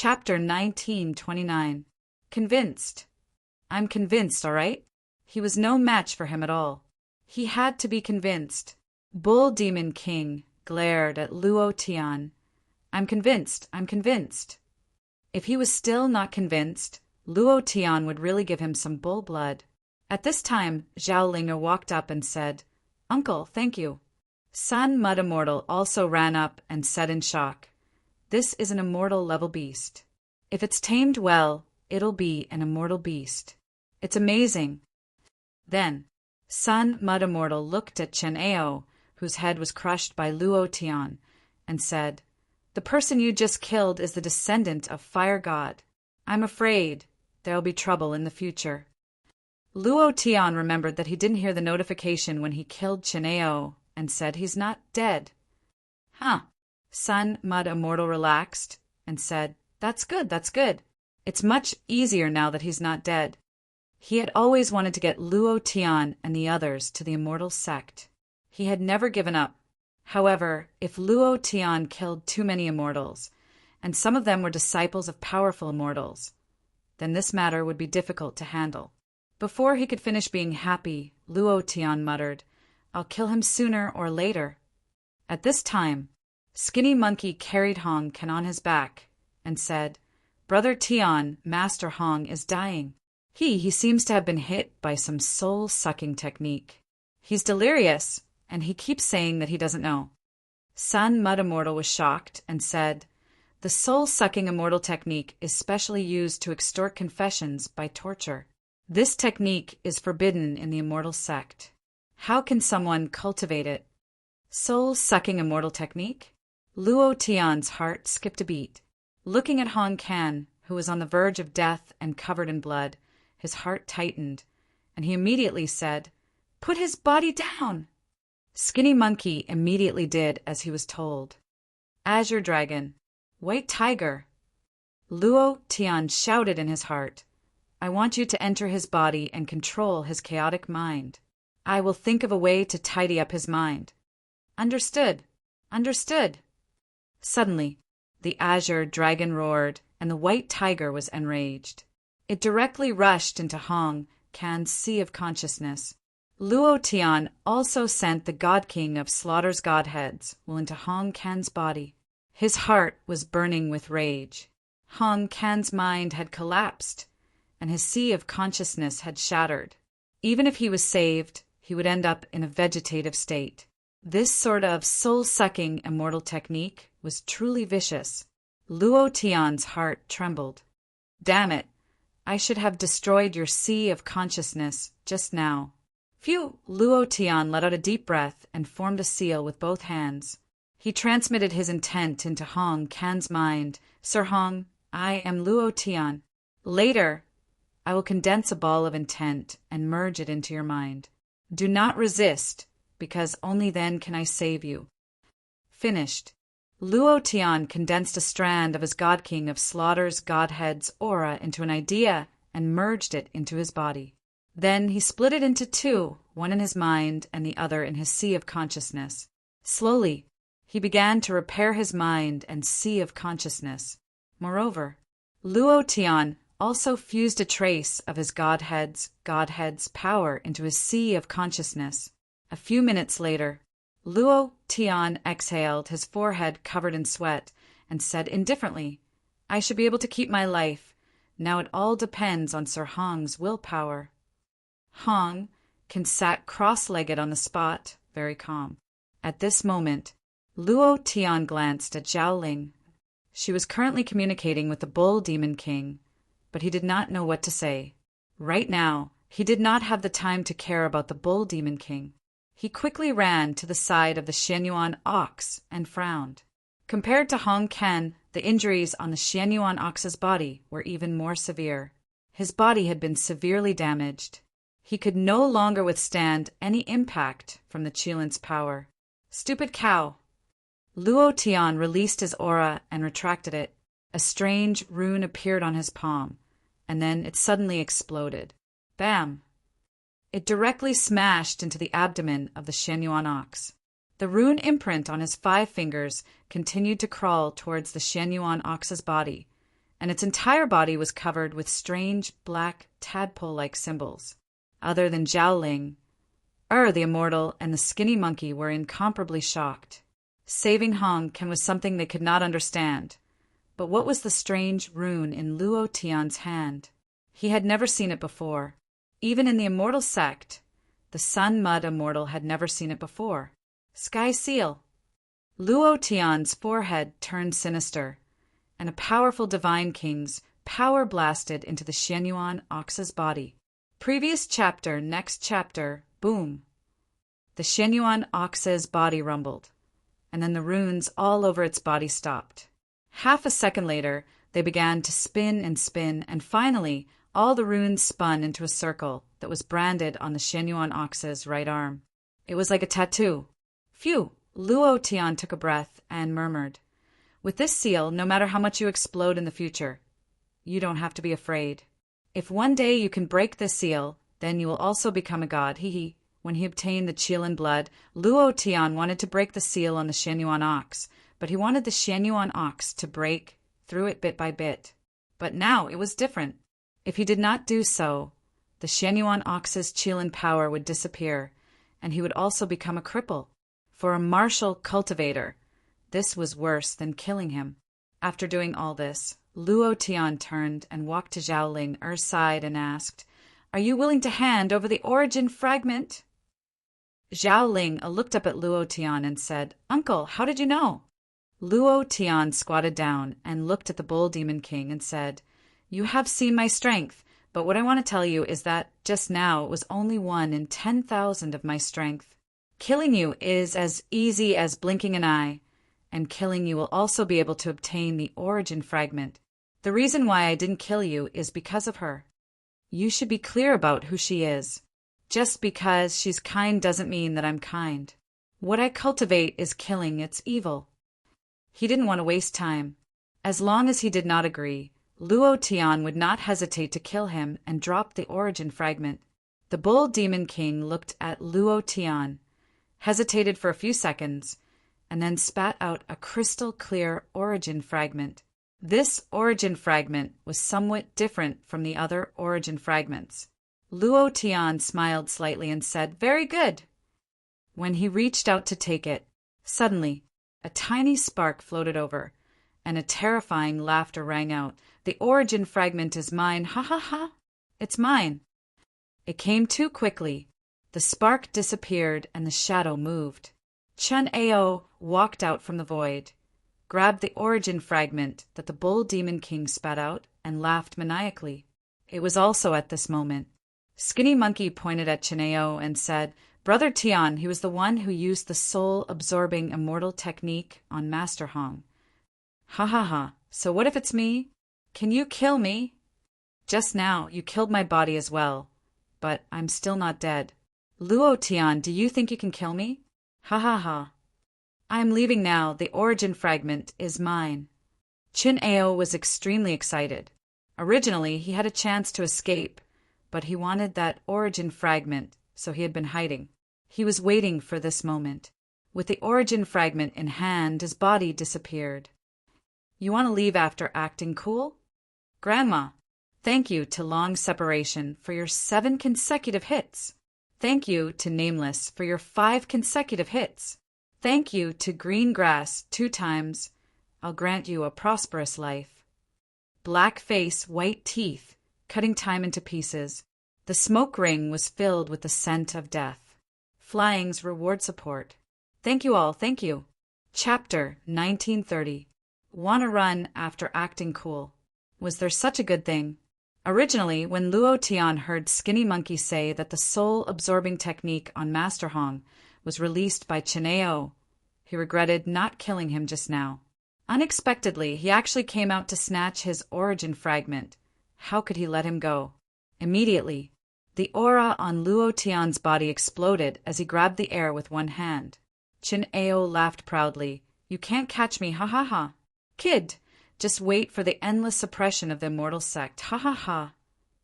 Chapter 1929. Convinced. I'm convinced, all right? He was no match for him at all. He had to be convinced. Bull Demon King glared at Luo Tian. I'm convinced, I'm convinced. If he was still not convinced, Luo Tian would really give him some bull blood. At this time, Zhao Linga walked up and said, Uncle, thank you. Sun Mud Immortal also ran up and said in shock, This is an immortal level beast. If it's tamed well, it'll be an immortal beast. It's amazing. Then, Sun Mud Immortal looked at Chen Ao, whose head was crushed by Luo Tian, and said, The person you just killed is the descendant of Fire God. I'm afraid there'll be trouble in the future. Luo Tian remembered that he didn't hear the notification when he killed Chen Ao, and said he's not dead. Huh. Sun Mud Immortal relaxed and said, That's good, that's good. It's much easier now that he's not dead. He had always wanted to get Luo Tian and the others to the immortal sect. He had never given up. However, if Luo Tian killed too many immortals, and some of them were disciples of powerful immortals, then this matter would be difficult to handle. Before he could finish being happy, Luo Tian muttered, I'll kill him sooner or later. At this time, Skinny Monkey carried Hong Ken on his back and said, Brother Tian, Master Hong is dying. He seems to have been hit by some soul-sucking technique. He's delirious, and he keeps saying that he doesn't know. Sun Mud Immortal was shocked and said, The soul-sucking immortal technique is specially used to extort confessions by torture. This technique is forbidden in the immortal sect. How can someone cultivate it? Soul-sucking immortal technique? Luo Tian's heart skipped a beat. Looking at Hong Ken, who was on the verge of death and covered in blood, his heart tightened, and he immediately said, Put his body down! Skinny Monkey immediately did as he was told. Azure Dragon, White Tiger. Luo Tian shouted in his heart, I want you to enter his body and control his chaotic mind. I will think of a way to tidy up his mind. Understood. Understood. Suddenly, the Azure Dragon roared, and the White Tiger was enraged. It directly rushed into Hong Ken's sea of consciousness. Luo Tian also sent the God King of Slaughter's Godheads into Hong Ken's body. His heart was burning with rage. Hong Ken's mind had collapsed, and his sea of consciousness had shattered. Even if he was saved, he would end up in a vegetative state. This sort of soul-sucking immortal technique was truly vicious. Luo Tian's heart trembled. Damn it! I should have destroyed your sea of consciousness just now. Phew! Luo Tian let out a deep breath and formed a seal with both hands. He transmitted his intent into Hong Ken's mind. Sir Hong, I am Luo Tian. Later, I will condense a ball of intent and merge it into your mind. Do not resist, because only then can I save you. Finished. Luo Tian condensed a strand of his God King of Slaughter's Godhead's aura into an idea and merged it into his body. Then he split it into two, one in his mind and the other in his sea of consciousness. Slowly, he began to repair his mind and sea of consciousness. Moreover, Luo Tian also fused a trace of his Godhead's power into his sea of consciousness. A few minutes later, Luo Tian exhaled, his forehead covered in sweat, and said indifferently, I should be able to keep my life. Now it all depends on Sir Hong's willpower. Hong Ken sat cross-legged on the spot, very calm. At this moment, Luo Tian glanced at Zhao Ling. She was currently communicating with the Bull Demon King, but he did not know what to say. Right now, he did not have the time to care about the Bull Demon King. He quickly ran to the side of the Xianyuan ox and frowned. Compared to Hong Ken, the injuries on the Xianyuan ox's body were even more severe. His body had been severely damaged. He could no longer withstand any impact from the Qilin's power. Stupid cow! Luo Tian released his aura and retracted it. A strange rune appeared on his palm, and then it suddenly exploded. Bam! It directly smashed into the abdomen of the Xianyuan ox. The rune imprint on his 5 fingers continued to crawl towards the Xianyuan ox's body, and its entire body was covered with strange black tadpole-like symbols. Other than Zhao Ling, the immortal, and the skinny monkey were incomparably shocked. Saving Hong Ken was something they could not understand. But what was the strange rune in Luo Tian's hand? He had never seen it before. Even in the immortal sect, the Sun Mud Immortal had never seen it before. Sky Seal. Luo Tian's forehead turned sinister, and a powerful divine king's power blasted into the Shenyuan ox's body. Previous chapter, next chapter, boom. The Shenyuan ox's body rumbled, and then the runes all over its body stopped. Half a second later, they began to spin, and finally, all the runes spun into a circle that was branded on the Shenyuan ox's right arm. It was like a tattoo. Phew! Luo Tian took a breath and murmured, "With this seal, no matter how much you explode in the future, you don't have to be afraid. If one day you can break this seal, then you will also become a god." When he obtained the Qilin blood, Luo Tian wanted to break the seal on the Shenyuan ox, but he wanted the Shenyuan ox to break through it bit by bit. But now it was different. If he did not do so, the Shenyuan ox's Qilin power would disappear, and he would also become a cripple. For a martial cultivator, this was worse than killing him. After doing all this, Luo Tian turned and walked to Zhao Ling's side and asked, "Are you willing to hand over the origin fragment?" Zhao Ling looked up at Luo Tian and said, "Uncle, how did you know?" Luo Tian squatted down and looked at the Bull Demon King and said, "You have seen my strength, but what I want to tell you is that just now it was only 1 in 10,000 of my strength. Killing you is as easy as blinking an eye, and killing you will also be able to obtain the origin fragment. The reason why I didn't kill you is because of her. You should be clear about who she is. Just because she's kind doesn't mean that I'm kind. What I cultivate is killing its evil." He didn't want to waste time. As long as he did not agree, Luo Tian would not hesitate to kill him and drop the origin fragment. The Bull Demon King looked at Luo Tian, hesitated for a few seconds, and then spat out a crystal-clear origin fragment. This origin fragment was somewhat different from the other origin fragments. Luo Tian smiled slightly and said, "Very good." When he reached out to take it, suddenly, a tiny spark floated over, and a terrifying laughter rang out. "The origin fragment is mine, ha ha ha! It's mine." It came too quickly. The spark disappeared and the shadow moved. Chun Ao walked out from the void, grabbed the origin fragment that the Bull Demon King spat out, and laughed maniacally. It was also at this moment. Skinny Monkey pointed at Chun Ao and said, "Brother Tian, he was the one who used the soul-absorbing immortal technique on Master Hong." "Ha ha ha, so what if it's me? Can you kill me?" "Just now, you killed my body as well, but I'm still not dead." "Luo Tian, do you think you can kill me?" "Ha ha ha. I'm leaving now, the origin fragment is mine." Chun Ao was extremely excited. Originally, he had a chance to escape, but he wanted that origin fragment, so he had been hiding. He was waiting for this moment. With the origin fragment in hand, his body disappeared. "You want to leave after acting cool?" "Grandma, thank you to Long Separation for your 7 consecutive hits. Thank you to Nameless for your 5 consecutive hits. Thank you to Green Grass 2 times. I'll grant you a prosperous life." Black face, white teeth, cutting time into pieces. The smoke ring was filled with the scent of death. Flying's reward support. Thank you all, thank you. Chapter 1930. Wanna run after acting cool. Was there such a good thing? Originally, when Luo Tian heard Skinny Monkey say that the soul-absorbing technique on Master Hong was released by Chun Ao, he regretted not killing him just now. Unexpectedly, he actually came out to snatch his origin fragment. How could he let him go? Immediately, the aura on Luo Tian's body exploded as he grabbed the air with one hand. Chun Ao laughed proudly. "You can't catch me, ha ha ha. Kid, just wait for the endless suppression of the immortal sect, ha ha ha."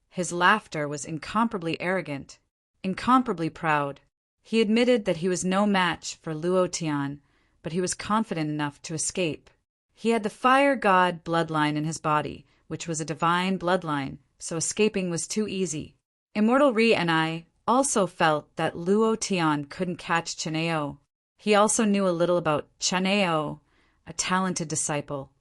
His laughter was incomparably arrogant, incomparably proud. He admitted that he was no match for Luo Tian, but he was confident enough to escape. He had the fire god bloodline in his body, which was a divine bloodline, so escaping was too easy. Immortal Ri and I also felt that Luo Tian couldn't catch Cheneo. He also knew a little about Cheneo, a talented disciple,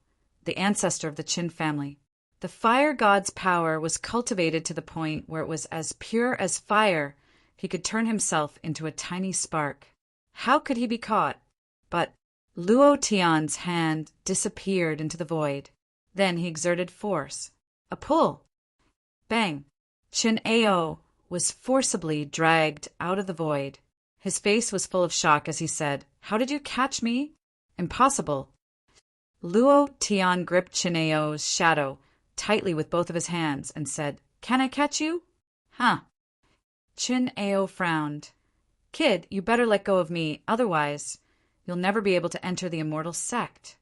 the ancestor of the Qin family. The fire god's power was cultivated to the point where it was as pure as fire. He could turn himself into a tiny spark. How could he be caught? But Luo Tian's hand disappeared into the void. Then he exerted force. A pull. Bang! Chen Ao was forcibly dragged out of the void. His face was full of shock as he said, "How did you catch me?" "Impossible." Luo Tian gripped Chen Ao's shadow tightly with both of his hands and said, "Can I catch you?" "Huh." Chen Ao frowned. "Kid, you better let go of me, otherwise you'll never be able to enter the immortal sect."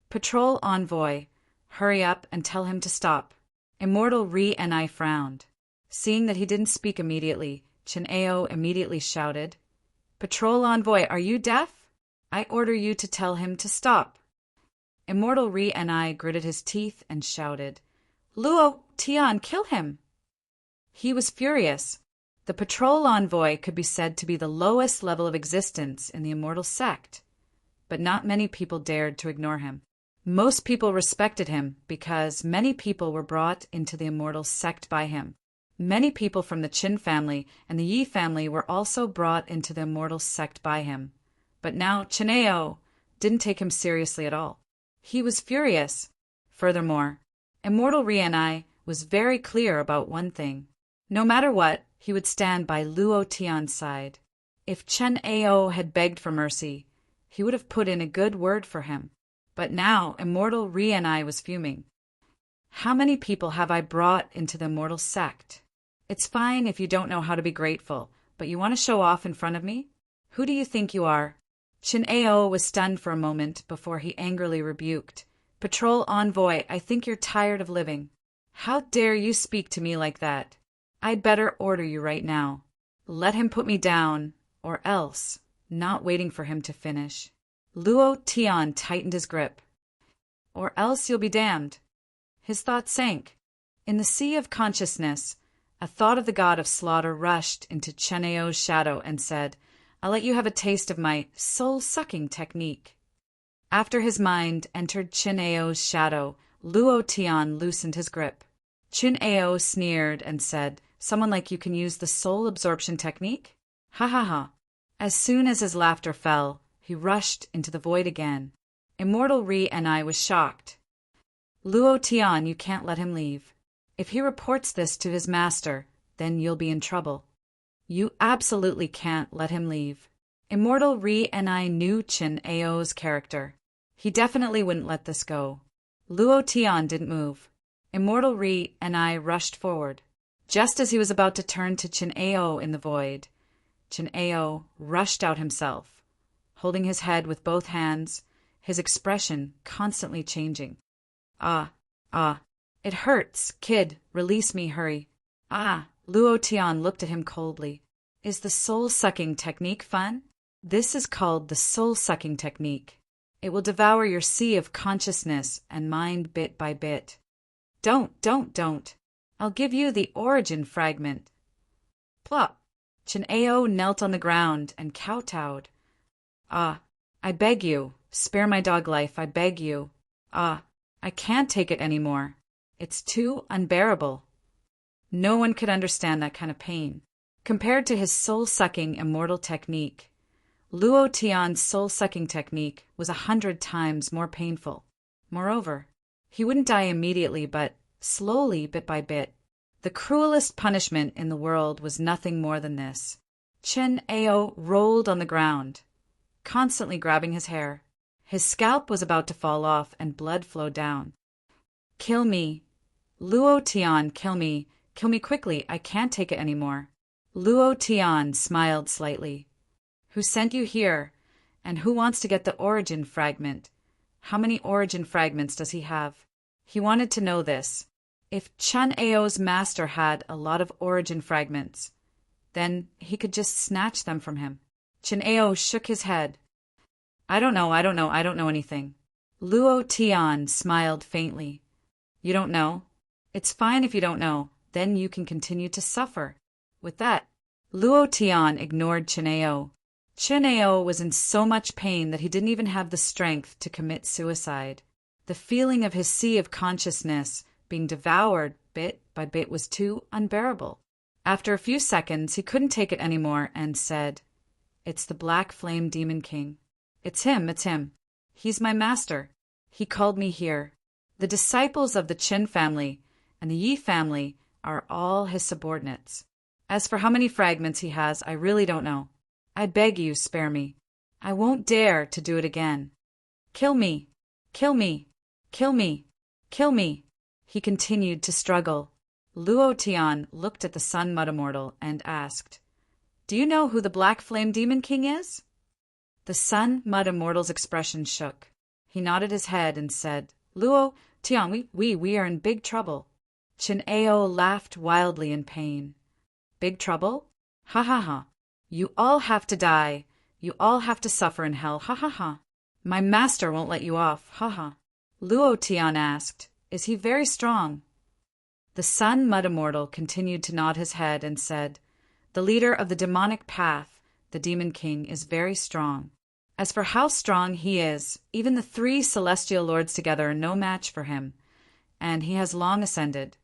Patrol envoy, hurry up and tell him to stop. Immortal Ri and I frowned. Seeing that he didn't speak immediately, Chen Ao immediately shouted, "Patrol envoy, are you deaf? I order you to tell him to stop." Immortal Ri and I gritted his teeth and shouted, "Luo Tian, kill him!" He was furious. The patrol envoy could be said to be the lowest level of existence in the immortal sect, but not many people dared to ignore him. Most people respected him because many people were brought into the immortal sect by him. Many people from the Qin family and the Yi family were also brought into the immortal sect by him. But now Cheneo didn't take him seriously at all. He was furious. Furthermore, Immortal Ri and I was very clear about one thing. No matter what, he would stand by Luo Tian's side. If Chen Ao had begged for mercy, he would have put in a good word for him. But now Immortal Ri and I was fuming. How many people have I brought into the immortal sect? It's fine if you don't know how to be grateful, but you want to show off in front of me? Who do you think you are? Chen Ao was stunned for a moment before he angrily rebuked. Patrol envoy, I think you're tired of living. How dare you speak to me like that? I'd better order you right now. Let him put me down, or else, not waiting for him to finish. Luo Tian tightened his grip. Or else you'll be damned. His thought sank. In the sea of consciousness, a thought of the god of slaughter rushed into Chen Ao's shadow and said, I'll let you have a taste of my soul-sucking technique. After his mind entered Chen Ao's shadow, Luo Tian loosened his grip. Chen Ao sneered and said, Someone like you can use the soul absorption technique? Ha ha ha. As soon as his laughter fell, he rushed into the void again. Immortal Ri and I was shocked. Luo Tian, you can't let him leave. If he reports this to his master, then you'll be in trouble. You absolutely can't let him leave. Immortal Ri and I knew Chen Ao's character. He definitely wouldn't let this go. Luo Tian didn't move. Immortal Ri and I rushed forward. Just as he was about to turn to Chen Ao in the void, Chen Ao rushed out himself, holding his head with both hands, his expression constantly changing. Ah, it hurts, kid, release me, hurry. Ah, Luo Tian looked at him coldly. Is the soul-sucking technique fun? This is called the soul-sucking technique. It will devour your sea of consciousness and mind bit by bit. Don't. I'll give you the origin fragment. Plop. Chen Ao knelt on the ground and kowtowed. Ah, I beg you, spare my dog life, I beg you. Ah, I can't take it anymore. It's too unbearable. No one could understand that kind of pain. Compared to his soul-sucking immortal technique, Luo Tian's soul-sucking technique was 100 times more painful. Moreover, he wouldn't die immediately, but slowly, bit by bit. The cruelest punishment in the world was nothing more than this. Chen Ao rolled on the ground, constantly grabbing his hair. His scalp was about to fall off and blood flowed down. Kill me. Luo Tian, kill me. Kill me quickly, I can't take it anymore. Luo Tian smiled slightly. Who sent you here? And who wants to get the origin fragment? How many origin fragments does he have? He wanted to know this. If Chen Ao's master had a lot of origin fragments, then he could just snatch them from him. Chen Ao shook his head. I don't know anything. Luo Tian smiled faintly. You don't know? It's fine if you don't know. Then you can continue to suffer. With that, Luo Tian ignored Chineo. Chineo was in so much pain that he didn't even have the strength to commit suicide. The feeling of his sea of consciousness being devoured bit by bit was too unbearable. After a few seconds, he couldn't take it anymore and said, "It's the Black Flame Demon King. It's him. He's my master. He called me here. The disciples of the Qin family and the Yi family are all his subordinates. As for how many fragments he has, I really don't know. I beg you, spare me. I won't dare to do it again. Kill me, kill me, kill me, kill me." He continued to struggle. Luo Tian looked at the Sun Mud Immortal and asked, "Do you know who the Black Flame Demon King is?" The Sun Mud Immortal's expression shook. He nodded his head and said, "Luo Tian, we are in big trouble." Chineo laughed wildly in pain. "Big trouble? Ha ha ha. You all have to die. You all have to suffer in hell. Ha ha ha. My master won't let you off. Ha ha." Luo Tian asked, "Is he very strong?" The Sun Mud Immortal continued to nod his head and said, "The leader of the demonic path, the Demon King, is very strong. As for how strong he is, even the 3 celestial lords together are no match for him, and he has long ascended,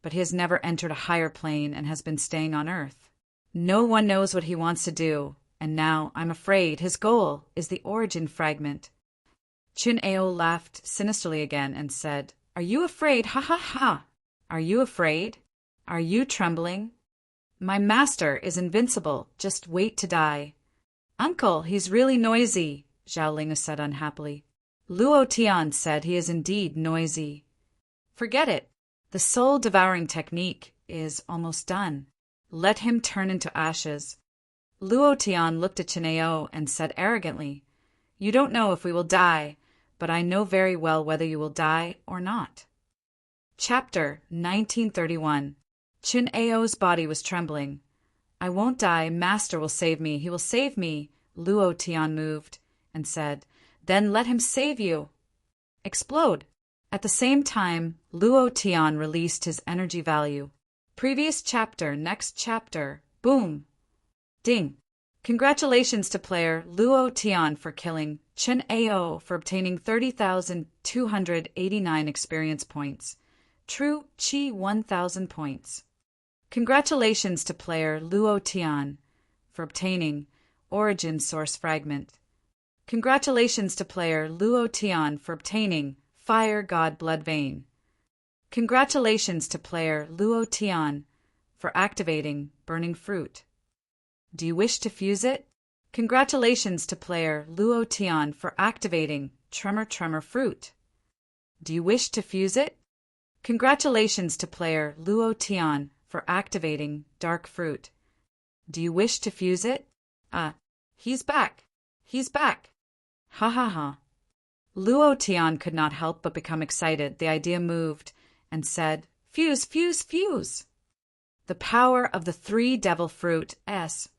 but he has never entered a higher plane and has been staying on Earth. No one knows what he wants to do, and now, I'm afraid, his goal is the origin fragment." Chineo laughed sinisterly again and said, "Are you afraid? Ha ha ha! Are you afraid? Are you trembling? My master is invincible. Just wait to die." "Uncle, he's really noisy," Zhao Ling said unhappily. Luo Tian said he is indeed noisy. "Forget it. The soul-devouring technique is almost done. Let him turn into ashes." Luo Tian looked at Chineo and said arrogantly, "You don't know if we will die, but I know very well whether you will die or not." Chapter 1931. Chin-Eo's body was trembling. "I won't die. Master will save me. He will save me." Luo Tian moved and said, "Then let him save you." Explode. At the same time, Luo Tian released his energy value. Previous chapter, next chapter. Boom. Ding. Congratulations to player Luo Tian for killing Chin-Eo for obtaining 30,289 experience points. True Chi 1,000 points. Congratulations to player Luo Tian for obtaining Origin Source Fragment. Congratulations to player Luo Tian for obtaining Fire God Blood Vein. Congratulations to player Luo Tian for activating Burning Fruit. Do you wish to fuse it? Congratulations to player Luo Tian for activating Tremor Fruit. Do you wish to fuse it? Congratulations to player Luo Tian for activating Dark Fruit. Do you wish to fuse it? He's back. He's back. Ha ha ha. Luo Tian could not help but become excited. The idea moved and said, "Fuse, fuse, fuse." The power of the 3 devil fruit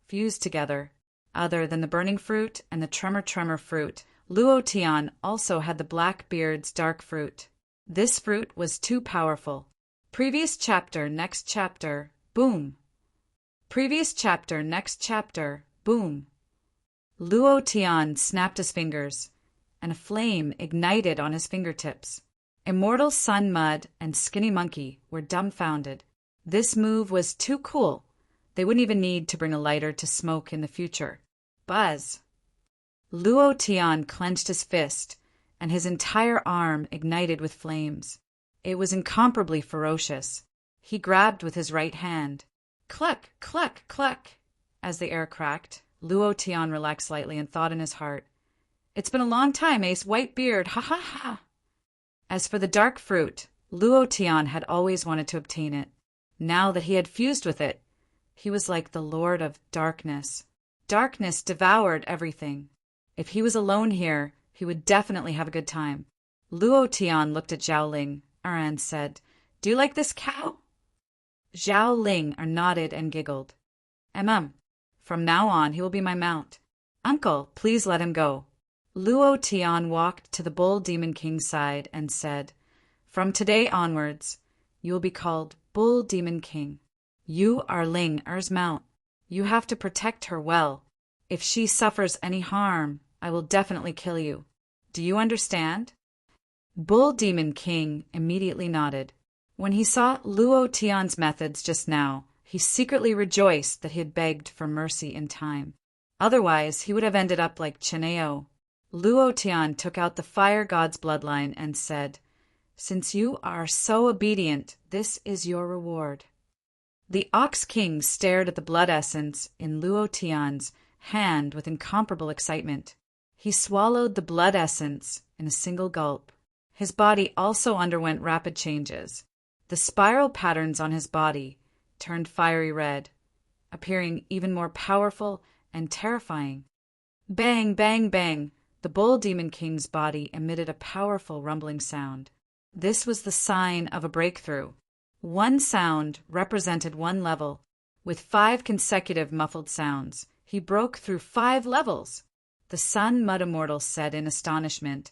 fused together. Other than the burning fruit and the tremor fruit, Luo Tian also had the Blackbeard's dark fruit. This fruit was too powerful. Previous chapter, next chapter, boom. Previous chapter, next chapter, boom. Luo Tian snapped his fingers, and a flame ignited on his fingertips. Immortal Sun Mud and Skinny Monkey were dumbfounded. This move was too cool. They wouldn't even need to bring a lighter to smoke in the future. Buzz! Luo Tian clenched his fist, and his entire arm ignited with flames. It was incomparably ferocious. He grabbed with his right hand. Cluck, cluck, cluck! As the air cracked, Luo Tian relaxed slightly and thought in his heart, "It's been a long time, Ace Whitebeard, ha ha ha!" As for the dark fruit, Luo Tian had always wanted to obtain it. Now that he had fused with it, he was like the Lord of Darkness. Darkness devoured everything. If he was alone here, he would definitely have a good time. Luo Tian looked at Zhao Ling and said, "Do you like this cow?" Zhao Ling nodded and giggled. From now on, he will be my mount. Uncle, please let him go." Luo Tian walked to the Bull Demon King's side and said, From today onwards, you will be called Bull Demon King. You are Ling Er's mount. You have to protect her well. If she suffers any harm, I will definitely kill you. Do you understand?" Bull Demon King immediately nodded. When he saw Luo Tian's methods just now, he secretly rejoiced that he had begged for mercy in time. Otherwise, he would have ended up like Cheneo. Luo Tian took out the fire god's bloodline and said, "Since you are so obedient, this is your reward." The Ox King stared at the blood essence in Luo Tian's hand with incomparable excitement. He swallowed the blood essence in a single gulp. His body also underwent rapid changes. The spiral patterns on his body turned fiery red, appearing even more powerful and terrifying. Bang, bang, bang! The Bull Demon King's body emitted a powerful rumbling sound. This was the sign of a breakthrough. One sound represented one level. With 5 consecutive muffled sounds, he broke through 5 levels. The Sun Mud Immortal said in astonishment,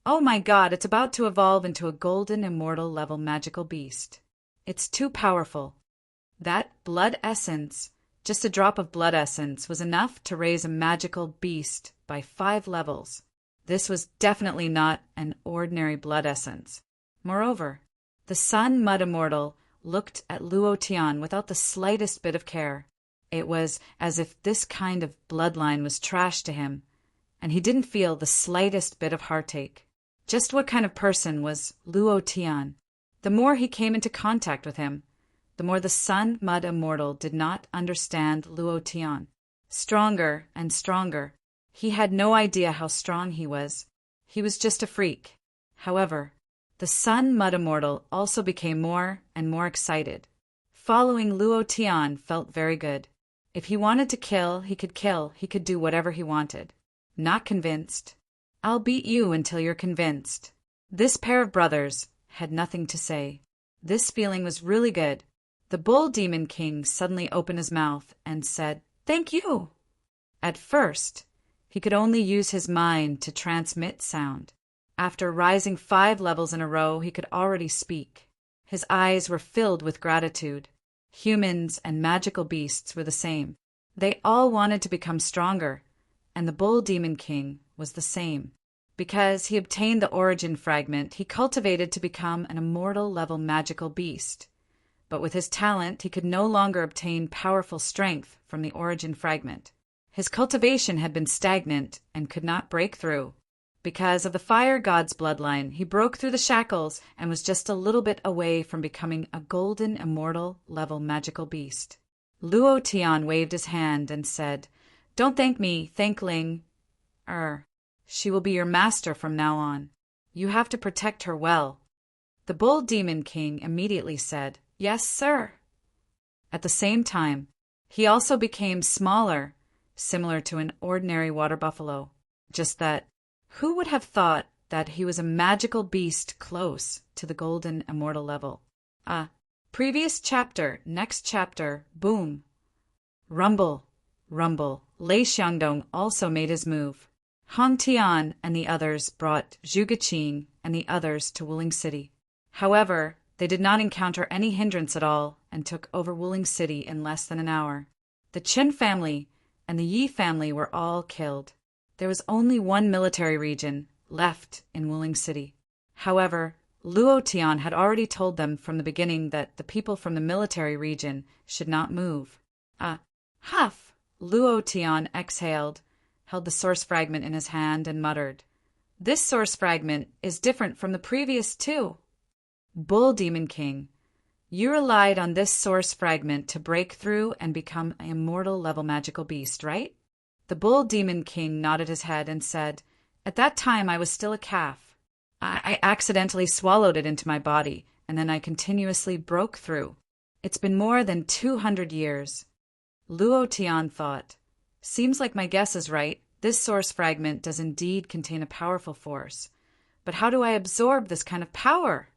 "Oh my God, it's about to evolve into a golden immortal level magical beast. It's too powerful." That blood essence, just a drop of blood essence, was enough to raise a magical beast by 5 levels. This was definitely not an ordinary blood essence. Moreover, the Sun Mud Immortal looked at Luo Tian without the slightest bit of care. It was as if this kind of bloodline was trash to him, and he didn't feel the slightest bit of heartache. Just what kind of person was Luo Tian? The more he came into contact with him, the more the Sun Mud Immortal did not understand Luo Tian. Stronger and stronger. He had no idea how strong he was. He was just a freak. However, the Sun Mud Immortal also became more and more excited. Following Luo Tian felt very good. If he wanted to kill, he could kill. He could do whatever he wanted. Not convinced. "I'll beat you until you're convinced." This pair of brothers had nothing to say. This feeling was really good. The Bull Demon King suddenly opened his mouth and said, "Thank you." At first, he could only use his mind to transmit sound. After rising 5 levels in a row, he could already speak. His eyes were filled with gratitude. Humans and magical beasts were the same. They all wanted to become stronger, and the Bull Demon King was the same. Because he obtained the origin fragment, he cultivated to become an immortal level magical beast. But with his talent, he could no longer obtain powerful strength from the origin fragment. His cultivation had been stagnant and could not break through. Because of the fire god's bloodline, he broke through the shackles and was just a little bit away from becoming a golden immortal level magical beast. Luo Tian waved his hand and said, "Don't thank me, thank Ling. She will be your master from now on. You have to protect her well." The Bull Demon King immediately said, "Yes, sir." At the same time, he also became smaller, similar to an ordinary water buffalo. Just that, who would have thought that he was a magical beast close to the golden immortal level? Previous chapter, next chapter, boom. Rumble, rumble. Lei Xiangdong also made his move. Hong Tian and the others brought Zhu Geqing and the others to Wuling City. However, they did not encounter any hindrance at all and took over Wuling City in less than an hour. The Qin family and the Yi family were all killed. There was only one military region left in Wuling City. However, Luo Tian had already told them from the beginning that the people from the military region should not move. Huff! Luo Tian exhaled, held the source fragment in his hand, and muttered, "This source fragment is different from the previous two." Bull Demon King, you relied on this source fragment to break through and become an immortal level magical beast, right? The Bull Demon King nodded his head and said, "At that time I was still a calf. I accidentally swallowed it into my body, and then I continuously broke through. It's been more than 200 years. Luo Tian thought, "Seems like my guess is right. This source fragment does indeed contain a powerful force. But how do I absorb this kind of power?"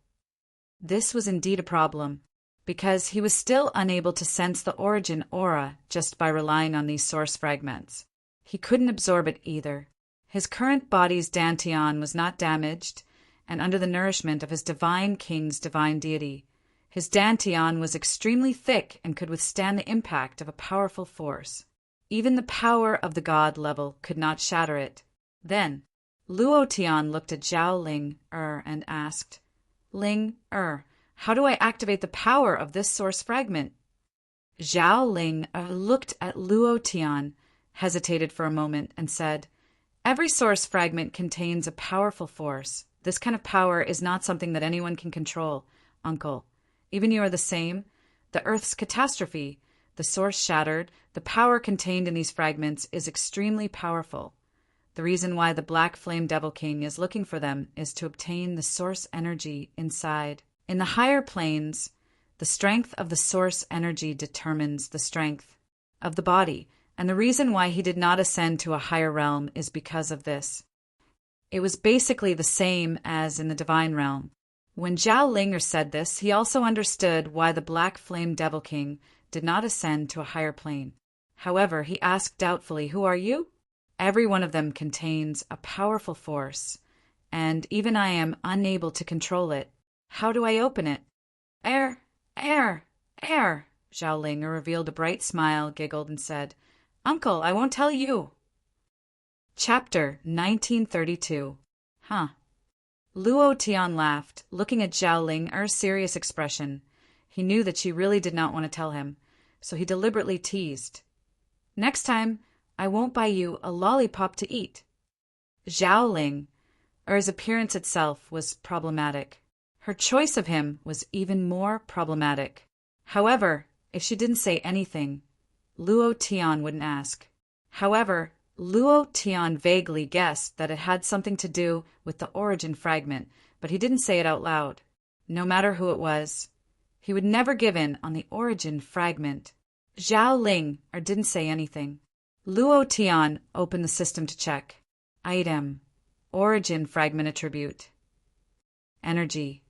This was indeed a problem, because he was still unable to sense the origin aura just by relying on these source fragments. He couldn't absorb it either. His current body's dantian was not damaged, and under the nourishment of his divine king's divine deity. His dantian was extremely thick and could withstand the impact of a powerful force. Even the power of the god level could not shatter it. Then, Luo Tian looked at Zhao Ling and asked, Ling how do I activate the power of this source fragment? Zhao Ling looked at Luo Tian, hesitated for a moment, and said, Every source fragment contains a powerful force. This kind of power is not something that anyone can control, uncle. Even you are the same. The Earth's catastrophe, the source shattered, the power contained in these fragments is extremely powerful. The reason why the Black Flame Devil King is looking for them is to obtain the source energy inside. In the higher planes, the strength of the source energy determines the strength of the body, and the reason why he did not ascend to a higher realm is because of this. It was basically the same as in the divine realm. When Zhao Linger said this, he also understood why the Black Flame Devil King did not ascend to a higher plane. However, he asked doubtfully, Who are you? Every one of them contains a powerful force, and even I am unable to control it. How do I open it? Air! Zhao Linger revealed a bright smile, giggled, and said, Uncle, I won't tell you. Chapter 1932. Luo Tian laughed, looking at Zhao Linger's serious expression. He knew that she really did not want to tell him, so he deliberately teased. Next time, I won't buy you a lollipop to eat. Zhao Linger's appearance itself was problematic. Her choice of him was even more problematic. However, if she didn't say anything, Luo Tian wouldn't ask. However, Luo Tian vaguely guessed that it had something to do with the origin fragment, but he didn't say it out loud. No matter who it was, he would never give in on the origin fragment. Zhao Linger didn't say anything. Luo Tian opened the system to check. Item. Origin fragment attribute. Energy.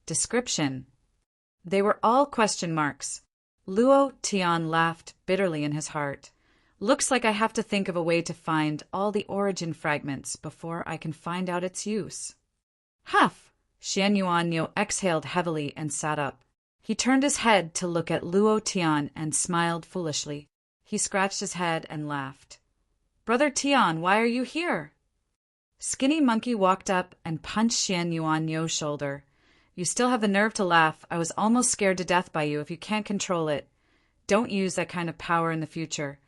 Description. They were all question marks. Luo Tian laughed bitterly in his heart. Looks like I have to think of a way to find all the origin fragments before I can find out its use. Huff! Xian Yuanyo exhaled heavily and sat up. He turned his head to look at Luo Tian and smiled foolishly. He scratched his head and laughed. Brother Tian, why are you here? Skinny Monkey walked up and punched Xian Yuanyo's shoulder. You still have the nerve to laugh. I was almost scared to death by you if you can't control it. Don't use that kind of power in the future.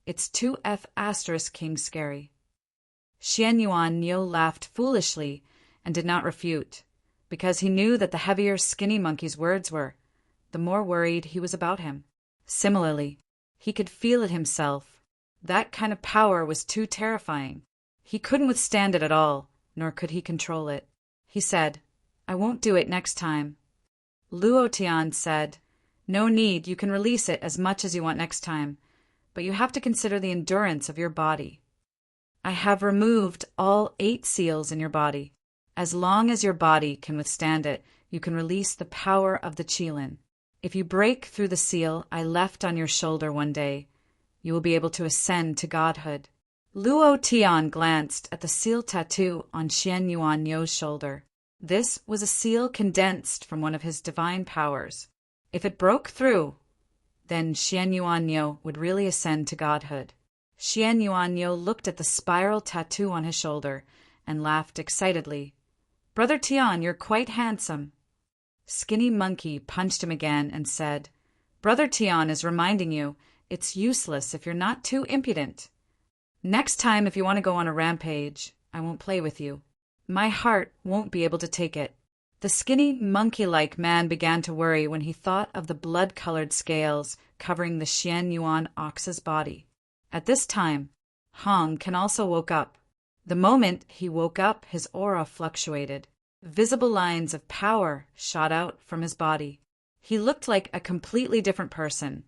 It's 2F** King scary. Xian Yuanyo laughed foolishly and did not refute, because he knew that the heavier Skinny Monkey's words were, the more worried he was about him. Similarly, he could feel it himself. That kind of power was too terrifying. He couldn't withstand it at all, nor could he control it. He said, I won't do it next time. Luo Tian said, No need, you can release it as much as you want next time, but you have to consider the endurance of your body. I have removed all 8 seals in your body. As long as your body can withstand it, you can release the power of the Qilin. If you break through the seal I left on your shoulder one day, you will be able to ascend to godhood. Luo Tian glanced at the seal tattoo on Xian Yuanyo's shoulder. This was a seal condensed from one of his divine powers. If it broke through, then Xian Yuanyo would really ascend to godhood. Xian Yuanyo looked at the spiral tattoo on his shoulder and laughed excitedly. Brother Tian, you're quite handsome. Skinny Monkey punched him again and said, Brother Tian is reminding you, it's useless if you're not too impudent. Next time if you want to go on a rampage, I won't play with you. My heart won't be able to take it. The skinny, monkey-like man began to worry when he thought of the blood-colored scales covering the Xian Yuan ox's body. At this time, Hong Ken also woke up. The moment he woke up, his aura fluctuated. Visible lines of power shot out from his body. He looked like a completely different person,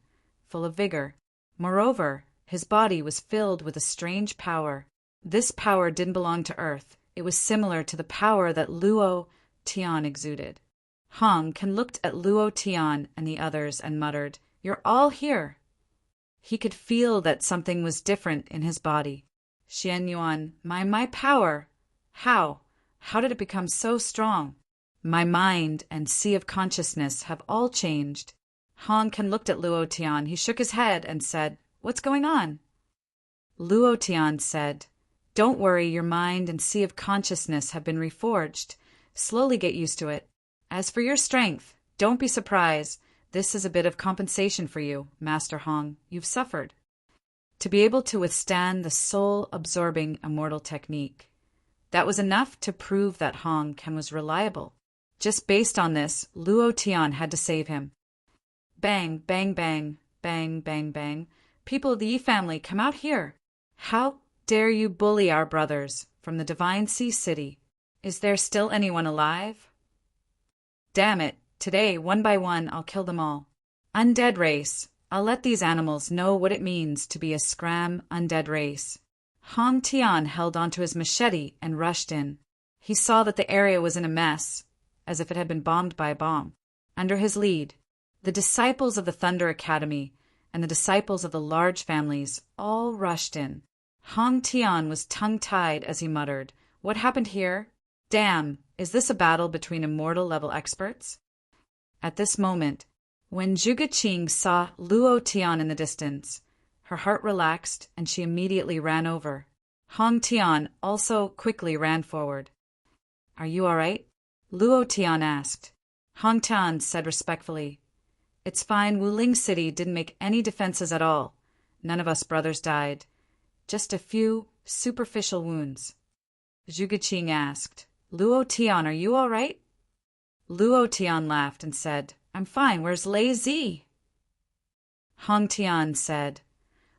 full of vigor. Moreover, his body was filled with a strange power. This power didn't belong to Earth. It was similar to the power that Luo Tian exuded. Hong Ken looked at Luo Tian and the others and muttered, You're all here. He could feel that something was different in his body. Xian Yuan, my power. How? How did it become so strong? My mind and sea of consciousness have all changed. Hong Ken looked at Luo Tian. He shook his head and said, "What's going on?" Luo Tian said, "Don't worry, your mind and sea of consciousness have been reforged. Slowly get used to it. As for your strength, don't be surprised. This is a bit of compensation for you, Master Hong. You've suffered. To be able to withstand the soul-absorbing immortal technique." That was enough to prove that Hong Ken was reliable. Just based on this, Luo Tian had to save him. Bang, bang, bang, bang, bang, bang. People of the Yi family, come out here. How dare you bully our brothers from the Divine Sea City? Is there still anyone alive? Damn it, today, one by one, I'll kill them all. Undead race, I'll let these animals know what it means to be a scram undead race. Hong Tian held onto his machete and rushed in. He saw that the area was in a mess, as if it had been bombed by a bomb. Under his lead, the disciples of the Thunder Academy and the disciples of the large families all rushed in. Hong Tian was tongue-tied as he muttered, "What happened here? Damn, is this a battle between immortal-level experts?" At this moment, when Zhuge Qing saw Luo Tian in the distance, her heart relaxed and she immediately ran over. Hong Tian also quickly ran forward. "Are you all right?" Luo Tian asked. Hong Tian said respectfully, "It's fine. Wuling City didn't make any defenses at all. None of us brothers died. Just a few superficial wounds." Zhuge Qing asked, "Luo Tian, are you all right?" Luo Tian laughed and said, "I'm fine. Where's Lei Zi?" Hong Tian said,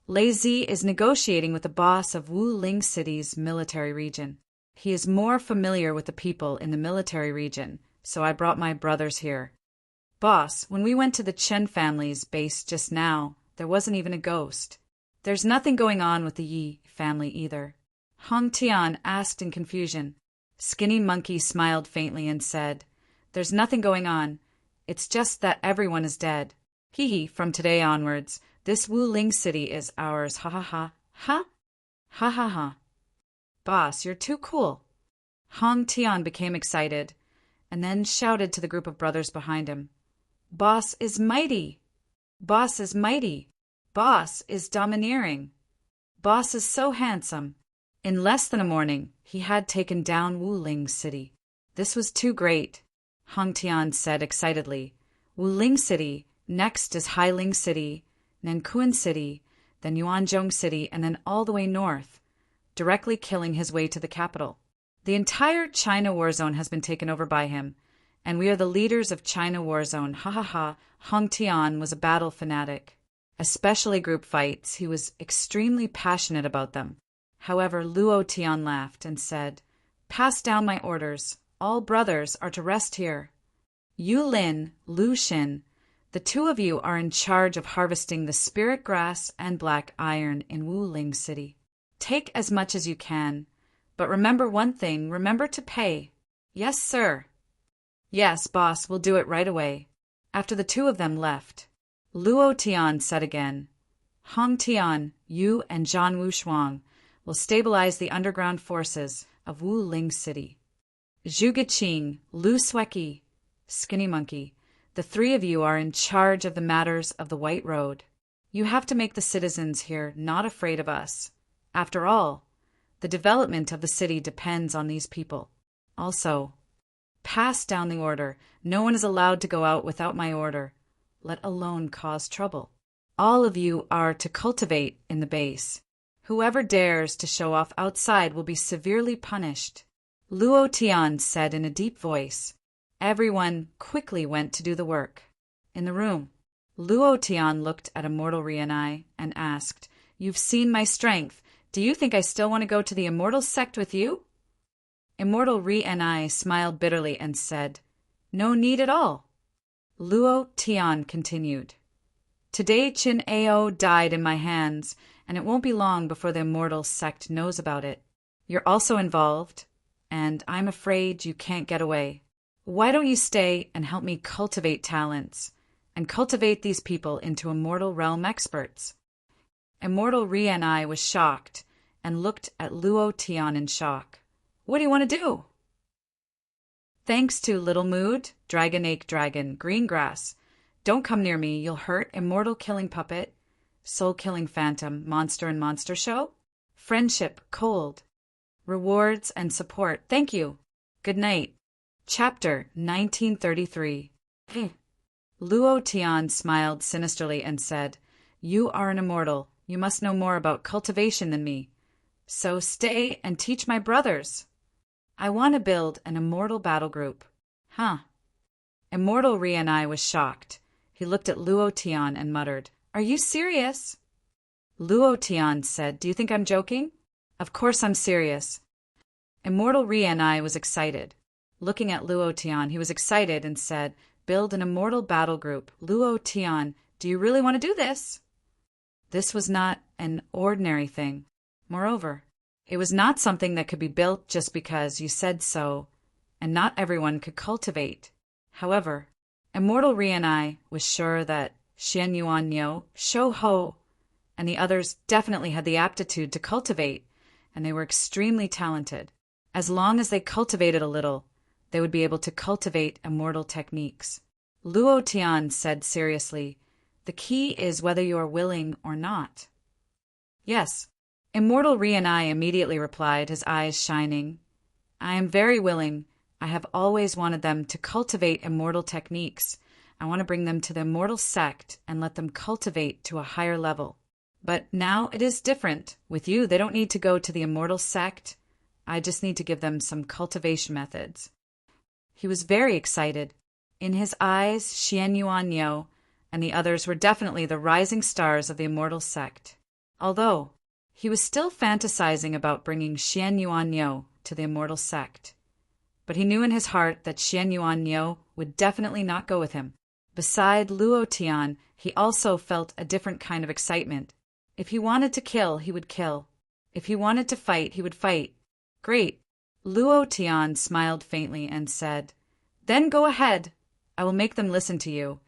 "Lei Zi is negotiating with the boss of Wuling City's military region. He is more familiar with the people in the military region, so I brought my brothers here. Boss, when we went to the Chen family's base just now, there wasn't even a ghost. There's nothing going on with the Yi family either." Hong Tian asked in confusion. Skinny Monkey smiled faintly and said, "There's nothing going on. It's just that everyone is dead. Hee hee, from today onwards, this Wuling City is ours, ha ha ha, ha? Ha ha ha. Boss, you're too cool." Hong Tian became excited, and then shouted to the group of brothers behind him, "Boss is mighty! Boss is mighty! Boss is domineering! Boss is so handsome!" In less than a morning, he had taken down Wuling City. This was too great, Hong Tian said excitedly. Wuling City, next is Hailing City, Nankuan City, then Yuanzhong City, and then all the way north, directly killing his way to the capital. The entire China war zone has been taken over by him, and we are the leaders of China war zone. Ha ha ha. Hong Tian was a battle fanatic. Especially group fights, he was extremely passionate about them. However, Luo Tian laughed and said, "Pass down my orders. All brothers are to rest here. Yu Lin, Lu Xin, the two of you are in charge of harvesting the spirit grass and black iron in Wuling City. Take as much as you can, but remember one thing, remember to pay." "Yes, sir." "Yes, boss, we'll do it right away." After the two of them left, Luo Tian said again, "Hong Tian, you and Zhan Wushuang will stabilize the underground forces of Wuling City. Zhuge Qing, Lu Sueki, Skinny Monkey, the three of you are in charge of the matters of the White Road. You have to make the citizens here not afraid of us. After all, the development of the city depends on these people. Also, pass down the order. No one is allowed to go out without my order, let alone cause trouble. All of you are to cultivate in the base. Whoever dares to show off outside will be severely punished." Luo Tian said in a deep voice. Everyone quickly went to do the work. In the room, Luo Tian looked at Immortal Rianai and asked, "You've seen my strength. Do you think I still want to go to the immortal sect with you?" Immortal Rianai smiled bitterly and said, "No need at all." Luo Tian continued, "Today Qin Ao died in my hands, and it won't be long before the immortal sect knows about it. You're also involved, and I'm afraid you can't get away. Why don't you stay and help me cultivate talents, and cultivate these people into immortal realm experts?" Immortal Rianai was shocked, and looked at Luo Tian in shock. "What do you want to do?" Thanks to Little Mood, Dragon Ache Dragon, Green Grass. Don't come near me, you'll hurt, Immortal Killing Puppet, Soul Killing Phantom, Monster and Monster Show. Friendship, Cold. Rewards and support, thank you. Good night. Chapter 1933. Luo Tian smiled sinisterly and said, You are an immortal. You must know more about cultivation than me. So stay and teach my brothers. I want to build an immortal battle group. Huh. Immortal Rianai was shocked. He looked at Luo Tian and muttered, Are you serious? Luo Tian said, Do you think I'm joking? Of course I'm serious. Immortal Rianai was excited. Looking at Luo Tian, he was excited and said, Build an immortal battle group. Luo Tian, do you really want to do this? This was not an ordinary thing. Moreover, it was not something that could be built just because you said so, and not everyone could cultivate. However, Immortal Rianai was sure that Xian Yuan Niu, Shou Ho, and the others definitely had the aptitude to cultivate, and they were extremely talented. As long as they cultivated a little, they would be able to cultivate immortal techniques. Luo Tian said seriously, The key is whether you are willing or not. Yes. Immortal Rianai immediately replied, his eyes shining. I am very willing. I have always wanted them to cultivate immortal techniques. I want to bring them to the immortal sect and let them cultivate to a higher level. But now it is different. With you, they don't need to go to the immortal sect. I just need to give them some cultivation methods. He was very excited. In his eyes, Xian Yuan Niu and the others were definitely the rising stars of the immortal sect. Although, he was still fantasizing about bringing Xian Yuan Niu to the immortal sect. But he knew in his heart that Xian Yuan Niu would definitely not go with him. Beside Luo Tian, he also felt a different kind of excitement. If he wanted to kill, he would kill. If he wanted to fight, he would fight. Great. Luo Tian smiled faintly and said, Then go ahead. I will make them listen to you.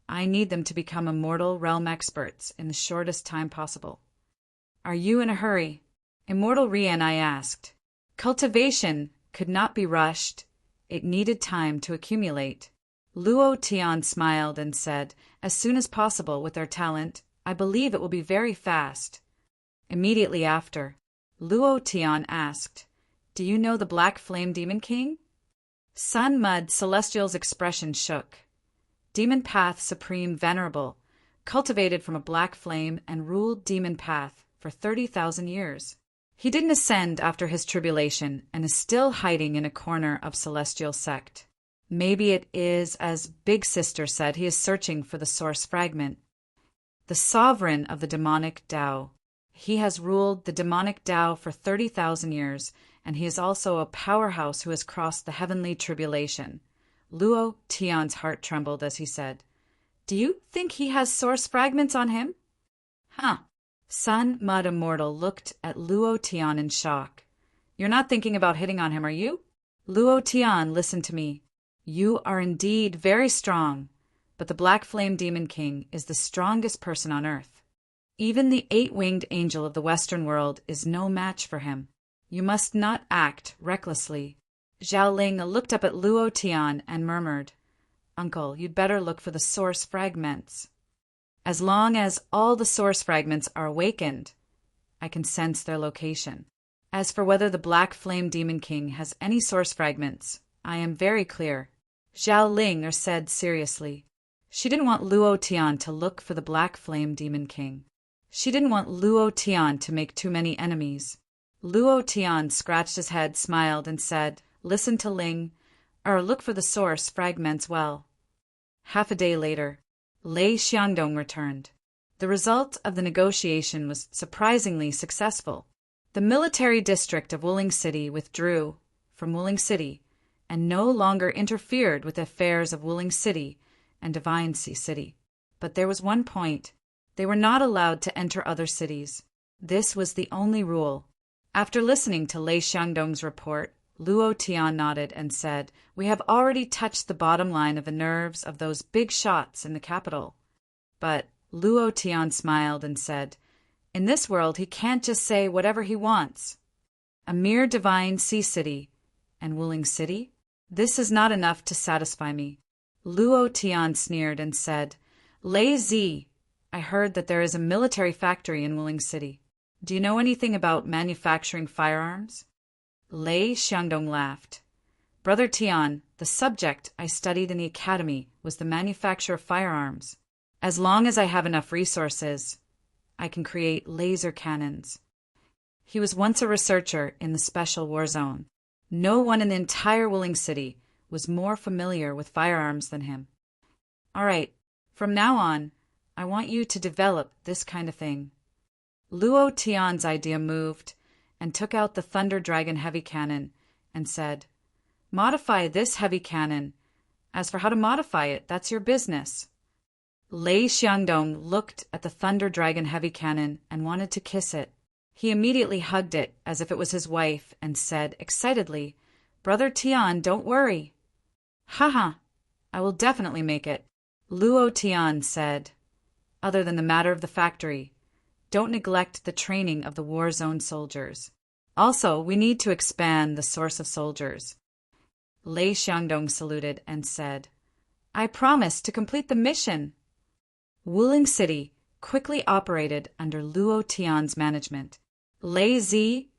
I need them to become immortal realm experts in the shortest time possible. Are you in a hurry? Immortal Rianai asked. Cultivation could not be rushed. It needed time to accumulate. Luo Tian smiled and said, As soon as possible with their talent, I believe it will be very fast. Immediately after, Luo Tian asked, Do you know the Black Flame Demon King? Sun Mud Celestial's expression shook. Demon Path Supreme Venerable, cultivated from a black flame and ruled Demon Path for 30,000 years. He didn't ascend after his tribulation and is still hiding in a corner of Celestial Sect. Maybe it is, as Big Sister said, he is searching for the source fragment. The sovereign of the demonic Tao. He has ruled the demonic Tao for 30,000 years, and he is also a powerhouse who has crossed the heavenly tribulation. Luo Tian's heart trembled as he said, Do you think he has source fragments on him? Huh. Sun Mud Immortal looked at Luo Tian in shock. You're not thinking about hitting on him, are you? Luo Tian, listen to me. You are indeed very strong, but the Black Flame Demon King is the strongest person on earth. Even the 8-winged angel of the Western world is no match for him. You must not act recklessly. Zhao Ling looked up at Luo Tian and murmured, Uncle, you'd better look for the source fragments. As long as all the source fragments are awakened, I can sense their location. As for whether the Black Flame Demon King has any source fragments, I am very clear. Zhao Ling said seriously. She didn't want Luo Tian to look for the Black Flame Demon King. She didn't want Luo Tian to make too many enemies. Luo Tian scratched his head, smiled, and said, Listen to Ling, or look for the source fragments well. Half a day later, Lei Xiangdong returned. The result of the negotiation was surprisingly successful. The military district of Wuling City withdrew from Wuling City and no longer interfered with the affairs of Wuling City and Divine Sea City. But there was one point. They were not allowed to enter other cities. This was the only rule. After listening to Lei Xiangdong's report, Luo Tian nodded and said, We have already touched the bottom line of the nerves of those big shots in the capital. But Luo Tian smiled and said, In this world he can't just say whatever he wants. A mere Divine Sea City and Wuling City? This is not enough to satisfy me. Luo Tian sneered and said, Lei Zi, I heard that there is a military factory in Wuling City. Do you know anything about manufacturing firearms? Lei Xiangdong laughed. Brother Tian, the subject I studied in the academy was the manufacture of firearms. As long as I have enough resources, I can create laser cannons. He was once a researcher in the special war zone. No one in the entire Wuling City was more familiar with firearms than him. All right, from now on, I want you to develop this kind of thing. Luo Tian's idea moved and took out the Thunder Dragon heavy cannon and said, Modify this heavy cannon. As for how to modify it, that's your business. Lei Xiangdong looked at the Thunder Dragon heavy cannon and wanted to kiss it. He immediately hugged it as if it was his wife and said excitedly, Brother Tian, don't worry. Haha, I will definitely make it. Luo Tian said, Other than the matter of the factory, don't neglect the training of the war zone soldiers. Also, we need to expand the source of soldiers. Lei Xiangdong saluted and said, I promise to complete the mission. Wuling City quickly operated under Luo Tian's management. Lei Zi,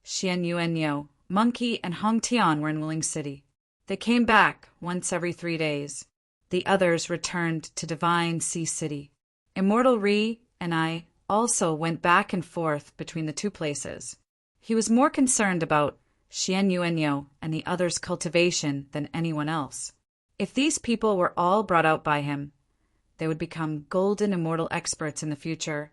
Xian Yuanyo, Monkey, and Hong Tian were in Wuling City. They came back once every 3 days. The others returned to Divine Sea City. Immortal Ri and I also went back and forth between the two places. He was more concerned about Xian Yuanyo and the others' cultivation than anyone else. If these people were all brought out by him, they would become golden immortal experts in the future,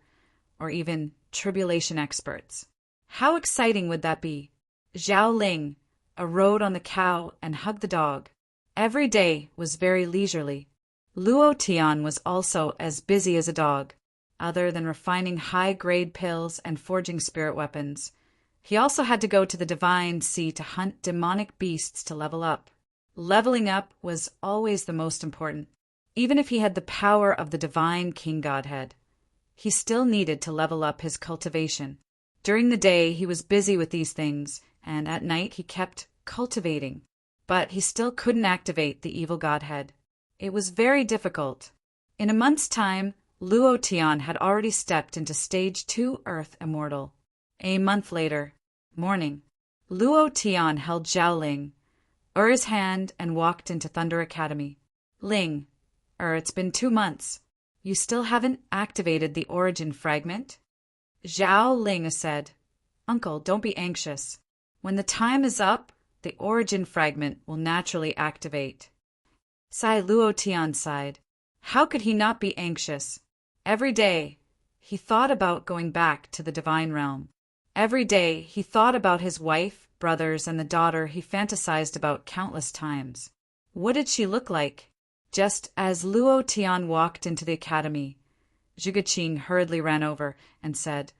or even tribulation experts. How exciting would that be? Zhao Ling rode on the cow and hugged the dog. Every day was very leisurely. Luo Tian was also as busy as a dog, other than refining high-grade pills and forging spirit weapons. He also had to go to the Divine Sea to hunt demonic beasts to level up. Leveling up was always the most important. Even if he had the power of the Divine King Godhead, he still needed to level up his cultivation. During the day, he was busy with these things, and at night he kept cultivating. But he still couldn't activate the evil Godhead. It was very difficult. In a month's time, Luo Tian had already stepped into Stage 2 Earth Immortal. A month later, morning, Luo Tian held Zhao Ling, his hand, and walked into Thunder Academy. Ling, it's been 2 months. You still haven't activated the origin fragment? Zhao Ling said, Uncle, don't be anxious. When the time is up, the origin fragment will naturally activate. Sai Luo Tian sighed. How could he not be anxious? Every day, he thought about going back to the divine realm. Every day, he thought about his wife, brothers, and the daughter he fantasized about countless times. What did she look like? Just as Luo Tian walked into the academy, Zhuge Qing hurriedly ran over and said,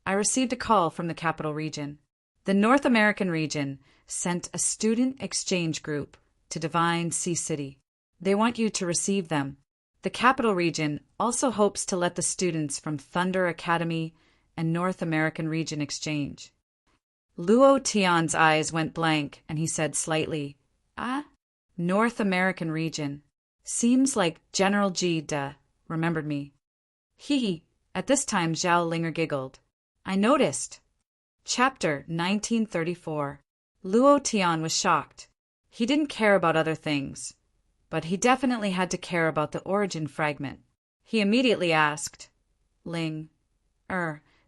I received a call from the capital region. The North American region sent a student exchange group to Divine Sea City. They want you to receive them. The capital region also hopes to let the students from Thunder Academy and North American region exchange. Luo Tian's eyes went blank and he said slightly, North American region. Seems like General Ji remembered me. At this time Zhao Linger giggled. I noticed. Chapter 1934. Luo Tian was shocked. He didn't care about other things, but he definitely had to care about the origin fragment. He immediately asked, Ling,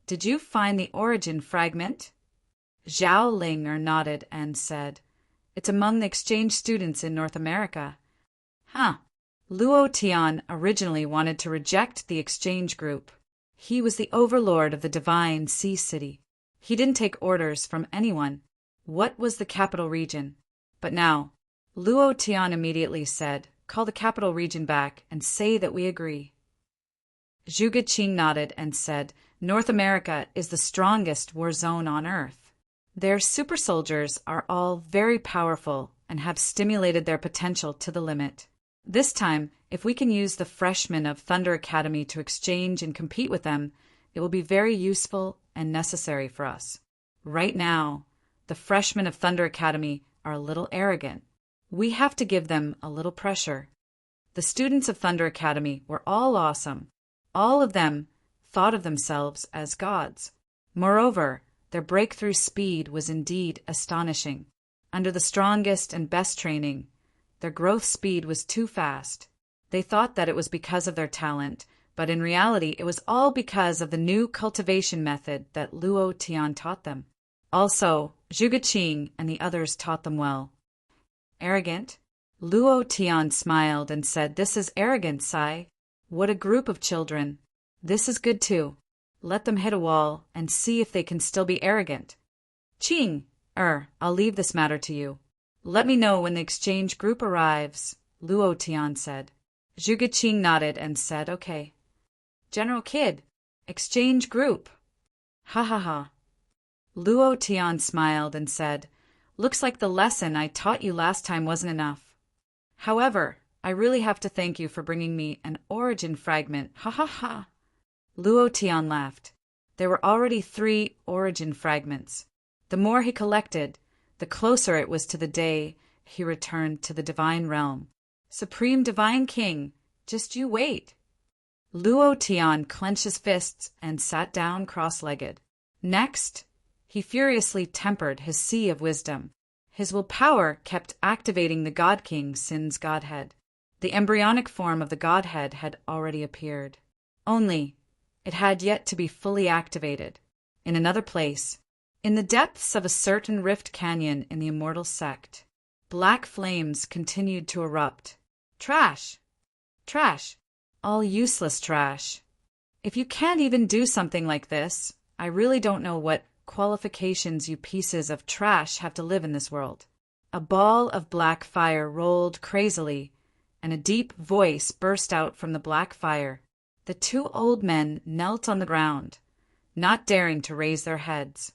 did you find the origin fragment? Zhao Linger nodded and said, It's among the exchange students in North America. Luo Tian originally wanted to reject the exchange group. He was the overlord of the Divine Sea City. He didn't take orders from anyone. What was the capital region? But now, Luo Tian immediately said, Call the capital region back and say that we agree. Zhuge Qing nodded and said, North America is the strongest war zone on Earth. Their super soldiers are all very powerful and have stimulated their potential to the limit. This time, if we can use the freshmen of Thunder Academy to exchange and compete with them, it will be very useful and necessary for us. Right now, the freshmen of Thunder Academy are a little arrogant. We have to give them a little pressure. The students of Thunder Academy were all awesome. All of them thought of themselves as gods. Moreover, their breakthrough speed was indeed astonishing. Under the strongest and best training, their growth speed was too fast. They thought that it was because of their talent, but in reality it was all because of the new cultivation method that Luo Tian taught them. Also, Zhuge Qing and the others taught them well. Arrogant? Luo Tian smiled and said, "This is arrogant, Sai. What a group of children. This is good too. Let them hit a wall and see if they can still be arrogant. Qing, I'll leave this matter to you. Let me know when the exchange group arrives," Luo Tian said. Zhuge Qing nodded and said, "Okay." "General Kid, exchange group." "Ha ha ha." Luo Tian smiled and said, "Looks like the lesson I taught you last time wasn't enough. However, I really have to thank you for bringing me an origin fragment. Ha ha ha." Luo Tian laughed. There were already 3 origin fragments. The more he collected, the closer it was to the day he returned to the divine realm. Supreme Divine King, just you wait. Luo Tian clenched his fists and sat down cross-legged. Next, he furiously tempered his sea of wisdom. His willpower kept activating the God King Sin's Godhead. The embryonic form of the Godhead had already appeared. Only, it had yet to be fully activated. In another place, in the depths of a certain rift canyon in the immortal sect, black flames continued to erupt. Trash! Trash! All useless trash. If you can't even do something like this, I really don't know what qualifications you pieces of trash have to live in this world. A ball of black fire rolled crazily, and a deep voice burst out from the black fire. The 2 old men knelt on the ground, not daring to raise their heads.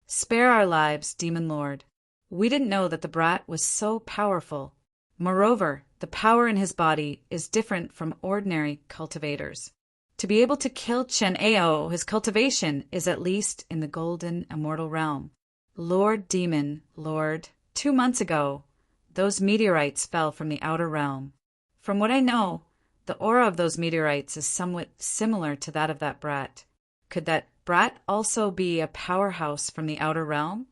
"Spare our lives, Demon Lord. We didn't know that the brat was so powerful. Moreover, the power in his body is different from ordinary cultivators. To be able to kill Chen Ao, his cultivation is at least in the golden immortal realm. Lord Demon, Lord, 2 months ago, those meteorites fell from the outer realm. From what I know, the aura of those meteorites is somewhat similar to that of that brat. Could that brat also be a powerhouse from the outer realm?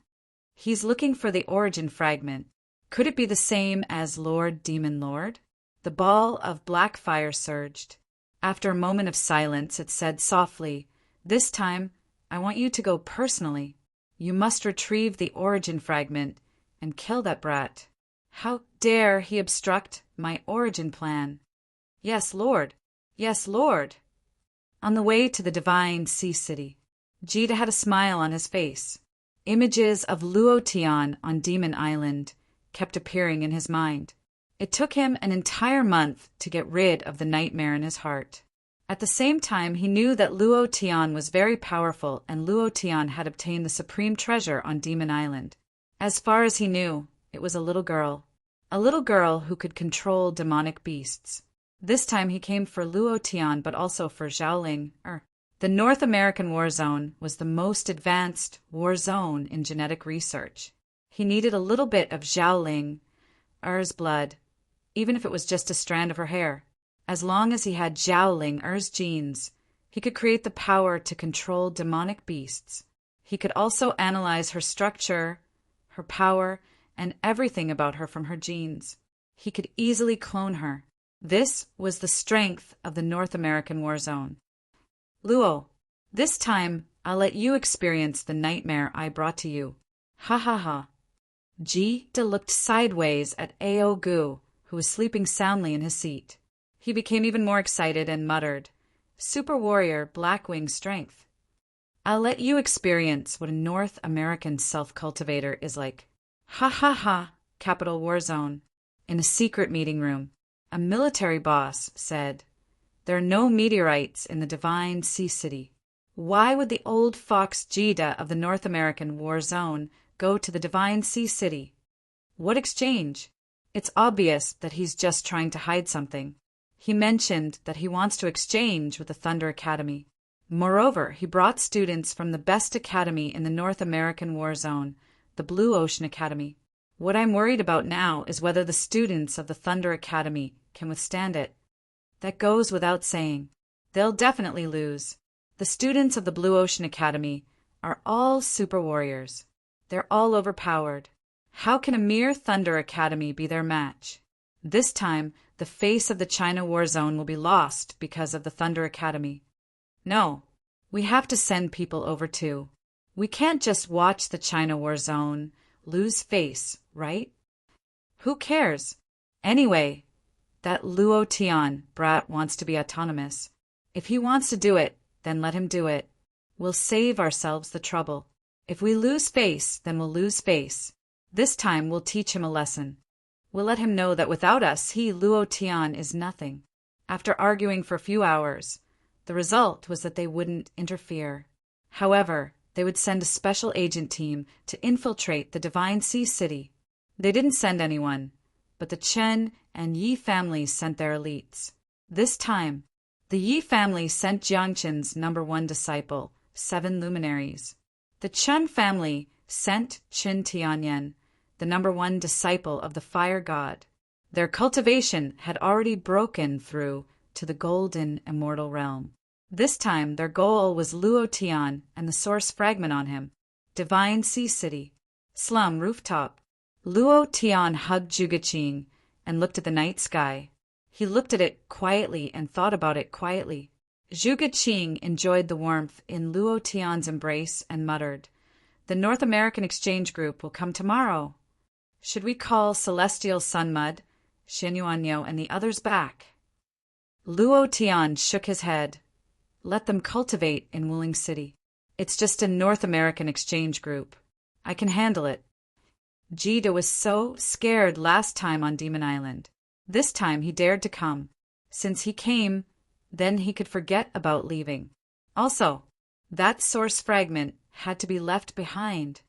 He's looking for the origin fragment. Could it be the same as Lord Demon Lord?" The ball of black fire surged. After a moment of silence, it said softly, "This time, I want you to go personally. You must retrieve the origin fragment and kill that brat. How dare he obstruct my origin plan?" "Yes, Lord. Yes, Lord." On the way to the divine sea city, Jita had a smile on his face. Images of Luo Tian on Demon Island kept appearing in his mind. It took him an entire month to get rid of the nightmare in his heart. At the same time, he knew that Luo Tian was very powerful, and Luo Tian had obtained the supreme treasure on Demon Island. As far as he knew, it was a little girl who could control demonic beasts. This time he came for Luo Tian, but also for Xiaoling. The North American war zone was the most advanced war zone in genetic research. He needed a little bit of Xiaoling, blood, even if it was just a strand of her hair. As long as he had Xiaoling genes, he could create the power to control demonic beasts. He could also analyze her structure, her power, and everything about her from her genes. He could easily clone her. This was the strength of the North American war zone. "Luo, this time I'll let you experience the nightmare I brought to you. Ha ha ha." Jita looked sideways at Ao Gu, who was sleeping soundly in his seat. He became even more excited and muttered, "Super Warrior Blackwing Strength. I'll let you experience what a North American self-cultivator is like." Ha ha ha, Capital War Zone. In a secret meeting room, a military boss said, "There are no meteorites in the divine sea city. Why would the old fox Jita of the North American war zone go to the divine sea city? What exchange? It's obvious that he's just trying to hide something. He mentioned that he wants to exchange with the Thunder Academy. Moreover, he brought students from the best academy in the North American war zone, the Blue Ocean Academy. What I'm worried about now is whether the students of the Thunder Academy can withstand it. That goes without saying. They'll definitely lose. The students of the Blue Ocean Academy are all super warriors. They're all overpowered. How can a mere Thunder Academy be their match? This time, the face of the China War Zone will be lost because of the Thunder Academy. No, we have to send people over too. We can't just watch the China War Zone lose face, right? Who cares? Anyway, that Luo Tian brat wants to be autonomous. If he wants to do it, then let him do it. We'll save ourselves the trouble. If we lose face, then we'll lose face. This time we'll teach him a lesson. We'll let him know that without us, he, Luo Tian, is nothing. After arguing for a few hours, the result was that they wouldn't interfere. However, they would send a special agent team to infiltrate the Divine Sea City. They didn't send anyone, but the Chen and Yi families sent their elites. This time, the Yi family sent Jiangqin's #1 disciple, 7 luminaries. The Chen family sent Qin Tianyan, the #1 disciple of the fire god. Their cultivation had already broken through to the golden immortal realm. This time their goal was Luo Tian and the source fragment on him. Divine Sea City. Slum rooftop. Luo Tian hugged Zhuge Qing and looked at the night sky. He looked at it quietly and thought about it quietly. Zhuge Qing enjoyed the warmth in Luo Tian's embrace and muttered, "The North American Exchange Group will come tomorrow. Should we call Celestial Sunmud, Xin Yuanyo, and the others back?" Luo Tian shook his head. Let them cultivate in Wuling City. It's just a North American Exchange Group. I can handle it. Jida was so scared last time on Demon Island. This time he dared to come. Since he came, then he could forget about leaving. Also, that source fragment had to be left behind.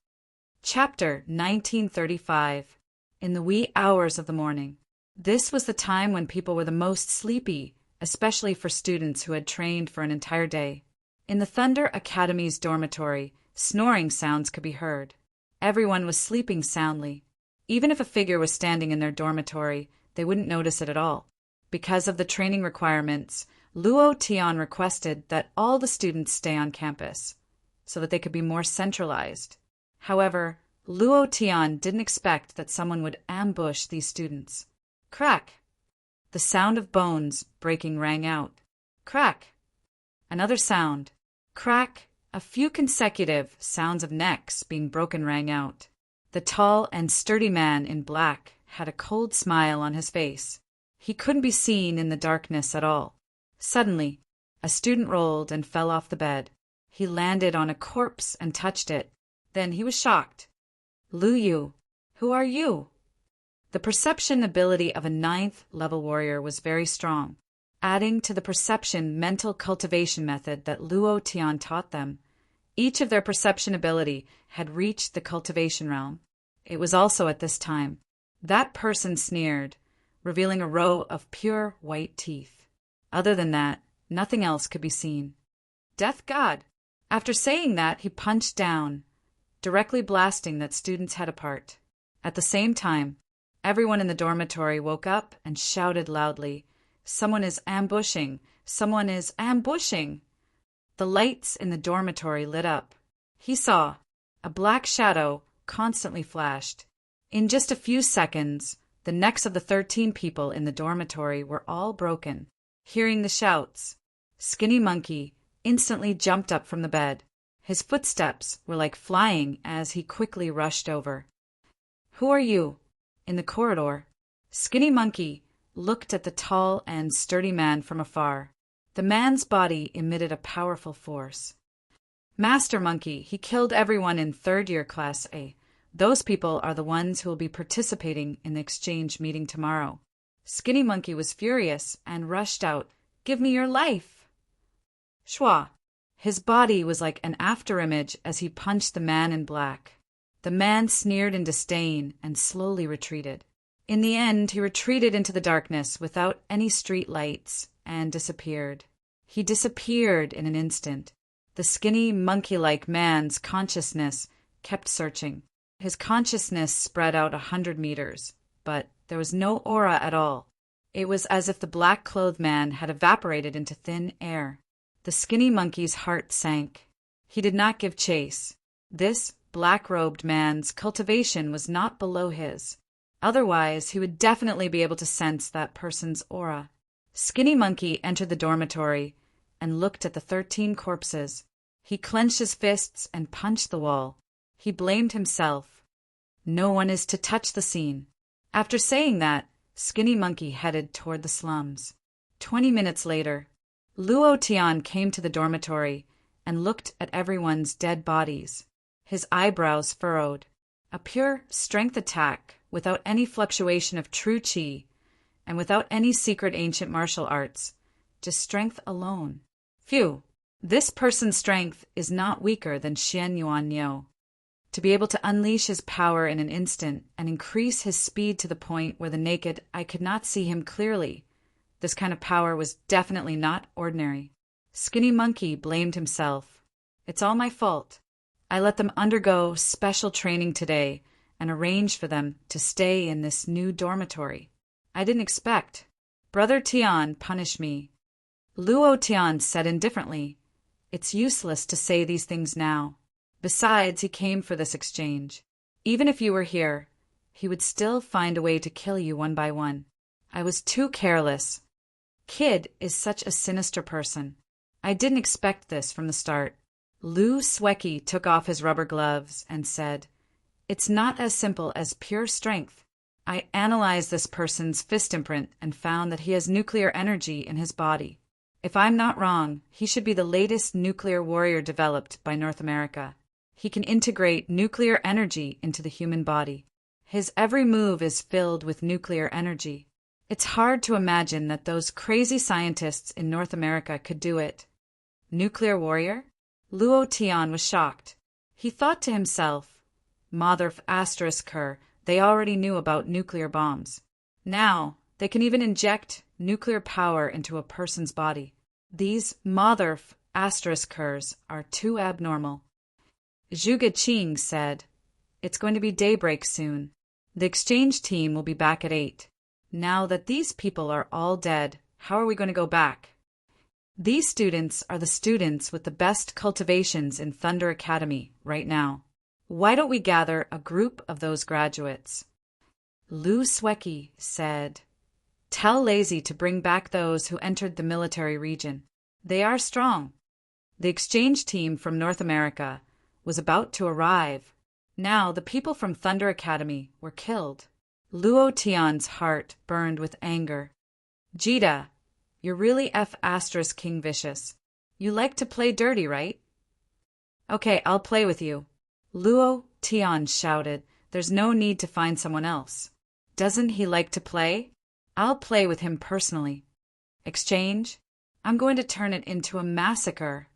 Chapter 1935. In the wee hours of the morning. This was the time when people were the most sleepy, especially for students who had trained for an entire day. In the Thunder Academy's dormitory, snoring sounds could be heard. Everyone was sleeping soundly. Even if a figure was standing in their dormitory, they wouldn't notice it at all. Because of the training requirements, Luo Tian requested that all the students stay on campus, so that they could be more centralized. However, Luo Tian didn't expect that someone would ambush these students. Crack! The sound of bones breaking rang out. Crack! Another sound. Crack! A few consecutive sounds of necks being broken rang out. The tall and sturdy man in black had a cold smile on his face. He couldn't be seen in the darkness at all. Suddenly, a student rolled and fell off the bed. He landed on a corpse and touched it. Then he was shocked. Lu Yu, who are you? The perception ability of a 9th level warrior was very strong. Adding to the perception mental cultivation method that Luo Tian taught them, each of their perception ability had reached the cultivation realm. It was also at this time. That person sneered, revealing a row of pure white teeth. Other than that, nothing else could be seen. Death God! After saying that, he punched down, directly blasting that student's head apart. At the same time, everyone in the dormitory woke up and shouted loudly, "Someone is ambushing! Someone is ambushing!" The lights in the dormitory lit up. He saw. A black shadow constantly flashed. In just a few seconds, the necks of the 13 people in the dormitory were all broken. Hearing the shouts, Skinny Monkey instantly jumped up from the bed. His footsteps were like flying as he quickly rushed over. "Who are you?" In the corridor, Skinny Monkey looked at the tall and sturdy man from afar. The man's body emitted a powerful force. "Master Monkey, he killed everyone in 3rd year Class A. Those people are the ones who will be participating in the exchange meeting tomorrow." Skinny Monkey was furious and rushed out. "Give me your life!" Shwa. His body was like an afterimage as he punched the man in black. The man sneered in disdain and slowly retreated. In the end, he retreated into the darkness without any street lights and disappeared. He disappeared in an instant. The skinny, monkey-like man's consciousness kept searching. His consciousness spread out 100 meters, but there was no aura at all. It was as if the black-clothed man had evaporated into thin air. The skinny monkey's heart sank. He did not give chase. This black-robed man's cultivation was not below his. Otherwise, he would definitely be able to sense that person's aura. Skinny Monkey entered the dormitory and looked at the 13 corpses. He clenched his fists and punched the wall. He blamed himself. No one is to touch the scene. After saying that, Skinny Monkey headed toward the slums. 20 minutes later, Luo Tian came to the dormitory and looked at everyone's dead bodies. His eyebrows furrowed. A pure strength attack without any fluctuation of true qi and without any secret ancient martial arts, just strength alone. Phew, this person's strength is not weaker than Xian Yuan Niu. To be able to unleash his power in an instant and increase his speed to the point where the naked eye could not see him clearly, this kind of power was definitely not ordinary. Skinny Monkey blamed himself. It's all my fault. I let them undergo special training today and arranged for them to stay in this new dormitory. I didn't expect. Brother Tian punished me. Luo Tian said indifferently, "It's useless to say these things now. Besides, he came for this exchange. Even if you were here, he would still find a way to kill you one by one. I was too careless. Kid is such a sinister person. I didn't expect this from the start." Lu Sweki took off his rubber gloves and said, "It's not as simple as pure strength. I analyzed this person's fist imprint and found that he has nuclear energy in his body. If I'm not wrong, he should be the latest nuclear warrior developed by North America. He can integrate nuclear energy into the human body. His every move is filled with nuclear energy. It's hard to imagine that those crazy scientists in North America could do it." Nuclear warrior? Luo Tian was shocked. He thought to himself, Mother asterisk her, they already knew about nuclear bombs. Now, they can even inject nuclear power into a person's body. These Mother asterisk hers are too abnormal. Zhuge Qing said, "It's going to be daybreak soon. The exchange team will be back at 8. Now that these people are all dead, how are we going to go back? These students are the students with the best cultivations in Thunder Academy right now. Why don't we gather a group of those graduates?" Lu Sweki said, "Tell Lazy to bring back those who entered the military region. They are strong." The exchange team from North America was about to arrive. Now the people from Thunder Academy were killed. Luo Tian's heart burned with anger. "Jita, you're really King vicious. You like to play dirty, right?" "Okay, I'll play with you." Luo Tian shouted, "There's no need to find someone else. Doesn't he like to play? I'll play with him personally. Exchange? I'm going to turn it into a massacre.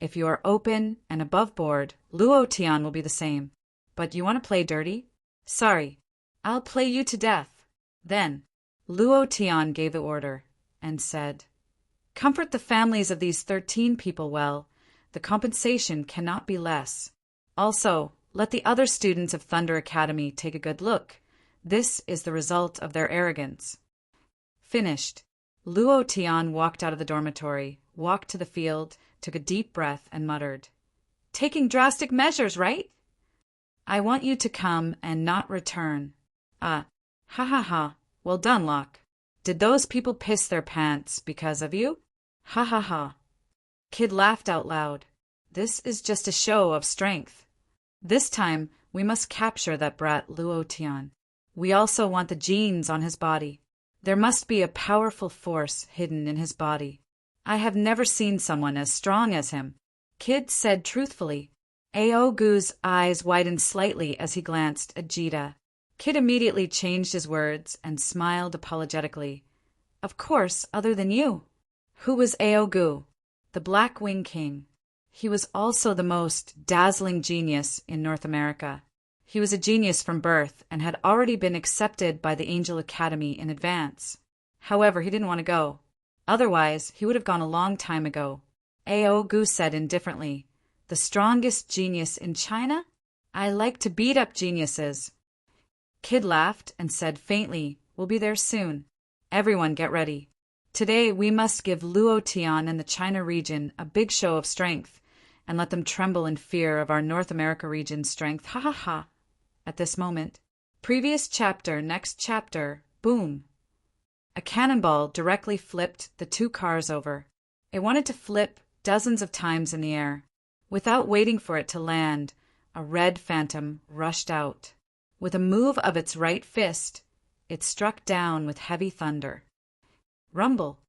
If you are open and above board, Luo Tian will be the same. But you want to play dirty? Sorry, I'll play you to death." Then Luo Tian gave the order and said, "Comfort the families of these 13 people well. The compensation cannot be less. Also, let the other students of Thunder Academy take a good look. This is the result of their arrogance." Finished. Luo Tian walked out of the dormitory, walked to the field, took a deep breath, and muttered, "Taking drastic measures, right? I want you to come and not return. Ha ha ha. Well done, Locke. Did those people piss their pants because of you? Ha ha ha." Kid laughed out loud. "This is just a show of strength. This time, we must capture that brat Luo Tian. We also want the genes on his body. There must be a powerful force hidden in his body. I have never seen someone as strong as him." Kid said truthfully. Aogu's eyes widened slightly as he glanced at Jita. Kid immediately changed his words and smiled apologetically. "Of course, other than you." Who was Aogu? The Black Wing King. He was also the most dazzling genius in North America. He was a genius from birth and had already been accepted by the Angel Academy in advance. However, he didn't want to go. Otherwise, he would have gone a long time ago. Aogu said indifferently, "The strongest genius in China? I like to beat up geniuses. Kid laughed and said faintly, we'll be there soon. Everyone get ready. Today we must give Luo Tian and the China region a big show of strength, and let them tremble in fear of our North America region's strength. Ha ha ha. At this moment. Previous chapter, next chapter, boom. A cannonball directly flipped the two cars over. It wanted to flip dozens of times in the air. Without waiting for it to land, a red phantom rushed out. With a move of its right fist, it struck down with heavy thunder. Rumble.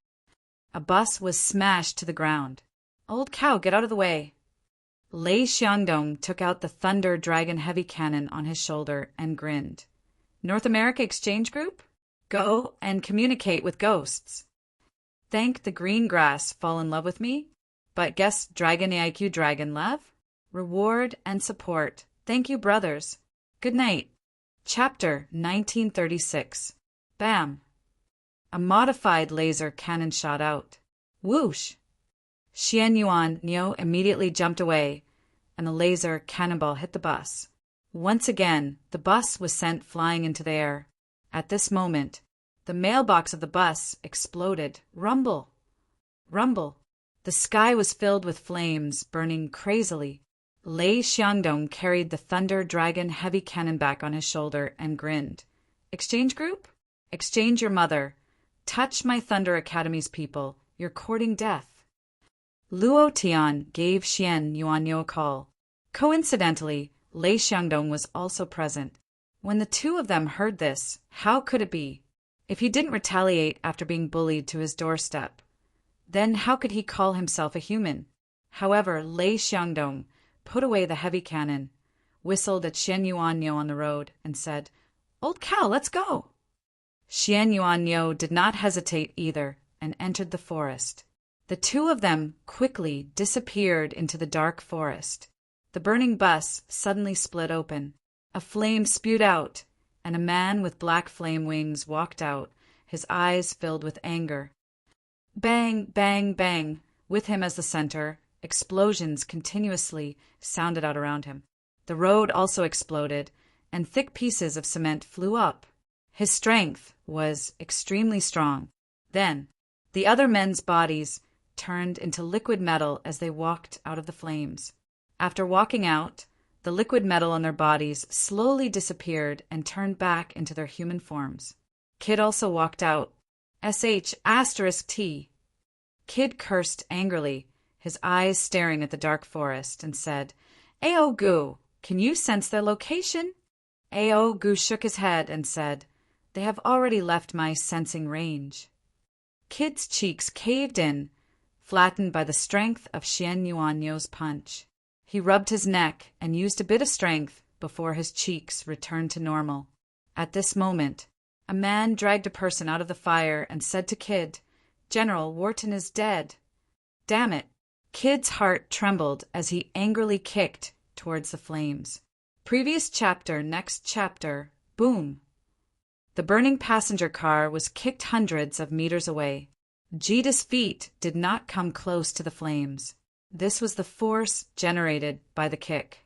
A bus was smashed to the ground. Old cow, get out of the way. Lei Xiangdong took out the Thunder Dragon heavy cannon on his shoulder and grinned. North America Exchange Group? Go and communicate with ghosts. Thank the green grass fall in love with me? But guess Dragon AIQ Dragon love? Reward and support. Thank you, brothers. Good night. Chapter 1936. Bam. A modified laser cannon shot out. Whoosh! Xian Yuan Neo immediately jumped away, and the laser cannonball hit the bus. Once again, the bus was sent flying into the air. At this moment, the mailbox of the bus exploded. Rumble! Rumble! The sky was filled with flames, burning crazily. Lei Xiangdong carried the Thunder Dragon heavy cannon back on his shoulder and grinned. Exchange Group? Exchange your mother. Touch my Thunder Academy's people. You're courting death. Luo Tian gave Xian Yuanyo a call. Coincidentally, Lei Xiangdong was also present. When the two of them heard this, how could it be? If he didn't retaliate after being bullied to his doorstep, then how could he call himself a human? However, Lei Xiangdong put away the heavy cannon, whistled at Xian Yuanyo on the road, and said, Old cow, let's go. Xian Yuanyo did not hesitate either and entered the forest. The two of them quickly disappeared into the dark forest. The burning bus suddenly split open. A flame spewed out, and a man with black flame wings walked out, his eyes filled with anger. Bang, bang, bang. With him as the center, explosions continuously sounded out around him. The road also exploded, and thick pieces of cement flew up. His strength was extremely strong. Then, the other men's bodies turned into liquid metal as they walked out of the flames. After walking out, the liquid metal on their bodies slowly disappeared and turned back into their human forms. Kid also walked out. *T. Kid cursed angrily, his eyes staring at the dark forest, and said, Ao Gu, can you sense their location? Ao Gu shook his head and said, They have already left my sensing range. Kid's cheeks caved in, flattened by the strength of Xian Yuanyo's punch. He rubbed his neck and used a bit of strength before his cheeks returned to normal. At this moment, a man dragged a person out of the fire and said to Kid, General Wharton is dead. Damn it. Kid's heart trembled as he angrily kicked towards the flames. Previous chapter, next chapter, boom. The burning passenger car was kicked hundreds of meters away. Jita's feet did not come close to the flames. This was the force generated by the kick.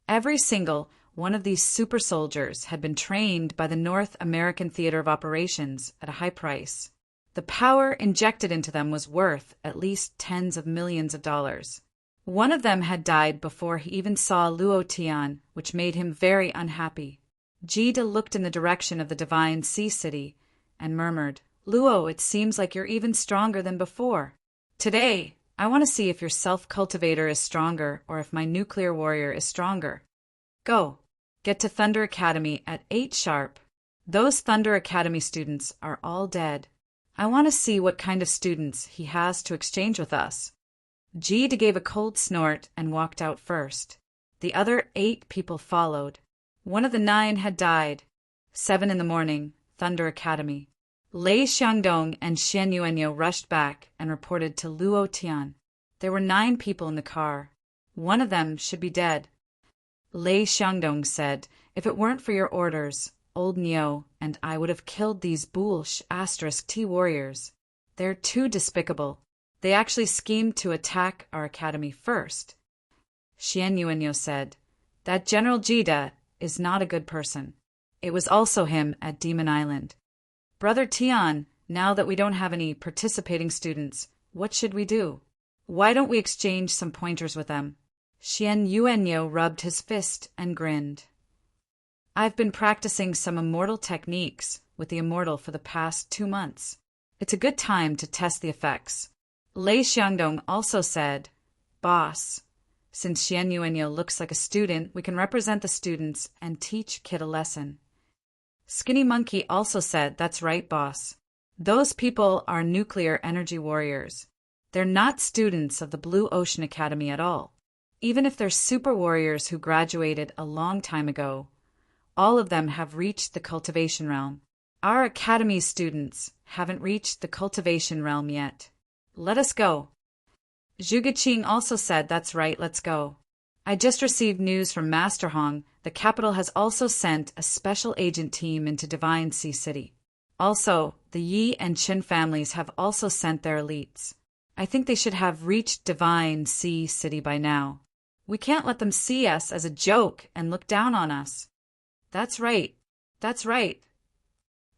Every single one of these super soldiers had been trained by the North American Theater of Operations at a high price. The power injected into them was worth at least tens of millions of dollars. One of them had died before he even saw Luo Tian, which made him very unhappy. Jita looked in the direction of the Divine Sea City and murmured, Luo, it seems like you're even stronger than before. Today, I want to see if your self-cultivator is stronger or if my nuclear warrior is stronger. Go. Get to Thunder Academy at 8 sharp. Those Thunder Academy students are all dead. I want to see what kind of students he has to exchange with us. Jita gave a cold snort and walked out first. The other 8 people followed. One of the 9 had died. 7 in the morning, Thunder Academy. Lei Xiangdong and Xian Yuanyo rushed back and reported to Luo Tian. There were 9 people in the car. One of them should be dead. Lei Xiangdong said, If it weren't for your orders, old Neo and I would have killed these *T warriors. They're too despicable. They actually schemed to attack our academy first. Xian Yuanyo said, That General Jida is not a good person. It was also him at Demon Island. Brother Tian, now that we don't have any participating students, what should we do? Why don't we exchange some pointers with them? Xian Yuanyo rubbed his fist and grinned. I've been practicing some immortal techniques with the immortal for the past 2 months. It's a good time to test the effects. Lei Xiangdong also said, Boss, since Xian Yuanyo looks like a student, we can represent the students and teach Kid a lesson. Skinny Monkey also said, That's right, boss. Those people are nuclear energy warriors. They're not students of the Blue Ocean Academy at all. Even if they're super warriors who graduated a long time ago, all of them have reached the cultivation realm. Our academy students haven't reached the cultivation realm yet. Let us go. Zhu Geqing also said, That's right, let's go. I just received news from Master Hong. The capital has also sent a special agent team into Divine Sea City. Also, the Yi and Qin families have also sent their elites. I think they should have reached Divine Sea City by now. We can't let them see us as a joke and look down on us. That's right. That's right.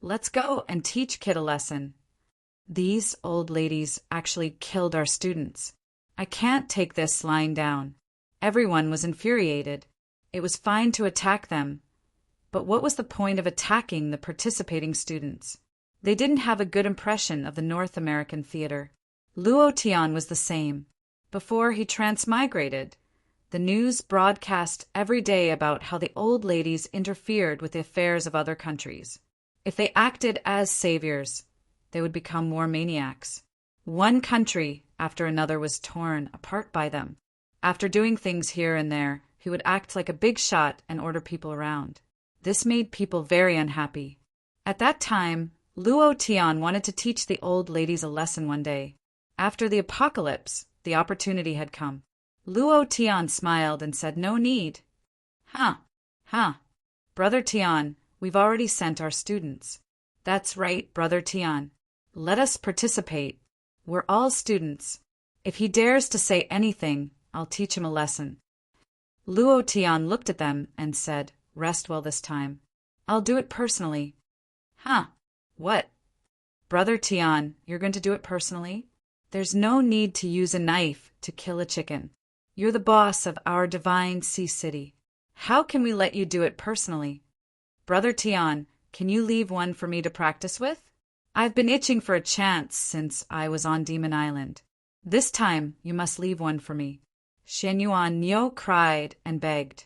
Let's go and teach Kid a lesson. These old ladies actually killed our students. I can't take this lying down. Everyone was infuriated. It was fine to attack them. But what was the point of attacking the participating students? They didn't have a good impression of the North American theater. Luo Tian was the same. Before he transmigrated, the news broadcast every day about how the old ladies interfered with the affairs of other countries. If they acted as saviors, they would become more maniacs. One country after another was torn apart by them. After doing things here and there, he would act like a big shot and order people around. This made people very unhappy. At that time, Luo Tian wanted to teach the old ladies a lesson one day. After the apocalypse, the opportunity had come. Luo Tian smiled and said, No need. Huh. Brother Tian, we've already sent our students. That's right, Brother Tian. Let us participate. We're all students. If he dares to say anything, I'll teach him a lesson. Luo Tian looked at them and said, Rest well this time. I'll do it personally. Huh? What? Brother Tian, you're going to do it personally? There's no need to use a knife to kill a chicken. You're the boss of our Divine Sea City. How can we let you do it personally? Brother Tian, can you leave one for me to practice with? I've been itching for a chance since I was on Demon Island. This time, you must leave one for me. Shen Yuan Nyo cried and begged.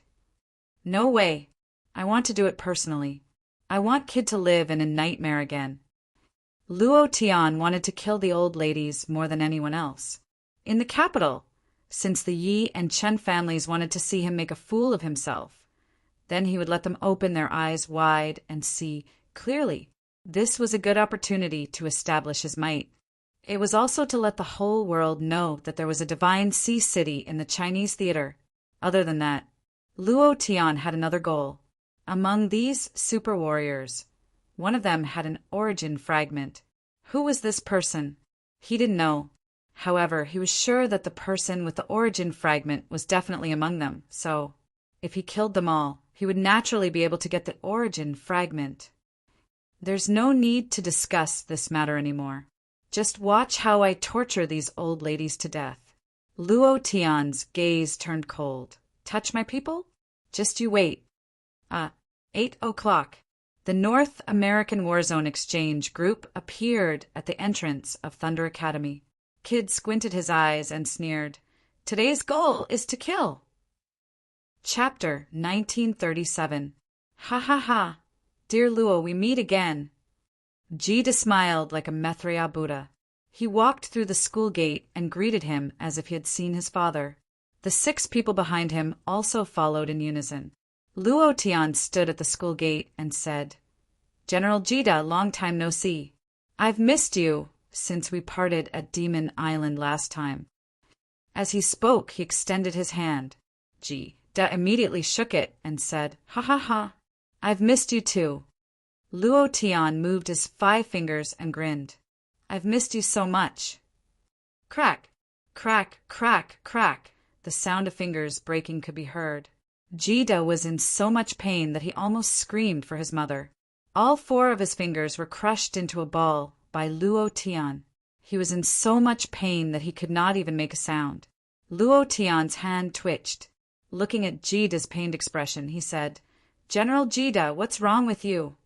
No way. I want to do it personally. I want Kid to live in a nightmare again. Luo Tian wanted to kill the old ladies more than anyone else. In the capital, since the Yi and Chen families wanted to see him make a fool of himself. Then he would let them open their eyes wide and see clearly. This was a good opportunity to establish his might. It was also to let the whole world know that there was a Divine Sea City in the Chinese theater. Other than that, Luo Tian had another goal. Among these super warriors, one of them had an origin fragment. Who was this person? He didn't know. However, he was sure that the person with the origin fragment was definitely among them, so if he killed them all, he would naturally be able to get the origin fragment. There's no need to discuss this matter anymore. Just watch how I torture these old ladies to death. Luo Tian's gaze turned cold. Touch my people? Just you wait. 8 o'clock. The North American Warzone Exchange group appeared at the entrance of Thunder Academy. Kid squinted his eyes and sneered. Today's goal is to kill. Chapter 1937. Ha ha ha. Dear Luo, we meet again. Jida smiled like a Maitreya Buddha. He walked through the school gate and greeted him as if he had seen his father. The 6 people behind him also followed in unison. Luo Tian stood at the school gate and said, General Jida, long time no see. I've missed you since we parted at Demon Island last time. As he spoke, he extended his hand. Jida immediately shook it and said, Ha ha ha. I've missed you too. Luo Tian moved his 5 fingers and grinned. I've missed you so much. Crack, crack, crack, crack. The sound of fingers breaking could be heard. Jida was in so much pain that he almost screamed for his mother. All 4 of his fingers were crushed into a ball by Luo Tian. He was in so much pain that he could not even make a sound. Luo Tian's hand twitched. Looking at Jida's pained expression, he said, "General Jida, what's wrong with you?"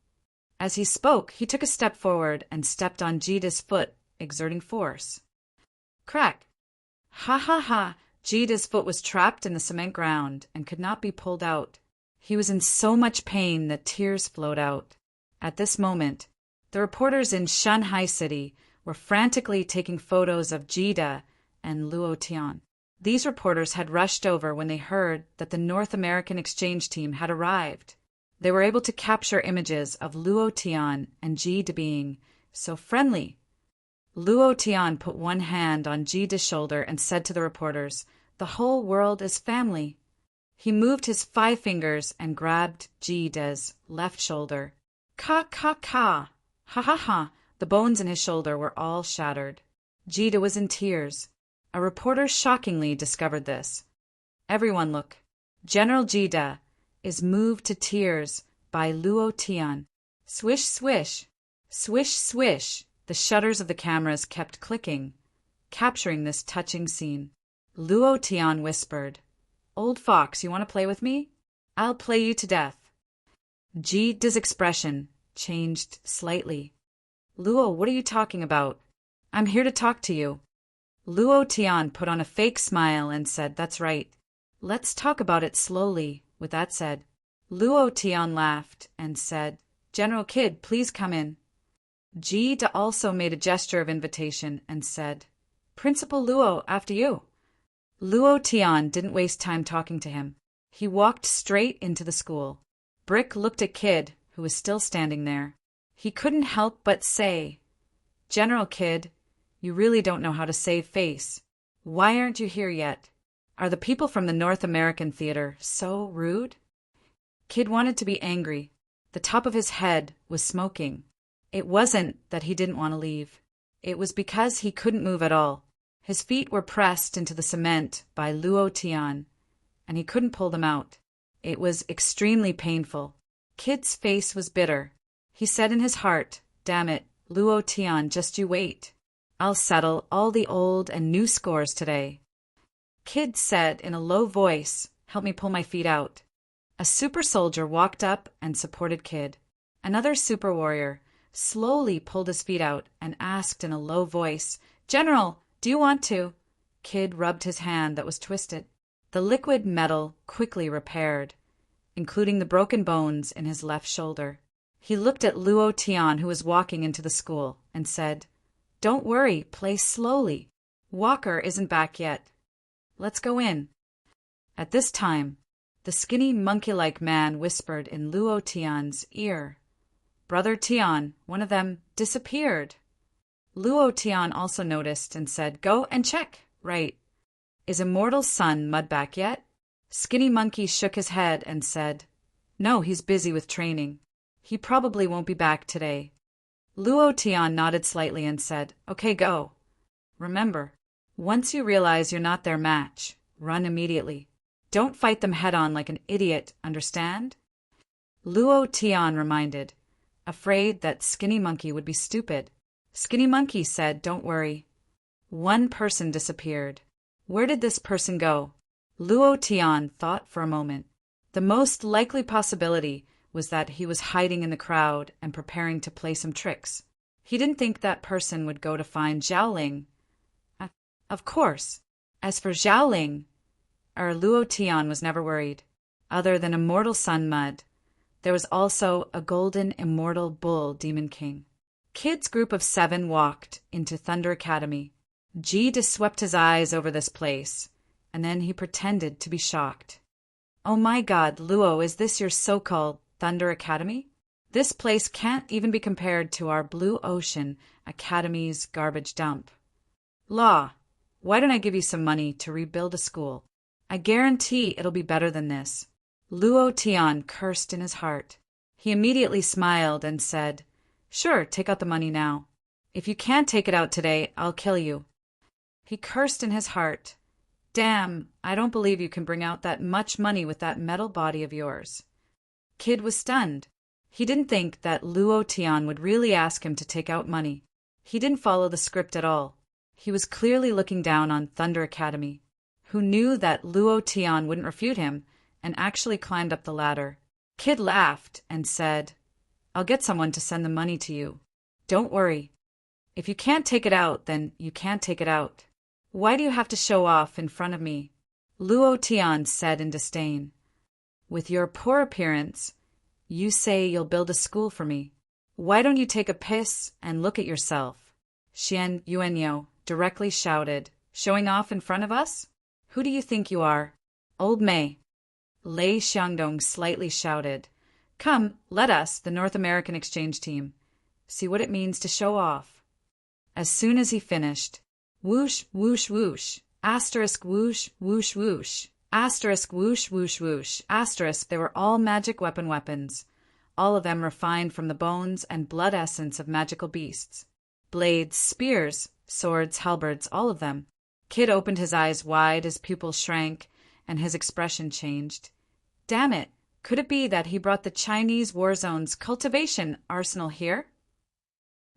As he spoke, he took a step forward and stepped on Jida's foot, exerting force. Crack! Ha ha ha! Jida's foot was trapped in the cement ground and could not be pulled out. He was in so much pain that tears flowed out. At this moment, the reporters in Shanghai City were frantically taking photos of Jida and Luo Tian. These reporters had rushed over when they heard that the North American exchange team had arrived. They were able to capture images of Luo Tian and Jida being so friendly. Luo Tian put one hand on Jida's shoulder and said to the reporters, "The whole world is family." He moved his 5 fingers and grabbed Jida's left shoulder. Ka ka ka! Ha ha ha! The bones in his shoulder were all shattered. Jida was in tears. A reporter shockingly discovered this. "Everyone look. General Jida is moved to tears by Luo Tian." Swish, swish. Swish, swish. The shutters of the cameras kept clicking, capturing this touching scene. Luo Tian whispered, "Old fox, you want to play with me? I'll play you to death." Jida's expression changed slightly. "Luo, what are you talking about? I'm here to talk to you." Luo Tian put on a fake smile and said, "That's right. Let's talk about it slowly." With that said, Luo Tian laughed and said, "General Kid, please come in." Jida also made a gesture of invitation and said, "Principal Luo, after you." Luo Tian didn't waste time talking to him. He walked straight into the school. Brick looked at Kid, who was still standing there. He couldn't help but say, "General Kid, you really don't know how to save face. Why aren't you here yet? Are the people from the North American theater so rude?" Kid wanted to be angry. The top of his head was smoking. It wasn't that he didn't want to leave. It was because he couldn't move at all. His feet were pressed into the cement by Luo Tian, and he couldn't pull them out. It was extremely painful. Kid's face was bitter. He said in his heart, "Damn it, Luo Tian, just you wait. I'll settle all the old and new scores today." Kid said in a low voice, "Help me pull my feet out." A super soldier walked up and supported Kid. Another super warrior slowly pulled his feet out and asked in a low voice, "General, do you want to?" Kid rubbed his hand that was twisted. The liquid metal quickly repaired, including the broken bones in his left shoulder. He looked at Luo Tian, who was walking into the school, and said, "Don't worry, play slowly. Walker isn't back yet. Let's go in." At this time, the skinny monkey-like man whispered in Luo Tian's ear, "Brother Tian, one of them disappeared." Luo Tian also noticed and said, "Go and check." "Right. Is Immortal's son Mud back yet?" Skinny Monkey shook his head and said, "No, he's busy with training. He probably won't be back today." Luo Tian nodded slightly and said, "Okay, go. Remember, once you realize you're not their match, run immediately. Don't fight them head-on like an idiot, understand?" Luo Tian reminded, afraid that Skinny Monkey would be stupid. Skinny Monkey said, "Don't worry." One person disappeared. Where did this person go? Luo Tian thought for a moment. The most likely possibility was that he was hiding in the crowd and preparing to play some tricks. He didn't think that person would go to find Xiaoling. Of course. As for Xiaoling, Luo Tian was never worried. Other than Immortal Sun Mud, there was also a golden immortal bull demon king. Kid's group of 7 walked into Thunder Academy. Jida swept his eyes over this place, and then he pretended to be shocked. "Oh my God, Luo, is this your so-called Thunder Academy? This place can't even be compared to our Blue Ocean Academy's garbage dump. Law, why don't I give you some money to rebuild a school? I guarantee it'll be better than this." Luo Tian cursed in his heart. He immediately smiled and said, "Sure, take out the money now. If you can't take it out today, I'll kill you." He cursed in his heart. Damn, I don't believe you can bring out that much money with that metal body of yours. Kid was stunned. He didn't think that Luo Tian would really ask him to take out money. He didn't follow the script at all. He was clearly looking down on Thunder Academy, who knew that Luo Tian wouldn't refute him, and actually climbed up the ladder. Kid laughed and said, I'll get someone to send the money to you. Don't worry. If you can't take it out, then you can't take it out. Why do you have to show off in front of me? Luo Tian said in disdain. With your poor appearance, you say you'll build a school for me. Why don't you take a piss and look at yourself? Xian Yuanyo directly shouted, showing off in front of us? Who do you think you are? Old Mei. Lei Xiangdong slightly shouted, Come, let us, the North American exchange team, see what it means to show off. As soon as he finished, whoosh, whoosh, whoosh, asterisk whoosh, whoosh, whoosh, asterisk whoosh, whoosh, whoosh, asterisk, they were all magic weapons, all of them refined from the bones and blood essence of magical beasts. Blades, spears, swords, halberds, all of them. Kid opened his eyes wide, his pupils shrank, and his expression changed. Damn it, could it be that he brought the Chinese war zone's cultivation arsenal here?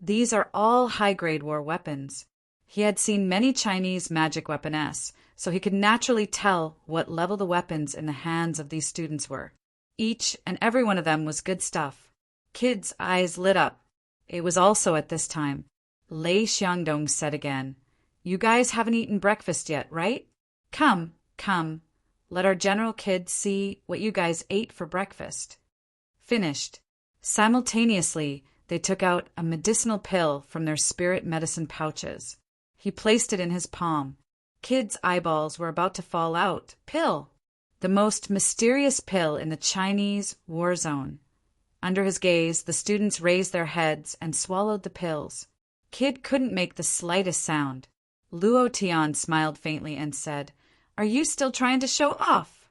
These are all high-grade war weapons. He had seen many Chinese magic weaponesses, so he could naturally tell what level the weapons in the hands of these students were. Each and every one of them was good stuff. Kid's eyes lit up. It was also at this time. Lei Xiangdong said again, You guys haven't eaten breakfast yet, right? Come, let our general kid see what you guys ate for breakfast. Finished. Simultaneously, they took out a medicinal pill from their spirit medicine pouches. He placed it in his palm. Kid's eyeballs were about to fall out. Pill! The most mysterious pill in the Chinese war zone. Under his gaze, the students raised their heads and swallowed the pills. Kid couldn't make the slightest sound. Luo Tian smiled faintly and said, Are you still trying to show off?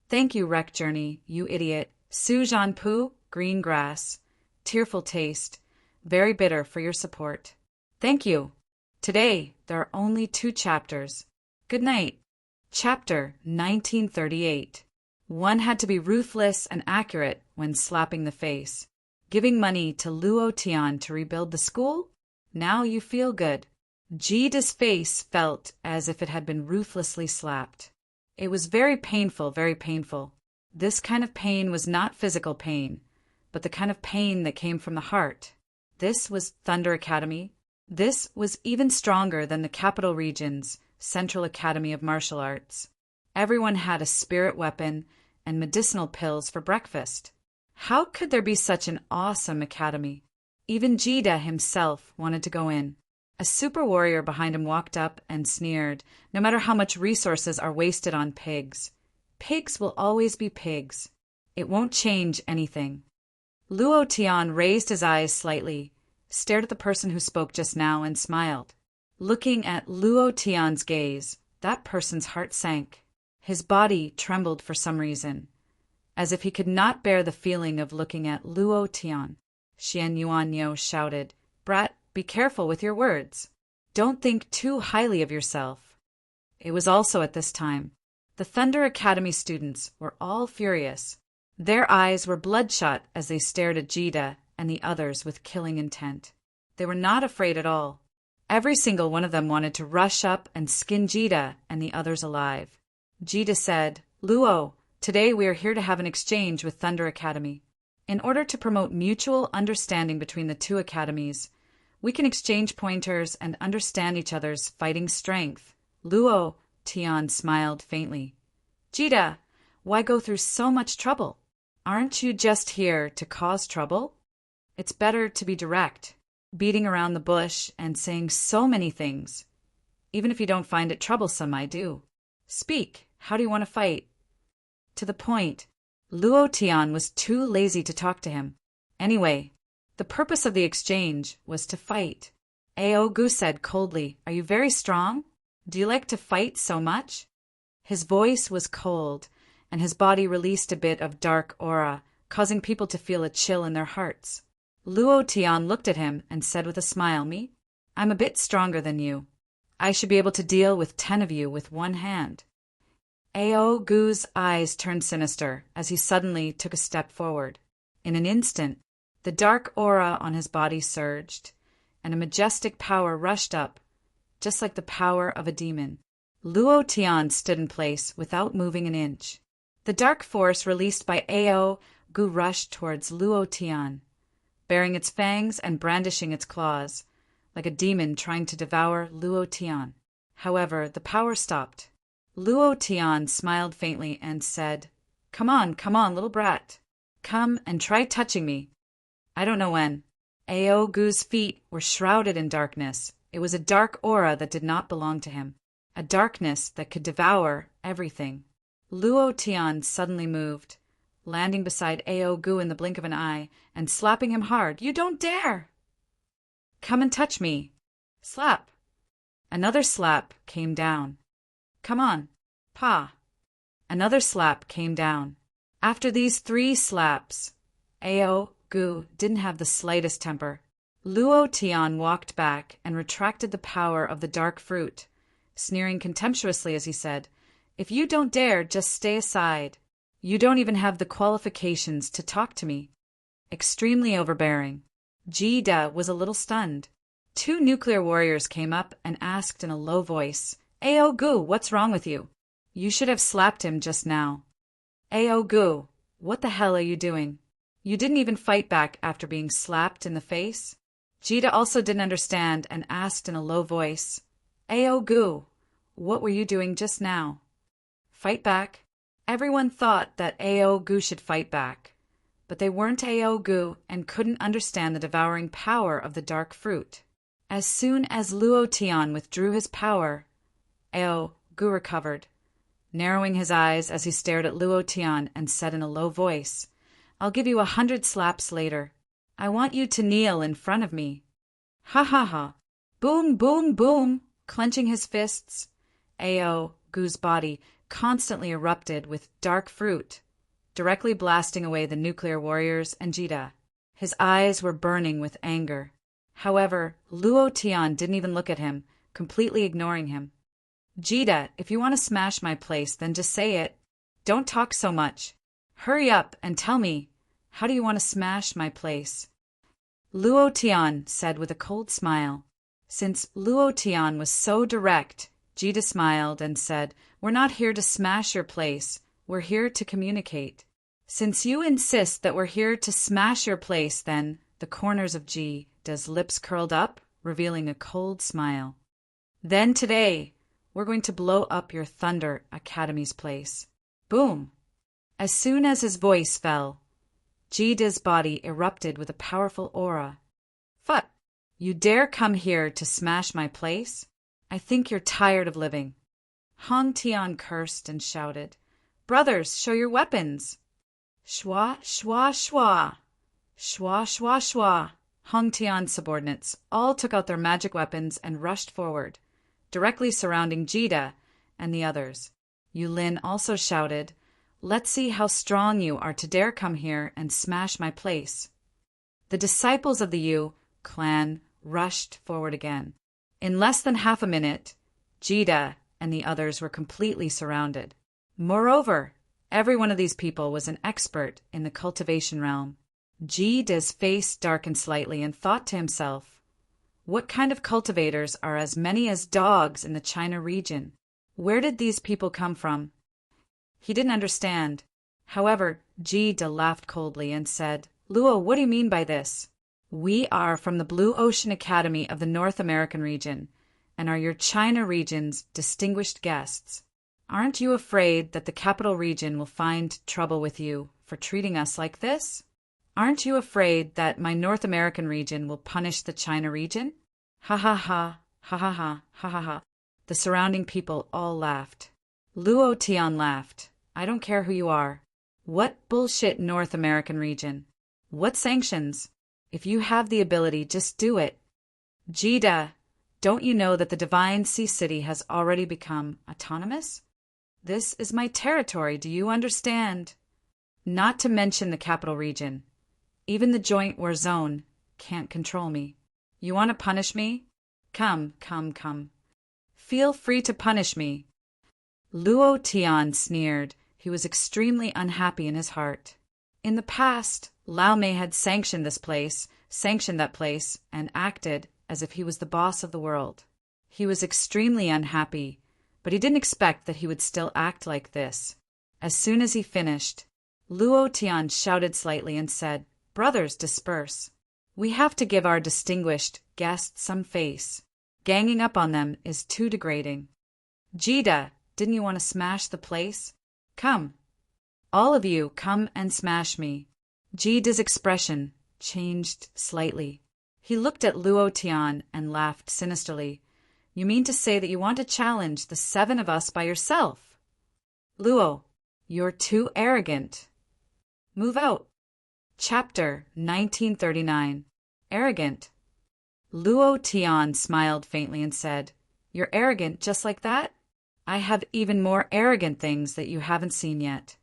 Thank you, Wreck Journey, you idiot. Su Zhanpu, green grass. Tearful taste. Very bitter for your support. Thank you. Today, there are only 2 chapters. Good night. Chapter 1938. One had to be ruthless and accurate when slapping the face. Giving money to Luo Tian to rebuild the school? Now you feel good. Jida's face felt as if it had been ruthlessly slapped. It was very painful, very painful. This kind of pain was not physical pain, but the kind of pain that came from the heart. This was Thunder Academy. This was even stronger than the Capital Region's Central Academy of Martial Arts. Everyone had a spirit weapon and medicinal pills for breakfast. How could there be such an awesome academy? Even Jida himself wanted to go in. A super warrior behind him walked up and sneered, No matter how much resources are wasted on pigs, pigs will always be pigs. It won't change anything. Luo Tian raised his eyes slightly, stared at the person who spoke just now, and smiled. Looking at Luo Tian's gaze, that person's heart sank. His body trembled for some reason, as if he could not bear the feeling of looking at Luo Tian. Xian Yuanyo shouted, Brat, be careful with your words. Don't think too highly of yourself. It was also at this time. The Thunder Academy students were all furious. Their eyes were bloodshot as they stared at Jida and the others with killing intent. They were not afraid at all. Every single one of them wanted to rush up and skin Jida and the others alive. Jida said, Luo, today we are here to have an exchange with Thunder Academy. In order to promote mutual understanding between the 2 academies, we can exchange pointers and understand each other's fighting strength. Luo Tian smiled faintly. Jida, why go through so much trouble? Aren't you just here to cause trouble? It's better to be direct, beating around the bush and saying so many things. Even if you don't find it troublesome, I do. Speak. How do you want to fight? To the point. Luo Tian was too lazy to talk to him. Anyway, the purpose of the exchange was to fight. Ao Gu said coldly, Are you very strong? Do you like to fight so much? His voice was cold, and his body released a bit of dark aura, causing people to feel a chill in their hearts. Luo Tian looked at him and said with a smile, Me? I'm a bit stronger than you. I should be able to deal with 10 of you with one hand. Ao Gu's eyes turned sinister as he suddenly took a step forward. In an instant, the dark aura on his body surged, and a majestic power rushed up, just like the power of a demon. Luo Tian stood in place without moving an inch. The dark force released by Ao Gu rushed towards Luo Tian, baring its fangs and brandishing its claws, like a demon trying to devour Luo Tian. However, the power stopped. Luo Tian smiled faintly and said, come on, little brat. Come and try touching me. I don't know when. Ao Gu's feet were shrouded in darkness. It was a dark aura that did not belong to him, a darkness that could devour everything. Luo Tian suddenly moved, landing beside Ao Gu in the blink of an eye and slapping him hard. You don't dare! Come and touch me. Slap. Another slap came down. Come on. Pa. Another slap came down. After these 3 slaps, Ao Gu didn't have the slightest temper. Luo Tian walked back and retracted the power of the dark fruit, sneering contemptuously as he said, if you don't dare, just stay aside. You don't even have the qualifications to talk to me. Extremely overbearing. Jida was a little stunned. 2 nuclear warriors came up and asked in a low voice, Ao Gu, what's wrong with you? You should have slapped him just now. Ao Gu, what the hell are you doing? You didn't even fight back after being slapped in the face? Jida also didn't understand and asked in a low voice, Ao Gu, what were you doing just now? Fight back? Everyone thought that Ao Gu should fight back, but they weren't Ao Gu and couldn't understand the devouring power of the dark fruit. As soon as Luo Tian withdrew his power, Ao Gu recovered, narrowing his eyes as he stared at Luo Tian and said in a low voice, I'll give you 100 slaps later. I want you to kneel in front of me. Ha ha ha. Boom, boom, boom. Clenching his fists, Ao Gu's body constantly erupted with dark fruit, directly blasting away the nuclear warriors and Jida. His eyes were burning with anger. However, Luo Tian didn't even look at him, completely ignoring him. Jida, if you want to smash my place, then just say it. Don't talk so much. Hurry up and tell me, how do you want to smash my place? Luo Tian said with a cold smile. Since Luo Tian was so direct, Jida smiled and said, we're not here to smash your place, we're here to communicate. Since you insist that we're here to smash your place, then, the corners of Jida's lips curled up, revealing a cold smile. Then today, we're going to blow up your Thunder Academy's place. Boom! As soon as his voice fell, Jida's body erupted with a powerful aura. Phut! You dare come here to smash my place? I think you're tired of living. Hong Tian cursed and shouted, Brothers, show your weapons! Shwa, shwa, shwa! Shwa, shwa, shwa! Hong Tian's subordinates all took out their magic weapons and rushed forward, directly surrounding Jida and the others. Yulin also shouted, Let's see how strong you are to dare come here and smash my place. The disciples of the Yu clan rushed forward again. In less than half a minute, Jida and the others were completely surrounded. Moreover, every one of these people was an expert in the cultivation realm. Jida's face darkened slightly and thought to himself, what kind of cultivators are as many as dogs in the China region? Where did these people come from? He didn't understand. However, Jida laughed coldly and said, Luo, what do you mean by this? We are from the Blue Ocean Academy of the North American region, and are your China region's distinguished guests. Aren't you afraid that the capital region will find trouble with you for treating us like this? Aren't you afraid that my North American region will punish the China region? Ha ha ha, ha ha ha, ha ha ha. The surrounding people all laughed. Luo Tian laughed. I don't care who you are. What bullshit North American region? What sanctions? If you have the ability, just do it. Jida, don't you know that the Divine Sea City has already become autonomous? This is my territory, do you understand? Not to mention the capital region. Even the Joint War Zone can't control me. You want to punish me? Come, come, come. Feel free to punish me. Luo Tian sneered. He was extremely unhappy in his heart. In the past, Lao Mei had sanctioned that place, and acted as if he was the boss of the world. He was extremely unhappy, but he didn't expect that he would still act like this. As soon as he finished, Luo Tian shouted slightly and said, "Brothers, disperse. We have to give our distinguished guests some face. Ganging up on them is too degrading. Jida, didn't you want to smash the place? Come. All of you, come and smash me." Jida's expression changed slightly. He looked at Luo Tian and laughed sinisterly. "You mean to say that you want to challenge the 7 of us by yourself? Luo, you're too arrogant. Move out." Chapter 1939. Arrogant. Luo Tian smiled faintly and said, "You're arrogant just like that? I have even more arrogant things that you haven't seen yet."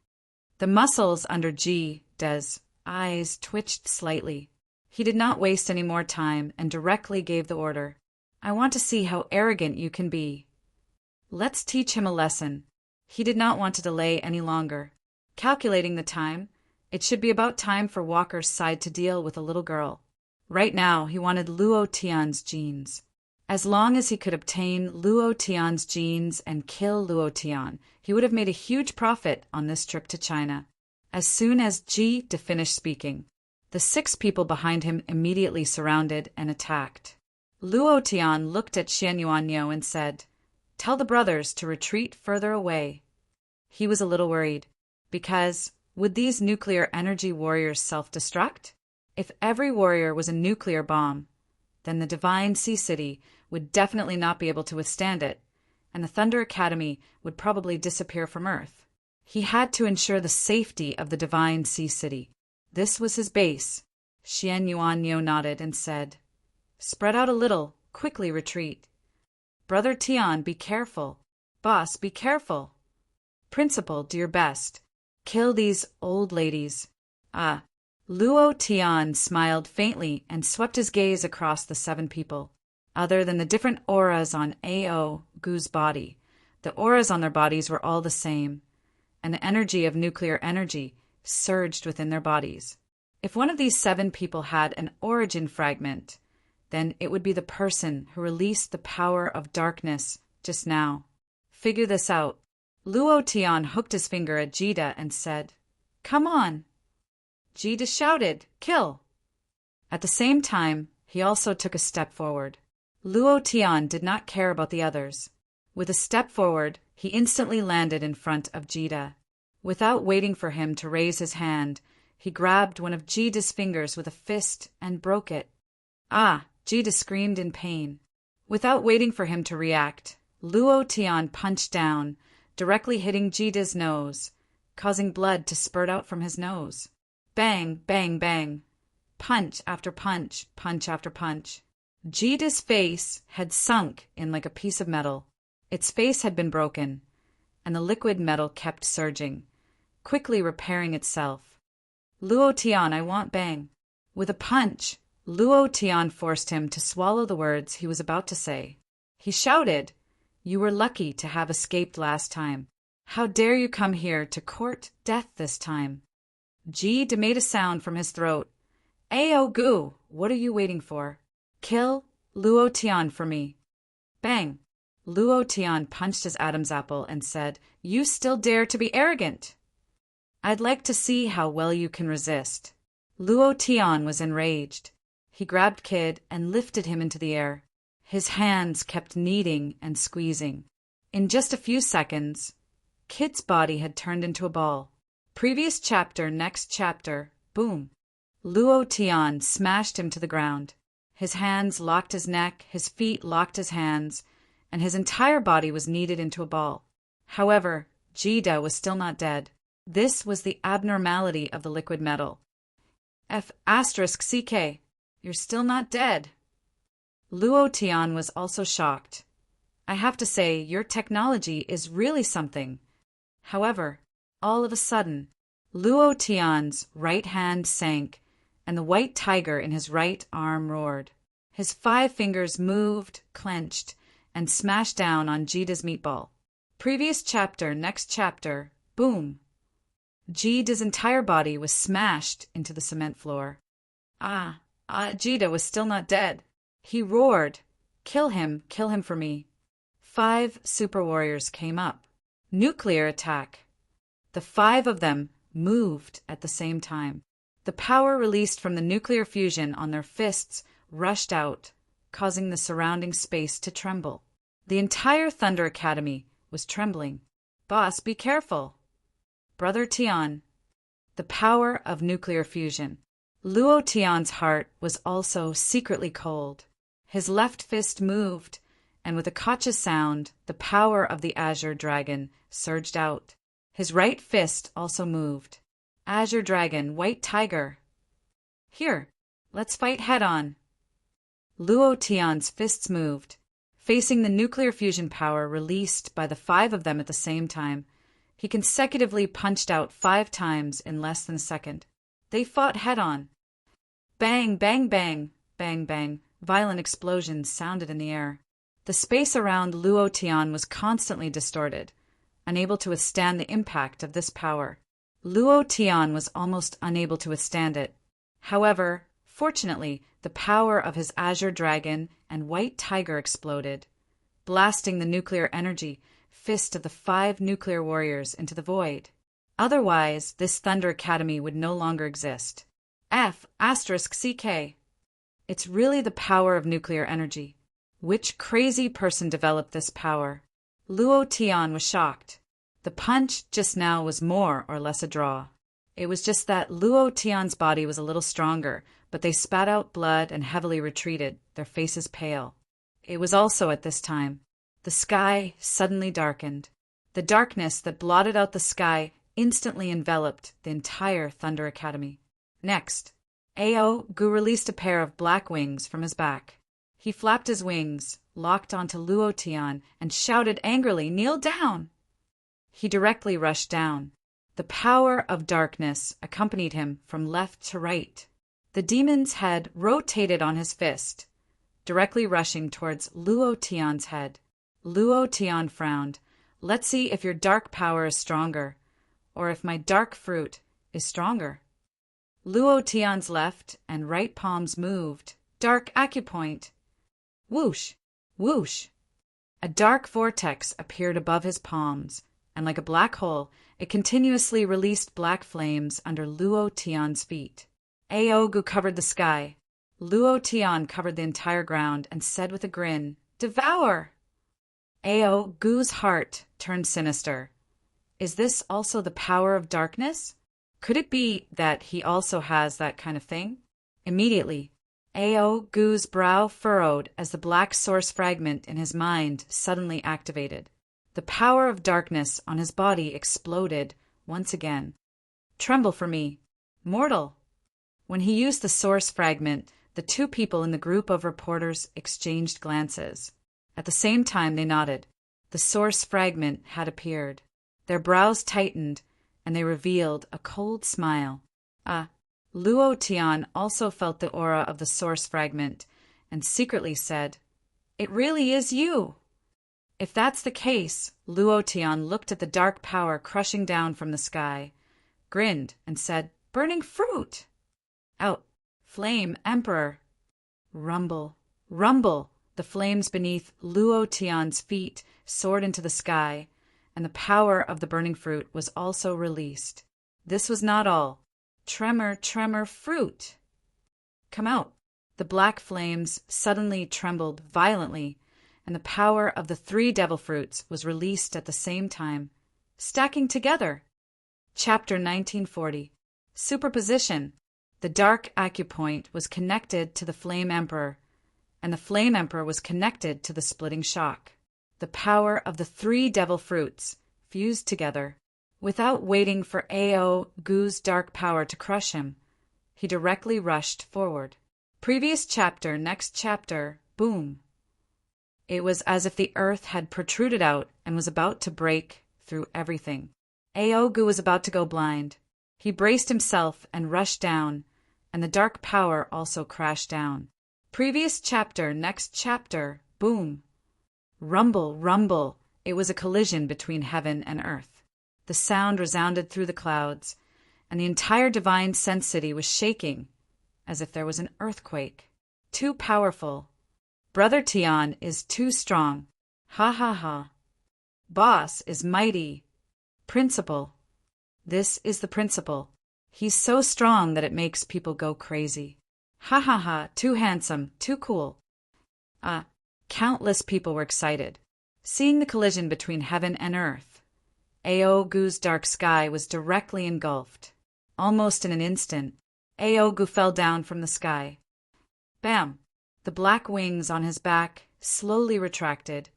The muscles under Jida's eyes twitched slightly. He did not waste any more time and directly gave the order. "I want to see how arrogant you can be. Let's teach him a lesson." He did not want to delay any longer. Calculating the time, it should be about time for Walker's side to deal with a little girl. Right now, he wanted Luo Tian's genes. As long as he could obtain Luo Tian's genes and kill Luo Tian, he would have made a huge profit on this trip to China. As soon as Jida finished speaking, the 6 people behind him immediately surrounded and attacked. Luo Tian looked at Xian Yuanyo and said, "Tell the brothers to retreat further away." He was a little worried, because would these nuclear energy warriors self-destruct? If every warrior was a nuclear bomb, then the Divine Sea City would definitely not be able to withstand it, and the Thunder Academy would probably disappear from Earth. He had to ensure the safety of the Divine Sea City. This was his base. Xian Yuanyo nodded and said, "Spread out a little, quickly retreat. Brother Tian, be careful. Boss, be careful. Principal, do your best. Kill these old ladies." Ah. Luo Tian smiled faintly and swept his gaze across the 7 people. Other than the different auras on Ao Gu's body, the auras on their bodies were all the same, and the energy of nuclear energy surged within their bodies. If one of these 7 people had an origin fragment, then it would be the person who released the power of darkness just now. Figure this out. Luo Tian hooked his finger at Jida and said, "Come on." Jida shouted, "Kill." At the same time, he also took a step forward. Luo Tian did not care about the others. With a step forward, he instantly landed in front of Jida. Without waiting for him to raise his hand, he grabbed one of Jida's fingers with a fist and broke it. Ah! Jida screamed in pain. Without waiting for him to react, Luo Tian punched down, directly hitting Jida's nose, causing blood to spurt out from his nose. Bang, bang, bang. Punch after punch, punch after punch. Jida's face had sunk in like a piece of metal. Its face had been broken, and the liquid metal kept surging, quickly repairing itself. "Luo Tian, I want bang." With a punch, Luo Tian forced him to swallow the words he was about to say. He shouted, "You were lucky to have escaped last time. How dare you come here to court death this time?" Jida made a sound from his throat. "Ao Gu, what are you waiting for? Kill Luo Tian for me." Bang! Luo Tian punched his Adam's apple and said, "You still dare to be arrogant? I'd like to see how well you can resist." Luo Tian was enraged. He grabbed Kid and lifted him into the air. His hands kept kneading and squeezing. In just a few seconds, Kid's body had turned into a ball. Previous chapter, next chapter, boom. Luo Tian smashed him to the ground. His hands locked his neck, his feet locked his hands, and his entire body was kneaded into a ball. However, Jida was still not dead. This was the abnormality of the liquid metal. F*CK, you're still not dead. Luo Tian was also shocked. I have to say, your technology is really something. However, all of a sudden, Luo Tian's right hand sank, and the white tiger in his right arm roared. His 5 fingers moved, clenched, and smashed down on Jida's meatball. Previous chapter, next chapter, boom. Jida's entire body was smashed into the cement floor. Jida was still not dead. He roared, kill him for me. 5 super warriors came up. Nuclear attack. The 5 of them moved at the same time. The power released from the nuclear fusion on their fists rushed out, causing the surrounding space to tremble. The entire Thunder Academy was trembling. Boss, be careful. Brother Tian. The power of nuclear fusion. Luo Tian's heart was also secretly cold. His left fist moved, and with a cautious sound, the power of the Azure Dragon surged out. His right fist also moved. Azure Dragon, White Tiger. Here, let's fight head-on. Luo Tian's fists moved, facing the nuclear fusion power released by the 5 of them at the same time. He consecutively punched out 5 times in less than a second. They fought head-on. Bang, bang, bang, bang, bang. Violent explosions sounded in the air. The space around Luo Tian was constantly distorted, unable to withstand the impact of this power. Luo Tian was almost unable to withstand it. However, fortunately, the power of his Azure Dragon and White Tiger exploded, blasting the nuclear energy fist of the 5 nuclear warriors into the void. Otherwise, this Thunder Academy would no longer exist. F***CK. It's really the power of nuclear energy. Which crazy person developed this power? Luo Tian was shocked. The punch just now was more or less a draw. It was just that Luo Tian's body was a little stronger, but they spat out blood and heavily retreated, their faces pale. It was also at this time. The sky suddenly darkened. The darkness that blotted out the sky instantly enveloped the entire Thunder Academy. Next, Ao Gu released a pair of black wings from his back. He flapped his wings, locked onto Luo Tian, and shouted angrily, "Kneel down!" He directly rushed down. The power of darkness accompanied him from left to right. The demon's head rotated on his fist, directly rushing towards Luo Tian's head. Luo Tian frowned. Let's see if your dark power is stronger, or if my dark fruit is stronger. Luo Tian's left and right palms moved. Dark acupoint. Whoosh! Whoosh! A dark vortex appeared above his palms, and like a black hole, it continuously released black flames under Luo Tian's feet. Ao Gu covered the sky. Luo Tian covered the entire ground and said with a grin, "Devour!" Ao Gu's heart turned sinister. Is this also the power of darkness? Could it be that he also has that kind of thing? Immediately, Ao Gu's brow furrowed as the black source fragment in his mind suddenly activated. The power of darkness on his body exploded once again. Tremble for me, mortal. When he used the source fragment, the 2 people in the group of reporters exchanged glances. At the same time, they nodded. The source fragment had appeared. Their brows tightened, and they revealed a cold smile. Luo Tian also felt the aura of the source fragment, and secretly said, "It really is you." If that's the case, Luo Tian looked at the dark power crushing down from the sky, grinned, and said, "Burning fruit!" Out, Flame Emperor. Rumble, rumble. The flames beneath Luo Tian's feet soared into the sky, and the power of the burning fruit was also released. This was not all. Tremor, tremor, fruit! Come out. The black flames suddenly trembled violently, and the power of the 3 devil fruits was released at the same time, stacking together. Chapter 1940. Superposition. The dark acupoint was connected to the Flame Emperor, and the Flame Emperor was connected to the splitting shock. The power of the 3 devil fruits fused together. Without waiting for Ao Gu's dark power to crush him, he directly rushed forward. Previous chapter, next chapter, boom. It was as if the earth had protruded out and was about to break through everything. Ao Gu was about to go blind. He braced himself and rushed down, and the dark power also crashed down. Previous chapter, next chapter, boom. Rumble, rumble. It was a collision between heaven and earth. The sound resounded through the clouds, and the entire divine sense city was shaking, as if there was an earthquake. Too powerful. Brother Tian is too strong. Ha ha ha. Boss is mighty. Principal. This is the principal. He's so strong that it makes people go crazy. Ha ha ha, too handsome, too cool. Countless people were excited, seeing the collision between heaven and earth. Aogu's dark sky was directly engulfed. Almost in an instant, Aogu fell down from the sky. Bam! The black wings on his back slowly retracted,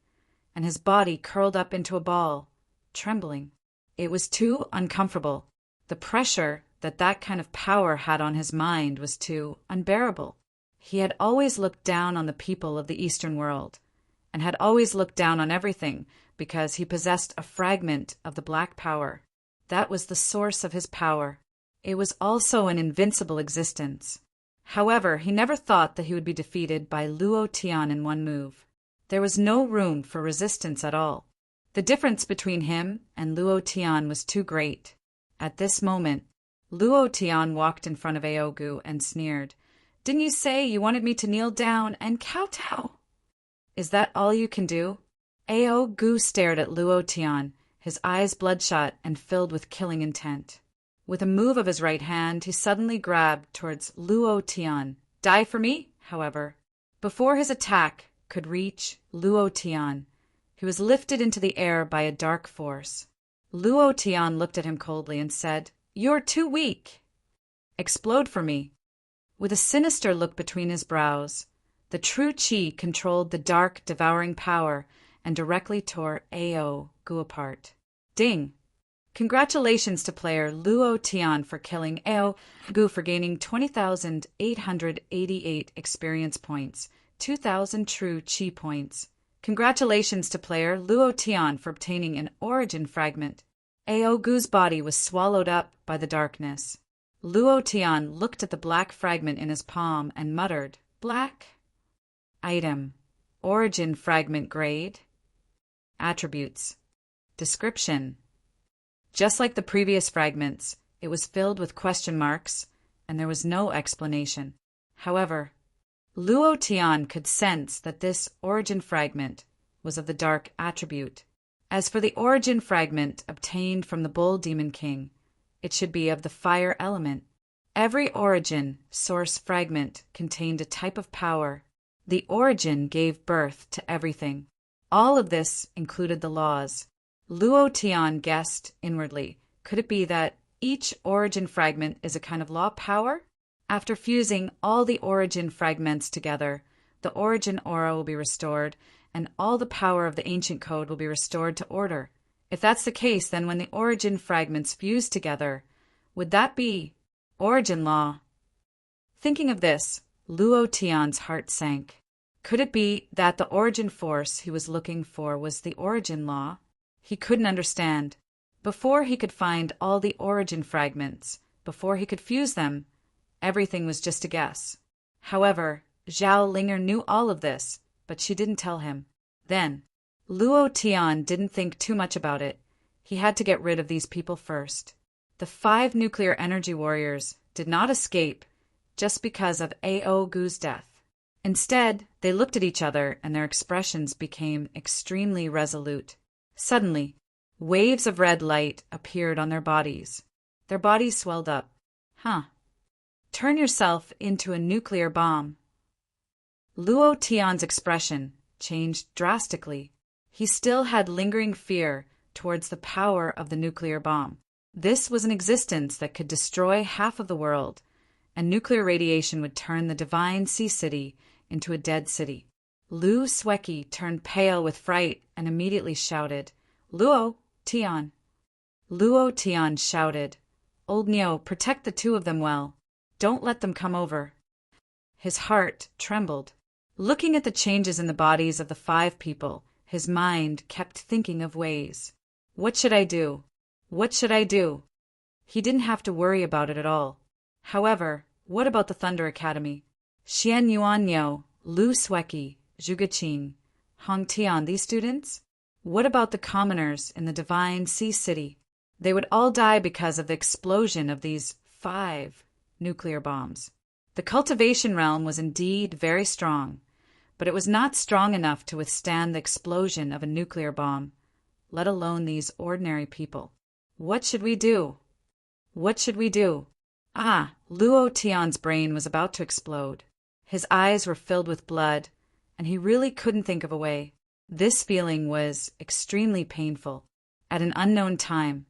and his body curled up into a ball, trembling. It was too uncomfortable. The pressure that kind of power had on his mind was too unbearable. He had always looked down on the people of the Eastern world, and had always looked down on everything because he possessed a fragment of the black power. That was the source of his power. It was also an invincible existence. However, he never thought that he would be defeated by Luo Tian in one move. There was no room for resistance at all. The difference between him and Luo Tian was too great. At this moment, Luo Tian walked in front of Aogu and sneered. "Didn't you say you wanted me to kneel down and kowtow? Is that all you can do?" Aogu stared at Luo Tian, his eyes bloodshot and filled with killing intent. With a move of his right hand, he suddenly grabbed towards Luo Tian. Die for me, however. Before his attack could reach Luo Tian, he was lifted into the air by a dark force. Luo Tian looked at him coldly and said, "You're too weak. Explode for me." With a sinister look between his brows, the true Qi controlled the dark, devouring power and directly tore Aogu apart. Ding! Congratulations to player Luo Tian for killing Aogu for gaining 20,888 experience points, 2,000 true Qi points. Congratulations to player Luo Tian for obtaining an origin fragment. Aogu's body was swallowed up by the darkness. Luo Tian looked at the black fragment in his palm and muttered, "Black? Item. Origin fragment grade. Attributes. Description. Just like the previous fragments, it was filled with question marks, and there was no explanation. However, Luo Tian could sense that this origin fragment was of the dark attribute. As for the origin fragment obtained from the Bull Demon King, it should be of the fire element. Every origin source fragment contained a type of power. The origin gave birth to everything. All of this included the laws. Luo Tian guessed inwardly, could it be that each origin fragment is a kind of law power? After fusing all the origin fragments together, the origin aura will be restored, and all the power of the ancient code will be restored to order. If that's the case, then when the origin fragments fuse together, would that be origin law? Thinking of this, Luo Tian's heart sank. Could it be that the origin force he was looking for was the origin law? He couldn't understand. Before he could find all the origin fragments, before he could fuse them, everything was just a guess. However, Zhao Linger knew all of this, but she didn't tell him. Then, Luo Tian didn't think too much about it. He had to get rid of these people first. The 5 nuclear energy warriors did not escape just because of Aogu's death. Instead, they looked at each other and their expressions became extremely resolute. Suddenly, waves of red light appeared on their bodies. Their bodies swelled up. Turn yourself into a nuclear bomb. Luo Tian's expression changed drastically. He still had lingering fear towards the power of the nuclear bomb. This was an existence that could destroy half of the world, and nuclear radiation would turn the divine sea city into a dead city. Lu Sueki turned pale with fright and immediately shouted, "Luo Tian!" Luo Tian shouted, "Old Neo, protect the 2 of them well. Don't let them come over." His heart trembled. Looking at the changes in the bodies of the 5 people, his mind kept thinking of ways. What should I do? What should I do? He didn't have to worry about it at all. However, what about the Thunder Academy? Xian Yuan Niu, Lu Sueki, Zhuge Qing, Hong Tian, these students? What about the commoners in the Divine Sea City? They would all die because of the explosion of these 5 nuclear bombs. The cultivation realm was indeed very strong, but it was not strong enough to withstand the explosion of a nuclear bomb, let alone these ordinary people. What should we do? What should we do? Luo Tian's brain was about to explode. His eyes were filled with blood, and he really couldn't think of a way. This feeling was extremely painful. At an unknown time,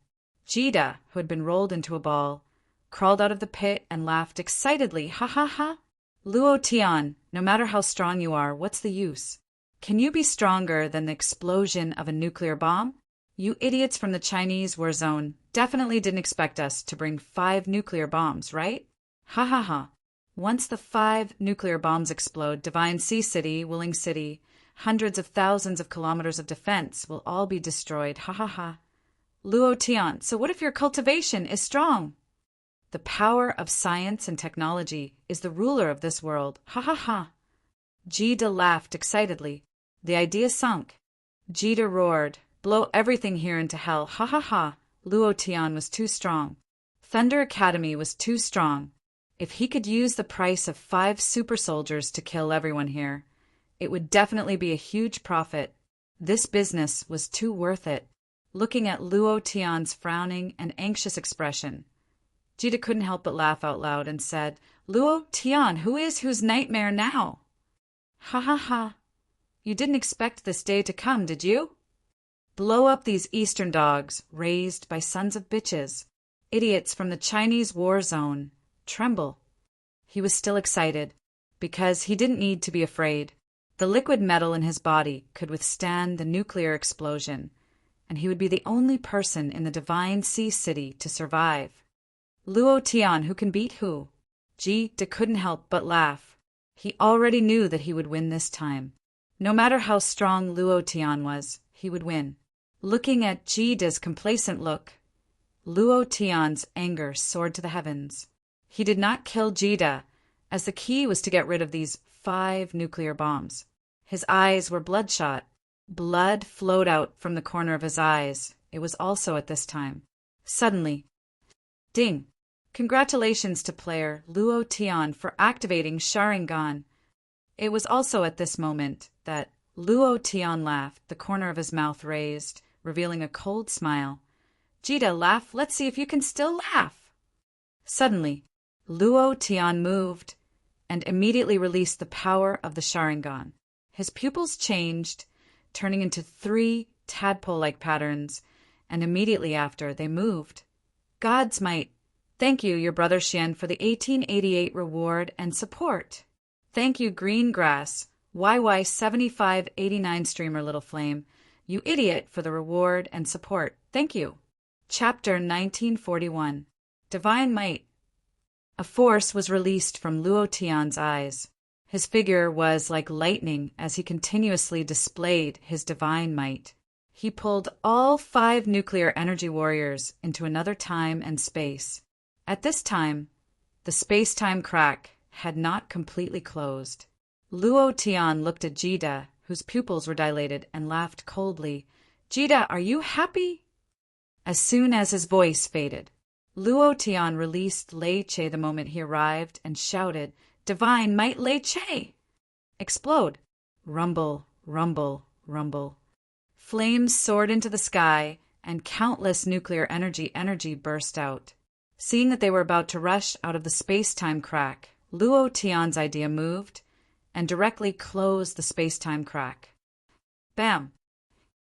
Jida, who had been rolled into a ball, crawled out of the pit and laughed excitedly. Ha ha ha! Luo Tian, no matter how strong you are, what's the use? Can you be stronger than the explosion of a nuclear bomb? You idiots from the Chinese war zone definitely didn't expect us to bring 5 nuclear bombs, right? Ha ha ha. Once the 5 nuclear bombs explode, Divine Sea City, Willing City, hundreds of thousands of kilometers of defense will all be destroyed. Ha ha ha. Luo Tian, so what if your cultivation is strong? The power of science and technology is the ruler of this world. Ha ha ha. Jida laughed excitedly. The idea sunk. Jida roared, blow everything here into hell. Ha ha ha. Luo Tian was too strong. Thunder Academy was too strong. If he could use the price of 5 super soldiers to kill everyone here, it would definitely be a huge profit. This business was too worth it. Looking at Luo Tian's frowning and anxious expression, Jida couldn't help but laugh out loud and said, Luo Tian, whose nightmare now? Ha ha ha. You didn't expect this day to come, did you? Blow up these Eastern dogs, raised by sons of bitches. Idiots from the Chinese war zone. Tremble. He was still excited, because he didn't need to be afraid. The liquid metal in his body could withstand the nuclear explosion, and he would be the only person in the Divine Sea City to survive. Luo Tian, who can beat who? Jida couldn't help but laugh. He already knew that he would win this time. No matter how strong Luo Tian was, he would win. Looking at Jida's complacent look, Luo Tian's anger soared to the heavens. He did not kill Jida, as the key was to get rid of these 5 nuclear bombs. His eyes were bloodshot. Blood flowed out from the corner of his eyes. It was also at this time. Suddenly, ding! Congratulations to player Luo Tian for activating Sharingan. It was also at this moment that Luo Tian laughed, the corner of his mouth raised, revealing a cold smile. Jida, laugh. Let's see if you can still laugh. Suddenly, Luo Tian moved and immediately released the power of the Sharingan. His pupils changed, turning into 3 tadpole-like patterns, and immediately after they moved. God's might. Thank you, your brother Xian, for the 1888 reward and support. Thank you, Green Grass, YY7589 streamer Little Flame, you idiot, for the reward and support. Thank you. Chapter 1941. Divine Might. A force was released from Luo Tian's eyes. His figure was like lightning as he continuously displayed his divine might. He pulled all 5 nuclear energy warriors into another time and space. At this time, the space-time crack had not completely closed. Luo Tian looked at Jida, whose pupils were dilated, and laughed coldly. Jida, are you happy? As soon as his voice faded, Luo Tian released Lei Che the moment he arrived and shouted, Divine Might Lei Che! Explode! Rumble, rumble, rumble. Flames soared into the sky, and countless nuclear energy burst out. Seeing that they were about to rush out of the space-time crack, Luo Tian's idea moved and directly closed the space-time crack. Bam!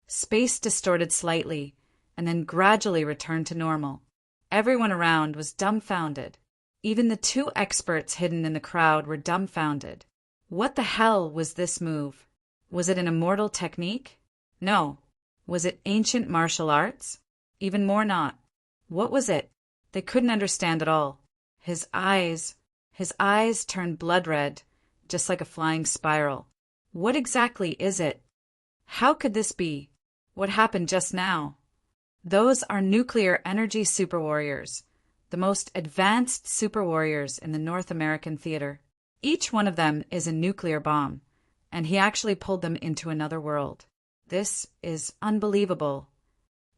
Space distorted slightly and then gradually returned to normal. Everyone around was dumbfounded. Even the 2 experts hidden in the crowd were dumbfounded. What the hell was this move? Was it an immortal technique? No. Was it ancient martial arts? Even more not. What was it? They couldn't understand at all. His eyes turned blood red, just like a flying spiral. What exactly is it? How could this be? What happened just now? Those are nuclear energy super warriors, the most advanced super warriors in the North American theater. Each one of them is a nuclear bomb. and he actually pulled them into another world. This is unbelievable.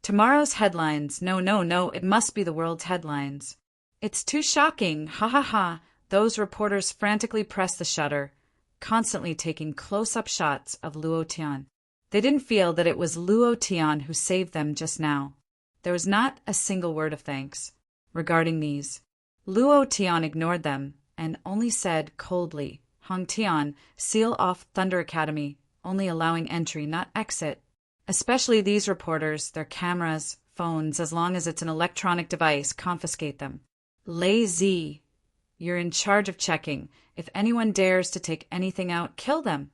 Tomorrow's headlines. No, no, no, it must be the world's headlines. It's too shocking. Ha ha ha. Those reporters frantically pressed the shutter, constantly taking close-up shots of Luo Tian. They didn't feel that it was Luo Tian who saved them just now. There was not a single word of thanks regarding these. Luo Tian ignored them and only said coldly, Hong Tian, seal off Thunder Academy, only allowing entry, not exit. Especially these reporters, their cameras, phones, as long as it's an electronic device, confiscate them. Lei Zi, you're in charge of checking. If anyone dares to take anything out, kill them.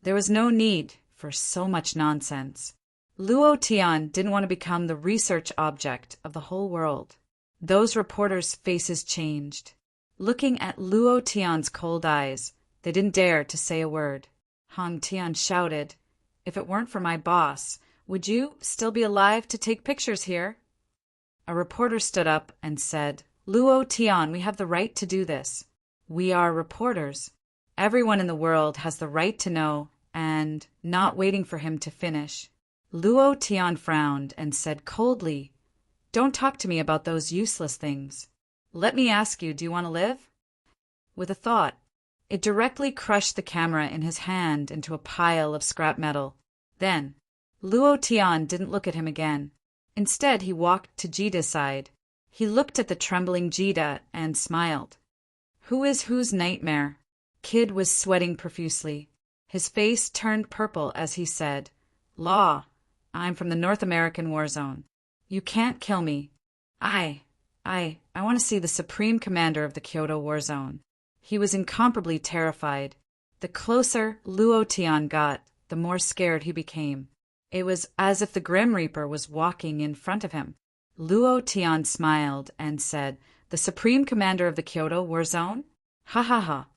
There was no need for so much nonsense. Luo Tian didn't want to become the research object of the whole world. Those reporters' faces changed. Looking at Luo Tian's cold eyes, they didn't dare to say a word. Hong Tian shouted, If it weren't for my boss, would you still be alive to take pictures here? A reporter stood up and said, Luo Tian, we have the right to do this. We are reporters. Everyone in the world has the right to know, and not waiting for him to finish. Luo Tian frowned and said coldly, Don't talk to me about those useless things. Let me ask you, do you want to live? With a thought, it directly crushed the camera in his hand into a pile of scrap metal. Then, Luo Tian didn't look at him again. Instead, he walked to Jida's side. He looked at the trembling Jida and smiled. Who is whose nightmare? Kid was sweating profusely. His face turned purple as he said, Law, I'm from the North American war zone. You can't kill me. I want to see the Supreme Commander of the Kyoto war zone. He was incomparably terrified. The closer Luo Tian got, the more scared he became. It was as if the Grim Reaper was walking in front of him. Luo Tian smiled and said, The Supreme Commander of the Kyoto war zone? Ha ha ha.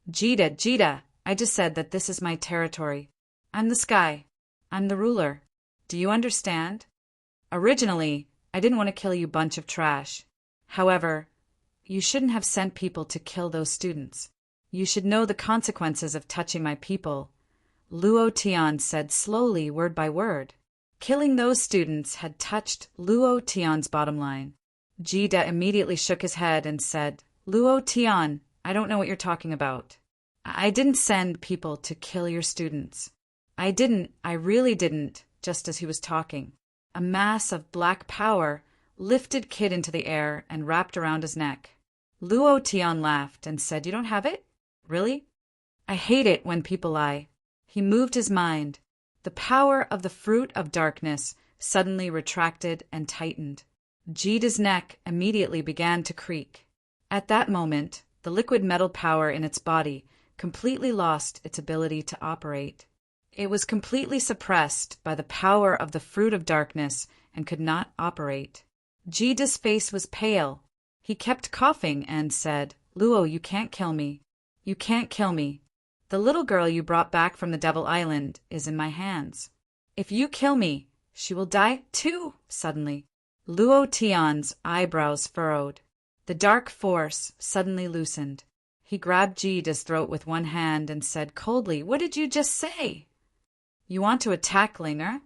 Jida, I just said that this is my territory. I'm the sky. I'm the ruler. Do you understand? Originally, I didn't want to kill you bunch of trash. However, you shouldn't have sent people to kill those students. You should know the consequences of touching my people. Luo Tian said slowly, word by word. Killing those students had touched Luo Tian's bottom line. Jida immediately shook his head and said, Luo Tian, I don't know what you're talking about. I didn't send people to kill your students. I really didn't, just as he was talking. A mass of black power lifted Kid into the air and wrapped around his neck. Luo Tian laughed and said, You don't have it? Really? I hate it when people lie. He moved his mind. The power of the fruit of darkness suddenly retracted and tightened. Jida's neck immediately began to creak. At that moment, the liquid metal power in its body completely lost its ability to operate. It was completely suppressed by the power of the fruit of darkness and could not operate. Jida's face was pale. He kept coughing and said, Luo, you can't kill me. You can't kill me. The little girl you brought back from the Devil Island is in my hands. If you kill me, she will die too, suddenly. Luo Tian's eyebrows furrowed. The dark force suddenly loosened. He grabbed Jida's throat with one hand and said coldly, What did you just say? You want to attack Linger?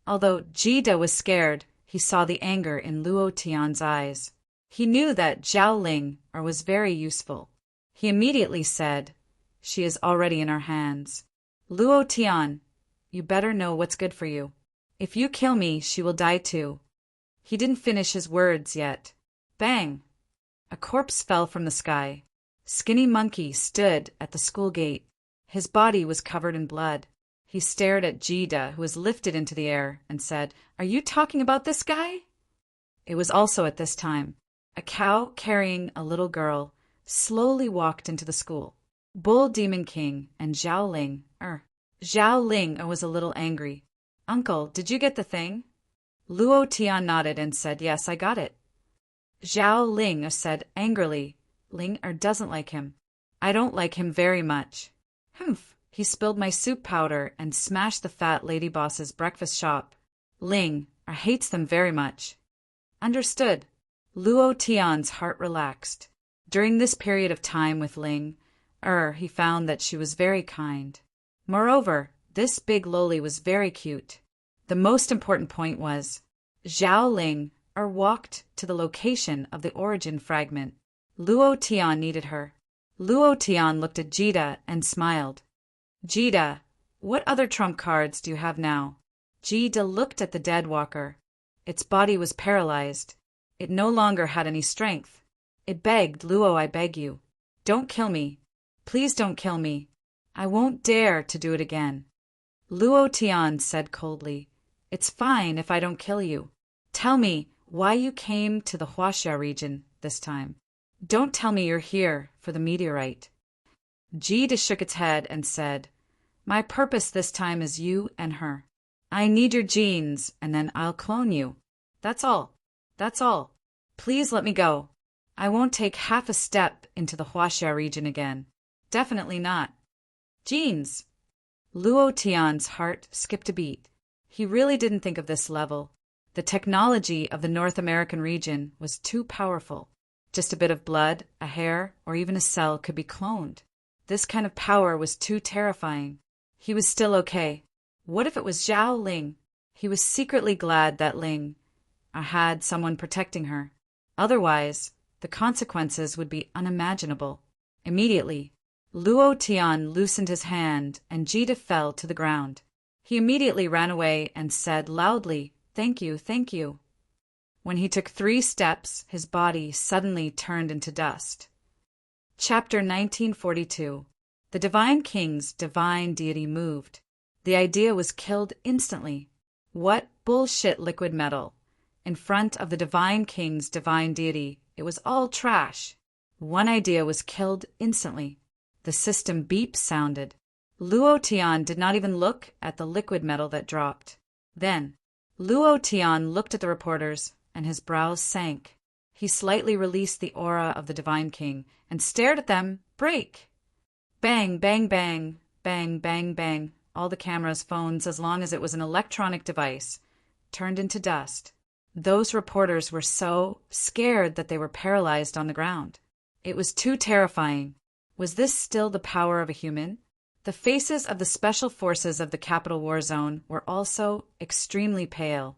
Although Jida was scared, he saw the anger in Luo Tian's eyes. He knew that Zhao Ling was very useful. He immediately said, She is already in our hands. Luo Tian, you better know what's good for you. If you kill me, she will die too. He didn't finish his words yet. Bang! A corpse fell from the sky. Skinny Monkey stood at the school gate. His body was covered in blood. He stared at Jida, who was lifted into the air, and said, Are you talking about this guy? It was also at this time. A cow carrying a little girl slowly walked into the school. Bull Demon King and Zhao Ling was a little angry. Uncle, did you get the thing? Luo Tian nodded and said, Yes, I got it. Zhao Ling said angrily, Ling doesn't like him. I don't like him very much. Humph, he spilled my soup powder and smashed the fat lady boss's breakfast shop. Ling hates them very much. Understood. Luo Tian's heart relaxed. During this period of time with Ling, he found that she was very kind. Moreover, this big loli was very cute. The most important point was, Zhao Ling walked to the location of the origin fragment. Luo Tian needed her. Luo Tian looked at Jida and smiled. Jida, what other trump cards do you have now? Jida looked at the dead walker. Its body was paralyzed. It no longer had any strength. It begged, Luo, I beg you. Don't kill me. Please don't kill me. I won't dare to do it again. Luo Tian said coldly, It's fine if I don't kill you. Tell me why you came to the Huaxia region this time. Don't tell me you're here for the meteorite. Jida shook its head and said, My purpose this time is you and her. I need your genes, and then I'll clone you. That's all. That's all. Please let me go. I won't take half a step into the Huaxia region again. Definitely not. Genes. Luo Tian's heart skipped a beat. He really didn't think of this level. The technology of the North American region was too powerful. Just a bit of blood, a hair, or even a cell could be cloned. This kind of power was too terrifying. He was still okay. What if it was Zhao Ling? He was secretly glad that Ling had someone protecting her. Otherwise, the consequences would be unimaginable. Immediately, Luo Tian loosened his hand and Jida fell to the ground. He immediately ran away and said loudly, Thank you, thank you. When he took 3 steps, his body suddenly turned into dust. Chapter 1942. The Divine King's divine deity moved. The idea was killed instantly. What bullshit liquid metal. In front of the Divine King's divine deity, it was all trash. One idea was killed instantly. The system beep sounded. Luo Tian did not even look at the liquid metal that dropped. Then, Luo Tian looked at the reporters, and his brows sank. He slightly released the aura of the Divine King and stared at them break. Bang, bang, bang, bang, bang, bang. All the cameras, phones, as long as it was an electronic device, turned into dust. Those reporters were so scared that they were paralyzed on the ground. It was too terrifying. Was this still the power of a human? The faces of the special forces of the Capital War Zone were also extremely pale,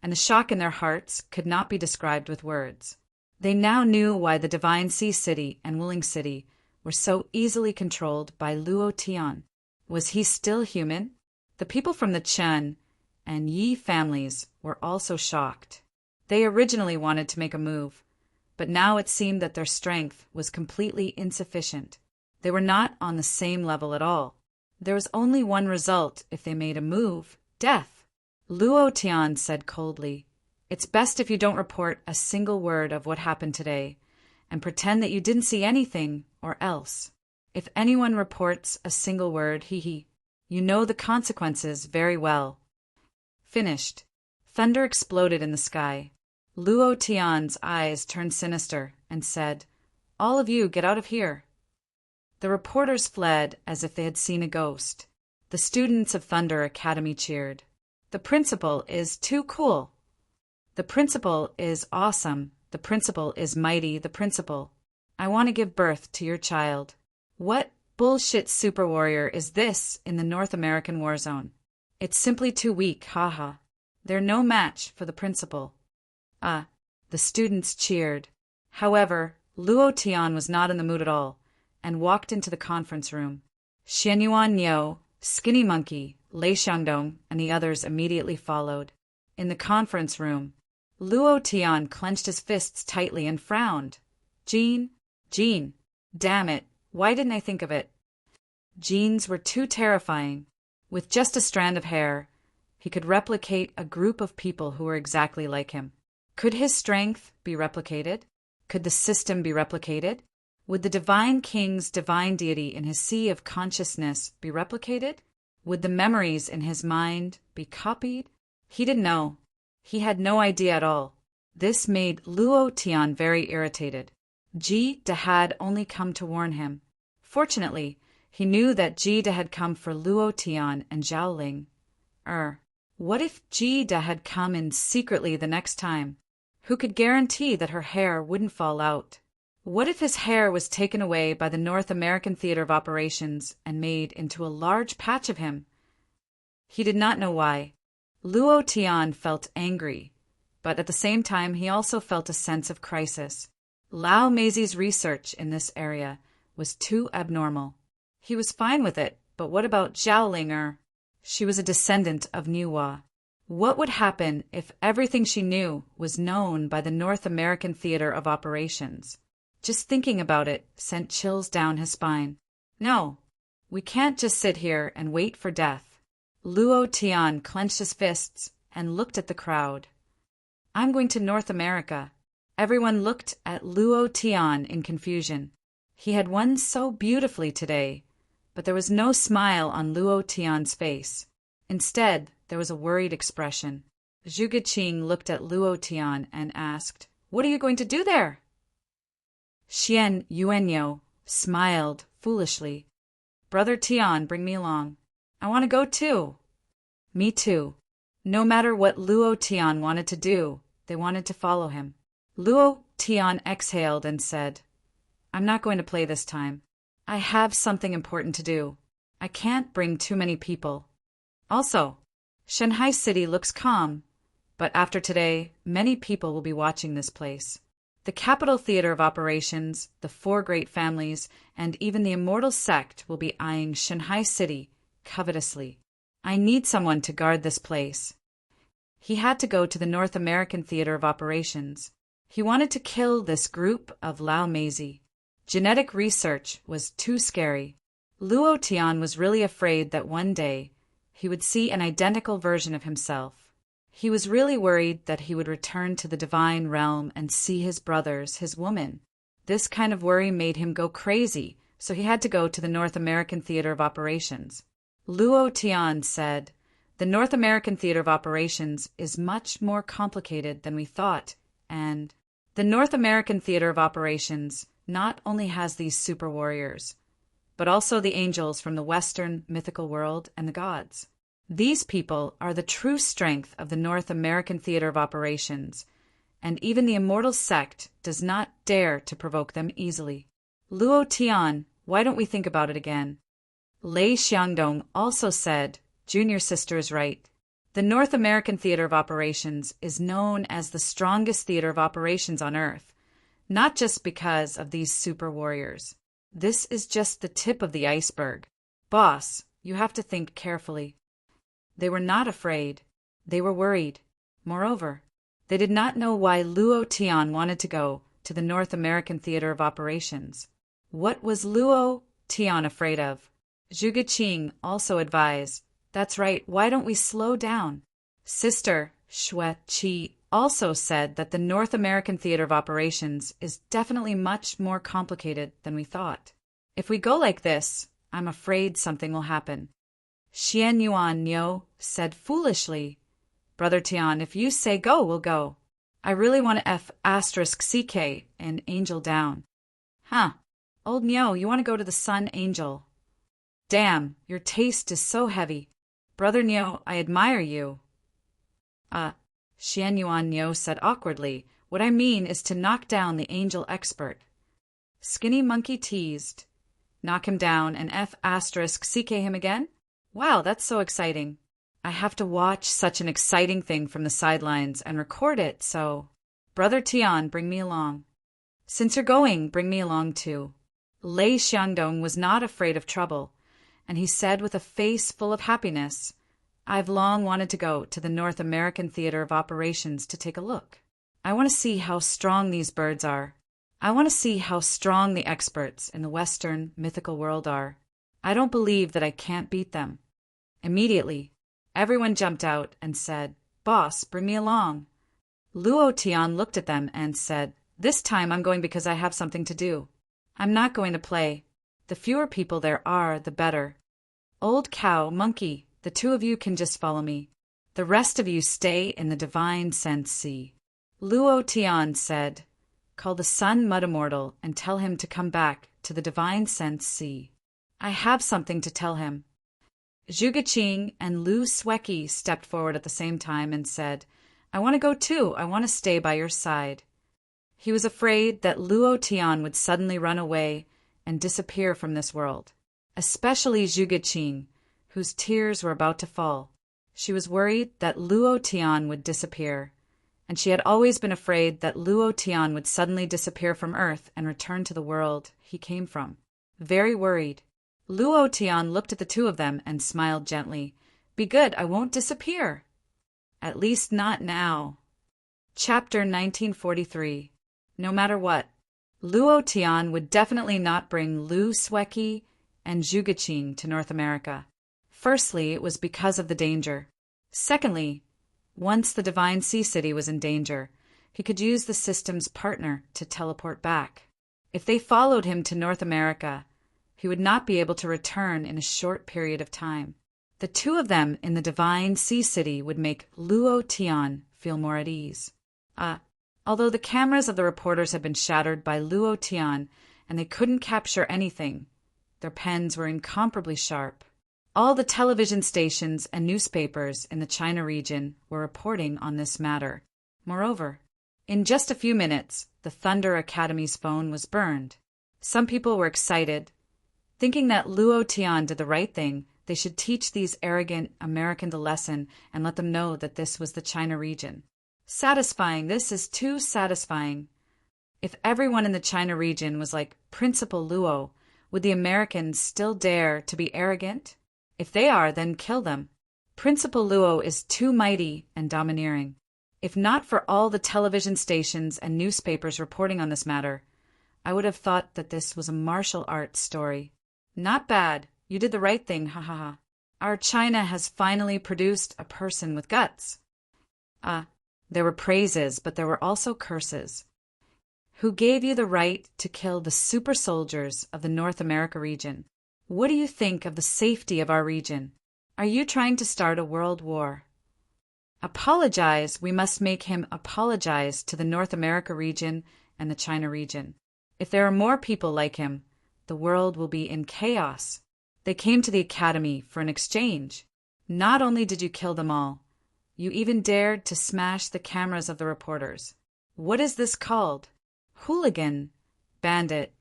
and the shock in their hearts could not be described with words. They now knew why the Divine Sea City and Willing City were so easily controlled by Luo Tian. Was he still human? The people from the Chen and Yi families were also shocked. They originally wanted to make a move, but now it seemed that their strength was completely insufficient. They were not on the same level at all. There was only one result if they made a move: death. Luo Tian said coldly, It's best if you don't report a single word of what happened today, and pretend that you didn't see anything or else. If anyone reports a single word, you know the consequences very well. Finished. Thunder exploded in the sky. Luo Tian's eyes turned sinister and said, All of you get out of here. The reporters fled as if they had seen a ghost. The students of Thunder Academy cheered. The principal is too cool. The principal is awesome. The principal is mighty. The principal. I want to give birth to your child. What bullshit super warrior is this in the North American war zone? It's simply too weak, haha. They're no match for the principal. The students cheered. However, Luo Tian was not in the mood at all, and walked into the conference room. Xianyuan Niu, Skinny Monkey, Lei Xiangdong, and the others immediately followed. In the conference room, Luo Tian clenched his fists tightly and frowned. Jean, damn it, why didn't I think of it? Genes were too terrifying. With just a strand of hair, he could replicate a group of people who were exactly like him. Could his strength be replicated? Could the system be replicated? Would the Divine King's divine deity in his sea of consciousness be replicated? Would the memories in his mind be copied? He didn't know. He had no idea at all. This made Luo Tian very irritated. Jida had only come to warn him. Fortunately, he knew that Jida had come for Luo Tian and Zhao Ling. What if Jida had come in secretly the next time? Who could guarantee that her hair wouldn't fall out? What if his hair was taken away by the North American Theater of Operations and made into a large patch of him? He did not know why. Luo Tian felt angry, but at the same time he also felt a sense of crisis. Lao Meizhi's research in this area was too abnormal. He was fine with it, but what about Zhaolinger? She was a descendant of Niuhua. What would happen if everything she knew was known by the North American Theater of Operations? Just thinking about it sent chills down his spine. No, we can't just sit here and wait for death. Luo Tian clenched his fists and looked at the crowd. I'm going to North America. Everyone looked at Luo Tian in confusion. He had won so beautifully today, but there was no smile on Luo Tian's face. Instead, there was a worried expression. Zhu Geqing looked at Luo Tian and asked, "What are you going to do there?" Xian Yuanyo smiled foolishly. "Brother Tian, bring me along. I want to go too." Me too. No matter what Luo Tian wanted to do, they wanted to follow him. Luo Tian exhaled and said, "I'm not going to play this time. I have something important to do. I can't bring too many people. Also, Shanghai City looks calm, but after today, many people will be watching this place. The Capital Theater of Operations, the four great families, and even the immortal sect will be eyeing Shanghai City covetously. I need someone to guard this place." He had to go to the North American Theater of Operations. He wanted to kill this group of Lao Meizhi. Genetic research was too scary. Luo Tian was really afraid that one day he would see an identical version of himself. He was really worried that he would return to the divine realm and see his brothers, his woman. This kind of worry made him go crazy, so he had to go to the North American Theater of Operations. Luo Tian said, "The North American Theater of Operations is much more complicated than we thought, and the North American Theater of Operations not only has these super warriors, but also the angels from the Western mythical world and the gods. These people are the true strength of the North American Theater of Operations, and even the immortal sect does not dare to provoke them easily. Luo Tian, why don't we think about it again?" Lei Xiangdong also said, "Junior sister is right. The North American Theater of Operations is known as the strongest theater of operations on Earth, not just because of these super warriors. This is just the tip of the iceberg. Boss, you have to think carefully." They were not afraid. They were worried. Moreover, they did not know why Luo Tian wanted to go to the North American Theater of Operations. What was Luo Tian afraid of? Zhu Geqing also advised, "That's right, why don't we slow down?" Sister Xue Qi also said that the North American Theater of Operations is definitely much more complicated than we thought. If we go like this, I'm afraid something will happen. Xian Yuan Niu said foolishly, "Brother Tian, if you say go, we'll go. I really want to F***CK and Angel down." "Huh. Old Niu, you want to go to the Sun Angel. Damn, your taste is so heavy. Brother Niu, I admire you." Xian Yuan Niu said awkwardly, "What I mean is to knock down the angel expert." Skinny Monkey teased, "Knock him down and F***CK him again? Wow, that's so exciting. I have to watch such an exciting thing from the sidelines and record it, so... Brother Tian, bring me along." "Since you're going, bring me along too." Lei Xiangdong was not afraid of trouble, and he said with a face full of happiness, "I've long wanted to go to the North American Theater of Operations to take a look. I want to see how strong these birds are. I want to see how strong the experts in the Western mythical world are. I don't believe that I can't beat them." Immediately, everyone jumped out and said, "Boss, bring me along." Luo Tian looked at them and said, "This time I'm going because I have something to do. I'm not going to play. The fewer people there are, the better. Old Cow, Monkey, the two of you can just follow me. The rest of you stay in the Divine Sense Sea." Luo Tian said, "Call the Sun Mud Immortal and tell him to come back to the Divine Sense Sea. I have something to tell him." Zhu Geqing and Lu Sueki stepped forward at the same time and said, "I want to go too. I want to stay by your side." He was afraid that Luo Tian would suddenly run away and disappear from this world, especially Zhuge Qing, whose tears were about to fall. She was worried that Luo Tian would disappear, and she had always been afraid that Luo Tian would suddenly disappear from Earth and return to the world he came from. Very worried, Luo Tian looked at the two of them and smiled gently. "Be good, I won't disappear. At least not now." Chapter 1943. No matter what, Luo Tian would definitely not bring Lu Sueki and Zhuge Qing to North America. Firstly, it was because of the danger. Secondly, once the Divine Sea City was in danger, he could use the system's partner to teleport back. If they followed him to North America, he would not be able to return in a short period of time. The two of them in the Divine Sea City would make Luo Tian feel more at ease. Although the cameras of the reporters had been shattered by Luo Tian and they couldn't capture anything, their pens were incomparably sharp. All the television stations and newspapers in the China region were reporting on this matter. Moreover, in just a few minutes, the Thunder Academy's phone was burned. Some people were excited. Thinking that Luo Tian did the right thing, they should teach these arrogant Americans a lesson and let them know that this was the China region. Satisfying, this is too satisfying. If everyone in the China region was like Principal Luo, would the Americans still dare to be arrogant? If they are, then kill them. Principal Luo is too mighty and domineering. If not for all the television stations and newspapers reporting on this matter, I would have thought that this was a martial arts story. Not bad. You did the right thing, ha ha ha. Our China has finally produced a person with guts. There were praises, but there were also curses. Who gave you the right to kill the super soldiers of the North America region? What do you think of the safety of our region? Are you trying to start a world war? Apologize, we must make him apologize to the North America region and the China region. If there are more people like him, the world will be in chaos. They came to the academy for an exchange. Not only did you kill them all, you even dared to smash the cameras of the reporters. What is this called? Hooligan? Bandit?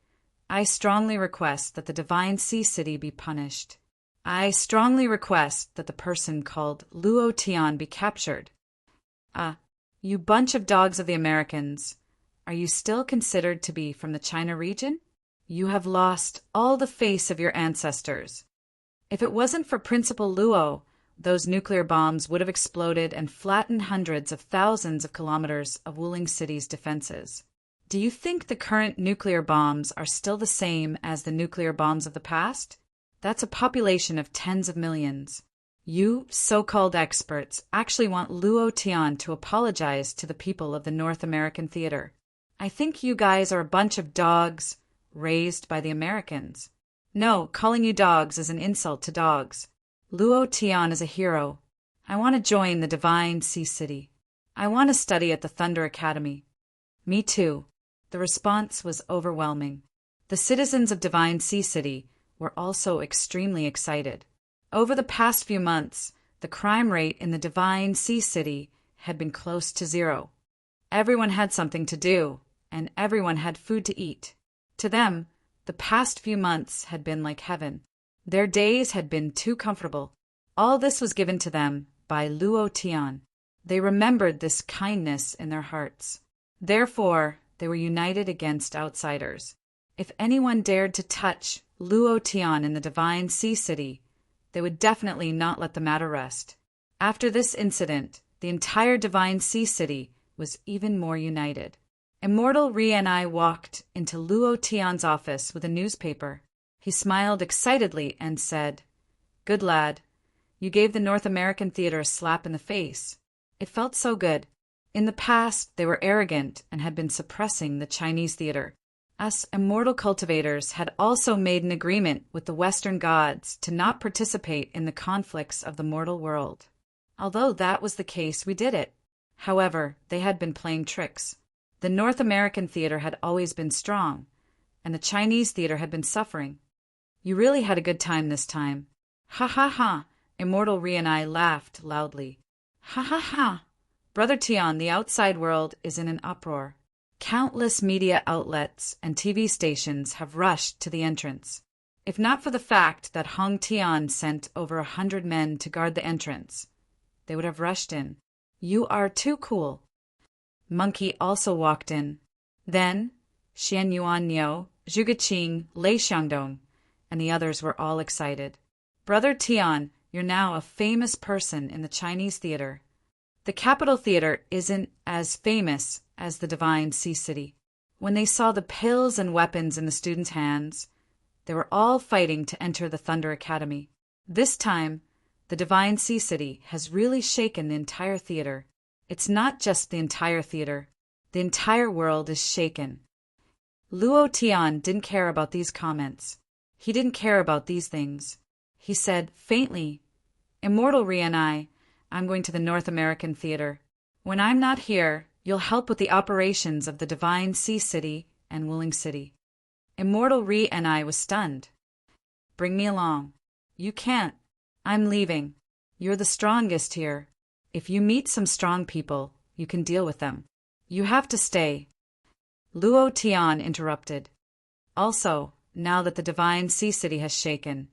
I strongly request that the Divine Sea City be punished. I strongly request that the person called Luo Tian be captured. You bunch of dogs of the Americans, are you still considered to be from the China region? You have lost all the face of your ancestors. If it wasn't for Principal Luo, those nuclear bombs would have exploded and flattened hundreds of thousands of kilometers of Wuling City's defenses. Do you think the current nuclear bombs are still the same as the nuclear bombs of the past? That's a population of tens of millions. You, so-called experts, actually want Luo Tian to apologize to the people of the North American theater. I think you guys are a bunch of dogs raised by the Americans. No, calling you dogs is an insult to dogs. Luo Tian is a hero. I want to join the Divine Sea City. I want to study at the Thunder Academy. Me too. The response was overwhelming. The citizens of Divine Sea City were also extremely excited. Over the past few months, the crime rate in the Divine Sea City had been close to zero. Everyone had something to do, and everyone had food to eat. To them, the past few months had been like heaven. Their days had been too comfortable. All this was given to them by Luo Tian. They remembered this kindness in their hearts. Therefore, they were united against outsiders. If anyone dared to touch Luo Tian in the Divine Sea City, they would definitely not let the matter rest. After this incident, the entire Divine Sea City was even more united. Immortal Ri and I walked into Luo Tian's office with a newspaper. He smiled excitedly and said, "Good lad. You gave the North American theater a slap in the face. It felt so good. In the past, they were arrogant and had been suppressing the Chinese theater. Us immortal cultivators had also made an agreement with the Western gods to not participate in the conflicts of the mortal world. Although that was the case, we did it. However, they had been playing tricks. The North American theater had always been strong, and the Chinese theater had been suffering. You really had a good time this time." "Ha ha ha!" Immortal Ri and I laughed loudly. "Ha ha ha! Brother Tian, the outside world is in an uproar. Countless media outlets and TV stations have rushed to the entrance. If not for the fact that Hong Tian sent over 100 men to guard the entrance, they would have rushed in. You are too cool. Monkey also walked in. Then, Xian Yuan Niu, Zhuge Qing, Lei Xiangdong, and the others were all excited. Brother Tian, you're now a famous person in the Chinese theater. The Capital Theater isn't as famous as the Divine Sea City. When they saw the pills and weapons in the students' hands, they were all fighting to enter the Thunder Academy. This time, the Divine Sea City has really shaken the entire theater. It's not just the entire theater. The entire world is shaken. Luo Tian didn't care about these comments. He didn't care about these things. He said faintly, Immortal Ri and I'm going to the North American Theater. When I'm not here, you'll help with the operations of the Divine Sea City and Wuling City. Immortal Ri and I was stunned. Bring me along. You can't. I'm leaving. You're the strongest here. If you meet some strong people, you can deal with them. You have to stay. Luo Tian interrupted. Also, now that the Divine Sea City has shaken,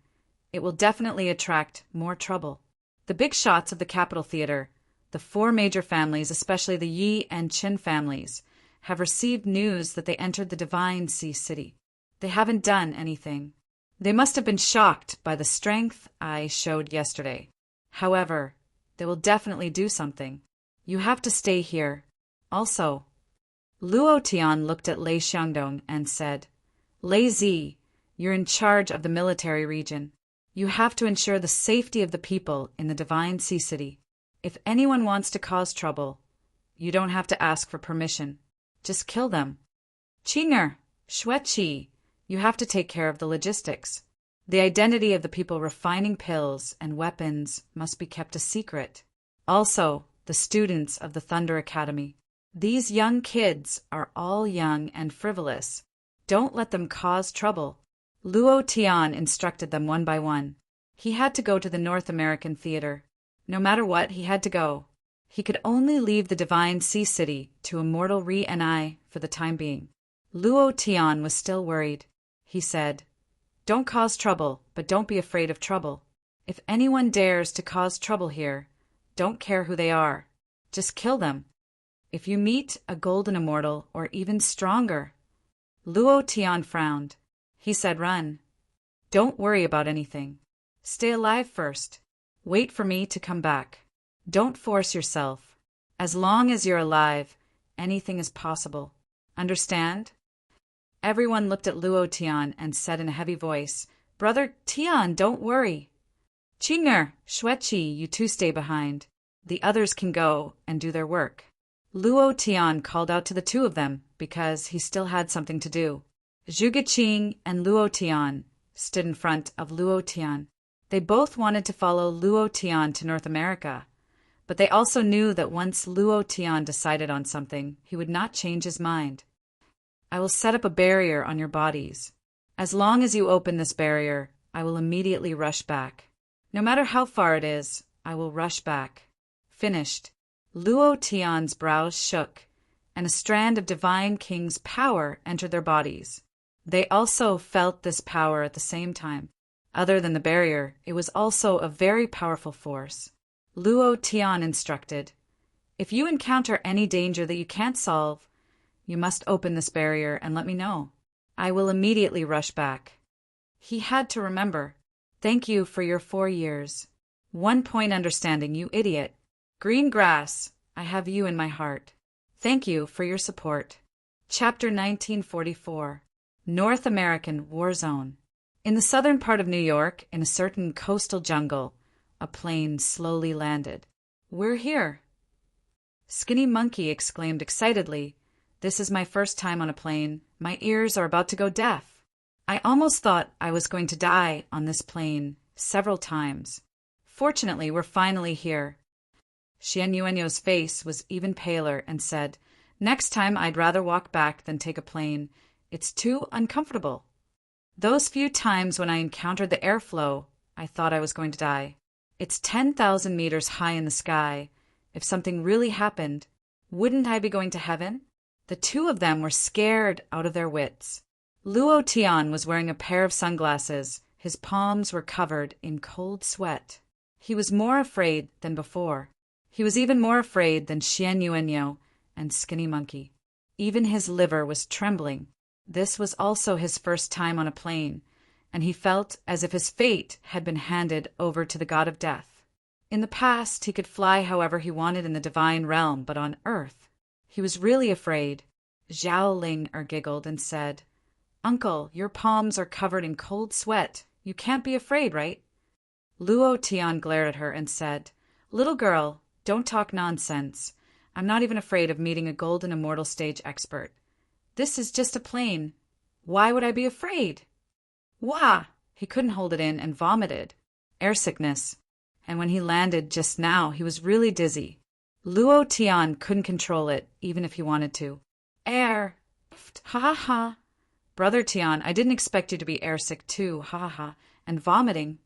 it will definitely attract more trouble. The big shots of the Capital Theater, the 4 major families, especially the Yi and Qin families, have received news that they entered the Divine Sea City. They haven't done anything. They must have been shocked by the strength I showed yesterday. However, they will definitely do something. You have to stay here. Also, Luo Tian looked at Lei Xiangdong and said, Lei Zi, you're in charge of the military region. You have to ensure the safety of the people in the Divine Sea City. If anyone wants to cause trouble, you don't have to ask for permission. Just kill them. Qing'er, Xueqi, you have to take care of the logistics. The identity of the people refining pills and weapons must be kept a secret. Also, the students of the Thunder Academy. These young kids are all young and frivolous. Don't let them cause trouble. Luo Tian instructed them one by one. He had to go to the North American Theater. No matter what, he had to go. He could only leave the Divine Sea City to Immortal Ri and I for the time being. Luo Tian was still worried. He said, Don't cause trouble, but don't be afraid of trouble. If anyone dares to cause trouble here, don't care who they are. Just kill them. If you meet a golden immortal or even stronger. Luo Tian frowned. He said, Run. Don't worry about anything. Stay alive first. Wait for me to come back. Don't force yourself. As long as you're alive, anything is possible. Understand? Everyone looked at Luo Tian and said in a heavy voice, Brother Tian, don't worry. Qing'er, Xueqi, you two stay behind. The others can go and do their work. Luo Tian called out to the 2 of them because he still had something to do. Zhuge Qing and Luo Tian stood in front of Luo Tian. They both wanted to follow Luo Tian to North America, but they also knew that once Luo Tian decided on something, he would not change his mind. I will set up a barrier on your bodies. As long as you open this barrier, I will immediately rush back. No matter how far it is, I will rush back. Finished. Luo Tian's brows shook, and a strand of Divine King's power entered their bodies. They also felt this power at the same time. Other than the barrier, it was also a very powerful force. Luo Tian instructed, If you encounter any danger that you can't solve, you must open this barrier and let me know. I will immediately rush back. He had to remember. Thank you for your 4 years. 1 point understanding, you idiot. Green grass, I have you in my heart. Thank you for your support. Chapter 1944. North American War Zone. In the southern part of New York, in a certain coastal jungle, a plane slowly landed. We're here. Skinny Monkey exclaimed excitedly, This is my first time on a plane. My ears are about to go deaf. I almost thought I was going to die on this plane several times. Fortunately, we're finally here. Xian Yuanyo's face was even paler and said, Next time I'd rather walk back than take a plane. It's too uncomfortable. Those few times when I encountered the airflow, I thought I was going to die. It's 10,000 meters high in the sky. If something really happened, wouldn't I be going to heaven? The two of them were scared out of their wits. Luo Tian was wearing a pair of sunglasses. His palms were covered in cold sweat. He was more afraid than before. He was even more afraid than Xian Yuanyo and Skinny Monkey. Even his liver was trembling. This was also his first time on a plane, and he felt as if his fate had been handed over to the god of death. In the past, he could fly however he wanted in the divine realm, but on Earth, he was really afraid. Zhao Ling giggled and said, "Uncle, your palms are covered in cold sweat. You can't be afraid, right?" Luo Tian glared at her and said, "Little girl, don't talk nonsense. I'm not even afraid of meeting a golden immortal stage expert. This is just a plane. Why would I be afraid?" Wah! He couldn't hold it in and vomited. Air sickness. And when he landed just now, he was really dizzy. Luo Tian couldn't control it, even if he wanted to. Air! Ha ha ha! Brother Tian, I didn't expect you to be airsick too, ha ha ha, and vomiting.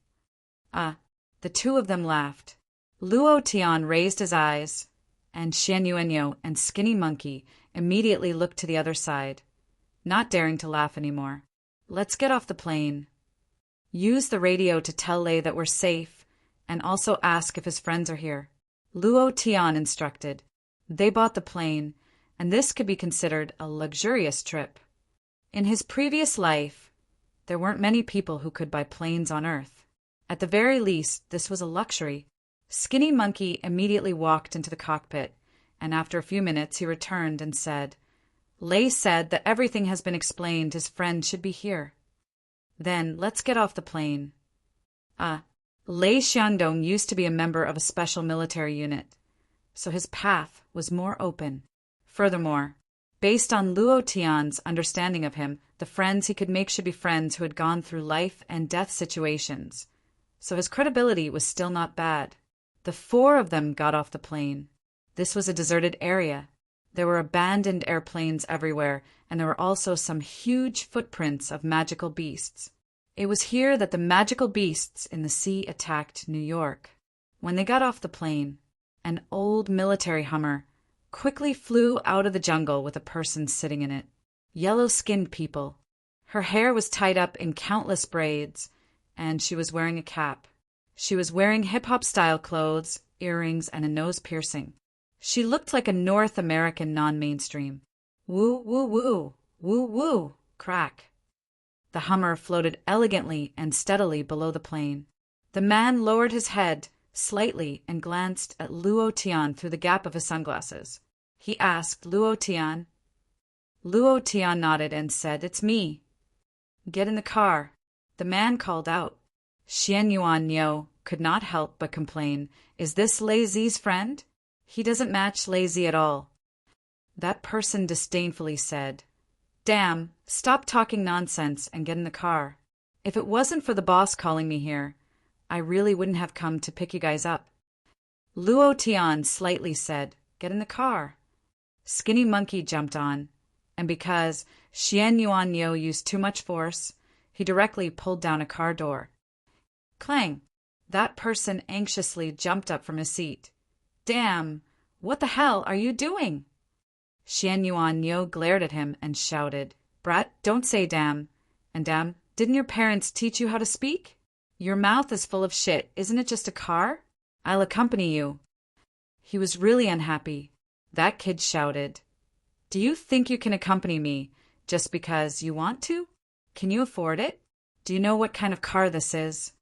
The two of them laughed. Luo Tian raised his eyes, and Xian Yuanyo and Skinny Monkey immediately looked to the other side, not daring to laugh anymore. "Let's get off the plane. Use the radio to tell Lei that we're safe, and also ask if his friends are here," Luo Tian instructed. They bought the plane, and this could be considered a luxurious trip. In his previous life, there weren't many people who could buy planes on Earth. At the very least, this was a luxury. Skinny Monkey immediately walked into the cockpit, and after a few minutes he returned and said, "Lei said that everything has been explained. His friend should be here." "Then let's get off the plane." Lei Xiandong used to be a member of a special military unit, so his path was more open. Furthermore, based on Luo Tian's understanding of him, the friends he could make should be friends who had gone through life and death situations, so his credibility was still not bad. The four of them got off the plane. This was a deserted area. There were abandoned airplanes everywhere, and there were also some huge footprints of magical beasts. It was here that the magical beasts in the sea attacked New York. When they got off the plane, an old military Hummer quickly flew out of the jungle with a person sitting in it. Yellow-skinned people. Her hair was tied up in countless braids, and she was wearing a cap. She was wearing hip-hop style clothes, earrings, and a nose piercing. She looked like a North American non-mainstream. Woo, woo, woo, woo, woo, crack. The Hummer floated elegantly and steadily below the plane. The man lowered his head slightly and glanced at Luo Tian through the gap of his sunglasses. He asked, "Luo Tian?" Luo Tian nodded and said, "It's me." "Get in the car." The man called out. Xian Yuanyo could not help but complain, "Is this Lei Zi's friend? He doesn't match Lei Zi at all." That person disdainfully said, "Damn, stop talking nonsense and get in the car. If it wasn't for the boss calling me here, I really wouldn't have come to pick you guys up." Luo Tian slightly said, "Get in the car." Skinny Monkey jumped on, and because Xian Yuanyo used too much force, he directly pulled down a car door. Clang! That person anxiously jumped up from his seat. "Damn! What the hell are you doing?" Xian Yuanyo glared at him and shouted, "Brat, don't say damn. And damn, didn't your parents teach you how to speak? Your mouth is full of shit. Isn't it just a car? I'll accompany you." He was really unhappy. That kid shouted, "Do you think you can accompany me just because you want to? Can you afford it? Do you know what kind of car this is?"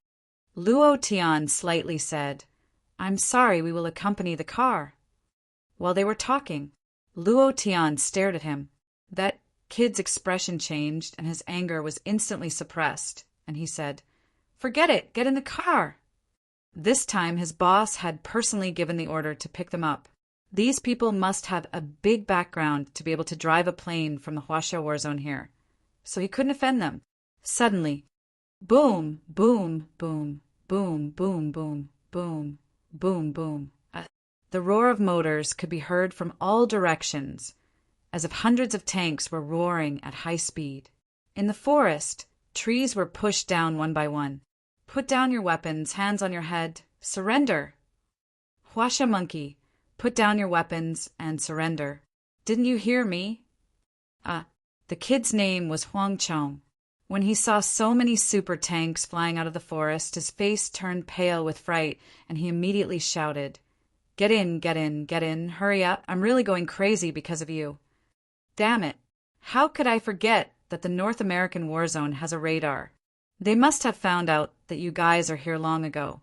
Luo Tian slightly said, "I'm sorry, we will accompany the car." While they were talking, Luo Tian stared at him. That kid's expression changed, and his anger was instantly suppressed, and he said, "Forget it, get in the car." This time his boss had personally given the order to pick them up. These people must have a big background to be able to drive a plane from the Huaxia war zone here, so he couldn't offend them. Suddenly, boom, boom, boom, boom, boom, boom, boom, boom, boom. The roar of motors could be heard from all directions, as if hundreds of tanks were roaring at high speed. In the forest, trees were pushed down one by one. "Put down your weapons, hands on your head, surrender!" "Huaxia Monkey, put down your weapons and surrender." "Didn't you hear me? The kid's name was Huang Chong. When he saw so many super tanks flying out of the forest, his face turned pale with fright, and he immediately shouted, "Get in, get in, get in, hurry up, I'm really going crazy because of you." Damn it. How could I forget that the North American war zone has a radar? They must have found out that you guys are here long ago.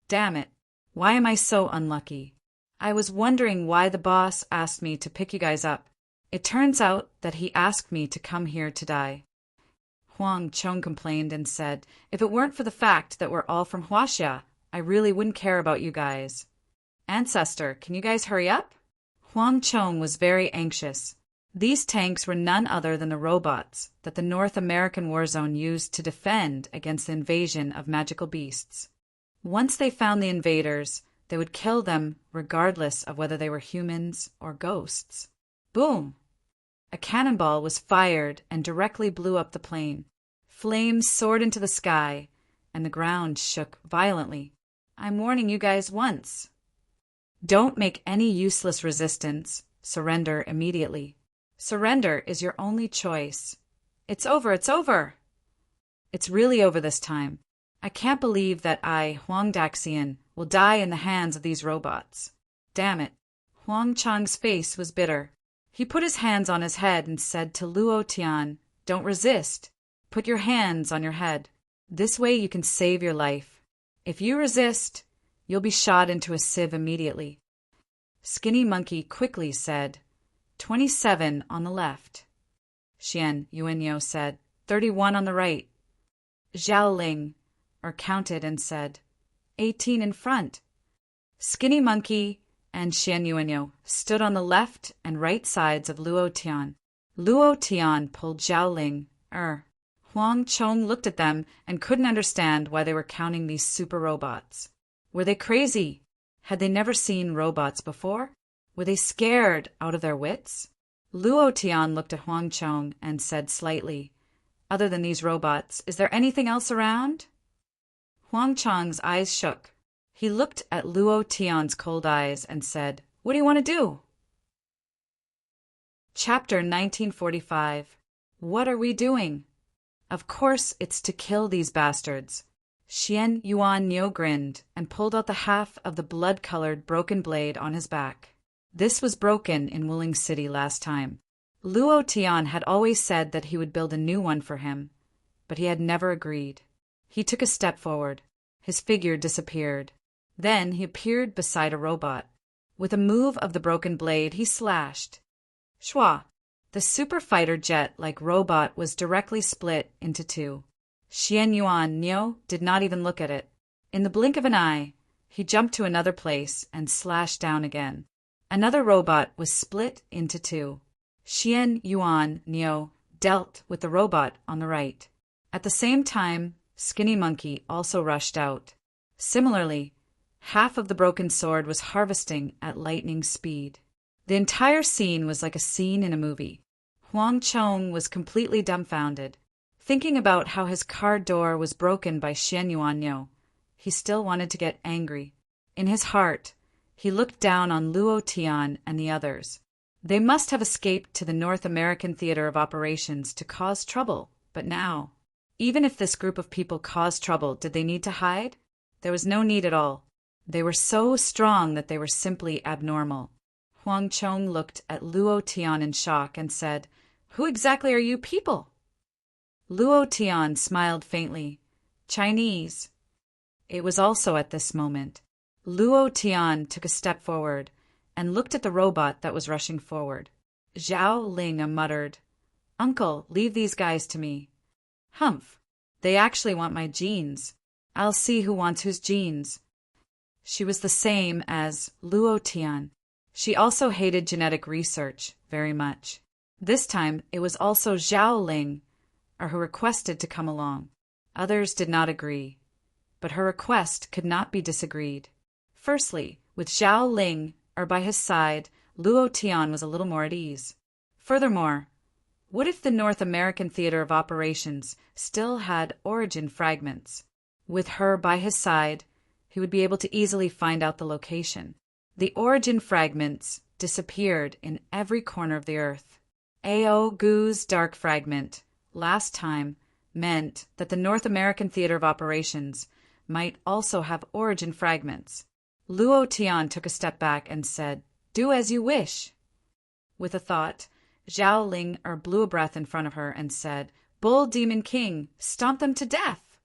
Damn it. Why am I so unlucky? I was wondering why the boss asked me to pick you guys up. It turns out that he asked me to come here to die. Huang Chong complained and said, "If it weren't for the fact that we're all from Huaxia, I really wouldn't care about you guys. Ancestor, can you guys hurry up?" Huang Chong was very anxious. These tanks were none other than the robots that the North American war zone used to defend against the invasion of magical beasts. Once they found the invaders, they would kill them regardless of whether they were humans or ghosts. Boom! A cannonball was fired and directly blew up the plane. Flames soared into the sky, and the ground shook violently. I'm warning you guys once. Don't make any useless resistance. Surrender immediately. Surrender is your only choice. It's over, it's over! It's really over this time. I can't believe that I, Huang Daxian, will die in the hands of these robots. Damn it. Huang Chang's face was bitter. He put his hands on his head and said to Luo Tian, "Don't resist. Put your hands on your head. This way you can save your life. If you resist, you'll be shot into a sieve immediately." Skinny Monkey quickly said, 27 on the left. Xian Yuanyo said, 31 on the right. Zhao Ling counted and said, 18 in front. Skinny Monkey and Xian Yuanyo stood on the left and right sides of Luo Tian. Luo Tian pulled Zhao Ling. Huang Chong looked at them and couldn't understand why they were counting these super robots. Were they crazy? Had they never seen robots before? Were they scared out of their wits? Luo Tian looked at Huang Chong and said slightly, "Other than these robots, is there anything else around?" Huang Chong's eyes shook. He looked at Luo Tian's cold eyes and said, "What do you want to do?" Chapter 1945. What are we doing? Of course it's to kill these bastards. Xian Yuanyo grinned and pulled out the half of the blood-colored broken blade on his back. This was broken in Wuling City last time. Luo Tian had always said that he would build a new one for him, but he had never agreed. He took a step forward. His figure disappeared. Then he appeared beside a robot. With a move of the broken blade, he slashed. Shwa! The super fighter jet-like robot was directly split into two. Xian Yuanyo did not even look at it. In the blink of an eye, he jumped to another place and slashed down again. Another robot was split into two. Xian Yuanyo dealt with the robot on the right. At the same time, Skinny Monkey also rushed out. Similarly, half of the broken sword was harvesting at lightning speed. The entire scene was like a scene in a movie. Huang Chong was completely dumbfounded. Thinking about how his car door was broken by Xian Yuanyo, he still wanted to get angry. In his heart, he looked down on Luo Tian and the others. They must have escaped to the North American theater of operations to cause trouble, but now, even if this group of people caused trouble, did they need to hide? There was no need at all. They were so strong that they were simply abnormal. Huang Chong looked at Luo Tian in shock and said, "Who exactly are you people?" Luo Tian smiled faintly. "Chinese." It was also at this moment. Luo Tian took a step forward and looked at the robot that was rushing forward. Zhao Ling muttered, "Uncle, leave these guys to me." "Humph, they actually want my genes. I'll see who wants whose genes." She was the same as Luo Tian. She also hated genetic research very much. This time, it was also Zhao Ling, who requested to come along. Others did not agree, but her request could not be disagreed. Firstly, with Zhao Ling by his side, Luo Tian was a little more at ease. Furthermore, what if the North American theater of operations still had origin fragments? With her by his side, he would be able to easily find out the location. The origin fragments disappeared in every corner of the earth. A.O. Gu's dark fragment, last time, meant that the North American Theater of Operations might also have origin fragments. Luo Tian took a step back and said, "Do as you wish." With a thought, Zhao Ling blew a breath in front of her and said, "Bull Demon King, stomp them to death!"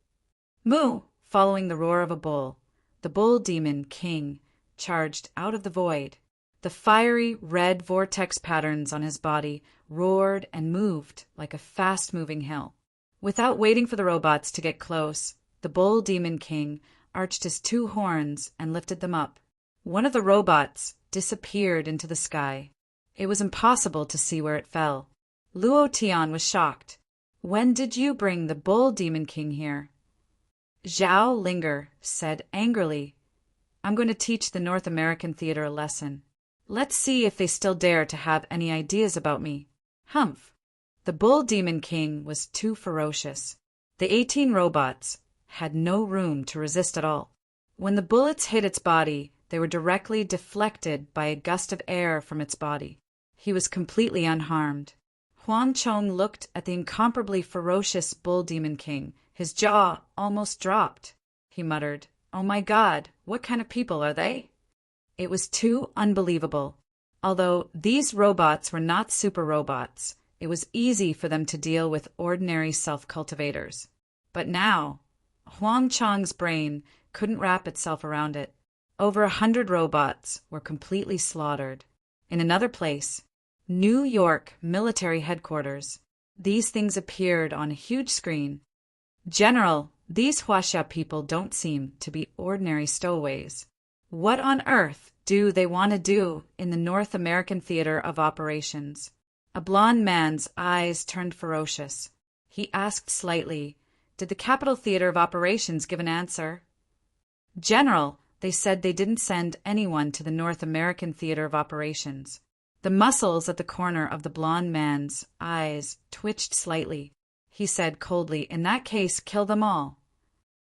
Moo! Following the roar of a bull, the Bull Demon King charged out of the void. The fiery red vortex patterns on his body roared and moved like a fast-moving hill. Without waiting for the robots to get close, the Bull Demon King arched his two horns and lifted them up. One of the robots disappeared into the sky. It was impossible to see where it fell. Luo Tian was shocked. "When did you bring the Bull Demon King here?" Zhao Linger said angrily, "I'm going to teach the North American Theater a lesson. Let's see if they still dare to have any ideas about me." Humph! The Bull Demon King was too ferocious. The 18 robots had no room to resist at all. When the bullets hit its body, they were directly deflected by a gust of air from its body. He was completely unharmed. Huang Chong looked at the incomparably ferocious Bull Demon King. His jaw almost dropped. He muttered, "Oh my God, what kind of people are they?" It was too unbelievable. Although these robots were not super robots, it was easy for them to deal with ordinary self-cultivators. But now, Huang Chong's brain couldn't wrap itself around it. Over 100 robots were completely slaughtered. In another place, New York military headquarters, these things appeared on a huge screen. "General, these Huaxia people don't seem to be ordinary stowaways. What on earth do they want to do in the North American Theater of Operations?" A blond man's eyes turned ferocious. He asked slightly, "Did the Capital Theater of Operations give an answer?" "General, they said they didn't send anyone to the North American Theater of Operations." The muscles at the corner of the blond man's eyes twitched slightly. He said coldly, "In that case, kill them all."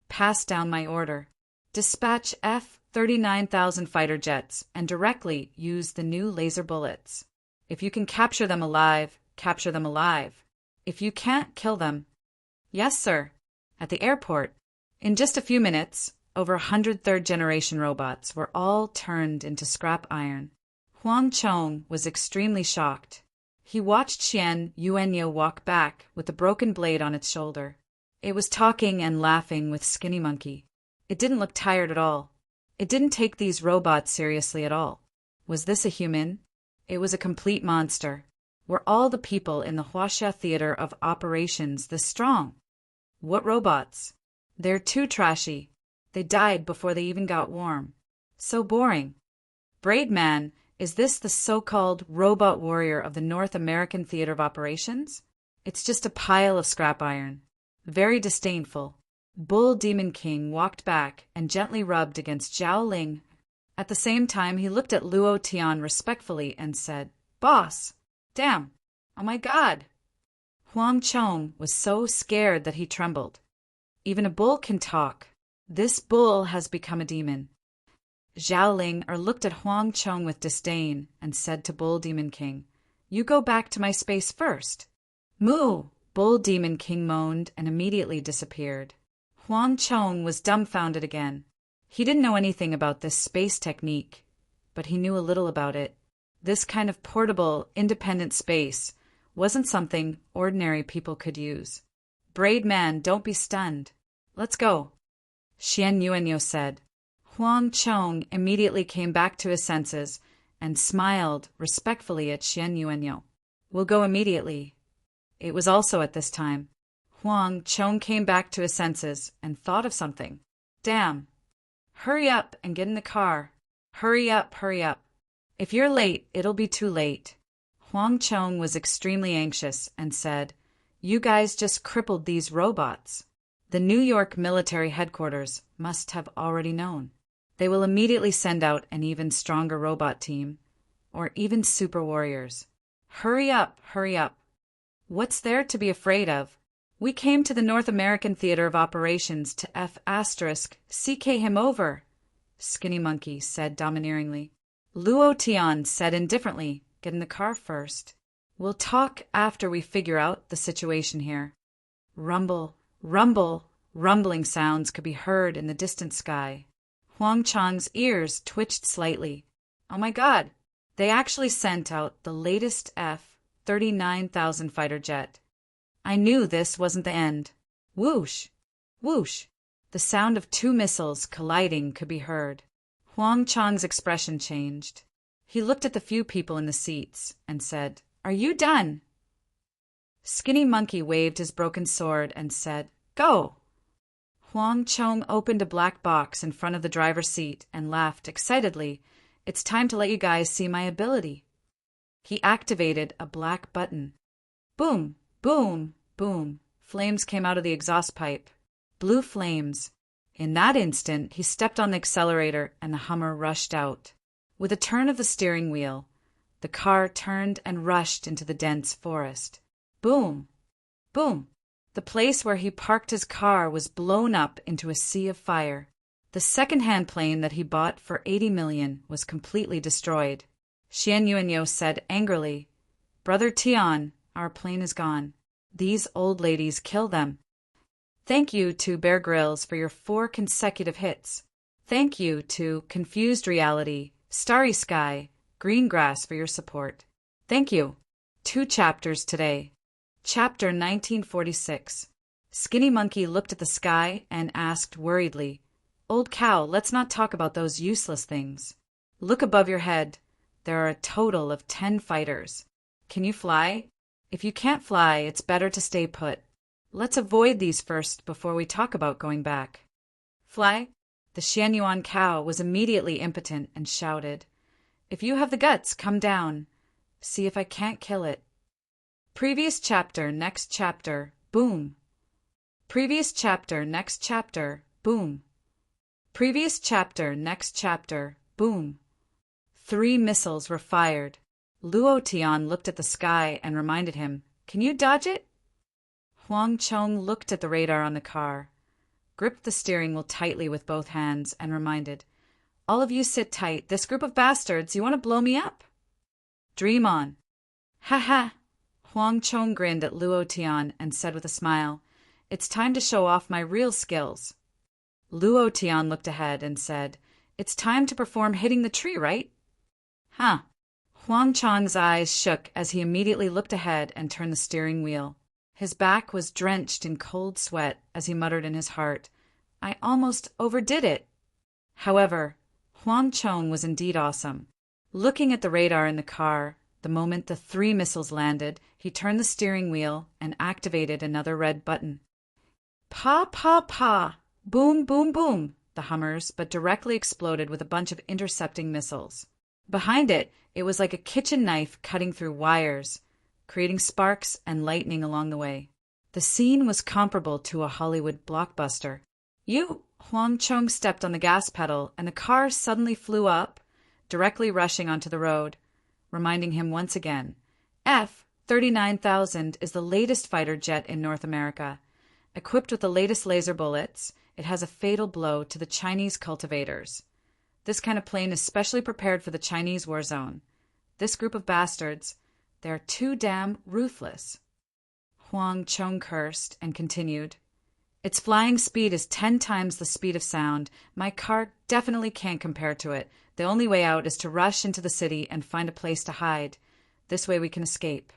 "Pass down my order. Dispatch F-39,000 fighter jets and directly use the new laser bullets. If you can capture them alive, capture them alive. If you can't, kill them." "Yes, sir." At the airport, in just a few minutes, over 100 third-generation robots were all turned into scrap iron. Huang Chong was extremely shocked. He watched Xian Yuanyo walk back with a broken blade on its shoulder. It was talking and laughing with Skinny Monkey. It didn't look tired at all. It didn't take these robots seriously at all. Was this a human? It was a complete monster. Were all the people in the Huaxia Theater of Operations this strong? What robots? They're too trashy. They died before they even got warm. So boring. Braidman, is this the so-called robot warrior of the North American Theater of Operations? It's just a pile of scrap iron. Very disdainful. Bull Demon King walked back and gently rubbed against Zhao Ling. At the same time, he looked at Luo Tian respectfully and said, "Boss, damn, oh my God." Huang Chong was so scared that he trembled. Even a bull can talk. This bull has become a demon. Zhao Ling looked at Huang Chong with disdain and said to Bull Demon King, "You go back to my space first." "Moo!" Bull Demon King moaned and immediately disappeared. Huang Chong was dumbfounded again. He didn't know anything about this space technique, but he knew a little about it. This kind of portable, independent space wasn't something ordinary people could use. "Braid man, don't be stunned. Let's go," Xian Yuanyo said. Huang Chong immediately came back to his senses and smiled respectfully at Xian Yuanyo. "We'll go immediately." It was also at this time. Huang Chong came back to his senses and thought of something. "Damn. Hurry up and get in the car. Hurry up, hurry up. If you're late, it'll be too late." Huang Chong was extremely anxious and said, "You guys just crippled these robots." The New York military headquarters must have already known. They will immediately send out an even stronger robot team, or even super warriors. Hurry up, hurry up. What's there to be afraid of? We came to the North American Theater of Operations to F***CK him over, Skinny Monkey said domineeringly. Luo Tian said indifferently, "Get in the car first." We'll talk after we figure out the situation here. Rumble, rumble, rumbling sounds could be heard in the distant sky. Huang Chang's ears twitched slightly. Oh my God! They actually sent out the latest F-39,000 fighter jet. I knew this wasn't the end. Whoosh! Whoosh! The sound of two missiles colliding could be heard. Huang Chang's expression changed. He looked at the few people in the seats and said, "Are you done?" Skinny Monkey waved his broken sword and said, "Go!" Huang Chong opened a black box in front of the driver's seat and laughed excitedly. "It's time to let you guys see my ability." He activated a black button. Boom, boom, boom. Flames came out of the exhaust pipe. Blue flames. In that instant, he stepped on the accelerator and the Hummer rushed out. With a turn of the steering wheel, the car turned and rushed into the dense forest. Boom! Boom! The place where he parked his car was blown up into a sea of fire. The second-hand plane that he bought for 80 million was completely destroyed. Xian Yuanyo said angrily, "Brother Tian, our plane is gone. These old ladies kill them. Thank you to Bear Grylls for your 4 consecutive hits. Thank you to Confused Reality, Starry Sky, Green Grass for your support. Thank you. 2 chapters today. Chapter 1946. Skinny Monkey looked at the sky and asked worriedly, "Old cow, let's not talk about those useless things. Look above your head. There are a total of 10 fighters. Can you fly? If you can't fly, it's better to stay put. Let's avoid these first before we talk about going back." "Fly?" The Xianyuan cow was immediately impotent and shouted, "If you have the guts, come down. See if I can't kill it." Previous chapter, next chapter, boom. Previous chapter, next chapter, boom. Previous chapter, next chapter, boom. 3 missiles were fired. Luo Tian looked at the sky and reminded him, "Can you dodge it?" Huang Chong looked at the radar on the car, gripped the steering wheel tightly with both hands, and reminded, "All of you sit tight. This group of bastards, you want to blow me up? Dream on." "Ha ha!" Huang Chong grinned at Luo Tian and said with a smile, "It's time to show off my real skills." Luo Tian looked ahead and said, "It's time to perform hitting the tree, right?" "Huh." Huang Chong's eyes shook as he immediately looked ahead and turned the steering wheel. His back was drenched in cold sweat as he muttered in his heart, "I almost overdid it." However, Huang Chong was indeed awesome. Looking at the radar in the car, the moment the 3 missiles landed, he turned the steering wheel and activated another red button. Pa, pa, pa! Boom, boom, boom! The Hummers, but directly exploded with a bunch of intercepting missiles. Behind it, it was like a kitchen knife cutting through wires, creating sparks and lightning along the way. The scene was comparable to a Hollywood blockbuster. Huang Chong stepped on the gas pedal, and the car suddenly flew up, directly rushing onto the road, reminding him once again, F-39,000 is the latest fighter jet in North America. Equipped with the latest laser bullets, it has a fatal blow to the Chinese cultivators. This kind of plane is specially prepared for the Chinese war zone. This group of bastards, they're too damn ruthless." Huang Chong cursed and continued, "Its flying speed is 10 times the speed of sound. My car definitely can't compare to it. The only way out is to rush into the city and find a place to hide. This way we can escape."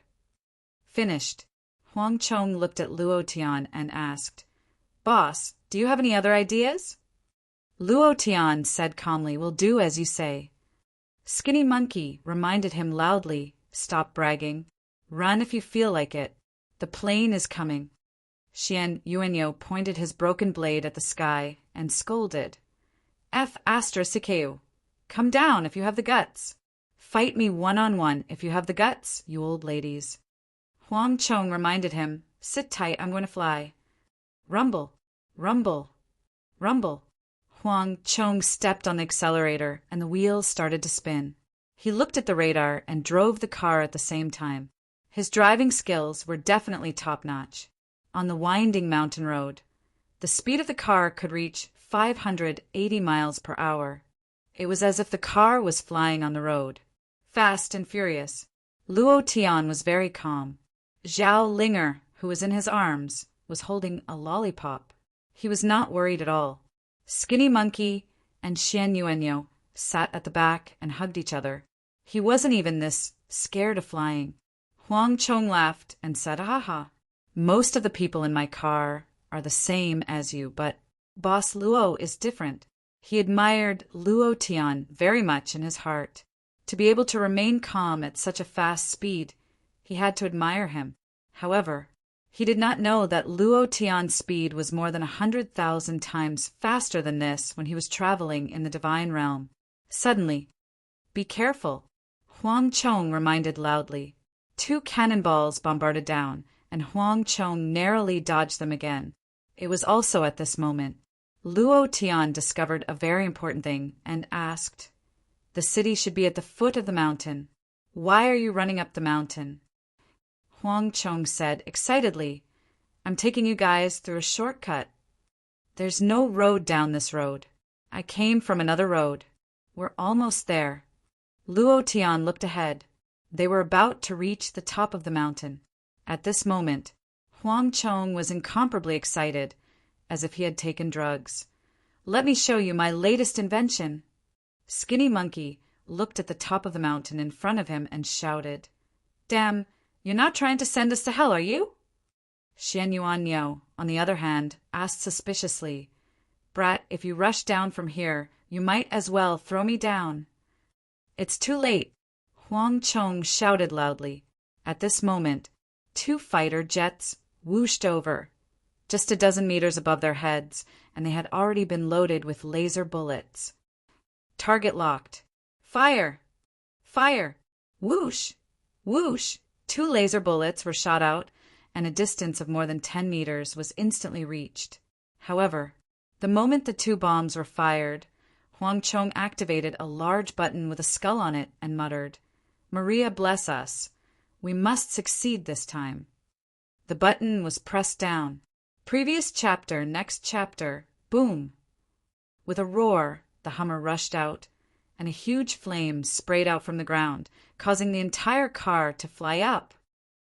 Finished. Huang Chong looked at Luo Tian and asked, "Boss, do you have any other ideas?" Luo Tian said calmly, "We'll do as you say." Skinny Monkey reminded him loudly, "Stop bragging. Run if you feel like it. The plane is coming." Xian Yuanyo pointed his broken blade at the sky and scolded, "F***, come down if you have the guts. Fight me one-on-one if you have the guts, you old ladies." Huang Chong reminded him, "Sit tight, I'm going to fly." Rumble, rumble, rumble. Huang Chong stepped on the accelerator, and the wheels started to spin. He looked at the radar and drove the car at the same time. His driving skills were definitely top-notch. On the winding mountain road, the speed of the car could reach 580 miles per hour. It was as if the car was flying on the road. Fast and furious. Luo Tian was very calm. Zhao Linger, who was in his arms, was holding a lollipop. He was not worried at all. Skinny Monkey and Xian Yuanyo sat at the back and hugged each other. He wasn't even this scared of flying. Huang Chong laughed and said, "Haha, most of the people in my car are the same as you, but Boss Luo is different." He admired Luo Tian very much in his heart. To be able to remain calm at such a fast speed, he had to admire him. However, he did not know that Luo Tian's speed was more than 100,000 times faster than this when he was traveling in the divine realm. Suddenly, "Be careful," Huang Chong reminded loudly. 2 cannonballs bombarded down, and Huang Chong narrowly dodged them again. It was also at this moment Luo Tian discovered a very important thing and asked, "The city should be at the foot of the mountain. Why are you running up the mountain?" Huang Chong said excitedly, "I'm taking you guys through a shortcut. There's no road down this road. I came from another road. We're almost there." Luo Tian looked ahead. They were about to reach the top of the mountain. At this moment, Huang Chong was incomparably excited, as if he had taken drugs. "Let me show you my latest invention." Skinny Monkey looked at the top of the mountain in front of him and shouted, "Damn, you're not trying to send us to hell, are you?" Xian Yuanyo, on the other hand, asked suspiciously, "Brat, if you rush down from here, you might as well throw me down." "It's too late," Huang Chong shouted loudly. At this moment, 2 fighter jets whooshed over, just a dozen meters above their heads, and they had already been loaded with laser bullets. Target locked. "Fire! Fire! Whoosh! Whoosh!" 2 laser bullets were shot out, and a distance of more than 10 meters was instantly reached. However, the moment the 2 bombs were fired, Huang Chong activated a large button with a skull on it and muttered, "Maria bless us. We must succeed this time." The button was pressed down. Previous chapter, next chapter, boom! With a roar, the Hummer rushed out, and a huge flame sprayed out from the ground, causing the entire car to fly up.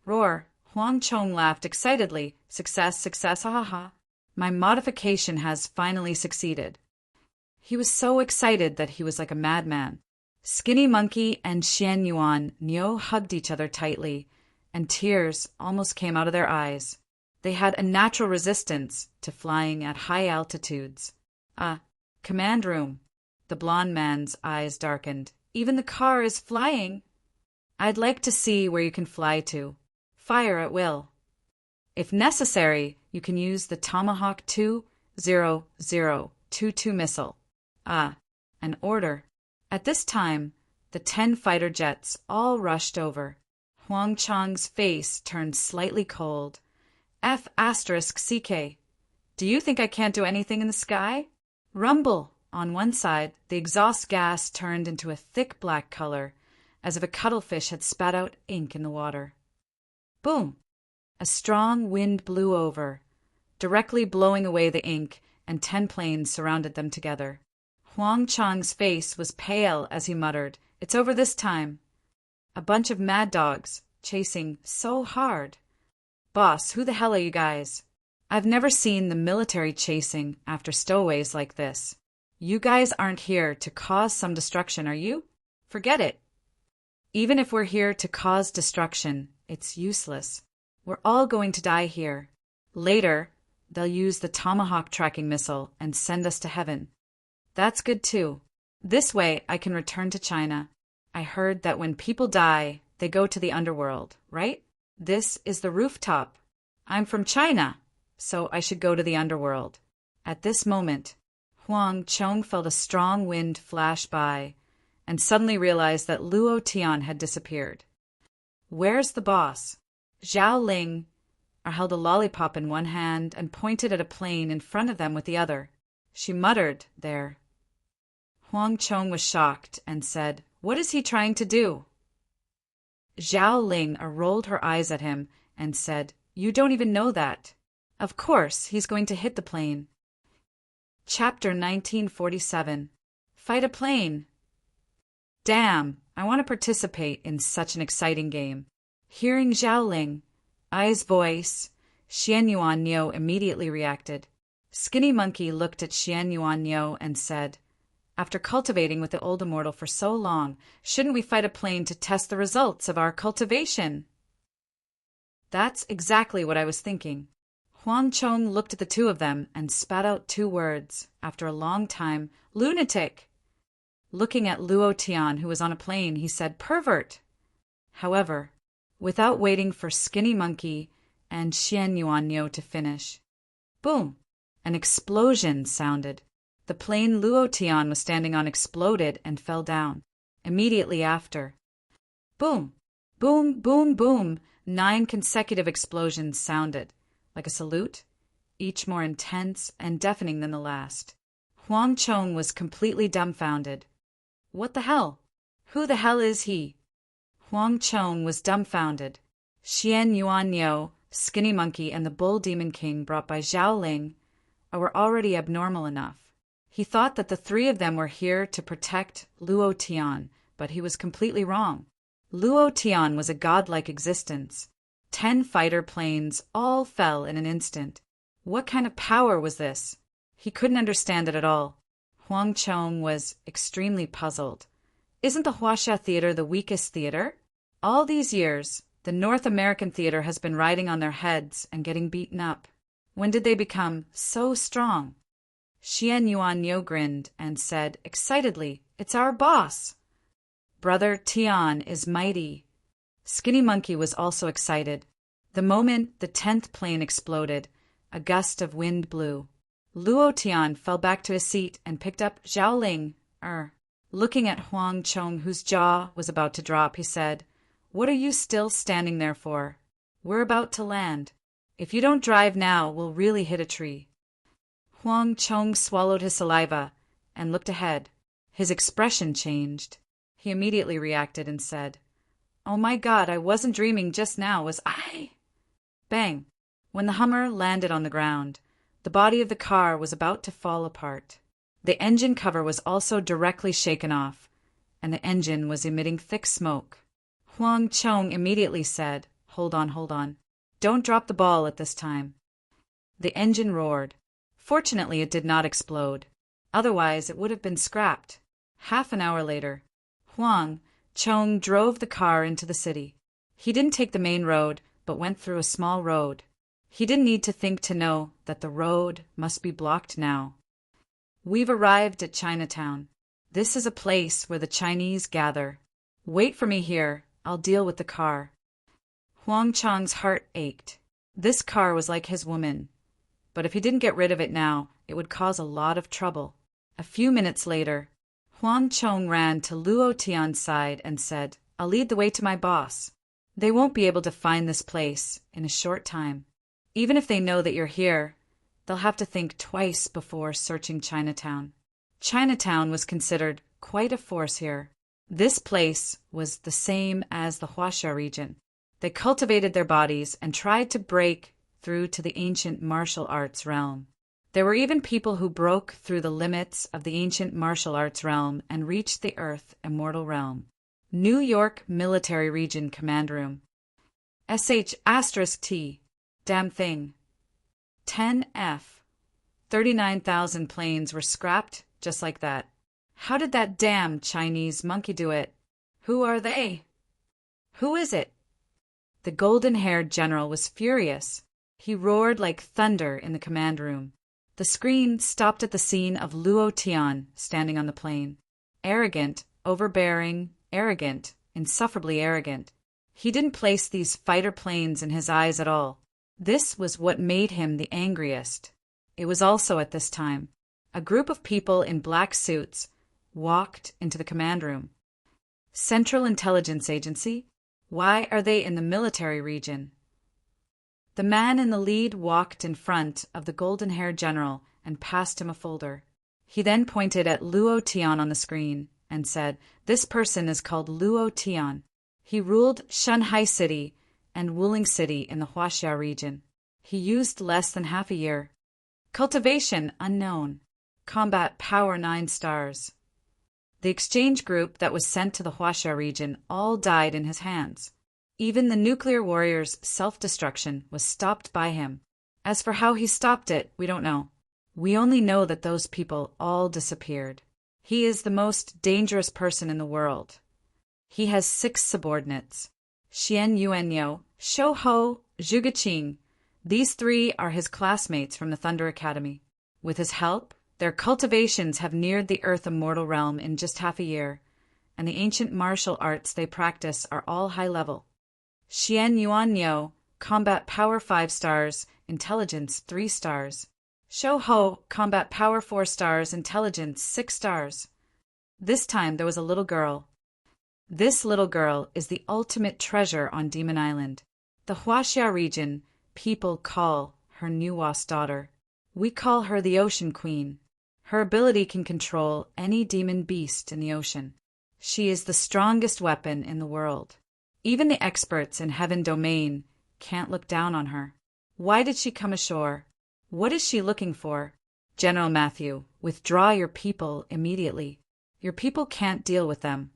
Roar! Huang Chong laughed excitedly. "Success, success, ha ha ha. My modification has finally succeeded." He was so excited that he was like a madman. Skinny Monkey and Xian Yuanyo hugged each other tightly, and tears almost came out of their eyes. They had a natural resistance to flying at high altitudes. Command room. The blond man's eyes darkened. "Even the car is flying." "I'd like to see where you can fly to. Fire at will. If necessary, you can use the Tomahawk 20022 missile." An order. At this time, the 10 fighter jets all rushed over. Huang Chong's face turned slightly cold. F*CK. "Do you think I can't do anything in the sky?" Rumble! On one side, the exhaust gas turned into a thick black color, as if a cuttlefish had spat out ink in the water. Boom! A strong wind blew over, directly blowing away the ink, and 10 planes surrounded them together. Huang Chong's face was pale as he muttered, "It's over this time." A bunch of mad dogs, chasing so hard. "Boss, who the hell are you guys? I've never seen the military chasing after stowaways like this. You guys aren't here to cause some destruction, are you? Forget it. Even if we're here to cause destruction, it's useless. We're all going to die here. Later, they'll use the Tomahawk tracking missile and send us to heaven. That's good too. This way I can return to China. I heard that when people die, they go to the underworld, right? This is the rooftop. I'm from China, so I should go to the underworld." At this moment, Huang Chong felt a strong wind flash by, and suddenly realized that Luo Tian had disappeared. "Where's the boss?" Zhao Ling held a lollipop in one hand and pointed at a plane in front of them with the other. She muttered, "There." Huang Chong was shocked and said, "What is he trying to do?" Zhao Ling rolled her eyes at him and said, "You don't even know that. Of course, he's going to hit the plane." Chapter 1947. Fight a plane. "Damn, I want to participate in such an exciting game. Hearing Zhao Ling, Ai's voice, Xian Yuan Niu immediately reacted. Skinny Monkey looked at Xian Yuan Niu and said, "After cultivating with the old immortal for so long, shouldn't we fight a plane to test the results of our cultivation?" That's exactly what I was thinking. Huang Chong looked at the two of them and spat out two words, after a long time, "Lunatic!" Looking at Luo Tian, who was on a plane, he said, "Pervert!" However, without waiting for Skinny Monkey and Xian Yuan Niu to finish, boom! An explosion sounded. The plane Luo Tian was standing on exploded and fell down. Immediately after, boom! Boom! Boom! Boom! 9 consecutive explosions sounded, like a salute, each more intense and deafening than the last. Huang Chong was completely dumbfounded. What the hell? Who the hell is he? Huang Chong was dumbfounded. Xian Yuan Niu, Skinny Monkey, and the Bull Demon King brought by Zhao Ling were already abnormal enough. He thought that the three of them were here to protect Luo Tian, but he was completely wrong. Luo Tian was a godlike existence. 10 fighter planes all fell in an instant. What kind of power was this? He couldn't understand it at all. Huang Chong was extremely puzzled. Isn't the Huaxia Theater the weakest theater? All these years, the North American theater has been riding on their heads and getting beaten up. When did they become so strong? Xian Yuan Niu grinned and said excitedly, "It's our boss! Brother Tian is mighty." Skinny Monkey was also excited. The moment the 10th plane exploded, a gust of wind blew. Luo Tian fell back to his seat and picked up Zhao Ling. Looking at Huang Chong, whose jaw was about to drop, he said, "What are you still standing there for? We're about to land. If you don't drive now, we'll really hit a tree." Huang Chong swallowed his saliva and looked ahead. His expression changed. He immediately reacted and said, "Oh my God, I wasn't dreaming just now, was I?" Bang! When the Hummer landed on the ground, the body of the car was about to fall apart. The engine cover was also directly shaken off, and the engine was emitting thick smoke. Huang Chong immediately said, hold on. Don't drop the ball at this time." The engine roared. Fortunately, it did not explode. Otherwise, it would have been scrapped. Half an hour later, Huang Chong drove the car into the city. He didn't take the main road, but went through a small road. He didn't need to think to know that the road must be blocked now. "We've arrived at Chinatown. This is a place where the Chinese gather. Wait for me here. I'll deal with the car." Huang Chong's heart ached. This car was like his woman. But if he didn't get rid of it now, it would cause a lot of trouble. A few minutes later, Huang Chong ran to Luo Tian's side and said, "I'll lead the way to my boss. They won't be able to find this place in a short time. Even if they know that you're here, they'll have to think twice before searching Chinatown." Chinatown was considered quite a force here. This place was the same as the Huaxia region. They cultivated their bodies and tried to break through to the ancient martial arts realm. There were even people who broke through the limits of the ancient martial arts realm and reached the Earth immortal realm. New York Military Region Command Room. SH*T. Damn thing. 10F. 39,000 planes were scrapped just like that. How did that damn Chinese monkey do it? Who are they? Who is it? The golden-haired general was furious. He roared like thunder in the command room. The screen stopped at the scene of Luo Tian standing on the plane. Arrogant, overbearing, arrogant, insufferably arrogant. He didn't place these fighter planes in his eyes at all. This was what made him the angriest. It was also at this time. A group of people in black suits walked into the command room. Central Intelligence Agency? Why are they in the military region? The man in the lead walked in front of the golden-haired general and passed him a folder. He then pointed at Luo Tian on the screen and said, "This person is called Luo Tian. He ruled Shanghai City and Wuling City in the Huaxia region. He used less than half a year. Cultivation unknown. Combat power 9 stars. The exchange group that was sent to the Huaxia region all died in his hands. Even the nuclear warrior's self-destruction was stopped by him. As for how he stopped it, we don't know. We only know that those people all disappeared. He is the most dangerous person in the world. He has 6 subordinates: Xian Yuanyo, Shou Ho, Zhu Geqing. These 3 are his classmates from the Thunder Academy. With his help, their cultivations have neared the Earth Immortal realm in just half a year, and the ancient martial arts they practice are all high level. Xian Yuanyo, combat power 5 stars, intelligence 3 stars. Shou Ho, combat power 4 stars, intelligence 6 stars. This time there was a little girl. This little girl is the ultimate treasure on Demon Island. The Huaxia region, people call her Nuwa's daughter. We call her the Ocean Queen. Her ability can control any demon beast in the ocean. She is the strongest weapon in the world. Even the experts in Heaven Domain can't look down on her. Why did she come ashore? What is she looking for? General Matthew, withdraw your people immediately. Your people can't deal with them.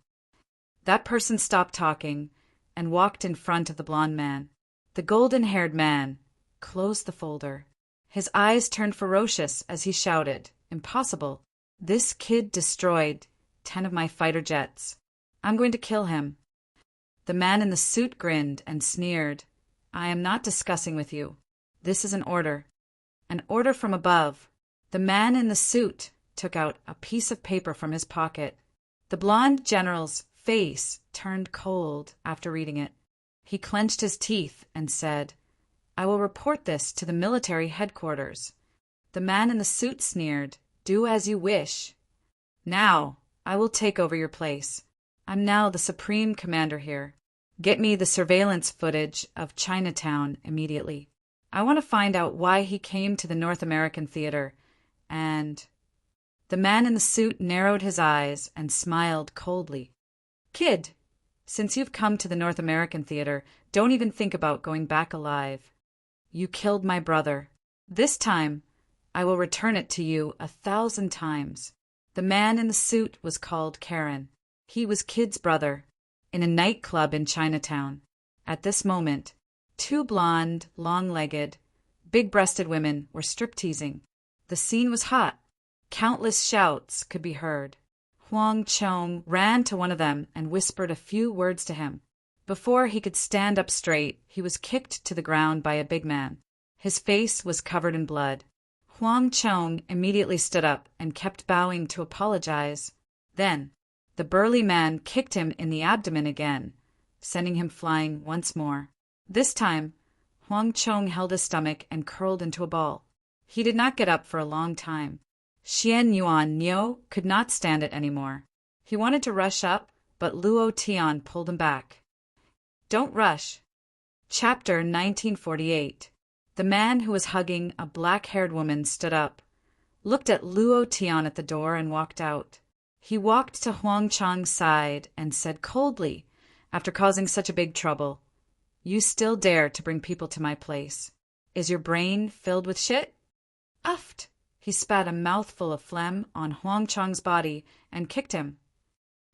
That person stopped talking and walked in front of the blonde man. The golden-haired man closed the folder. His eyes turned ferocious as he shouted, "Impossible! This kid destroyed 10 of my fighter jets. I'm going to kill him." The man in the suit grinned and sneered. "I am not discussing with you. This is an order. An order from above." The man in the suit took out a piece of paper from his pocket. The blonde general's face turned cold after reading it. He clenched his teeth and said, "I will report this to the military headquarters." The man in the suit sneered, "Do as you wish. Now, I will take over your place. I'm now the supreme commander here. Get me the surveillance footage of Chinatown immediately. I want to find out why he came to the North American theater, and—" The man in the suit narrowed his eyes and smiled coldly. "Kid, since you've come to the North American theater, don't even think about going back alive. You killed my brother. This time, I will return it to you 1,000 times." The man in the suit was called Karen. He was Kid's brother, in a nightclub in Chinatown. At this moment, 2 blonde, long-legged, big-breasted women were strip-teasing. The scene was hot. Countless shouts could be heard. Huang Chong ran to one of them and whispered a few words to him. Before he could stand up straight, he was kicked to the ground by a big man. His face was covered in blood. Huang Chong immediately stood up and kept bowing to apologize. Then, the burly man kicked him in the abdomen again, sending him flying once more. This time, Huang Chong held his stomach and curled into a ball. He did not get up for a long time. Xian Yuan Niu could not stand it anymore. He wanted to rush up, but Luo Tian pulled him back. "Don't rush." Chapter 1948. The man who was hugging a black-haired woman stood up, looked at Luo Tian at the door, and walked out. He walked to Huang Chang's side and said coldly, after causing such a big trouble, "You still dare to bring people to my place. Is your brain filled with shit?" Uffed! He spat a mouthful of phlegm on Huang Chang's body and kicked him.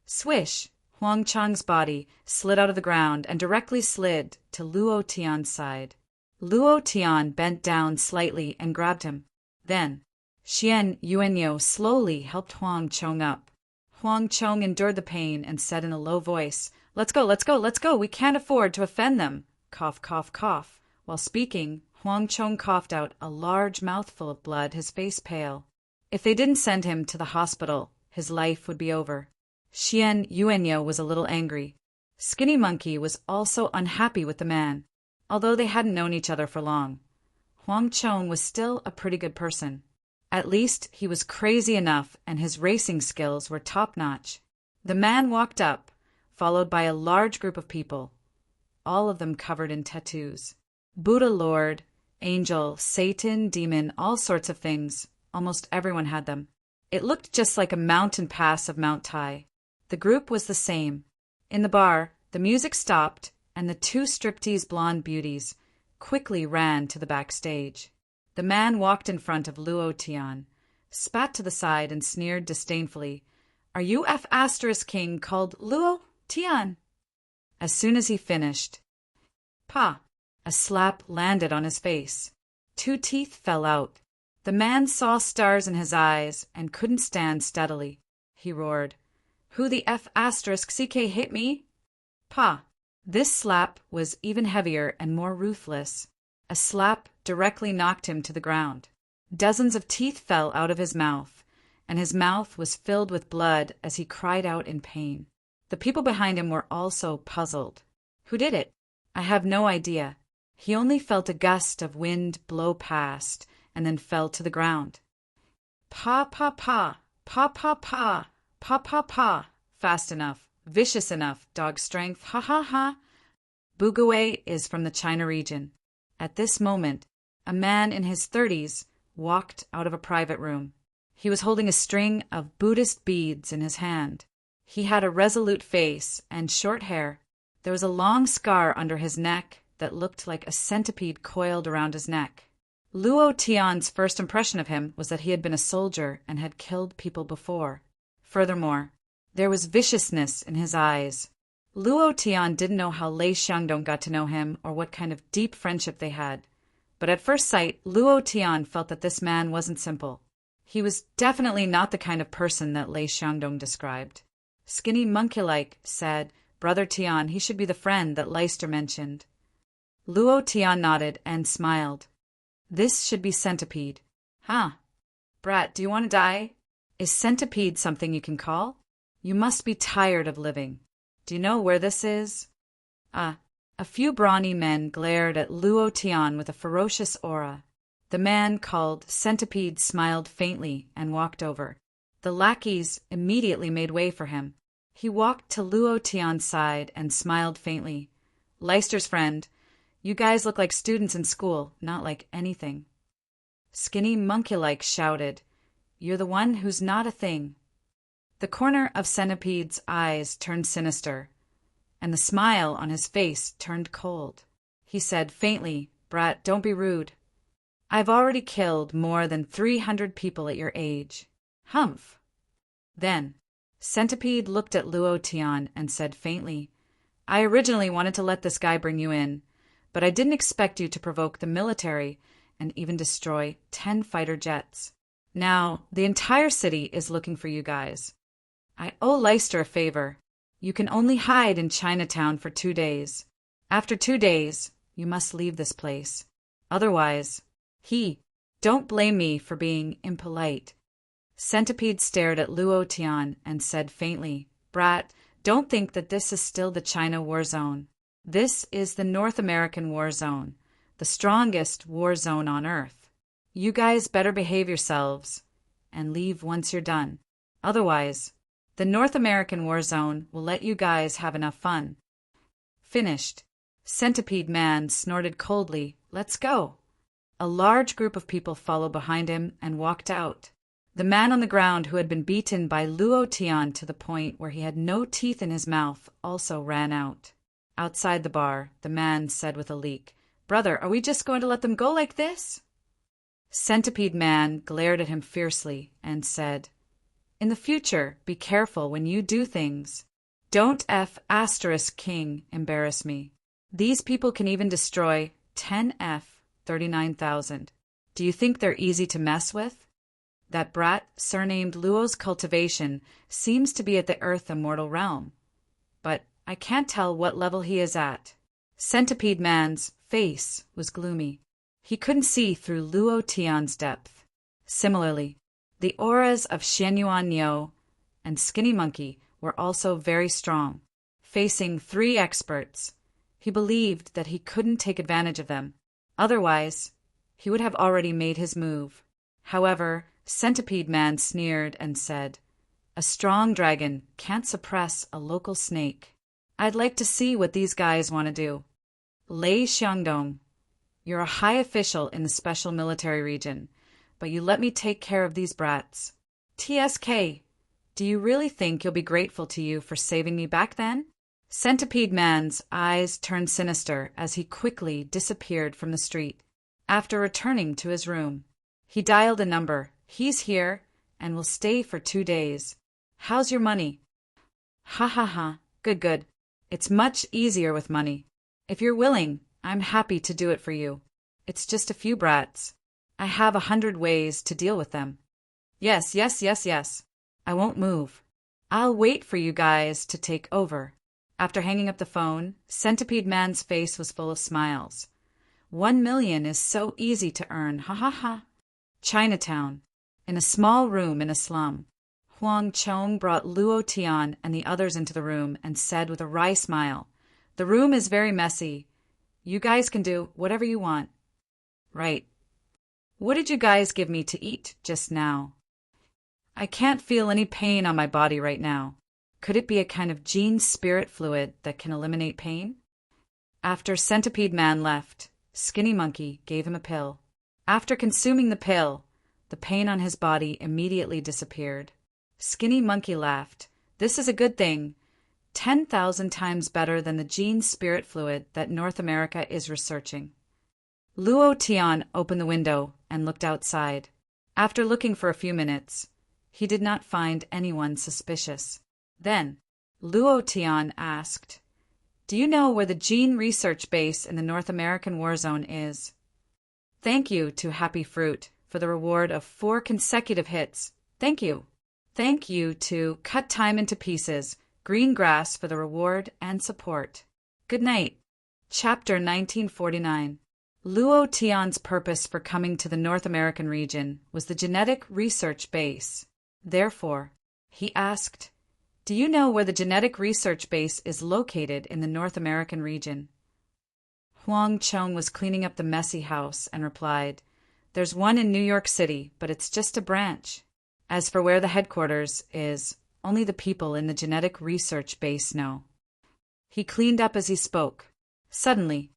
Swish! Huang Chang's body slid out of the ground and directly slid to Luo Tian's side. Luo Tian bent down slightly and grabbed him. Then, Xian Yuanyo slowly helped Huang Chong up. Huang Chong endured the pain and said in a low voice, "Let's go, let's go, let's go. We can't afford to offend them." Cough, cough, cough. While speaking, Huang Chong coughed out a large mouthful of blood, his face pale. If they didn't send him to the hospital, his life would be over. Xian Yuanyo was a little angry. Skinny Monkey was also unhappy with the man, although they hadn't known each other for long. Huang Chong was still a pretty good person. At least he was crazy enough and his racing skills were top-notch. The man walked up, followed by a large group of people, all of them covered in tattoos. Buddha Lord, angel, Satan, demon, all sorts of things. Almost everyone had them. It looked just like a mountain pass of Mount Tai. The group was the same. In the bar, the music stopped, and the 2 striptease blonde beauties quickly ran to the backstage. The man walked in front of Luo Tian, spat to the side and sneered disdainfully, Are you F asterisk king called Luo Tian? As soon as he finished, pa! A slap landed on his face. 2 teeth fell out. The man saw stars in his eyes and couldn't stand steadily. He roared, "Who the F asterisk CK hit me?" Pa! This slap was even heavier and more ruthless. A slap directly knocked him to the ground. Dozens of teeth fell out of his mouth, and his mouth was filled with blood as he cried out in pain. The people behind him were also puzzled. Who did it? I have no idea. He only felt a gust of wind blow past and then fell to the ground. Pa, pa, pa, pa, pa, pa, pa, pa, pa. Fast enough, vicious enough, dog strength, ha, ha, ha. Bugaway is from the China region. At this moment, a man in his 30s walked out of a private room. He was holding a string of Buddhist beads in his hand. He had a resolute face and short hair. There was a long scar under his neck that looked like a centipede coiled around his neck. Luo Tian's first impression of him was that he had been a soldier and had killed people before. Furthermore, there was viciousness in his eyes. Luo Tian didn't know how Lei Xiangdong got to know him or what kind of deep friendship they had. But at first sight, Luo Tian felt that this man wasn't simple. He was definitely not the kind of person that Lei Xiangdong described. Skinny monkey-like said, "Brother Tian, he should be the friend that Leicester mentioned." Luo Tian nodded and smiled. "This should be Centipede." "Huh. Brat, do you want to die? Is Centipede something you can call? You must be tired of living. Do you know where this is?" A few brawny men glared at Luo Tian with a ferocious aura. The man called Centipede smiled faintly and walked over. The lackeys immediately made way for him. He walked to Luo Tian's side and smiled faintly. "Leicester's friend, you guys look like students in school, not like anything." Skinny monkey-like shouted, "You're the one who's not a thing." The corner of Centipede's eyes turned sinister, and the smile on his face turned cold. He said faintly, "Brat, don't be rude. I've already killed more than 300 people at your age." "Humph." Then Centipede looked at Luo Tian and said faintly, "I originally wanted to let this guy bring you in, but I didn't expect you to provoke the military and even destroy 10 fighter jets. Now, the entire city is looking for you guys. I owe Leicester a favor. You can only hide in Chinatown for 2 days. After 2 days, you must leave this place. Otherwise, don't blame me for being impolite." Centipede stared at Luo Tian and said faintly, "Brat, don't think that this is still the China war zone. This is the North American war zone, the strongest war zone on Earth. You guys better behave yourselves and leave once you're done. Otherwise, the North American war zone will let you guys have enough fun." Finished. Centipede man snorted coldly, "Let's go." A large group of people followed behind him and walked out. The man on the ground who had been beaten by Luo Tian to the point where he had no teeth in his mouth also ran out. Outside the bar, the man said with a leak, "Brother, are we just going to let them go like this?" Centipede man glared at him fiercely and said, "In the future, be careful when you do things. Don't F asterisk king embarrass me. These people can even destroy 10F 39,000. Do you think they're easy to mess with? That brat surnamed Luo's cultivation seems to be at the Earth Immortal realm, but I can't tell what level he is at." Centipede man's face was gloomy. He couldn't see through Luo Tian's depth. Similarly, the auras of Xianyuan Niu and Skinny Monkey were also very strong. Facing 3 experts, he believed that he couldn't take advantage of them. Otherwise, he would have already made his move. However, Centipede man sneered and said, "A strong dragon can't suppress a local snake. I'd like to see what these guys want to do. Lei Xiangdong, you're a high official in the special military region, but you let me take care of these brats. TSK, do you really think you'll be grateful to you for saving me back then?" Centipede man's eyes turned sinister as he quickly disappeared from the street. After returning to his room, he dialed a number. "He's here and will stay for 2 days. How's your money? Ha ha ha, good good. It's much easier with money. If you're willing, I'm happy to do it for you. It's just a few brats. I have 100 ways to deal with them. Yes, yes, yes, yes. I won't move. I'll wait for you guys to take over. After hanging up the phone, Centipede Man's face was full of smiles. 1 million is so easy to earn, ha ha ha. Chinatown. In a small room in a slum. Huang Chong brought Luo Tian and the others into the room and said with a wry smile, "The room is very messy. You guys can do whatever you want." Right. What did you guys give me to eat just now? I can't feel any pain on my body right now. Could it be a kind of gene spirit fluid that can eliminate pain? After Centipede Man left, Skinny Monkey gave him a pill. After consuming the pill, the pain on his body immediately disappeared. Skinny Monkey laughed. This is a good thing. 10,000 times better than the gene spirit fluid that North America is researching. Luo Tian opened the window and looked outside. After looking for a few minutes, he did not find anyone suspicious. Then, Luo Tian asked, "Do you know where the gene research base in the North American war zone is?" Thank you to Happy Fruit for the reward of 4 consecutive hits. Thank you. Thank you to Cut Time into Pieces, Green Grass for the reward and support. Good night. Chapter 1949. Luo Tian's purpose for coming to the North American region was the genetic research base. Therefore, he asked, "Do you know where the genetic research base is located in the North American region?" Huang Chong was cleaning up the messy house and replied, "There's one in New York City, but it's just a branch. As for where the headquarters is, only the people in the genetic research base know." He cleaned up as he spoke. Suddenly,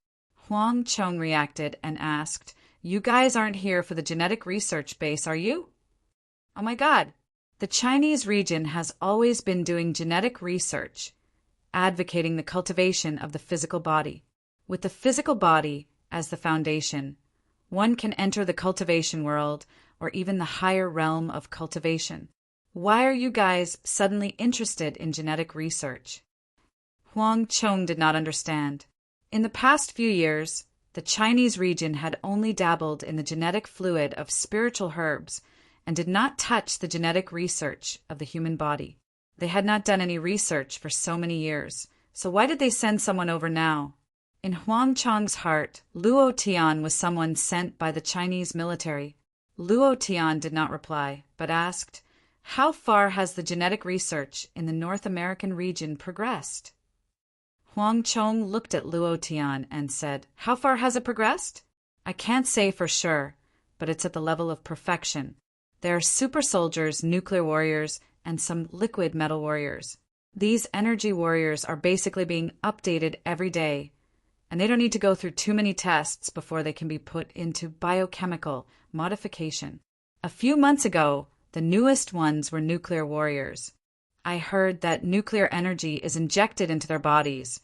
Huang Chong reacted and asked, "You guys aren't here for the genetic research base, are you?" "Oh my God. The Chinese region has always been doing genetic research, advocating the cultivation of the physical body. With the physical body as the foundation, one can enter the cultivation world or even the higher realm of cultivation. Why are you guys suddenly interested in genetic research?" Huang Chong did not understand. In the past few years, the Chinese region had only dabbled in the genetic fluid of spiritual herbs and did not touch the genetic research of the human body. They had not done any research for so many years, so why did they send someone over now? In Huang Chong's heart, Luo Tian was someone sent by the Chinese military. Luo Tian did not reply, but asked, "How far has the genetic research in the North American region progressed?" Huang Chong looked at Luo Tian and said, "How far has it progressed? I can't say for sure, but it's at the level of perfection. There are super soldiers, nuclear warriors, and some liquid metal warriors. These energy warriors are basically being updated every day, and they don't need to go through too many tests before they can be put into biochemical modification. A few months ago, the newest ones were nuclear warriors. I heard that nuclear energy is injected into their bodies,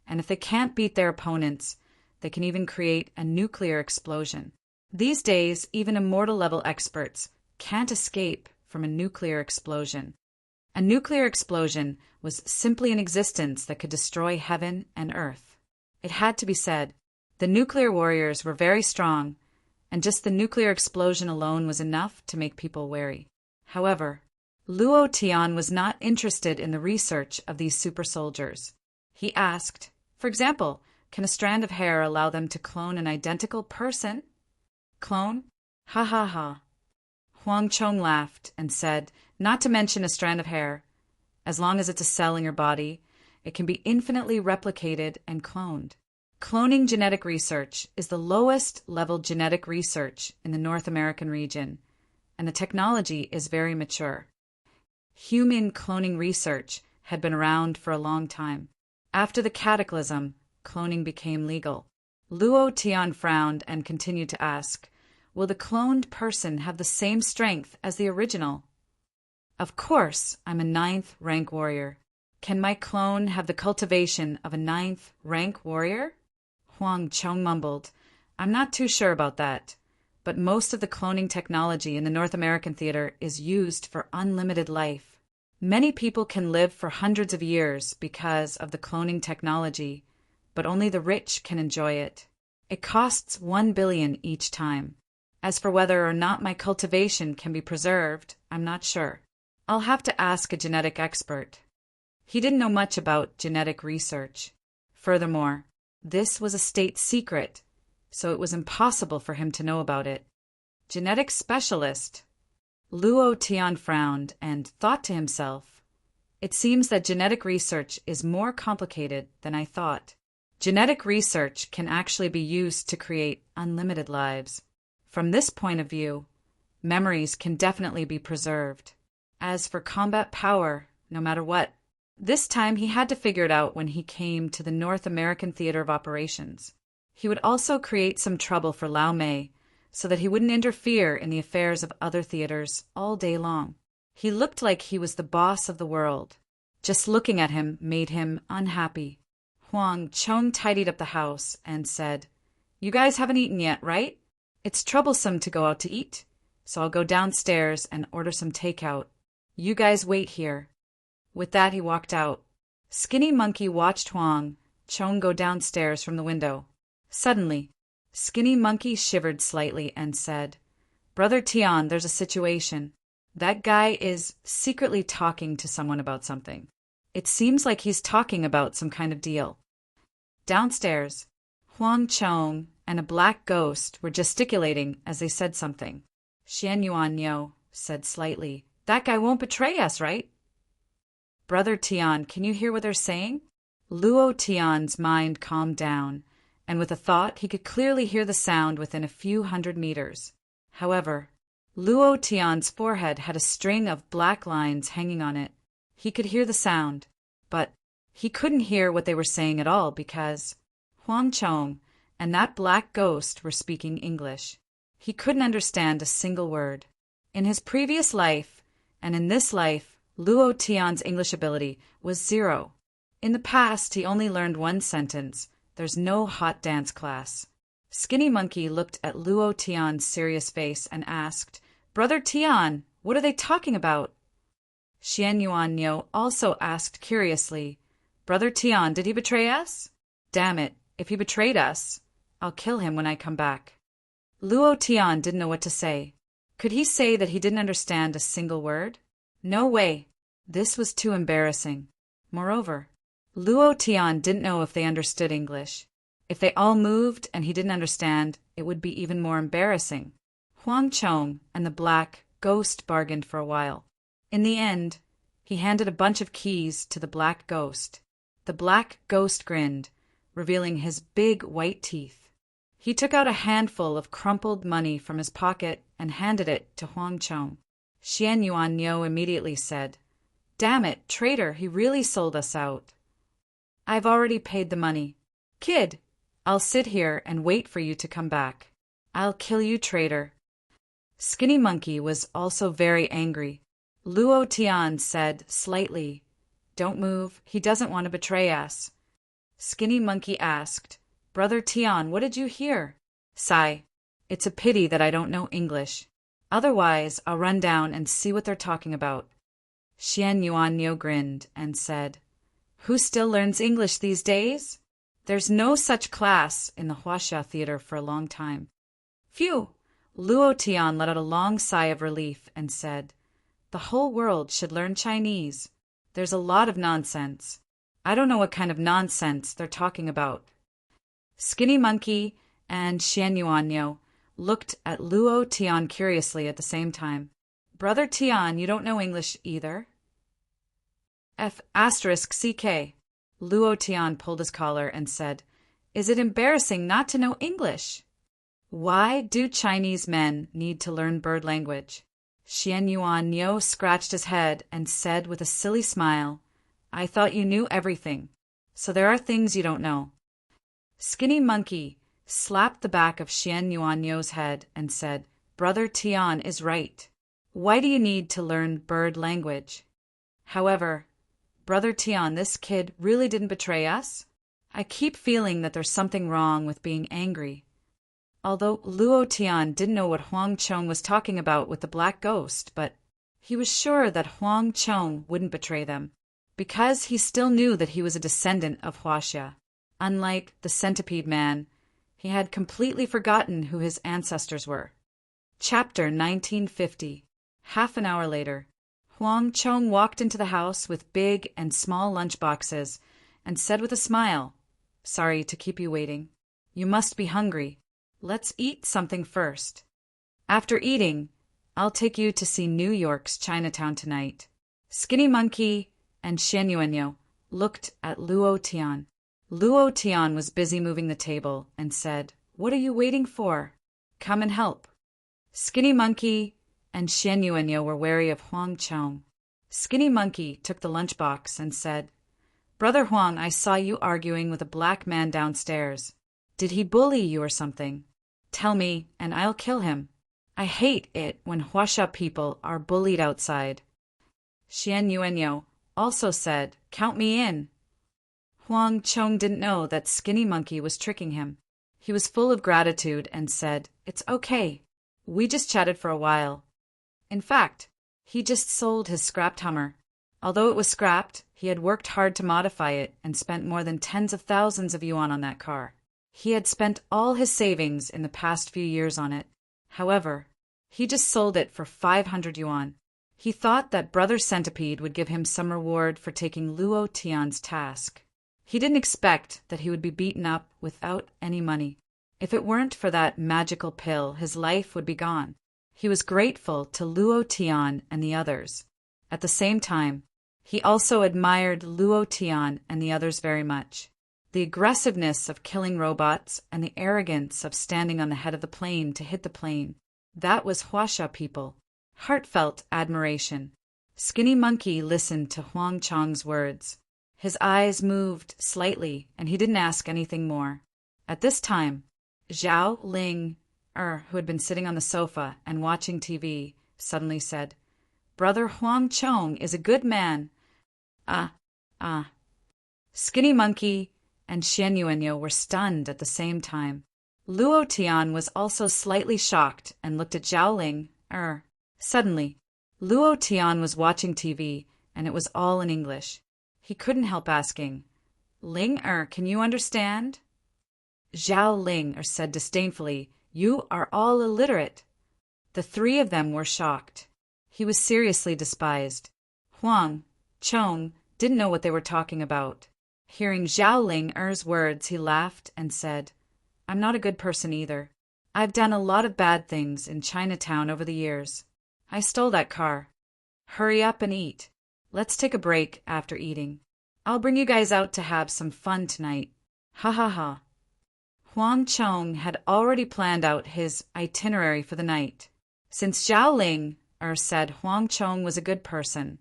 and if they can't beat their opponents, they can even create a nuclear explosion. These days, even immortal-level experts can't escape from a nuclear explosion. A nuclear explosion was simply an existence that could destroy heaven and earth. It had to be said, the nuclear warriors were very strong, and just the nuclear explosion alone was enough to make people wary. However, Luo Tian was not interested in the research of these super soldiers. He asked, "For example, can a strand of hair allow them to clone an identical person?" "Clone? Ha ha ha." Huang Chong laughed and said, "Not to mention a strand of hair. As long as it's a cell in your body, it can be infinitely replicated and cloned. Cloning genetic research is the lowest level genetic research in the North American region, and the technology is very mature. Human cloning research had been around for a long time. After the cataclysm, cloning became legal." Luo Tian frowned and continued to ask, "Will the cloned person have the same strength as the original?" "Of course, I'm a 9th rank warrior. Can my clone have the cultivation of a 9th rank warrior?" Huang Chong mumbled, "I'm not too sure about that, but most of the cloning technology in the North American theater is used for unlimited life. Many people can live for hundreds of years because of the cloning technology, but only the rich can enjoy it. It costs 1 billion each time. As for whether or not my cultivation can be preserved, I'm not sure. I'll have to ask a genetic expert. He didn't know much about genetic research. Furthermore, this was a state secret, so it was impossible for him to know about it. Genetic specialist. Luo Tian frowned and thought to himself, "It seems that genetic research is more complicated than I thought. Genetic research can actually be used to create unlimited lives. From this point of view, memories can definitely be preserved. As for combat power, no matter what, this time he had to figure it out when he came to the North American Theater of Operations. He would also create some trouble for Lao Mei, so that he wouldn't interfere in the affairs of other theaters all day long. He looked like he was the boss of the world. Just looking at him made him unhappy. Huang Chong tidied up the house and said, "You guys haven't eaten yet, right? It's troublesome to go out to eat, so I'll go downstairs and order some takeout. You guys wait here." With that, he walked out. Skinny Monkey watched Huang Chong go downstairs from the window. Suddenly, Skinny Monkey shivered slightly and said, "Brother Tian, there's a situation. That guy is secretly talking to someone about something. It seems like he's talking about some kind of deal." Downstairs, Huang Chong and a black ghost were gesticulating as they said something. Xian Yuan Niu said slightly, "That guy won't betray us, right?" "Brother Tian, can you hear what they're saying?" Luo Tian's mind calmed down, and with a thought he could clearly hear the sound within a few hundred meters. However, Luo Tian's forehead had a string of black lines hanging on it. He could hear the sound, but he couldn't hear what they were saying at all because Huang Chong and that black ghost were speaking English. He couldn't understand a single word. In his previous life, and in this life, Luo Tian's English ability was 0. In the past, he only learned one sentence: "There's no hot dance class." Skinny Monkey looked at Luo Tian's serious face and asked, "Brother Tian, what are they talking about?" Xian Yuan Niu also asked curiously, "Brother Tian, did he betray us?" "Damn it, if he betrayed us, I'll kill him when I come back." Luo Tian didn't know what to say. Could he say that he didn't understand a single word? No way. This was too embarrassing. Moreover, Luo Tian didn't know if they understood English. If they all moved and he didn't understand, it would be even more embarrassing. Huang Chong and the black ghost bargained for a while. In the end, he handed a bunch of keys to the black ghost. The black ghost grinned, revealing his big white teeth. He took out a handful of crumpled money from his pocket and handed it to Huang Chong. Xian Yuan Niu immediately said, "Damn it, traitor, he really sold us out." "I've already paid the money. Kid, I'll sit here and wait for you to come back. I'll kill you, traitor." Skinny Monkey was also very angry. Luo Tian said slightly, "Don't move, he doesn't want to betray us." Skinny Monkey asked, "Brother Tian, what did you hear?" "Sigh, it's a pity that I don't know English. Otherwise, I'll run down and see what they're talking about." Xian Yuan Niu grinned and said, "Who still learns English these days? There's no such class in the Huaxia Theater for a long time." "Phew!" Luo Tian let out a long sigh of relief and said, "The whole world should learn Chinese. There's a lot of nonsense. I don't know what kind of nonsense they're talking about." Skinny Monkey and Xian Yuan Niu looked at Luo Tian curiously at the same time. "Brother Tian, you don't know English either?" F***CK. Luo Tian pulled his collar and said, "Is it embarrassing not to know English? Why do Chinese men need to learn bird language?" Xian Yuan Niu scratched his head and said with a silly smile, "I thought you knew everything, so there are things you don't know." Skinny Monkey slapped the back of Xian Yuan Niu's head and said, "Brother Tian is right. Why do you need to learn bird language? However, Brother Tian, this kid really didn't betray us? I keep feeling that there's something wrong with being angry." Although Luo Tian didn't know what Huang Chong was talking about with the black ghost, but He was sure that Huang Chong wouldn't betray them, because he still knew that he was a descendant of Huaxia. Unlike the centipede man, he had completely forgotten who his ancestors were. Chapter 1950. Half an hour later, Huang Chong walked into the house with big and small lunch boxes and said with a smile, "Sorry to keep you waiting. You must be hungry. Let's eat something first. After eating, I'll take you to see New York's Chinatown tonight." Skinny Monkey and Xian Yuanyo looked at Luo Tian. Luo Tian was busy moving the table and said, "What are you waiting for? Come and help." Skinny Monkey and Xian Yuanyo were wary of Huang Chong. Skinny Monkey took the lunchbox and said, "Brother Huang, I saw you arguing with a black man downstairs. Did he bully you or something? Tell me, and I'll kill him. I hate it when Huaxia people are bullied outside." Xian Yuanyo also said, "Count me in." Huang Chong didn't know that Skinny Monkey was tricking him. He was full of gratitude and said, "It's okay. We just chatted for a while." In fact, he just sold his scrapped Hummer. Although it was scrapped, he had worked hard to modify it and spent more than tens of thousands of yuan on that car. He had spent all his savings in the past few years on it. However, he just sold it for 500 yuan. He thought that Brother Centipede would give him some reward for taking Luo Tian's task. He didn't expect that he would be beaten up without any money. If it weren't for that magical pill, his life would be gone. He was grateful to Luo Tian and the others. At the same time, he also admired Luo Tian and the others very much. The aggressiveness of killing robots and the arrogance of standing on the head of the plane to hit the plane. That was Huaxia people. Heartfelt admiration. Skinny Monkey listened to Huang Chong's words. His eyes moved slightly, and he didn't ask anything more. At this time, Zhao Ling, who had been sitting on the sofa and watching TV, suddenly said, "Brother Huang Chong is a good man." Skinny Monkey and Xian Yuanyo were stunned at the same time. Luo Tian was also slightly shocked and looked at Zhao Ling. Suddenly, Luo Tian was watching TV, and it was all in English. He couldn't help asking, "Ling, can you understand?" Zhao Ling said disdainfully, "You are all illiterate." The three of them were shocked. He was seriously despised. Huang Chong didn't know what they were talking about. Hearing Zhao Ling's words, he laughed and said, "I'm not a good person either. I've done a lot of bad things in Chinatown over the years. I stole that car. Hurry up and eat. Let's take a break after eating. I'll bring you guys out to have some fun tonight. Ha ha ha." Huang Chong had already planned out his itinerary for the night. Since Zhao Ling said Huang Chong was a good person,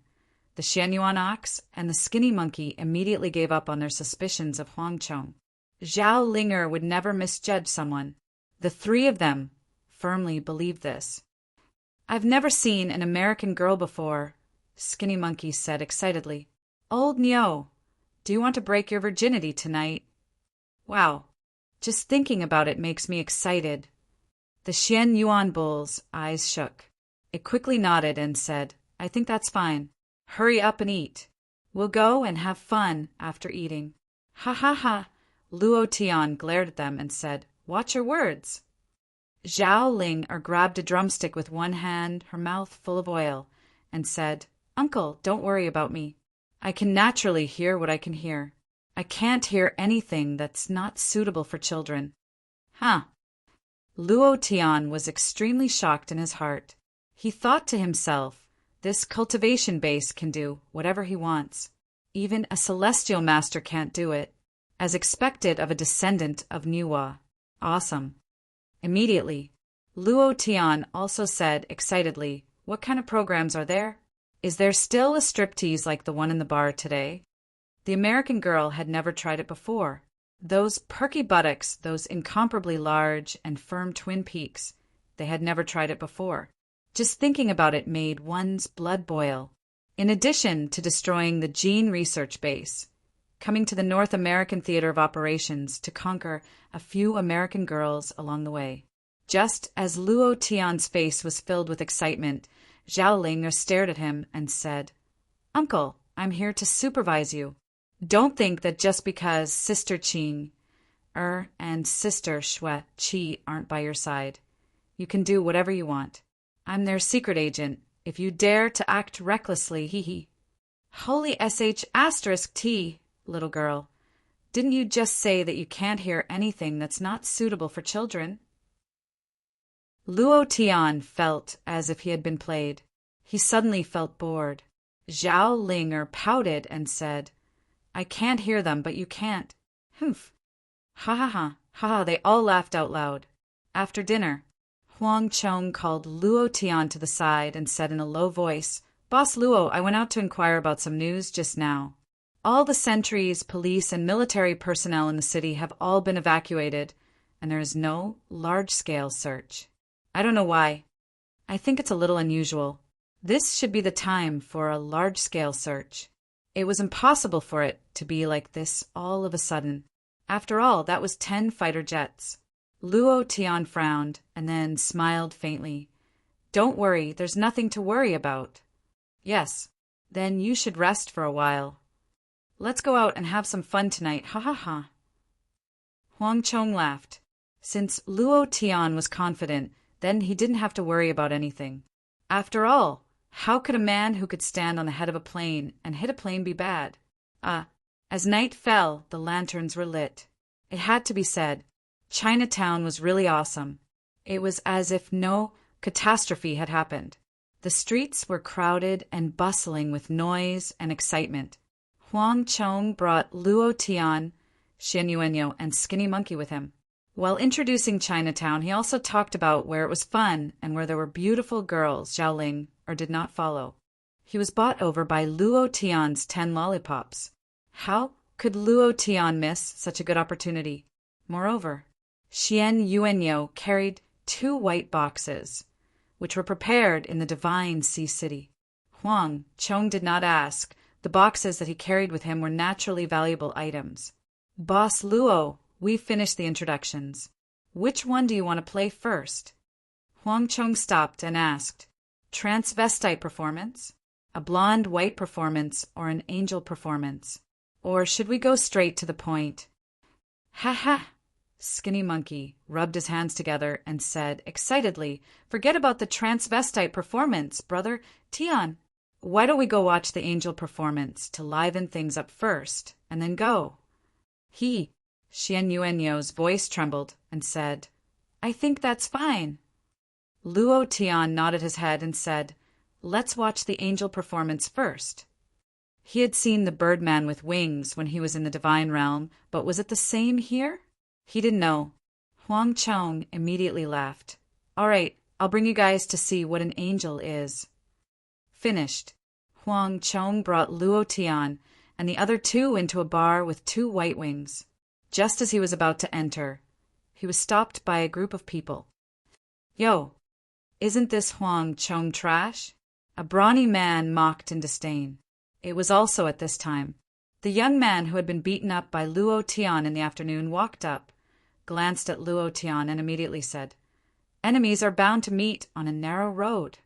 the Xianyuan ox and the Skinny Monkey immediately gave up on their suspicions of Huang Chong. Zhao Linger would never misjudge someone. The three of them firmly believed this. "I've never seen an American girl before," Skinny Monkey said excitedly. "Old Nyo, do you want to break your virginity tonight?" "Wow, just thinking about it makes me excited." The Xian Yuan bull's eyes shook. It quickly nodded and said, "I think that's fine. Hurry up and eat. We'll go and have fun after eating." "Ha ha ha." Luo Tian glared at them and said, "Watch your words." Zhao Ling grabbed a drumstick with one hand, her mouth full of oil, and said, "Uncle, don't worry about me. I can naturally hear what I can hear. I can't hear anything that's not suitable for children." "Huh." Luo Tian was extremely shocked in his heart. He thought to himself, this cultivation base can do whatever he wants. Even a celestial master can't do it, as expected of a descendant of Nuwa. Awesome. Immediately, Luo Tian also said excitedly, "What kind of programs are there? Is there still a striptease like the one in the bar today?" The American girl had never tried it before. Those perky buttocks, those incomparably large and firm twin peaks, they had never tried it before. Just thinking about it made one's blood boil. In addition to destroying the gene research base, coming to the North American Theater of Operations to conquer a few American girls along the way. Just as Luo Tian's face was filled with excitement Zhao Ling stared at him and said, "Uncle, I'm here to supervise you. Don't think that just because Sister Qing and Sister Xue Qi aren't by your side, you can do whatever you want. I'm their secret agent. If you dare to act recklessly, hee hee." Holy sh**T, little girl. Didn't you just say that you can't hear anything that's not suitable for children? Luo Tian felt as if he had been played. He suddenly felt bored. Zhao Ling pouted and said, "I can't hear them, but you can't." Humph. Ha ha ha, ha ha, they all laughed out loud. After dinner, Huang Chong called Luo Tian to the side and said in a low voice, "Boss Luo, I went out to inquire about some news just now. All the sentries, police, and military personnel in the city have all been evacuated, and there is no large-scale search. I don't know why. I think it's a little unusual. This should be the time for a large-scale search. It was impossible for it to be like this all of a sudden. After all, that was 10 fighter jets." Luo Tian frowned and then smiled faintly. "Don't worry, there's nothing to worry about." "Yes, then you should rest for a while. Let's go out and have some fun tonight, ha ha ha." Huang Chong laughed. Since Luo Tian was confident, then he didn't have to worry about anything. After all, how could a man who could stand on the head of a plane and hit a plane be bad? As night fell, the lanterns were lit. It had to be said, Chinatown was really awesome. It was as if no catastrophe had happened. The streets were crowded and bustling with noise and excitement. Huang Chong brought Luo Tian, Xian Yuanyo, and Skinny Monkey with him. While introducing Chinatown, he also talked about where it was fun and where there were beautiful girls Zhao Ling did not follow. He was bought over by Luo Tian's 10 lollipops. How could Luo Tian miss such a good opportunity? Moreover, Xian Yuanyo carried 2 white boxes, which were prepared in the divine Sea City. Huang Chong did not ask. The boxes that he carried with him were naturally valuable items. "Boss Luo, we've finished the introductions. Which one do you want to play first?" Huang Chong stopped and asked, "Transvestite performance? A blonde white performance or an angel performance? Or should we go straight to the point?" "Ha ha!" Skinny Monkey rubbed his hands together and said excitedly, "Forget about the transvestite performance, brother Tian. Why don't we go watch the angel performance to liven things up first, and then go?" Xian Yuanyo's voice trembled and said, "I think that's fine." Luo Tian nodded his head and said, "Let's watch the angel performance first." He had seen the Birdman with wings when he was in the divine realm, but was it the same here? He didn't know. Huang Chong immediately laughed. "All right, I'll bring you guys to see what an angel is." Finished, Huang Chong brought Luo Tian and the other 2 into a bar with 2 white wings. Just as he was about to enter, he was stopped by a group of people. "Yo, isn't this Huang Chong trash?" A brawny man mocked in disdain. It was also at this time. The young man who had been beaten up by Luo Tian in the afternoon walked up, glanced at Luo Tian, and immediately said, "Enemies are bound to meet on a narrow road.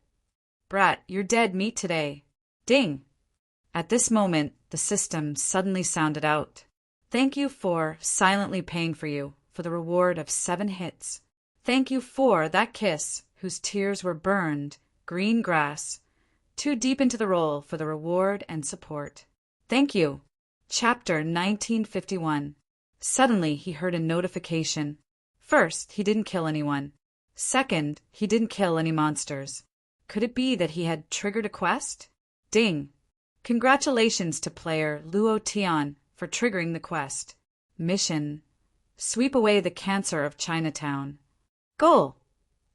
Brat, you're dead meat today. Ding!" At this moment, the system suddenly sounded out. "Thank you for silently paying for you for the reward of 7 hits. Thank you for that kiss whose tears were burned, green grass, too deep into the role for the reward and support. Thank you." Chapter 1951. Suddenly, he heard a notification. First, he didn't kill anyone. Second, he didn't kill any monsters. Could it be that he had triggered a quest? Ding! Congratulations to player Luo Tian for triggering the quest. Mission: sweep away the cancer of Chinatown. Goal: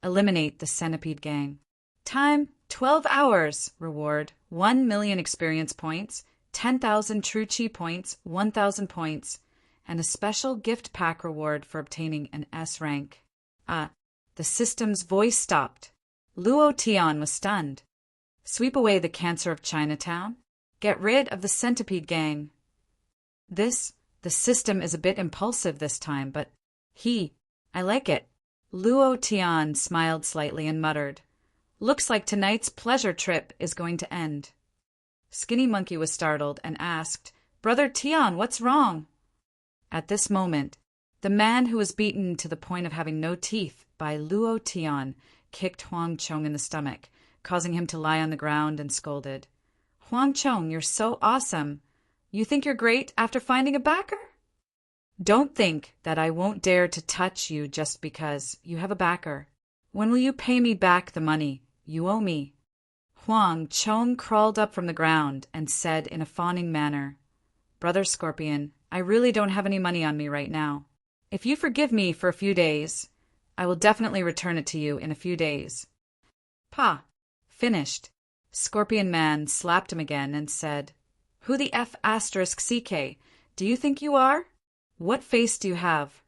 eliminate the Centipede Gang. Time: 12 hours. Reward: 1 million experience points, 10,000 true chi points, 1,000 points, and a special gift pack reward for obtaining an S rank. The system's voice stopped. Luo Tian was stunned. Sweep away the cancer of Chinatown? Get rid of the Centipede Gang. The system is a bit impulsive this time, but I like it. Luo Tian smiled slightly and muttered, Looks like tonight's pleasure trip is going to end. Skinny Monkey was startled and asked, Brother Tian, what's wrong? At this moment, the man who was beaten to the point of having no teeth by Luo Tian kicked Huang Chong in the stomach, causing him to lie on the ground and scolded. Huang Chong, you're so awesome. You think you're great after finding a backer? Don't think that I won't dare to touch you just because you have a backer. When will you pay me back the money you owe me? Huang Chong crawled up from the ground and said in a fawning manner, Brother Scorpion, I really don't have any money on me right now. If you forgive me for a few days, I will definitely return it to you in a few days. Pa! Finished. Scorpion Man slapped him again and said, Who the F*** CK? Do you think you are? What face do you have?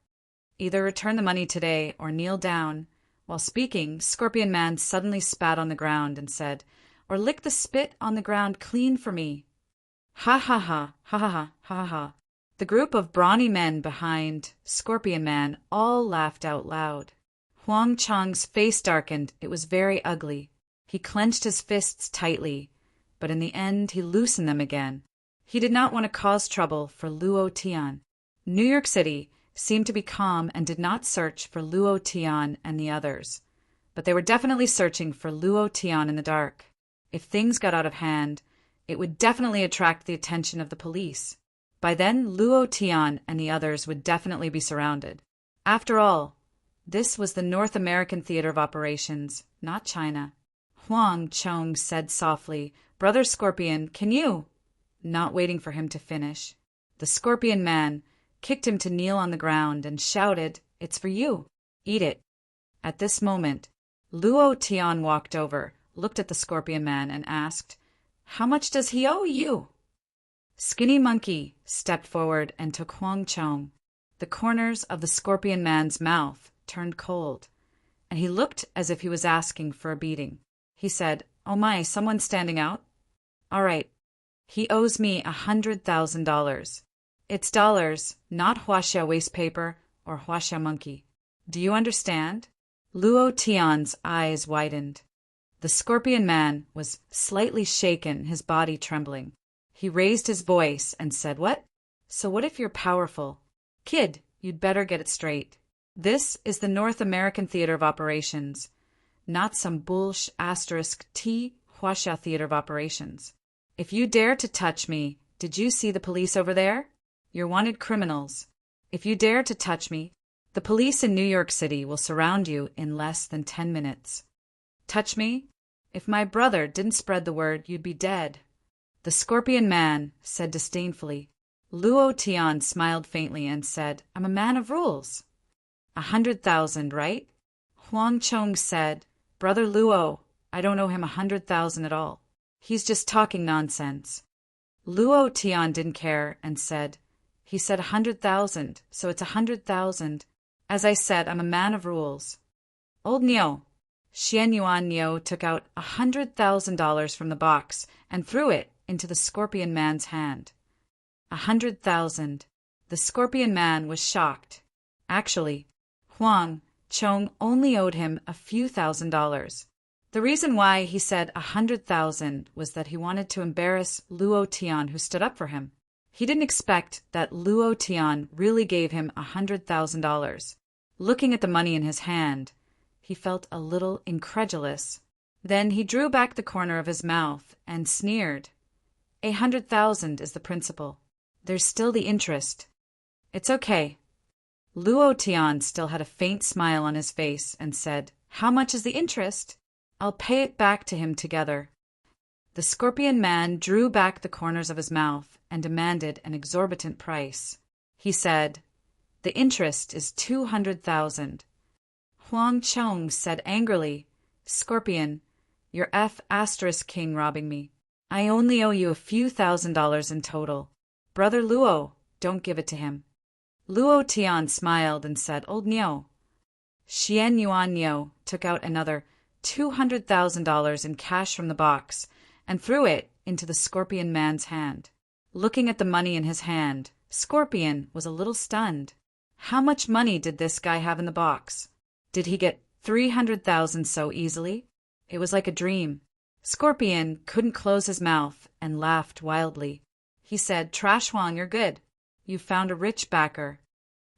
Either return the money today or kneel down. While speaking, Scorpion Man suddenly spat on the ground and said, Or lick the spit on the ground clean for me. Ha ha ha, ha ha ha, ha ha. The group of brawny men behind Scorpion Man all laughed out loud. Huang Chong's face darkened. It was very ugly. He clenched his fists tightly, but in the end he loosened them again. He did not want to cause trouble for Luo Tian. New York City seemed to be calm and did not search for Luo Tian and the others, but they were definitely searching for Luo Tian in the dark. If things got out of hand, it would definitely attract the attention of the police. By then, Luo Tian and the others would definitely be surrounded. After all, this was the North American theater of operations, not China. Huang Chong said softly, Brother Scorpion, can you? Not waiting for him to finish, the Scorpion Man kicked him to kneel on the ground and shouted, It's for you. Eat it. At this moment, Luo Tian walked over, looked at the Scorpion Man and asked, How much does he owe you? Skinny Monkey stepped forward and took Huang Chong. The corners of the Scorpion Man's mouth turned cold, and he looked as if he was asking for a beating. He said, Oh my, someone's standing out? All right. He owes me $100,000. It's dollars, not Huaxia waste paper or Huaxia monkey. Do you understand? Luo Tian's eyes widened. The Scorpion Man was slightly shaken, his body trembling. He raised his voice and said, What? So what if you're powerful? Kid, you'd better get it straight. This is the North American Theater of Operations, not some T Huaxia Theater of Operations. If you dare to touch me, did you see the police over there? You're wanted criminals. If you dare to touch me, the police in New York City will surround you in less than 10 minutes. Touch me? If my brother didn't spread the word, you'd be dead. The Scorpion Man said disdainfully. Luo Tian smiled faintly and said, I'm a man of rules. 100,000, right? Huang Chong said, Brother Luo, I don't owe him 100,000 at all. He's just talking nonsense. Luo Tian didn't care and said, He said 100,000, so it's 100,000. As I said, I'm a man of rules. Old Niu. Xian Yuan Niu took out $100,000 from the box and threw it into the Scorpion Man's hand. 100,000. The Scorpion Man was shocked. Actually, Huang Chong only owed him a few $1,000s. The reason why he said 100,000 was that he wanted to embarrass Luo Tian, who stood up for him. He didn't expect that Luo Tian really gave him $100,000. Looking at the money in his hand, he felt a little incredulous. Then he drew back the corner of his mouth and sneered. 100,000 is the principal. There's still the interest. It's okay. Luo Tian still had a faint smile on his face and said, How much is the interest? I'll pay it back to him together. The Scorpion Man drew back the corners of his mouth and demanded an exorbitant price. He said, The interest is 200,000. Huang Chong said angrily, Scorpion, you're King robbing me. I only owe you a few $1,000s in total. Brother Luo, don't give it to him. Luo Tian smiled and said, Old Niu. Xian Yuan Niu took out another $200,000 in cash from the box and threw it into the Scorpion Man's hand. Looking at the money in his hand, Scorpion was a little stunned. How much money did this guy have in the box? Did he get 300,000 so easily? It was like a dream. Scorpion couldn't close his mouth and laughed wildly. He said, "Trash Huang, you're good. You've found a rich backer.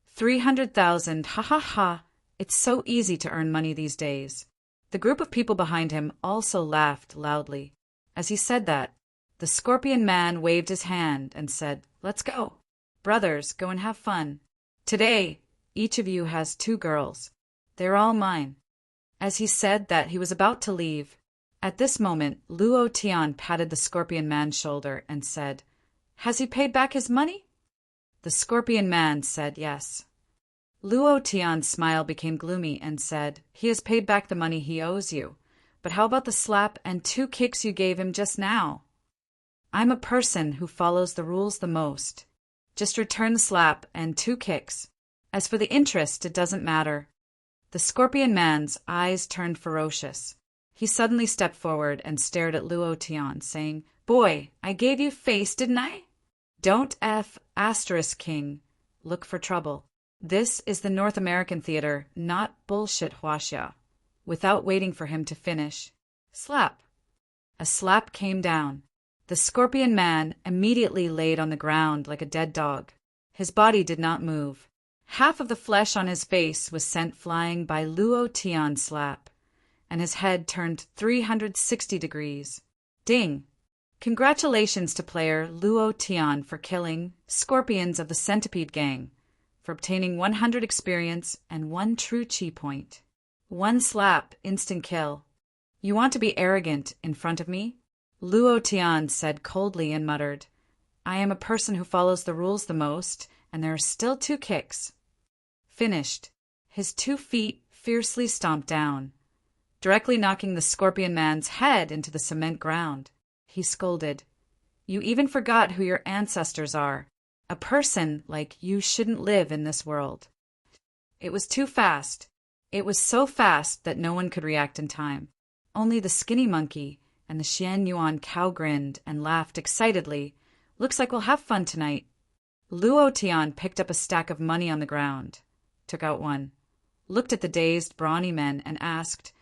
300,000, ha ha ha. It's so easy to earn money these days." The group of people behind him also laughed loudly. As he said that, the Scorpion Man waved his hand and said, "Let's go. Brothers, go and have fun. Today, each of you has 2 girls. They're all mine." As he said that, he was about to leave. At this moment, Luo Tian patted the Scorpion Man's shoulder and said, "Has he paid back his money?" The Scorpion Man said yes. Luo Tian's smile became gloomy and said, "He has paid back the money he owes you. But how about the slap and 2 kicks you gave him just now? I'm a person who follows the rules the most. Just return the slap and 2 kicks. As for the interest, it doesn't matter." The Scorpion Man's eyes turned ferocious. He suddenly stepped forward and stared at Luo Tian, saying, "Boy, I gave you face, didn't I? Don't *King. Look for trouble. This is the North American theater, not bullshit Huaxia." Without waiting for him to finish, slap. A slap came down. The Scorpion Man immediately laid on the ground like a dead dog. His body did not move. Half of the flesh on his face was sent flying by Luo Tian's slap, and his head turned 360 degrees. Ding! Congratulations to player Luo Tian for killing Scorpions of the Centipede Gang, for obtaining 100 experience and 1 true chi point. 1 slap, instant kill. You want to be arrogant in front of me? Luo Tian said coldly and muttered, "I am a person who follows the rules the most, and there are still 2 kicks." Finished. His 2 feet fiercely stomped down, directly knocking the Scorpion Man's head into the cement ground. He scolded, "You even forgot who your ancestors are. A person like you shouldn't live in this world." It was too fast. It was so fast that no one could react in time. Only the skinny monkey and the Xian Yuan cow grinned and laughed excitedly. "Looks like we'll have fun tonight." Luo Tian picked up a stack of money on the ground, took out 1, looked at the dazed, brawny men, and asked,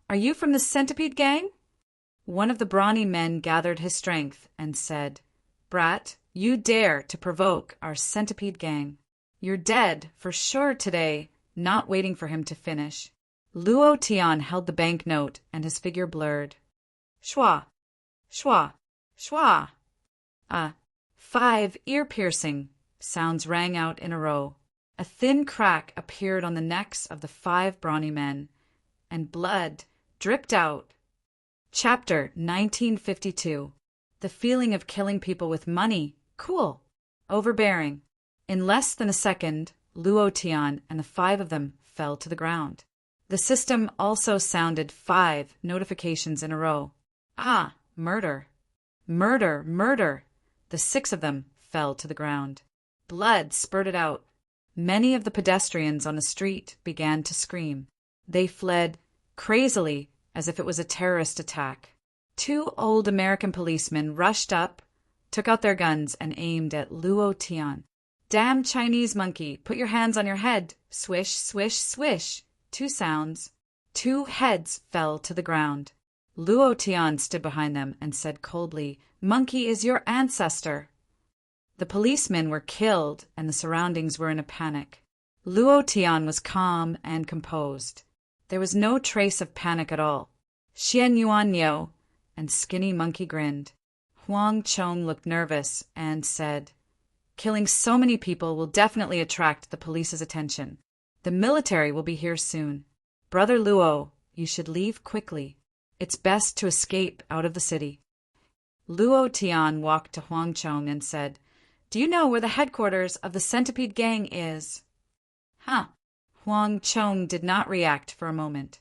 "Are you from the Centipede Gang?" One of the brawny men gathered his strength and said, "Brat, you dare to provoke our Centipede Gang. You're dead for sure today." Not waiting for him to finish, Luo Tian held the banknote and his figure blurred. Shwa! Shwa! Shwa! 5 ear-piercing sounds rang out in a row. A thin crack appeared on the necks of the 5 brawny men, and blood dripped out. Chapter 1952. The feeling of killing people with money. Cool. Overbearing. In less than a second, Luo Tian and the 5 of them fell to the ground. The system also sounded 5 notifications in a row. Murder. Murder, murder. The 6 of them fell to the ground. Blood spurted out. Many of the pedestrians on the street began to scream. They fled crazily as if it was a terrorist attack. 2 old American policemen rushed up, took out their guns, and aimed at Luo Tian. "Damn Chinese monkey, put your hands on your head. Swish, swish, swish." 2 sounds. 2 heads fell to the ground. Luo Tian stood behind them and said coldly, "Monkey is your ancestor." The policemen were killed and the surroundings were in a panic. Luo Tian was calm and composed. There was no trace of panic at all. Xian Yuan Niu and Skinny Monkey grinned. Huang Chong looked nervous and said, "Killing so many people will definitely attract the police's attention. The military will be here soon. Brother Luo, you should leave quickly. It's best to escape out of the city." Luo Tian walked to Huang Chong and said, "Do you know where the headquarters of the Centipede Gang is?" Huang Chong did not react for a moment.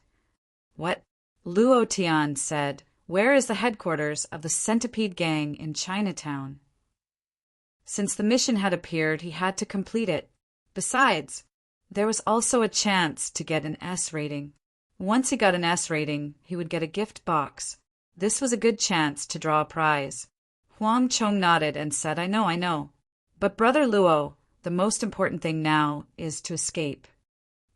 "What?" Luo Tian said, "Where is the headquarters of the Centipede Gang in Chinatown?" Since the mission had appeared, he had to complete it. Besides, there was also a chance to get an S rating. Once he got an S rating, he would get a gift box. This was a good chance to draw a prize. Huang Chong nodded and said, I know. But Brother Luo, the most important thing now is to escape.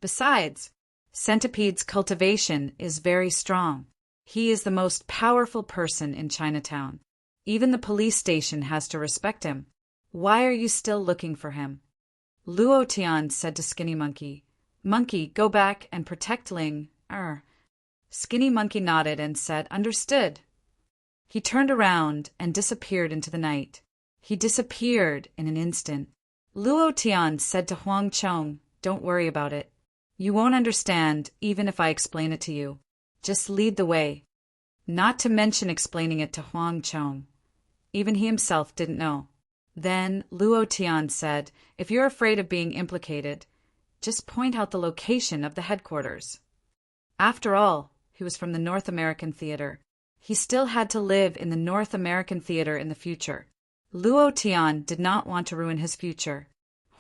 Besides, Centipede's cultivation is very strong. He is the most powerful person in Chinatown. Even the police station has to respect him. Why are you still looking for him? Luo Tian said to Skinny Monkey. Monkey, go back and protect Ling. Skinny Monkey nodded and said, understood. He turned around and disappeared into the night. He disappeared in an instant. Luo Tian said to Huang Chong, don't worry about it. You won't understand even if I explain it to you. Just lead the way. Not to mention explaining it to Huang Chong. Even he himself didn't know. Then Luo Tian said, if you're afraid of being implicated, just point out the location of the headquarters. After all, he was from the North American theater. He still had to live in the North American theater in the future. Luo Tian did not want to ruin his future.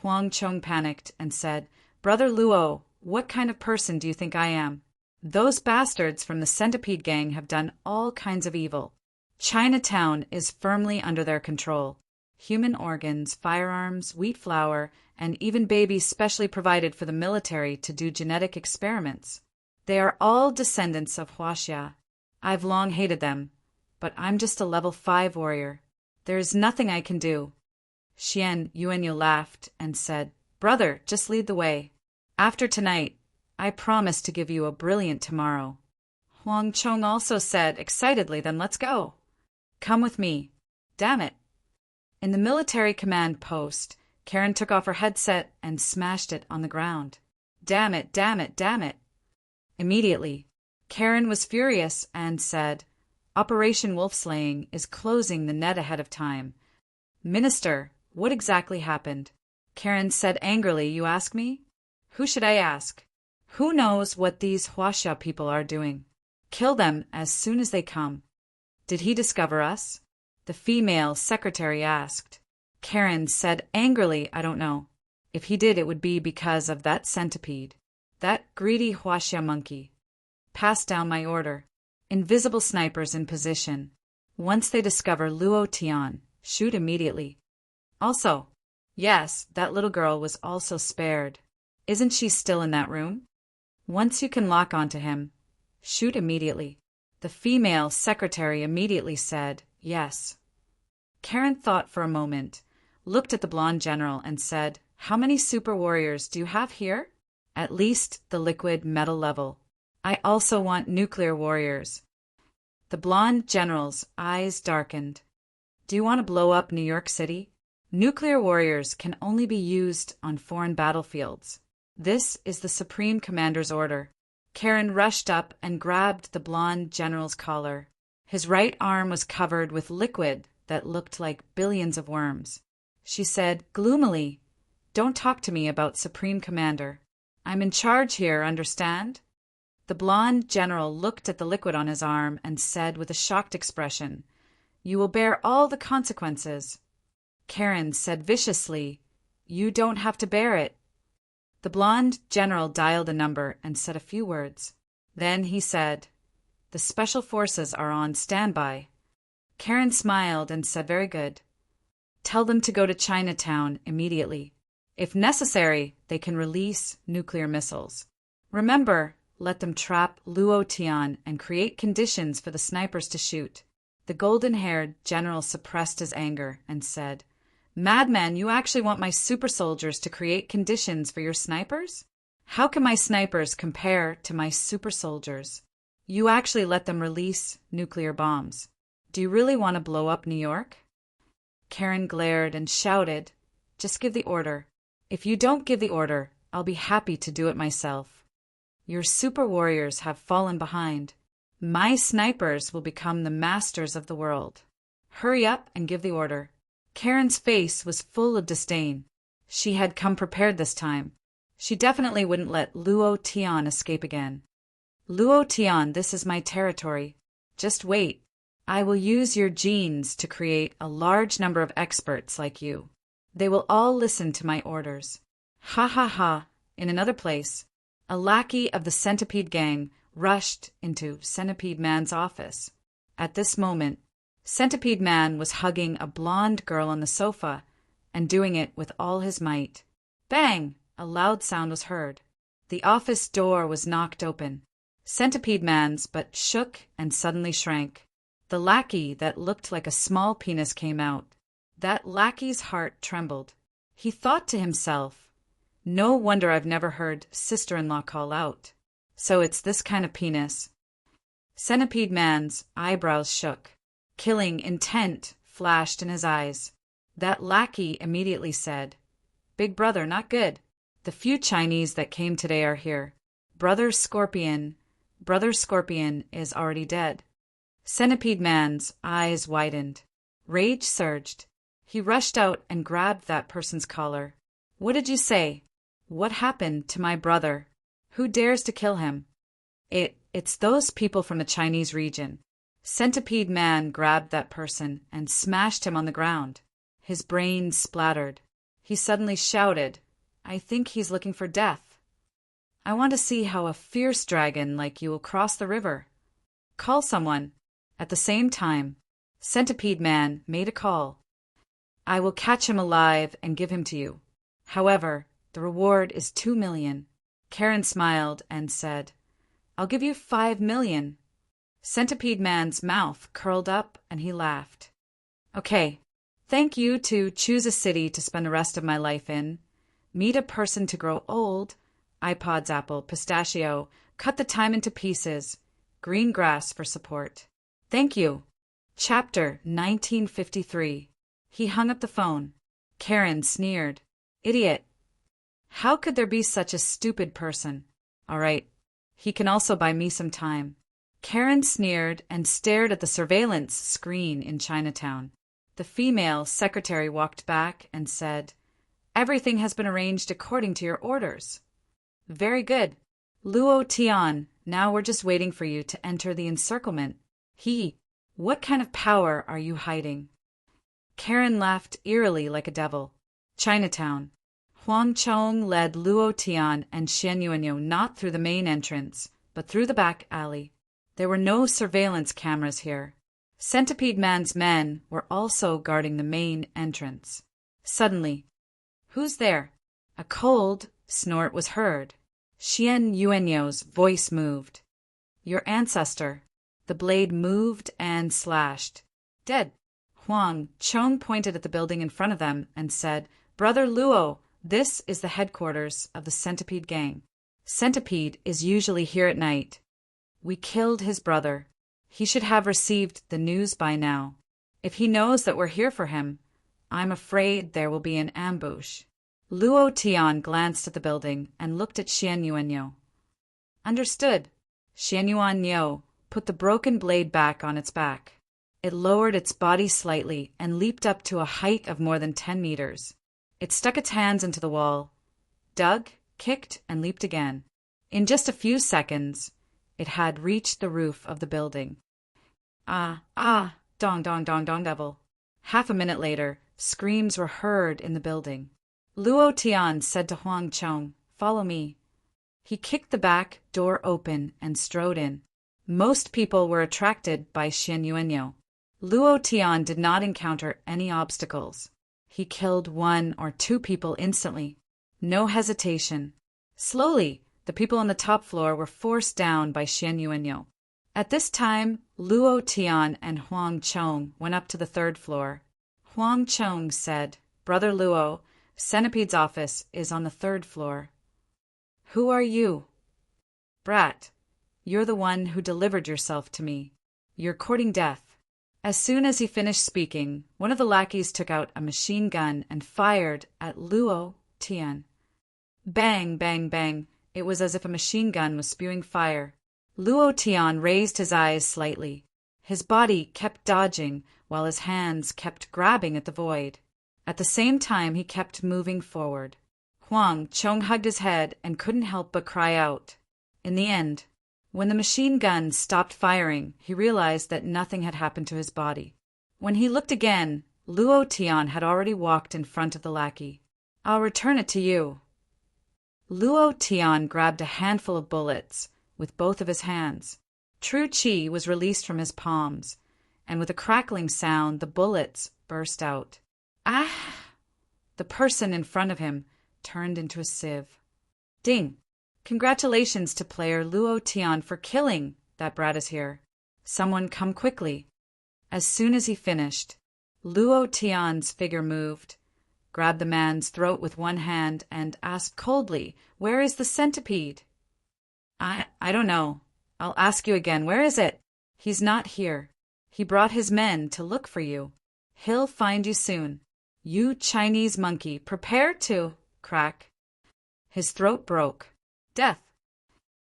Huang Chong panicked and said, Brother Luo, what kind of person do you think I am? Those bastards from the Centipede Gang have done all kinds of evil. Chinatown is firmly under their control. Human organs, firearms, wheat flour, and even babies specially provided for the military to do genetic experiments. They are all descendants of Huaxia. I've long hated them, but I'm just a level 5 warrior. There is nothing I can do. Xian Yuanyu laughed and said, Brother, just lead the way. After tonight, I promise to give you a brilliant tomorrow. Huang Chong also said excitedly, then let's go. Come with me. Damn it. In the military command post, Karen took off her headset and smashed it on the ground. Damn it, damn it, damn it. Immediately, Karen was furious and said, Operation Wolf Slaying is closing the net ahead of time. Minister, what exactly happened? Karen said angrily, you ask me? Who should I ask? Who knows what these Huaxia people are doing? Kill them as soon as they come. Did he discover us? The female secretary asked. Karen said angrily, I don't know. If he did, it would be because of that centipede. That greedy Huaxia monkey. Pass down my order. Invisible snipers in position. Once they discover Luo Tian, shoot immediately. Also, yes, that little girl was also spared. Isn't she still in that room? Once you can lock onto him, shoot immediately. The female secretary immediately said, yes. Karen thought for a moment, looked at the blonde general and said, how many super warriors do you have here? At least the liquid metal level. I also want nuclear warriors. The blonde general's eyes darkened. Do you want to blow up New York City? Nuclear warriors can only be used on foreign battlefields. This is the Supreme Commander's order. Karen rushed up and grabbed the blonde general's collar. His right arm was covered with liquid that looked like billions of worms. She said gloomily, don't talk to me about Supreme Commander. I'm in charge here, understand? The blonde general looked at the liquid on his arm and said with a shocked expression, you will bear all the consequences. Karen said viciously, you don't have to bear it. The blonde general dialed a number and said a few words. Then he said, the special forces are on standby. Karen smiled and said, very good. Tell them to go to Chinatown immediately. If necessary, they can release nuclear missiles. Remember, let them trap Luo Tian and create conditions for the snipers to shoot. The golden-haired general suppressed his anger and said, Madman, you actually want my super soldiers to create conditions for your snipers? How can my snipers compare to my super soldiers? You actually let them release nuclear bombs. Do you really want to blow up New York? Karen glared and shouted, just give the order. If you don't give the order, I'll be happy to do it myself. Your super warriors have fallen behind. My snipers will become the masters of the world. Hurry up and give the order. Karen's face was full of disdain. She had come prepared this time. She definitely wouldn't let Luo Tian escape again. Luo Tian, this is my territory. Just wait. I will use your genes to create a large number of experts like you. They will all listen to my orders. Ha ha ha. In another place, a lackey of the Centipede Gang rushed into Centipede Man's office. At this moment, Centipede Man was hugging a blonde girl on the sofa and doing it with all his might. Bang! A loud sound was heard. The office door was knocked open. Centipede Man's but shook and suddenly shrank. The lackey that looked like a small penis came out. That lackey's heart trembled. He thought to himself, no wonder I've never heard sister-in-law call out. So it's this kind of penis. Centipede Man's eyebrows shook. Killing intent flashed in his eyes. That lackey immediately said, Big brother, not good. The few Chinese that came today are here. Brother Scorpion is already dead. Centipede Man's eyes widened. Rage surged. He rushed out and grabbed that person's collar. What did you say? What happened to my brother? Who dares to kill him? It's those people from the Chinese region. Centipede Man grabbed that person and smashed him on the ground. His brains splattered. He suddenly shouted, I think he's looking for death. I want to see how a fierce dragon like you will cross the river. Call someone. At the same time, Centipede Man made a call. I will catch him alive and give him to you. However, the reward is 2 million. Karen smiled and said, I'll give you 5 million. Centipede Man's mouth curled up and he laughed. Okay, thank you to choose a city to spend the rest of my life in. Meet a person to grow old. iPod's apple, pistachio, cut the time into pieces. Green grass for support. Thank you. Chapter 1953. He hung up the phone. Karen sneered. Idiot. How could there be such a stupid person? All right. He can also buy me some time. Karen sneered and stared at the surveillance screen in Chinatown. The female secretary walked back and said, Everything has been arranged according to your orders. Very good. Luo Tian, now we're just waiting for you to enter the encirclement. What kind of power are you hiding? Karen laughed eerily like a devil. Chinatown. Huang Chong led Luo Tian and Xian Yuanyo not through the main entrance, but through the back alley. There were no surveillance cameras here. Centipede Man's men were also guarding the main entrance. Suddenly, who's there? A cold snort was heard. Xian Yuanyo's voice moved. Your ancestor. The blade moved and slashed. Dead. Huang Chong pointed at the building in front of them and said, Brother Luo, this is the headquarters of the Centipede Gang. Centipede is usually here at night. We killed his brother. He should have received the news by now. If he knows that we're here for him, I'm afraid there will be an ambush. Luo Tian glanced at the building and looked at Xian Yuanyo. Understood. Xian Yuanyo put the broken blade back on its back. It lowered its body slightly and leaped up to a height of more than 10 meters. It stuck its hands into the wall, dug, kicked, and leaped again. In just a few seconds, it had reached the roof of the building. Dong, dong, dong, dong, devil. Half a minute later, screams were heard in the building. Luo Tian said to Huang Chong, Follow me. He kicked the back door open and strode in. Most people were attracted by Xian Yuanyo. Luo Tian did not encounter any obstacles. He killed 1 or 2 people instantly. No hesitation. Slowly, the people on the top floor were forced down by Xian Yuanyo. At this time, Luo Tian and Huang Chong went up to the 3rd floor. Huang Chong said, Brother Luo, Centipede's office is on the 3rd floor. Who are you? Brat, you're the one who delivered yourself to me. You're courting death. As soon as he finished speaking, one of the lackeys took out a machine gun and fired at Luo Tian. Bang, bang, bang. It was as if a machine gun was spewing fire. Luo Tian raised his eyes slightly. His body kept dodging while his hands kept grabbing at the void. At the same time, he kept moving forward. Huang Chong hugged his head and couldn't help but cry out. In the end, when the machine gun stopped firing, he realized that nothing had happened to his body. When he looked again, Luo Tian had already walked in front of the lackey. I'll return it to you. Luo Tian grabbed a handful of bullets with both of his hands. True Qi was released from his palms, and with a crackling sound, the bullets burst out. Ah! The person in front of him turned into a sieve. Ding! Congratulations to player Luo Tian for killing. That brat is here. Someone come quickly. As soon as he finished, Luo Tian's figure moved, grabbed the man's throat with one hand, and asked coldly, "Where is the centipede?" I don't know. I'll ask you again, where is it? He's not here. He brought his men to look for you. He'll find you soon. You Chinese monkey, prepare to crack. His throat broke. Death.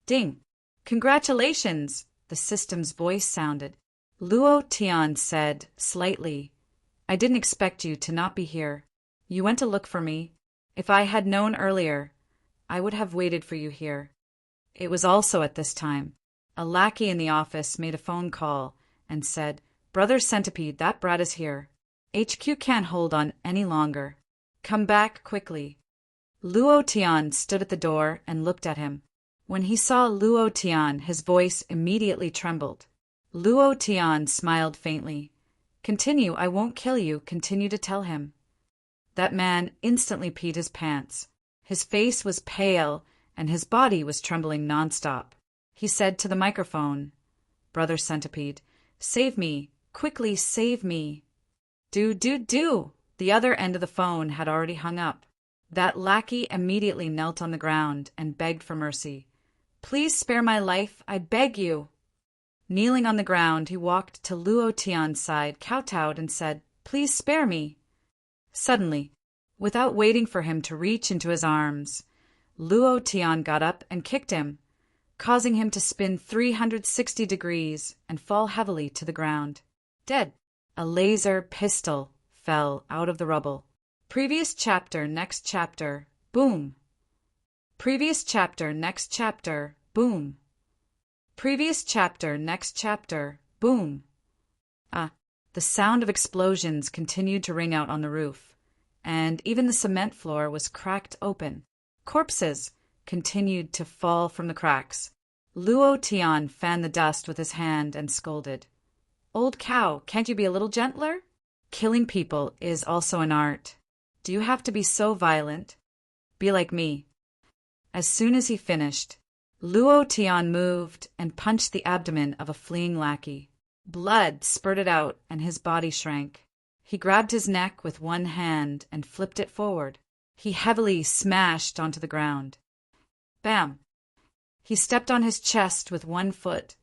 Ding. Congratulations, the system's voice sounded. Luo Tian said, slightly, I didn't expect you to not be here. You went to look for me. If I had known earlier, I would have waited for you here. It was also at this time. A lackey in the office made a phone call and said, Brother Centipede, that brat is here. HQ can't hold on any longer. Come back quickly. Luo Tian stood at the door and looked at him. When he saw Luo Tian, his voice immediately trembled. Luo Tian smiled faintly. Continue, I won't kill you, continue to tell him. That man instantly peed his pants. His face was pale and his body was trembling nonstop. He said to the microphone, Brother Centipede, save me, quickly save me. Do. The other end of the phone had already hung up. That lackey immediately knelt on the ground and begged for mercy. Please spare my life, I beg you. Kneeling on the ground, he walked to Luo Tian's side, kowtowed, and said, Please spare me. Suddenly, without waiting for him to reach into his arms, Luo Tian got up and kicked him, causing him to spin 360 degrees and fall heavily to the ground. Dead. A laser pistol fell out of the rubble. Previous chapter, next chapter, boom. Previous chapter, next chapter, boom. Previous chapter, next chapter, boom. The sound of explosions continued to ring out on the roof, and even the cement floor was cracked open. Corpses continued to fall from the cracks. Luo Tian fanned the dust with his hand and scolded. Old cow, can't you be a little gentler? Killing people is also an art. Do you have to be so violent? Be like me. As soon as he finished, Luo Tian moved and punched the abdomen of a fleeing lackey. Blood spurted out and his body shrank. He grabbed his neck with one hand and flipped it forward. He heavily smashed onto the ground. Bam! He stepped on his chest with one foot,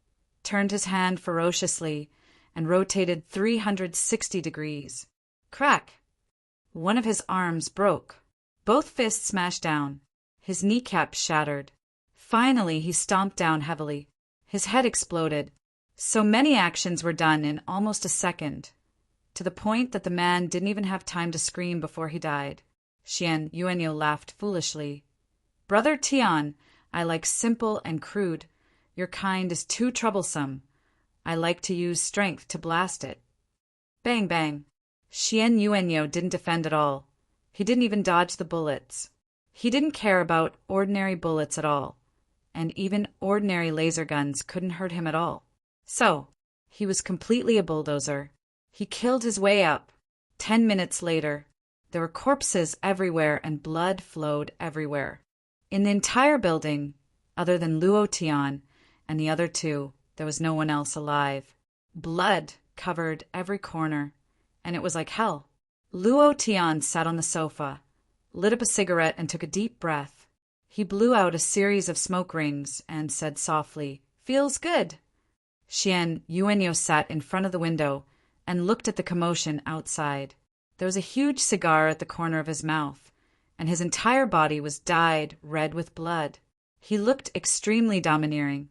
turned his hand ferociously, and rotated 360 degrees. Crack! One of his arms broke. Both fists smashed down. His kneecap shattered. Finally, he stomped down heavily. His head exploded. So many actions were done in almost a second, to the point that the man didn't even have time to scream before he died. Xian Yuanyo laughed foolishly. Brother Tian, I like simple and crude. Your kind is too troublesome. I like to use strength to blast it. Bang, bang. Xian Yuanyo didn't defend at all. He didn't even dodge the bullets. He didn't care about ordinary bullets at all, and even ordinary laser guns couldn't hurt him at all. So, he was completely a bulldozer. He killed his way up. 10 minutes later, there were corpses everywhere and blood flowed everywhere. In the entire building, other than Luo Tian and the other two, there was no one else alive. Blood covered every corner, and it was like hell. Luo Tian sat on the sofa, lit up a cigarette, and took a deep breath. He blew out a series of smoke rings and said softly, Feels good. Xian Yuanyo sat in front of the window and looked at the commotion outside. There was a huge cigar at the corner of his mouth, and his entire body was dyed red with blood. He looked extremely domineering.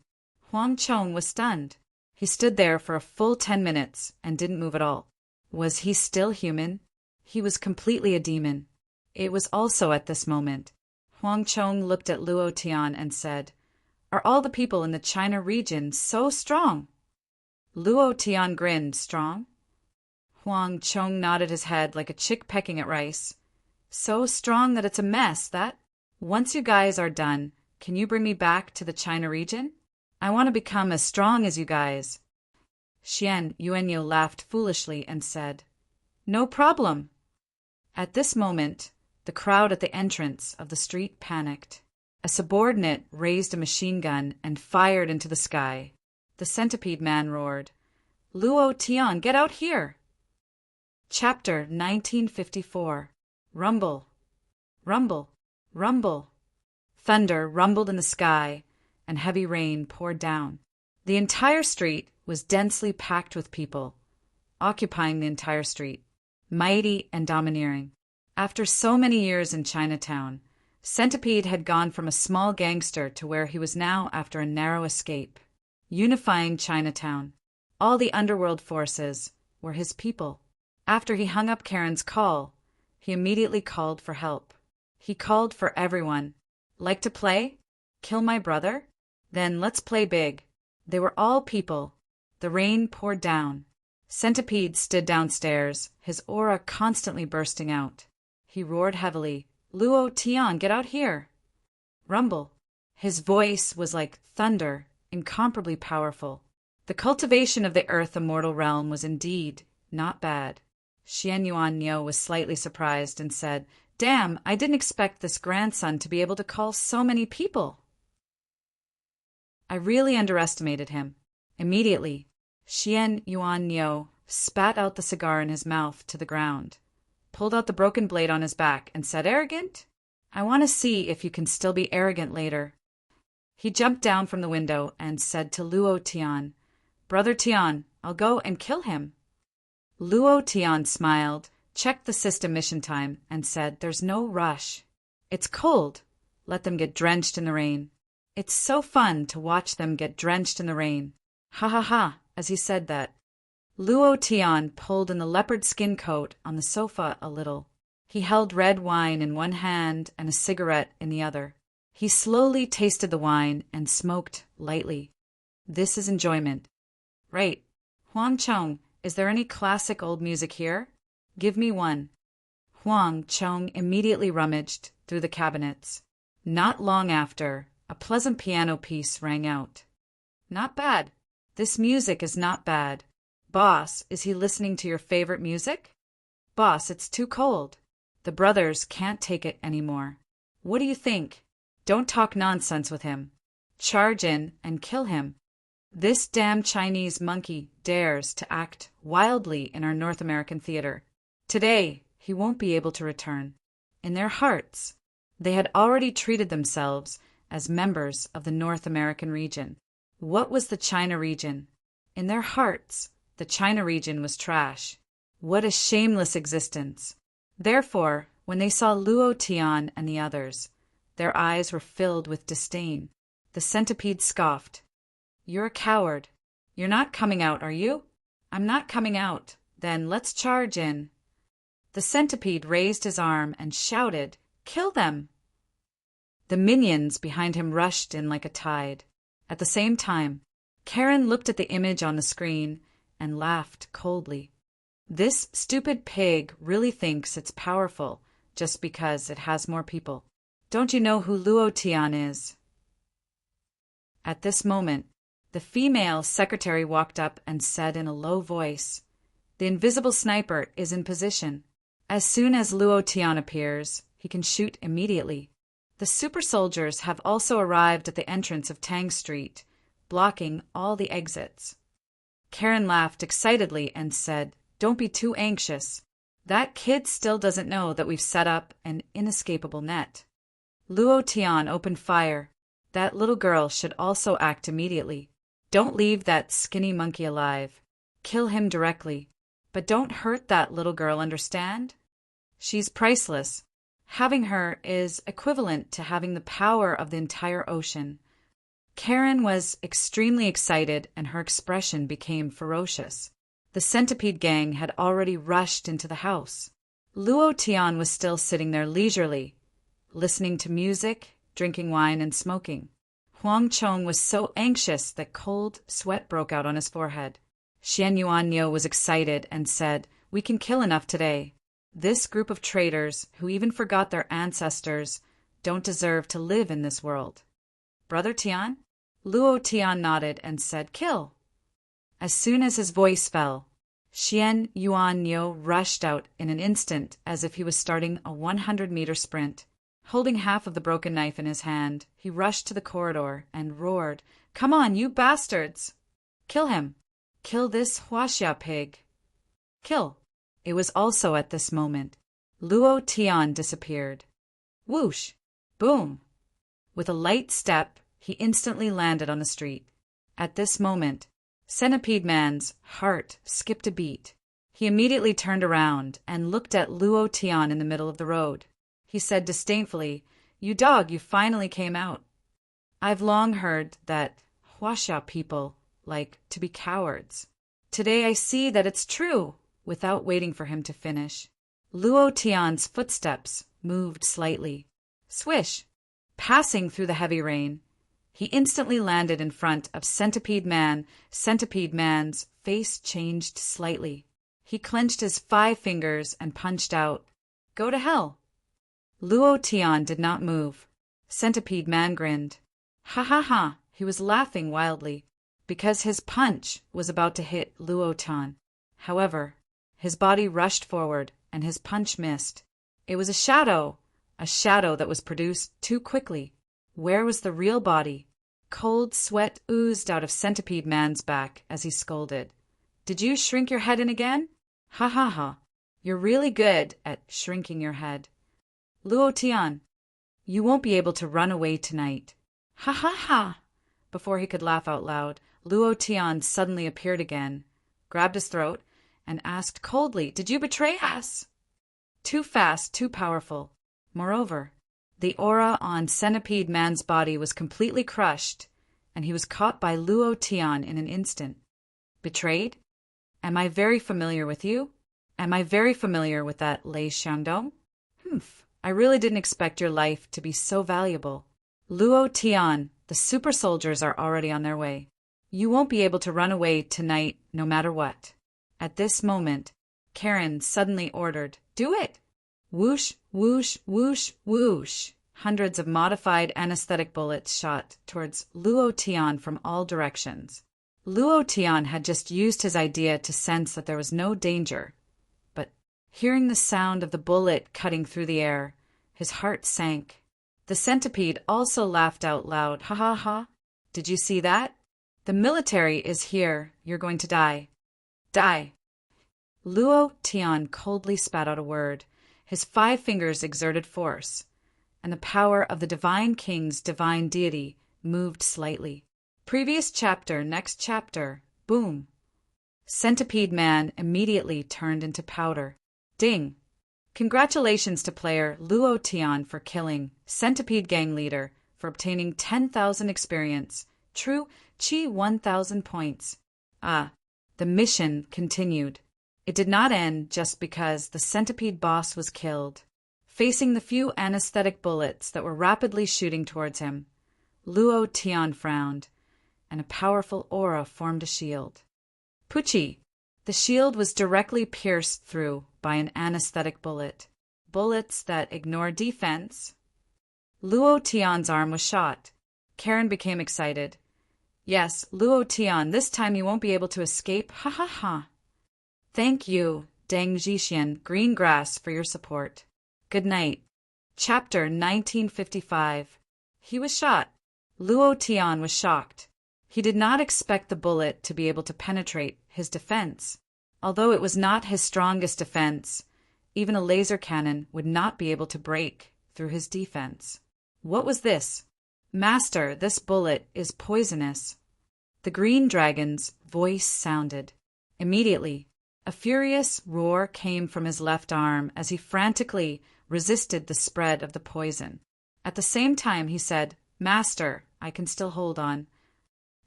Huang Chong was stunned. He stood there for a full 10 minutes and didn't move at all. Was he still human? He was completely a demon. It was also at this moment. Huang Chong looked at Luo Tian and said, Are all the people in the China region so strong? Luo Tian grinned. Strong? Huang Chong nodded his head like a chick pecking at rice. So strong that it's a mess, that. Once you guys are done, can you bring me back to the China region? I want to become as strong as you guys. Xian Yuanyo laughed foolishly and said, No problem. At this moment, the crowd at the entrance of the street panicked. A subordinate raised a machine gun and fired into the sky. The centipede man roared, "Luo Tian, get out here!" Chapter 1954. Rumble. Rumble. Rumble. Thunder rumbled in the sky, and heavy rain poured down. The entire street was densely packed with people, occupying the entire street, mighty and domineering. After so many years in Chinatown, Centipede had gone from a small gangster to where he was now after a narrow escape. Unifying Chinatown, all the underworld forces were his people. After he hung up Karen's call, he immediately called for help. He called for everyone. Like to play? Kill my brother? Then let's play big. They were all people. The rain poured down. Centipede stood downstairs, his aura constantly bursting out. He roared heavily, "Luo Tian, get out here!" Rumble. His voice was like thunder, incomparably powerful. The cultivation of the earth immortal realm was indeed not bad. Xian Yuan Niu was slightly surprised and said, "Damn, I didn't expect this grandson to be able to call so many people." I really underestimated him. Immediately, Xian Yuan Niu spat out the cigar in his mouth to the ground, pulled out the broken blade on his back, and said, "Arrogant? I want to see if you can still be arrogant later." He jumped down from the window and said to Luo Tian, "Brother Tian, I'll go and kill him." Luo Tian smiled, checked the system mission time, and said, "There's no rush. It's cold. Let them get drenched in the rain. It's so fun to watch them get drenched in the rain." Ha ha ha, as he said that. Luo Tian pulled in the leopard skin coat on the sofa a little. He held red wine in one hand and a cigarette in the other. He slowly tasted the wine and smoked lightly. This is enjoyment. Right. Huang Chong, is there any classic old music here? Give me one. Huang Chong immediately rummaged through the cabinets. Not long after, a pleasant piano piece rang out. Not bad. This music is not bad. Boss, is he listening to your favorite music? Boss, it's too cold. The brothers can't take it anymore. What do you think? Don't talk nonsense with him. Charge in and kill him. This damn Chinese monkey dares to act wildly in our North American theater. Today, he won't be able to return. In their hearts, they had already treated themselves as members of the North American region. What was the China region? In their hearts, the China region was trash. What a shameless existence. Therefore, when they saw Luo Tian and the others, their eyes were filled with disdain. The centipede scoffed. "You're a coward. You're not coming out, are you?" "I'm not coming out." "Then let's charge in." The centipede raised his arm and shouted, "Kill them!" The minions behind him rushed in like a tide. At the same time, Karen looked at the image on the screen and laughed coldly. This stupid pig really thinks it's powerful just because it has more people. Don't you know who Luo Tian is? At this moment, the female secretary walked up and said in a low voice, "The invisible sniper is in position. As soon as Luo Tian appears, he can shoot immediately." The super soldiers have also arrived at the entrance of Tang Street, blocking all the exits. Karen laughed excitedly and said, "Don't be too anxious. That kid still doesn't know that we've set up an inescapable net." Luo Tian opened fire. That little girl should also act immediately. Don't leave that skinny monkey alive. Kill him directly. But don't hurt that little girl, understand? She's priceless. Having her is equivalent to having the power of the entire ocean. Karen was extremely excited and her expression became ferocious. The centipede gang had already rushed into the house. Luo Tian was still sitting there leisurely, listening to music, drinking wine, and smoking. Huang Chong was so anxious that cold sweat broke out on his forehead. Xian Yuan Niu was excited and said, "We can kill enough today. This group of traitors, who even forgot their ancestors, don't deserve to live in this world." "Brother Tian?" Luo Tian nodded and said, "Kill." As soon as his voice fell, Xian Yuan Niu rushed out in an instant as if he was starting a 100-meter sprint. Holding half of the broken knife in his hand, he rushed to the corridor and roared, "Come on, you bastards! Kill him! Kill this Huaxia pig! Kill!" It was also at this moment Luo Tian disappeared. Whoosh! Boom! With a light step, he instantly landed on the street. At this moment, Centipede Man's heart skipped a beat. He immediately turned around and looked at Luo Tian in the middle of the road. He said disdainfully, "You dog, you finally came out. I've long heard that Huaxia people like to be cowards. Today I see that it's true." Without waiting for him to finish, Luo Tian's footsteps moved slightly. Swish! Passing through the heavy rain, he instantly landed in front of Centipede Man. Centipede Man's face changed slightly. He clenched his 5 fingers and punched out, "Go to hell!" Luo Tian did not move. Centipede Man grinned. Ha ha ha! He was laughing wildly, because his punch was about to hit Luo Tian. However, his body rushed forward, and his punch missed. It was a shadow that was produced too quickly. Where was the real body? Cold sweat oozed out of Centipede Man's back as he scolded. "Did you shrink your head in again? Ha ha ha! You're really good at shrinking your head. Luo Tian, you won't be able to run away tonight. Ha ha ha!" Before he could laugh out loud, Luo Tian suddenly appeared again, grabbed his throat, and asked coldly, "Did you betray us?" Too fast, too powerful. Moreover, the aura on Centipede Man's body was completely crushed, and he was caught by Luo Tian in an instant. Betrayed? Am I very familiar with you? Am I very familiar with that Lei Xiangdong? Humph, I really didn't expect your life to be so valuable. Luo Tian, the super soldiers are already on their way. You won't be able to run away tonight no matter what. At this moment, Karen suddenly ordered, "Do it!" Whoosh, whoosh, whoosh, whoosh. Hundreds of modified anesthetic bullets shot towards Luo Tian from all directions. Luo Tian had just used his idea to sense that there was no danger, but hearing the sound of the bullet cutting through the air, his heart sank. The centipede also laughed out loud. "Ha ha ha! Did you see that? The military is here. You're going to die. Die!" Luo Tian coldly spat out a word. His 5 fingers exerted force, and the power of the Divine King's divine deity moved slightly. Previous chapter, next chapter, boom. Centipede Man immediately turned into powder. Ding! Congratulations to player Luo Tian for killing Centipede Gang Leader, for obtaining 10,000 experience. True Chi 1,000 points. The mission continued. It did not end just because the centipede boss was killed. Facing the few anesthetic bullets that were rapidly shooting towards him, Luo Tian frowned, and a powerful aura formed a shield. Pucci! The shield was directly pierced through by an anesthetic bullet. Bullets that ignore defense. Luo Tian's arm was shot. Karen became excited. "Yes, Luo Tian, this time you won't be able to escape. Ha ha ha. Thank you, Deng Zhixian, Green Grass, for your support. Good night." Chapter 1955. He was shot. Luo Tian was shocked. He did not expect the bullet to be able to penetrate his defense. Although it was not his strongest defense, even a laser cannon would not be able to break through his defense. What was this? "Master, this bullet is poisonous." The green dragon's voice sounded. Immediately, a furious roar came from his left arm as he frantically resisted the spread of the poison. At the same time, he said, "Master, I can still hold on."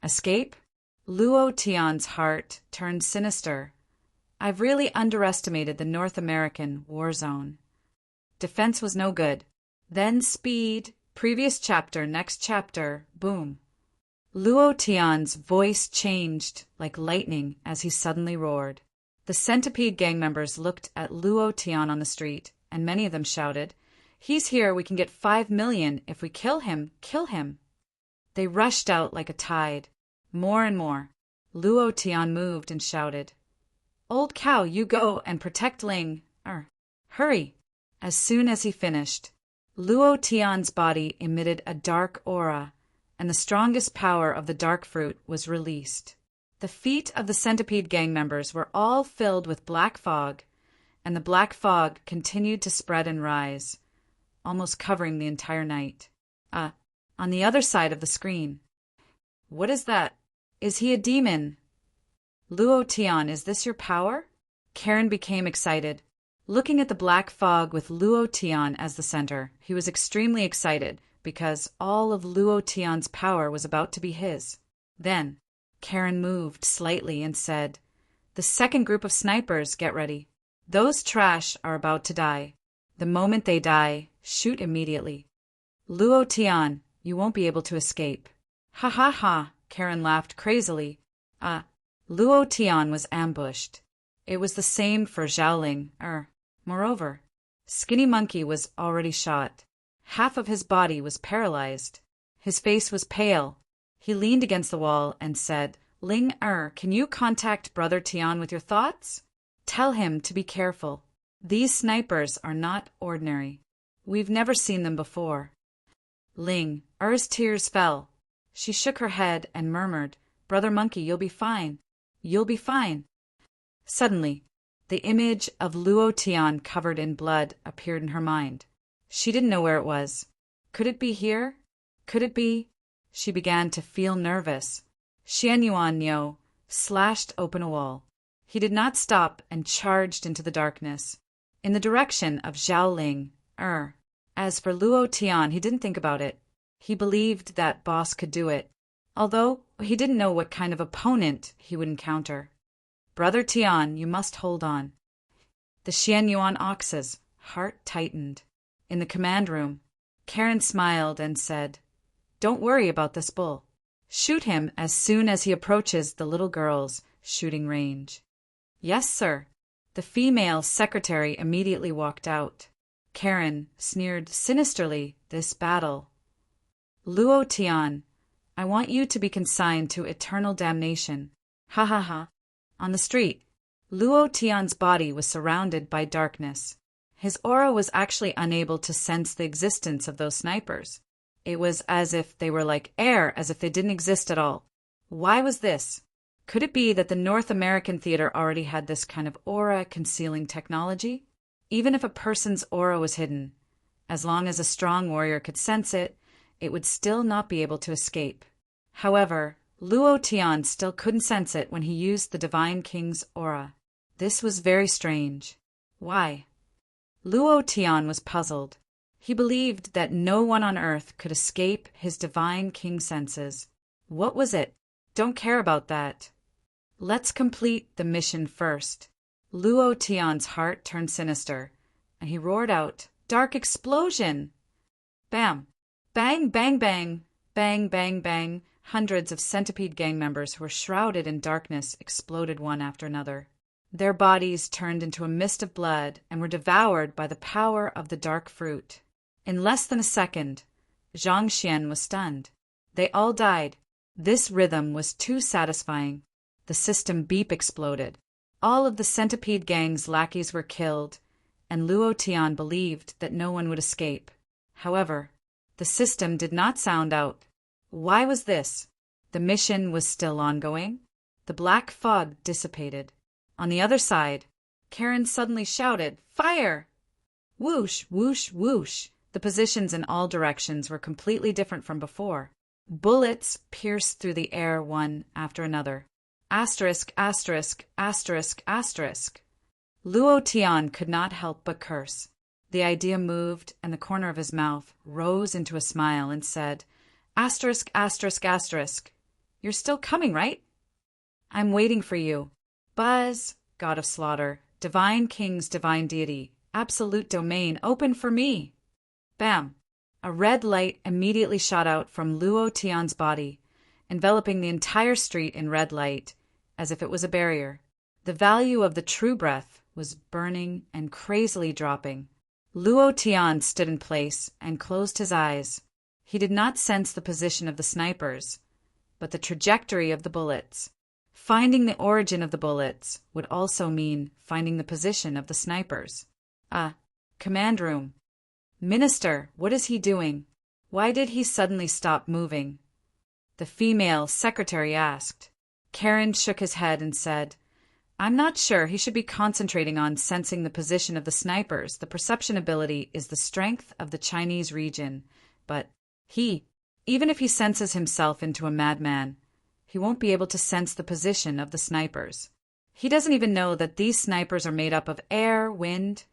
Escape? Luo Tian's heart turned sinister. I've really underestimated the North American war zone. Defense was no good. Then speed. Previous chapter, next chapter, boom. Luo Tian's voice changed like lightning as he suddenly roared. The Centipede gang members looked at Luo Tian on the street, and many of them shouted, "He's here, we can get 5 million. If we kill him, kill him." They rushed out like a tide. More and more. Luo Tian moved and shouted, "Old cow, you go and protect Ling. Hurry." As soon as he finished, Luo Tian's body emitted a dark aura, and the strongest power of the dark fruit was released. The feet of the centipede gang members were all filled with black fog, and the black fog continued to spread and rise, almost covering the entire night. On the other side of the screen. What is that? Is he a demon? Luo Tian, is this your power? Karen became excited. Looking at the black fog with Luo Tian as the center, he was extremely excited because all of Luo Tian's power was about to be his. Then, Karen moved slightly and said, "The second group of snipers, get ready. Those trash are about to die. The moment they die, shoot immediately. Luo Tian, you won't be able to escape." "Ha ha ha," Karen laughed crazily. Luo Tian was ambushed. It was the same for Xiaoling. Moreover, Skinny Monkey was already shot. Half of his body was paralyzed. His face was pale. He leaned against the wall and said, "Ling can you contact Brother Tian with your thoughts? Tell him to be careful. These snipers are not ordinary. We've never seen them before." Ling Er's tears fell. She shook her head and murmured, "Brother Monkey, you'll be fine. You'll be fine." Suddenly, the image of Luo Tian covered in blood appeared in her mind. She didn't know where it was. Could it be here? Could it be? She began to feel nervous. Xian Yuan Niu slashed open a wall. He did not stop and charged into the darkness, in the direction of Xiaoling. As for Luo Tian, he didn't think about it. He believed that boss could do it, although he didn't know what kind of opponent he would encounter. "Brother Tian, you must hold on." The Xian Yuan Ox's heart tightened. In the command room, Karen smiled and said, "Don't worry about this bull. Shoot him as soon as he approaches the little girl's shooting range." "Yes, sir." The female secretary immediately walked out. Karen sneered sinisterly, "This battle. Luo Tian, I want you to be consigned to eternal damnation." Ha ha ha. On the street, Luo Tian's body was surrounded by darkness. His aura was actually unable to sense the existence of those snipers. It was as if they were like air, as if they didn't exist at all. Why was this? Could it be that the North American theater already had this kind of aura-concealing technology? Even if a person's aura was hidden, as long as a strong warrior could sense it, it would still not be able to escape. However, Luo Tian still couldn't sense it when he used the Divine King's aura. This was very strange. Why? Luo Tian was puzzled. He believed that no one on earth could escape his Divine King senses. What was it? Don't care about that. Let's complete the mission first. Luo Tian's heart turned sinister, and he roared out, "Dark explosion!" Bam! Bang, bang, bang! Bang, bang, bang! Hundreds of centipede gang members who were shrouded in darkness exploded one after another. Their bodies turned into a mist of blood and were devoured by the power of the dark fruit. In less than a second, Zhang Xian was stunned. They all died. This rhythm was too satisfying. The system beep exploded. All of the centipede gang's lackeys were killed, and Luo Tian believed that no one would escape. However, the system did not sound out. Why was this? The mission was still ongoing. The black fog dissipated. On the other side, Karen suddenly shouted, "Fire!" Whoosh, whoosh, whoosh. The positions in all directions were completely different from before. Bullets pierced through the air one after another. Asterisk, asterisk, asterisk, asterisk. Luo Tian could not help but curse. The idea moved, and the corner of his mouth rose into a smile and said, "Asterisk, asterisk, asterisk. You're still coming, right? I'm waiting for you. Buzz, God of Slaughter, Divine King's divine deity, absolute domain, open for me." Bam! A red light immediately shot out from Luo Tian's body, enveloping the entire street in red light, as if it was a barrier. The value of the true breath was burning and crazily dropping. Luo Tian stood in place and closed his eyes. He did not sense the position of the snipers, but the trajectory of the bullets. Finding the origin of the bullets would also mean finding the position of the snipers. Command room. Minister, what is he doing? Why did he suddenly stop moving? The female secretary asked. Karen shook his head and said, I'm not sure. He should be concentrating on sensing the position of the snipers. The perception ability is the strength of the Chinese region. But even if he senses himself into a madman, he won't be able to sense the position of the snipers. He doesn't even know that these snipers are made up of air, wind,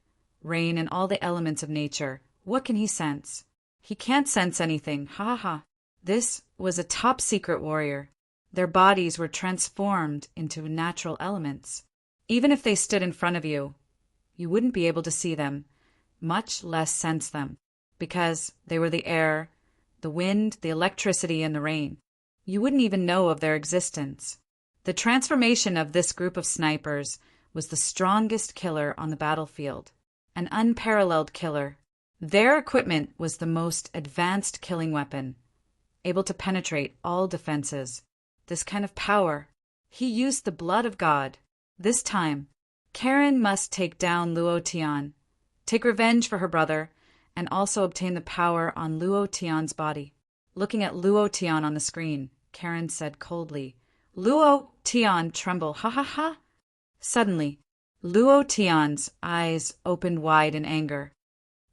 rain, and all the elements of nature. What can he sense? He can't sense anything. Ha ha ha. This was a top-secret warrior. Their bodies were transformed into natural elements. Even if they stood in front of you, you wouldn't be able to see them, much less sense them, because they were the air, the wind, the electricity, and the rain. You wouldn't even know of their existence. The transformation of this group of snipers was the strongest killer on the battlefield, an unparalleled killer. Their equipment was the most advanced killing weapon, able to penetrate all defenses. This kind of power, he used the blood of God. This time, Karen must take down Luo Tian, take revenge for her brother, and also obtain the power on Luo Tian's body. Looking at Luo Tian on the screen, Karen said coldly, Luo Tian tremble, ha ha ha. Suddenly, Luo Tian's eyes opened wide in anger.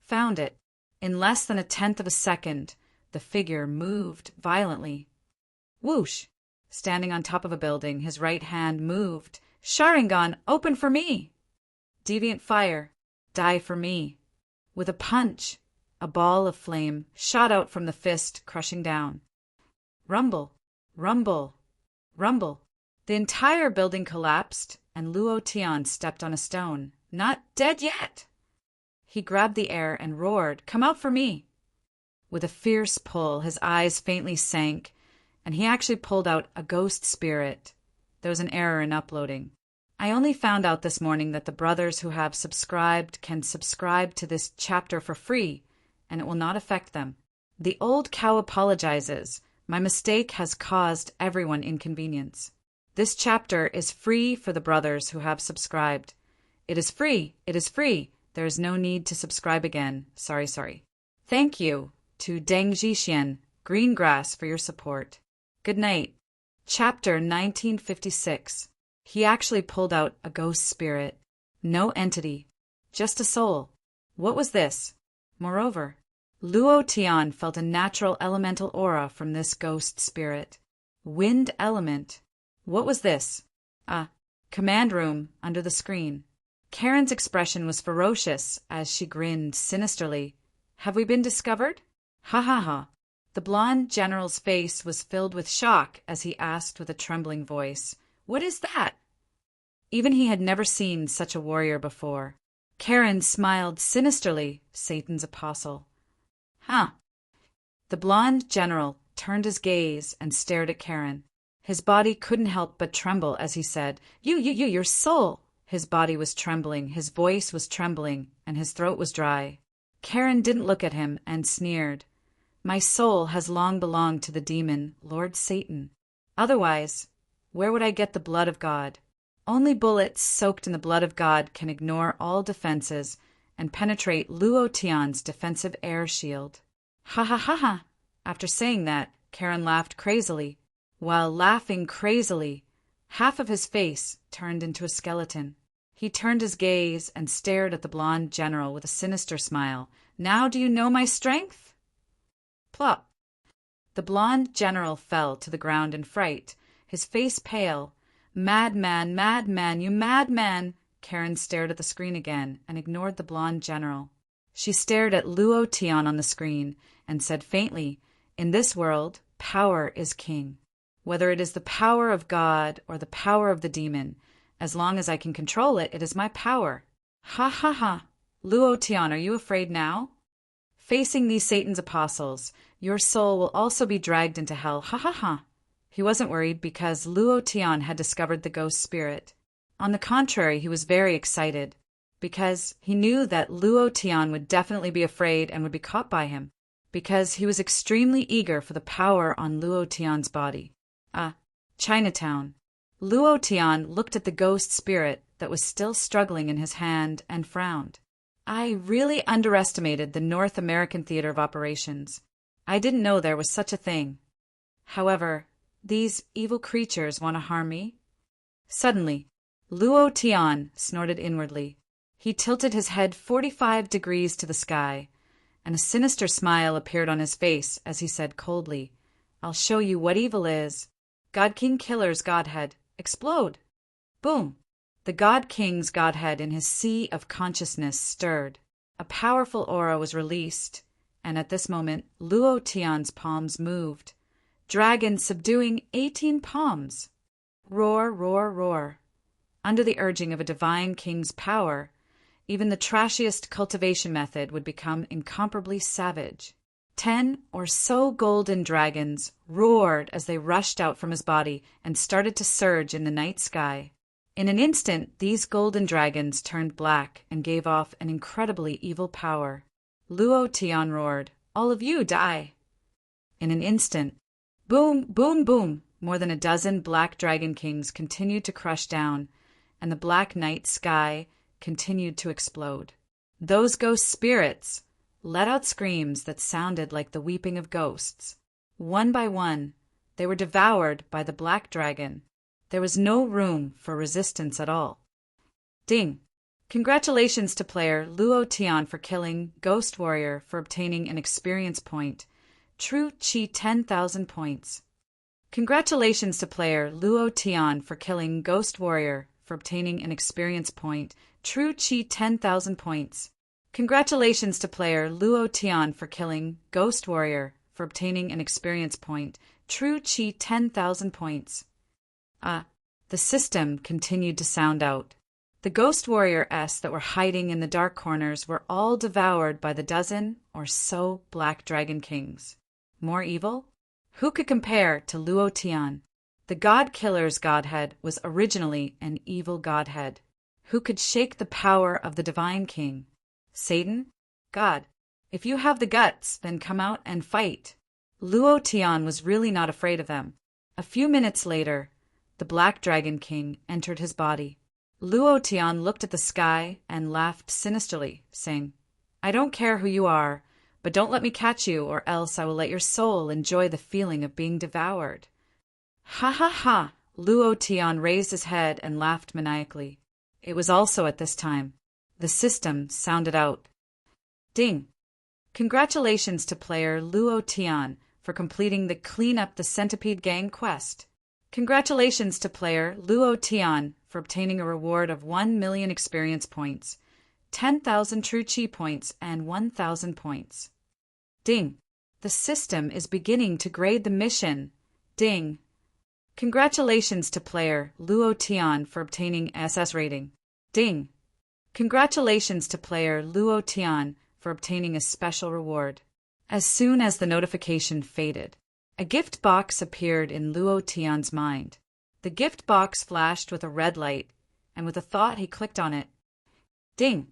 Found it. In less than a tenth of a second, the figure moved violently. Whoosh! Standing on top of a building, his right hand moved. Sharingan, open for me! Deviant fire, die for me. With a punch, a ball of flame shot out from the fist, crushing down. Rumble, rumble, rumble. The entire building collapsed, and Luo Tian stepped on a stone. Not dead yet! He grabbed the air and roared, Come out for me! With a fierce pull, his eyes faintly sank, and he actually pulled out a ghost spirit. There was an error in uploading. I only found out this morning that the brothers who have subscribed can subscribe to this chapter for free, and it will not affect them. The old cow apologizes. My mistake has caused everyone inconvenience. This chapter is free for the brothers who have subscribed. It is free. It is free. There is no need to subscribe again. Sorry. Thank you to Deng Zhixian, Greengrass, for your support. Good night. Chapter 1956. He actually pulled out a ghost spirit. No entity. Just a soul. What was this? Moreover, Luo Tian felt a natural elemental aura from this ghost spirit. Wind element. What was this? Command room under the screen. Karen's expression was ferocious as she grinned sinisterly. Have we been discovered? Ha ha ha. The blonde general's face was filled with shock as he asked with a trembling voice, What is that? Even he had never seen such a warrior before. Karen smiled sinisterly, Satan's apostle. Huh. The blonde general turned his gaze and stared at Karen. His body couldn't help but tremble as he said, your soul. His body was trembling, his voice was trembling, and his throat was dry. Karen didn't look at him and sneered. My soul has long belonged to the demon, Lord Satan. Otherwise, where would I get the blood of God? Only bullets soaked in the blood of God can ignore all defenses and penetrate Luo Tian's defensive air shield. Ha ha ha ha! After saying that, Karen laughed crazily. While laughing crazily, half of his face turned into a skeleton. He turned his gaze and stared at the blonde general with a sinister smile. Now do you know my strength? Plop. The blonde general fell to the ground in fright, his face pale. Madman, madman, you madman! Karen stared at the screen again and ignored the blonde general. She stared at Luo Tian on the screen and said faintly, In this world, power is king. Whether it is the power of God or the power of the demon, as long as I can control it, it is my power. Ha ha ha! Luo Tian, are you afraid now? Facing these Satan's apostles, your soul will also be dragged into hell. Ha ha ha! He wasn't worried because Luo Tian had discovered the ghost spirit. On the contrary, he was very excited because he knew that Luo Tian would definitely be afraid and would be caught by him, because he was extremely eager for the power on Luo Tian's body. Chinatown. Luo Tian looked at the ghost spirit that was still struggling in his hand and frowned. I really underestimated the North American theater of operations. I didn't know there was such a thing. However, these evil creatures want to harm me? Suddenly, Luo Tian snorted inwardly. He tilted his head 45 degrees to the sky, and a sinister smile appeared on his face as he said coldly, I'll show you what evil is. God King Killer's Godhead, explode! Boom! The God King's Godhead in his sea of consciousness stirred. A powerful aura was released, and at this moment, Luo Tian's palms moved. Dragon subduing 18 palms. Roar, roar, roar. Under the urging of a divine king's power, even the trashiest cultivation method would become incomparably savage. 10 or so golden dragons roared as they rushed out from his body and started to surge in the night sky. In an instant, these golden dragons turned black and gave off an incredibly evil power. Luo Tian roared, All of you die! In an instant, boom, boom, boom, more than a dozen black dragon kings continued to crush down, and the black night sky continued to explode. Those ghost spirits let out screams that sounded like the weeping of ghosts. One by one, they were devoured by the black dragon. There was no room for resistance at all. Ding! Congratulations to player Luo Tian for killing Ghost Warrior for obtaining an experience point. True Chi 10,000 points. Congratulations to player Luo Tian for killing Ghost Warrior for obtaining an experience point. True Chi 10,000 points. Congratulations to player Luo Tian for killing Ghost Warrior for obtaining an experience point. True Chi 10,000 points. The system continued to sound out. The Ghost Warrior-s that were hiding in the dark corners were all devoured by the dozen or so Black Dragon Kings. More evil? Who could compare to Luo Tian? The God Killer's Godhead was originally an evil Godhead. Who could shake the power of the Divine King? Satan? God, if you have the guts, then come out and fight. Luo Tian was really not afraid of them. A few minutes later, the Black Dragon King entered his body. Luo Tian looked at the sky and laughed sinisterly, saying, I don't care who you are, but don't let me catch you, or else I will let your soul enjoy the feeling of being devoured. Ha ha ha! Luo Tian raised his head and laughed maniacally. It was also at this time. The system sounded out. Ding! Congratulations to player Luo Tian for completing the Clean Up the Centipede Gang quest. Congratulations to player Luo Tian for obtaining a reward of 1 million experience points, 10,000 true chi points, and 1,000 points. Ding! The system is beginning to grade the mission. Ding! Congratulations to player Luo Tian for obtaining SS rating. Ding! Congratulations to player Luo Tian for obtaining a special reward. As soon as the notification faded, a gift box appeared in Luo Tian's mind. The gift box flashed with a red light, and with a thought he clicked on it. Ding!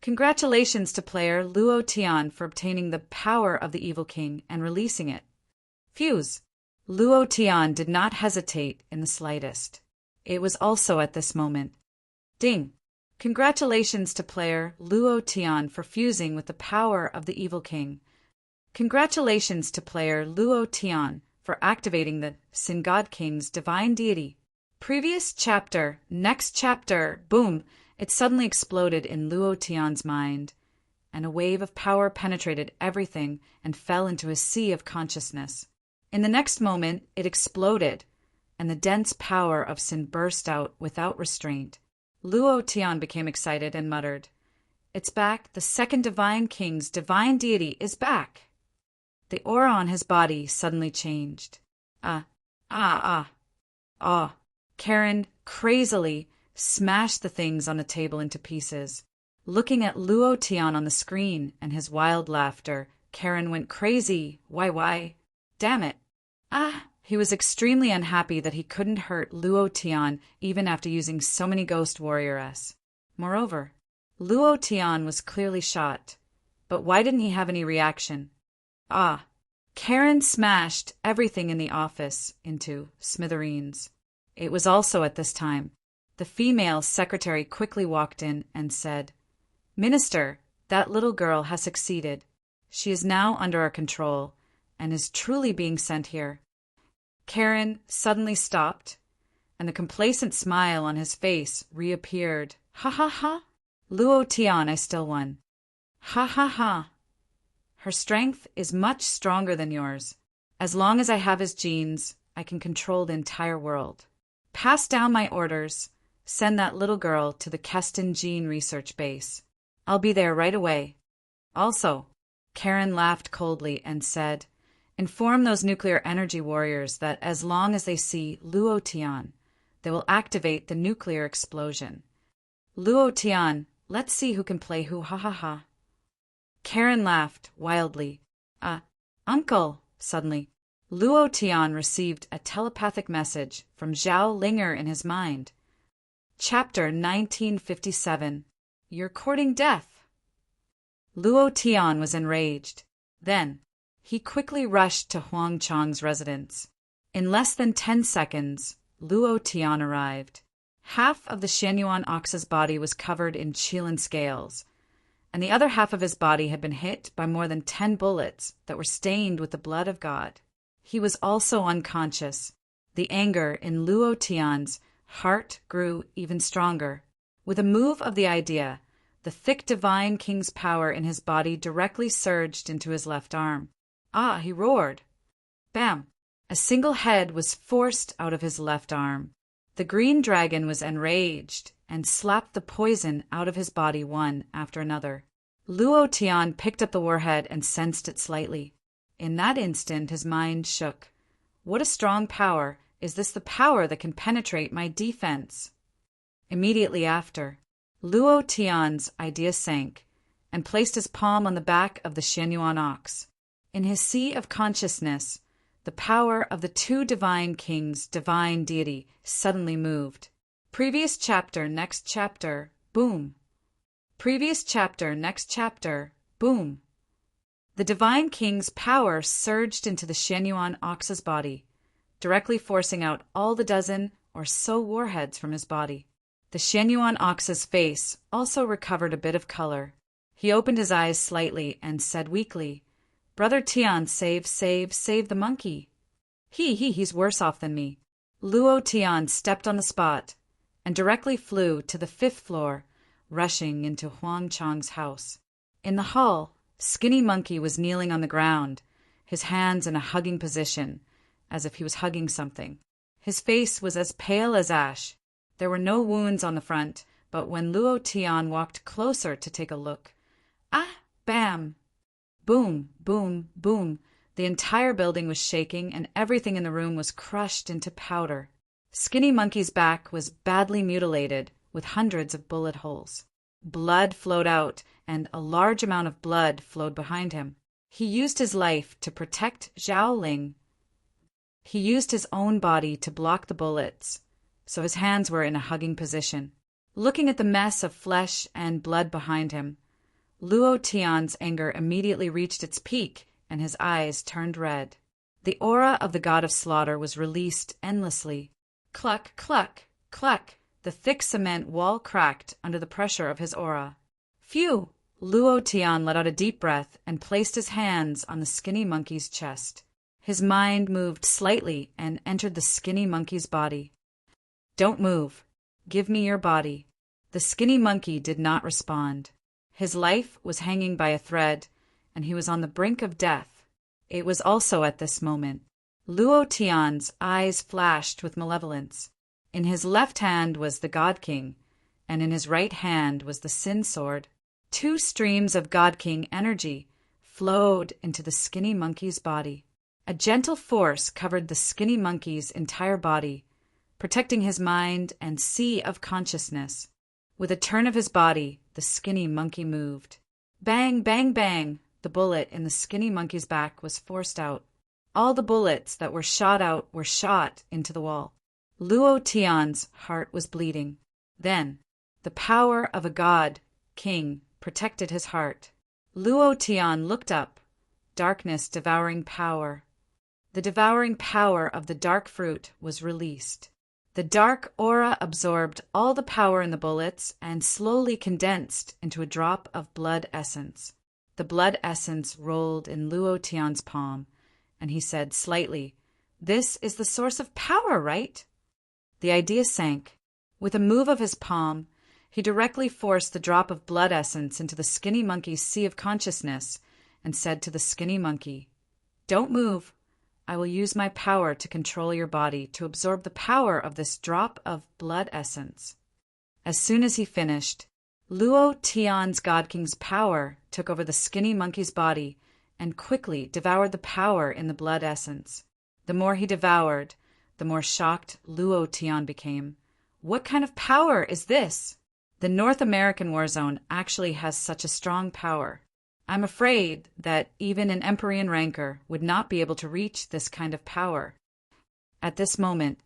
Congratulations to player Luo Tian for obtaining the power of the Evil King and releasing it. Fuse! Luo Tian did not hesitate in the slightest. It was also at this moment. Ding! Congratulations to player Luo Tian for fusing with the power of the Evil King. Congratulations to player Luo Tian for activating the Sin God King's divine deity. Previous chapter, next chapter, boom! It suddenly exploded in Luo Tian's mind, and a wave of power penetrated everything and fell into his sea of consciousness. In the next moment, it exploded, and the dense power of Sin burst out without restraint. Luo Tian became excited and muttered, It's back! The second Divine King's divine deity is back! The aura on his body suddenly changed. Karen crazily smashed the things on the table into pieces. Looking at Luo Tian on the screen and his wild laughter, Karen went crazy. Why? Damn it. He was extremely unhappy that he couldn't hurt Luo Tian even after using so many Ghost Warrior-s. Moreover, Luo Tian was clearly shot. But why didn't he have any reaction? Karen smashed everything in the office into smithereens. It was also at this time. The female secretary quickly walked in and said, Minister, That little girl has succeeded. She is now under our control and is truly being sent here." Karen suddenly stopped, and the complacent smile on his face reappeared. "Ha ha ha! Luo Tian, I still won. Ha ha ha! Her strength is much stronger than yours. As long as I have his genes, I can control the entire world. Pass down my orders. Send that little girl to the Keston Gene Research Base. I'll be there right away. Also," Karen laughed coldly and said, "inform those nuclear energy warriors that as long as they see Luo Tian, they will activate the nuclear explosion. Luo Tian, let's see who can play who, ha ha ha." Karen laughed wildly. Uncle," suddenly, Luo Tian received a telepathic message from Zhao Linger in his mind. Chapter 1957. You're courting death. Luo Tian was enraged. Then, he quickly rushed to Huang Chang's residence. In less than 10 seconds, Luo Tian arrived. Half of the Shenyuan ox's body was covered in Qilin scales, and the other half of his body had been hit by more than 10 bullets that were stained with the blood of God. He was also unconscious. The anger in Luo Tian's heart grew even stronger. With a move of the idea, the thick divine king's power in his body directly surged into his left arm. He roared. Bam! A single head was forced out of his left arm. The green dragon was enraged and slapped the poison out of his body one after another. Luo Tian picked up the warhead and sensed it slightly. In that instant, his mind shook. What a strong power! Is this the power that can penetrate my defense? Immediately after, Luo Tian's idea sank and placed his palm on the back of the Shenyuan ox. In his sea of consciousness, the power of the two divine kings' divine deity suddenly moved. Previous chapter, next chapter, boom. Previous chapter, next chapter, boom. The divine king's power surged into the Shenyuan ox's body, directly forcing out all the dozen or so warheads from his body. The Shenyuan ox's face also recovered a bit of color. He opened his eyes slightly and said weakly, "Brother Tian, save the monkey." He's worse off than me. Luo Tian stepped on the spot and directly flew to the 5th floor, rushing into Huang Chang's house. In the hall, Skinny Monkey was kneeling on the ground, his hands in a hugging position, as if he was hugging something. His face was as pale as ash. There were no wounds on the front, but when Luo Tian walked closer to take a look, bam! Boom, boom, boom. The entire building was shaking, and everything in the room was crushed into powder. Skinny Monkey's back was badly mutilated, with hundreds of bullet holes. Blood flowed out, and a large amount of blood flowed behind him. He used his life to protect Zhao Ling. He used his own body to block the bullets, so his hands were in a hugging position. Looking at the mess of flesh and blood behind him, Luo Tian's anger immediately reached its peak, and his eyes turned red. The aura of the god of slaughter was released endlessly. Cluck, cluck, cluck. The thick cement wall cracked under the pressure of his aura. Phew! Luo Tian let out a deep breath and placed his hands on the Skinny Monkey's chest. His mind moved slightly and entered the Skinny Monkey's body. Don't move. Give me your body. The Skinny Monkey did not respond. His life was hanging by a thread, and he was on the brink of death. It was also at this moment. Luo Tian's eyes flashed with malevolence. In his left hand was the God King, and in his right hand was the Sin Sword. 2 streams of God King energy flowed into the Skinny Monkey's body. A gentle force covered the Skinny Monkey's entire body, protecting his mind and sea of consciousness. With a turn of his body, the Skinny Monkey moved. Bang, bang, bang! The bullet in the Skinny Monkey's back was forced out. All the bullets that were shot out were shot into the wall. Luo Tian's heart was bleeding. Then, the power of a god, king, protected his heart. Luo Tian looked up. Darkness devouring power. The devouring power of the dark fruit was released. The dark aura absorbed all the power in the bullets and slowly condensed into a drop of blood essence. The blood essence rolled in Luo Tian's palm, and he said slightly, "This is the source of power, right?" The idea sank. With a move of his palm, he directly forced the drop of blood essence into the skinny monkey's sea of consciousness and said to the skinny monkey, "Don't move. I will use my power to control your body to absorb the power of this drop of blood essence." As soon as he finished, Luo Tian's God King's power took over the skinny monkey's body and quickly devoured the power in the blood essence. The more he devoured, the more shocked Luo Tian became. What kind of power is this? The North American war zone actually has such a strong power. I'm afraid that even an Empyrean rancor would not be able to reach this kind of power. At this moment,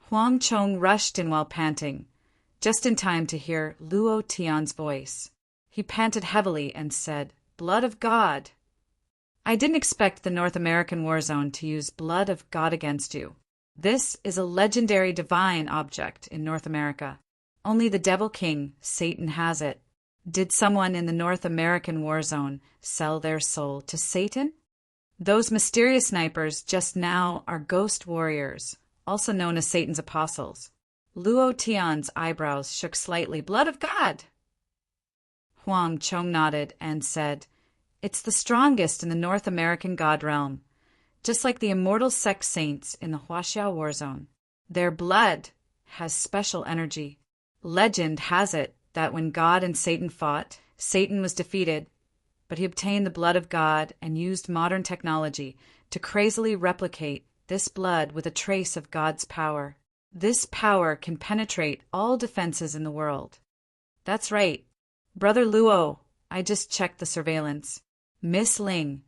Huang Chong rushed in while panting, just in time to hear Luo Tian's voice. He panted heavily and said, "Blood of God." I didn't expect the North American war zone to use blood of God against you. This is a legendary divine object in North America. Only the Devil King, Satan, has it. Did someone in the North American war zone sell their soul to Satan? Those mysterious snipers just now are ghost warriors, also known as Satan's apostles. Luo Tian's eyebrows shook slightly. "Blood of God!" Huang Chong nodded and said, "It's the strongest in the North American god realm, just like the immortal sex saints in the Huaxia war zone. Their blood has special energy. Legend has it that when God and Satan fought, Satan was defeated, but he obtained the blood of God and used modern technology to crazily replicate this blood with a trace of God's power. This power can penetrate all defenses in the world." "That's right. Brother Luo, I just checked the surveillance. Miss Ling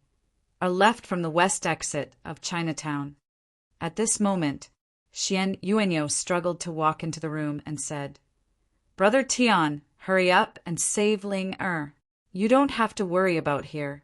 are left from the west exit of Chinatown." At this moment, Xian Yuanyo struggled to walk into the room and said, "Brother Tian, hurry up and save Ling Er. You don't have to worry about here."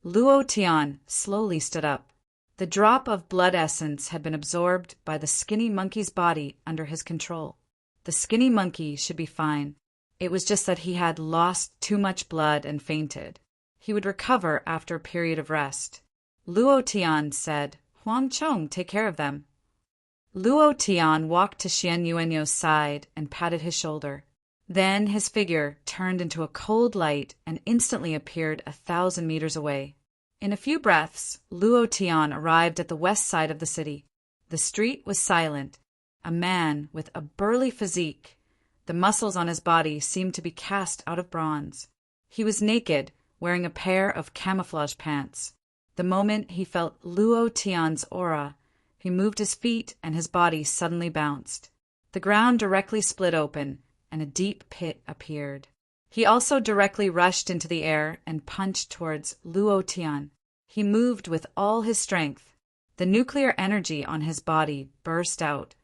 Luo Tian slowly stood up. The drop of blood essence had been absorbed by the skinny monkey's body under his control. The skinny monkey should be fine. It was just that he had lost too much blood and fainted. He would recover after a period of rest. Luo Tian said, "Huang Chong, take care of them." Luo Tian walked to Xian Yuanyo's side and patted his shoulder. Then his figure turned into a cold light and instantly appeared 1,000 meters away. In a few breaths, Luo Tian arrived at the west side of the city. The street was silent. A man with a burly physique. The muscles on his body seemed to be cast out of bronze. He was naked, wearing a pair of camouflage pants. The moment he felt Luo Tian's aura, he moved his feet and his body suddenly bounced. The ground directly split open, and a deep pit appeared. He also directly rushed into the air and punched towards Luo Tian. He moved with all his strength. The nuclear energy on his body burst out,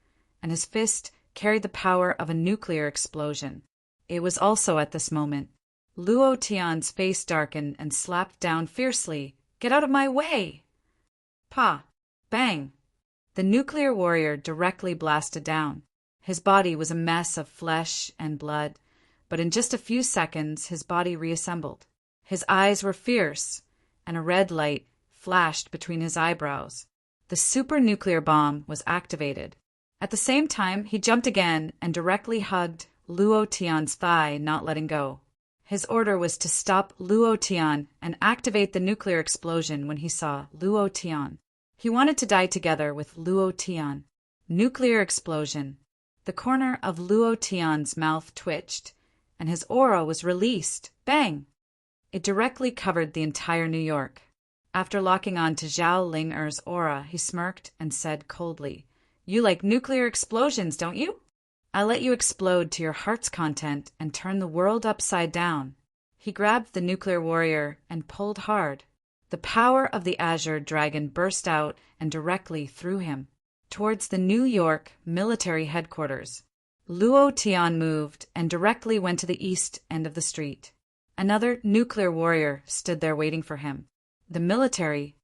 and his fist carried the power of a nuclear explosion. It was also at this moment Luo Tian's face darkened and slapped down fiercely. "Get out of my way!" Pa! Bang! The nuclear warrior directly blasted down. His body was a mess of flesh and blood, but in just a few seconds his body reassembled. His eyes were fierce, and a red light flashed between his eyebrows. The super-nuclear bomb was activated. At the same time, he jumped again and directly hugged Luo Tian's thigh, not letting go. His order was to stop Luo Tian and activate the nuclear explosion when he saw Luo Tian. He wanted to die together with Luo Tian. Nuclear explosion. The corner of Luo Tian's mouth twitched, and his aura was released. Bang! It directly covered the entire New York. After locking on to Zhao Ling-er's aura, he smirked and said coldly, "You like nuclear explosions, don't you? I'll let you explode to your heart's content and turn the world upside down." He grabbed the nuclear warrior and pulled hard. The power of the Azure Dragon burst out and directly threw him towards the New York military headquarters. Luo Tian moved and directly went to the east end of the street. Another nuclear warrior stood there waiting for him. "The military.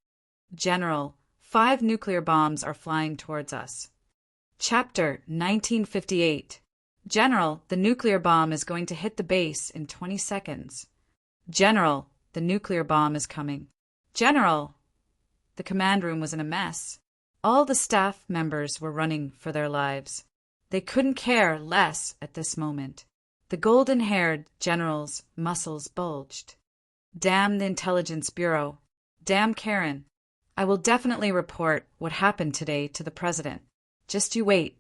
General, 5 nuclear bombs are flying towards us." Chapter 1958. General, the nuclear bomb is going to hit the base in 20 seconds. General, the nuclear bomb is coming. General! The command room was in a mess. All the staff members were running for their lives. They couldn't care less at this moment. The golden-haired general's muscles bulged. Damn the Intelligence Bureau. Damn Karen. I will definitely report what happened today to the president. Just you wait.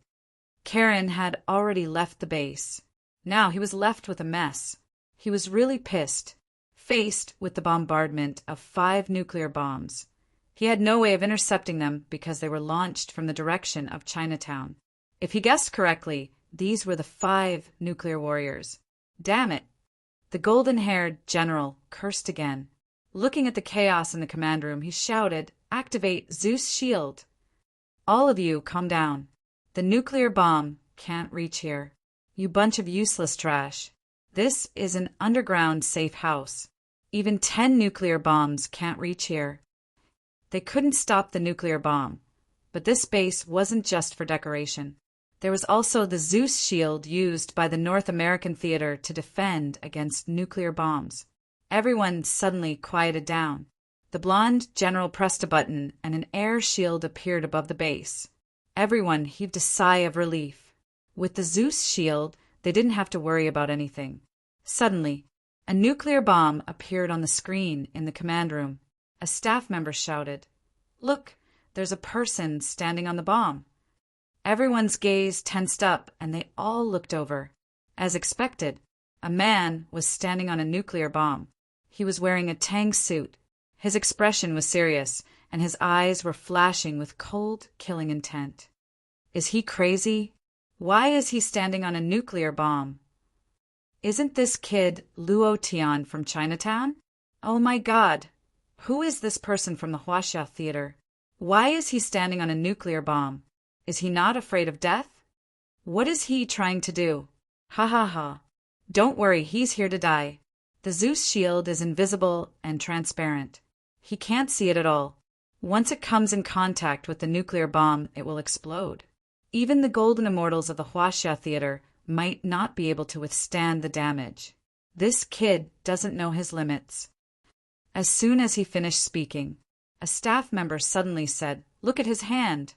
Karen had already left the base. Now he was left with a mess. He was really pissed, faced with the bombardment of 5 nuclear bombs. He had no way of intercepting them because they were launched from the direction of Chinatown. If he guessed correctly, these were the 5 nuclear warriors. Damn it! The golden-haired general cursed again. Looking at the chaos in the command room, he shouted, "Activate Zeus shield! All of you, calm down. The nuclear bomb can't reach here. You bunch of useless trash. This is an underground safe house. Even 10 nuclear bombs can't reach here." They couldn't stop the nuclear bomb, but this base wasn't just for decoration. There was also the Zeus shield used by the North American theater to defend against nuclear bombs. Everyone suddenly quieted down. The blonde general pressed a button and an air shield appeared above the base. Everyone heaved a sigh of relief. With the Zeus shield, they didn't have to worry about anything. Suddenly, a nuclear bomb appeared on the screen in the command room. A staff member shouted, "Look, there's a person standing on the bomb." Everyone's gaze tensed up and they all looked over. As expected, a man was standing on a nuclear bomb. He was wearing a tank suit. His expression was serious, and his eyes were flashing with cold, killing intent. Is he crazy? Why is he standing on a nuclear bomb? Isn't this kid Luo Tian from Chinatown? Oh my God! Who is this person from the Huaxia Theater? Why is he standing on a nuclear bomb? Is he not afraid of death? What is he trying to do? Ha ha ha. Don't worry, he's here to die. The Zeus shield is invisible and transparent. He can't see it at all. Once it comes in contact with the nuclear bomb, it will explode. Even the golden immortals of the Huaxia Theater might not be able to withstand the damage. This kid doesn't know his limits. As soon as he finished speaking, a staff member suddenly said, "Look at his hand."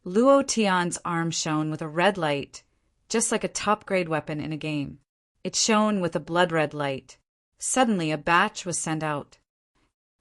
Luo Tian's arm shone with a red light, just like a top-grade weapon in a game. It shone with a blood-red light. Suddenly, a batch was sent out.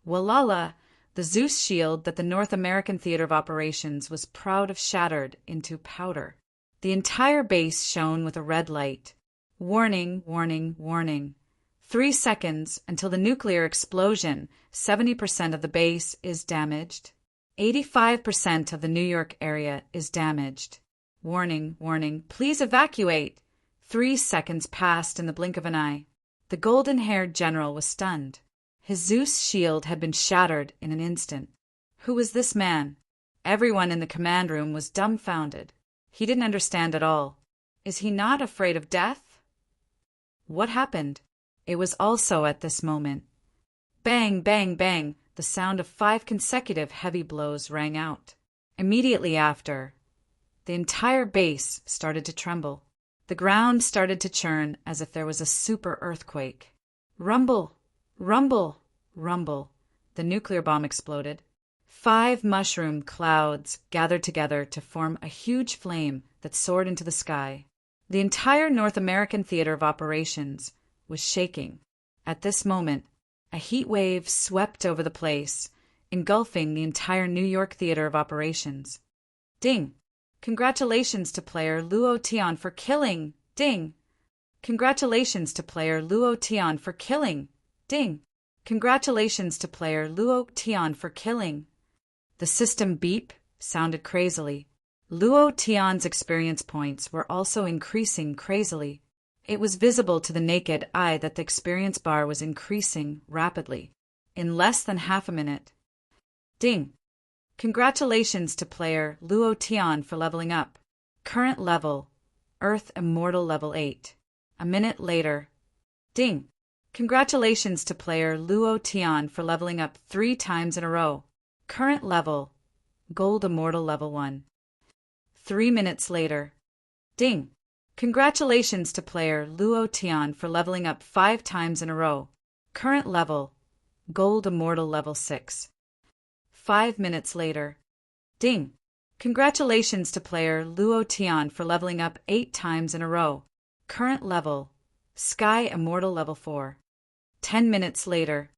Walala, the Zeus shield that the North American Theater of Operations was proud of shattered into powder. The entire base shone with a red light. Warning, warning, warning. 3 seconds until the nuclear explosion. 70% of the base is damaged. 85% of the New York area is damaged. Warning, warning, please evacuate. 3 seconds passed in the blink of an eye. The golden-haired general was stunned. His Zeus shield had been shattered in an instant. Who was this man? Everyone in the command room was dumbfounded. He didn't understand at all. Is he not afraid of death? What happened? It was also at this moment. Bang, bang, bang, the sound of 5 consecutive heavy blows rang out. Immediately after, the entire base started to tremble. The ground started to churn as if there was a super earthquake. Rumble, rumble, rumble. The nuclear bomb exploded. 5 mushroom clouds gathered together to form a huge flame that soared into the sky. The entire North American Theater of Operations was shaking. At this moment, a heat wave swept over the place, engulfing the entire New York Theater of Operations. Ding! Congratulations to player Luo Tian for killing! Ding! Congratulations to player Luo Tian for killing! Ding! Congratulations to player Luo Tian for killing! The system beep sounded crazily. Luo Tian's experience points were also increasing crazily. It was visible to the naked eye that the experience bar was increasing rapidly. In less than half a minute. Ding! Congratulations to player Luo Tian for leveling up. Current level, Earth Immortal level 8. A minute later. Ding! Congratulations to player Luo Tian for leveling up 3 times in a row. Current level, Gold Immortal level 1. 3 minutes later. Ding! Congratulations to player Luo Tian for leveling up 5 times in a row. Current level, Gold Immortal level 6. 5 minutes later. Ding! Congratulations to player Luo Tian for leveling up 8 times in a row. Current level, Sky Immortal level 4. 10 minutes later.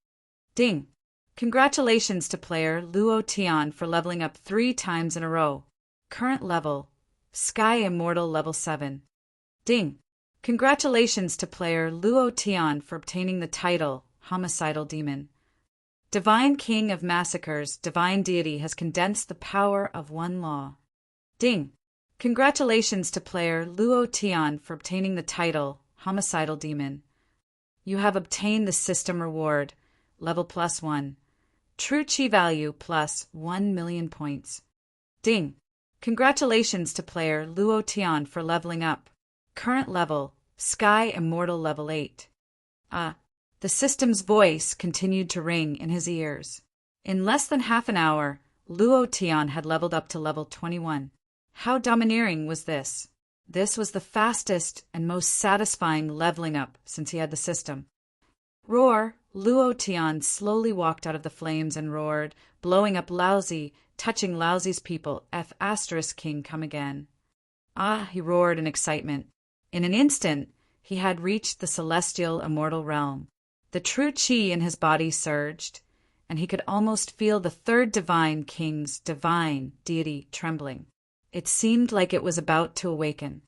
Ding! Congratulations to player Luo Tian for leveling up 3 times in a row. Current level, Sky Immortal level 7. Ding! Congratulations to player Luo Tian for obtaining the title Homicidal Demon. Divine King of Massacres, Divine Deity has condensed the power of one law. Ding! Congratulations to player Luo Tian for obtaining the title Homicidal Demon. You have obtained the system reward, level +1. True Chi value plus 1 million points. Ding! Congratulations to player Luo Tian for leveling up. Current level, Sky Immortal level 8. The system's voice continued to ring in his ears. In less than half an hour, Luo Tian had leveled up to level 21. How domineering was this? This was the fastest and most satisfying leveling up since he had the system. Roar! Luo Tian slowly walked out of the flames and roared, blowing up Laozi, touching Laozi's people. King come again. He roared in excitement. In an instant, he had reached the celestial immortal realm. The true Qi in his body surged, and he could almost feel the third divine king's divine deity trembling. It seemed like it was about to awaken.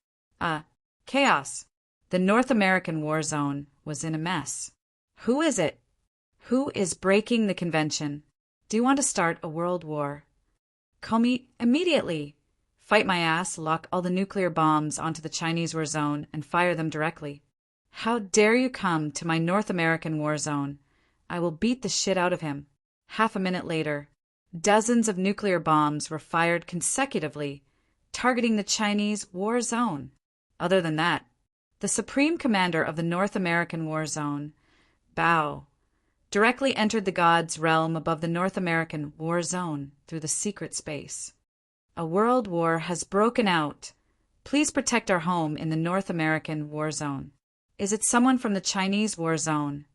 Chaos. The North American war zone was in a mess. Who is it? Who is breaking the convention? Do you want to start a world war? Call me immediately. Fight my ass, lock all the nuclear bombs onto the Chinese war zone, and fire them directly. How dare you come to my North American war zone? I will beat the shit out of him. Half a minute later, dozens of nuclear bombs were fired consecutively, targeting the Chinese war zone. Other than that, the Supreme Commander of the North American war zone, Bao, directly entered the gods' realm above the North American war zone through the secret space. A world war has broken out. Please protect our home in the North American war zone. Is it someone from the Chinese war zone?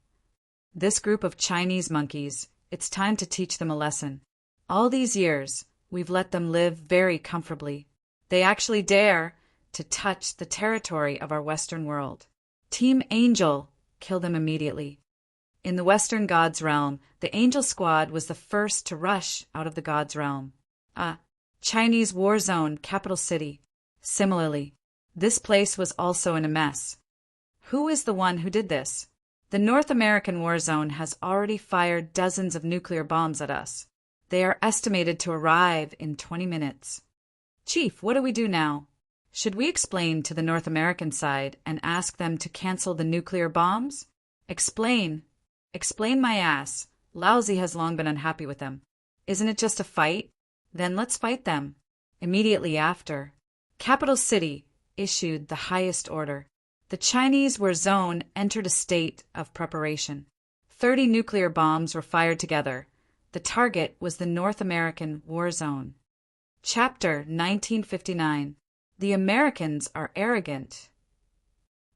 This group of Chinese monkeys, it's time to teach them a lesson. All these years, we've let them live very comfortably. They actually dare to touch the territory of our Western world. Team Angel, kill them immediately. In the Western God's realm, the Angel Squad was the first to rush out of the God's realm. Chinese war zone, capital city. Similarly, this place was also in a mess. Who is the one who did this? The North American war zone has already fired dozens of nuclear bombs at us. They are estimated to arrive in 20 minutes. Chief, what do we do now? Should we explain to the North American side and ask them to cancel the nuclear bombs? Explain. Explain my ass. Laozi has long been unhappy with them. Isn't it just a fight? Then let's fight them. Immediately after, Capital City issued the highest order. The Chinese war zone entered a state of preparation. 30 nuclear bombs were fired together. The target was the North American war zone. Chapter 1959. The Americans are arrogant.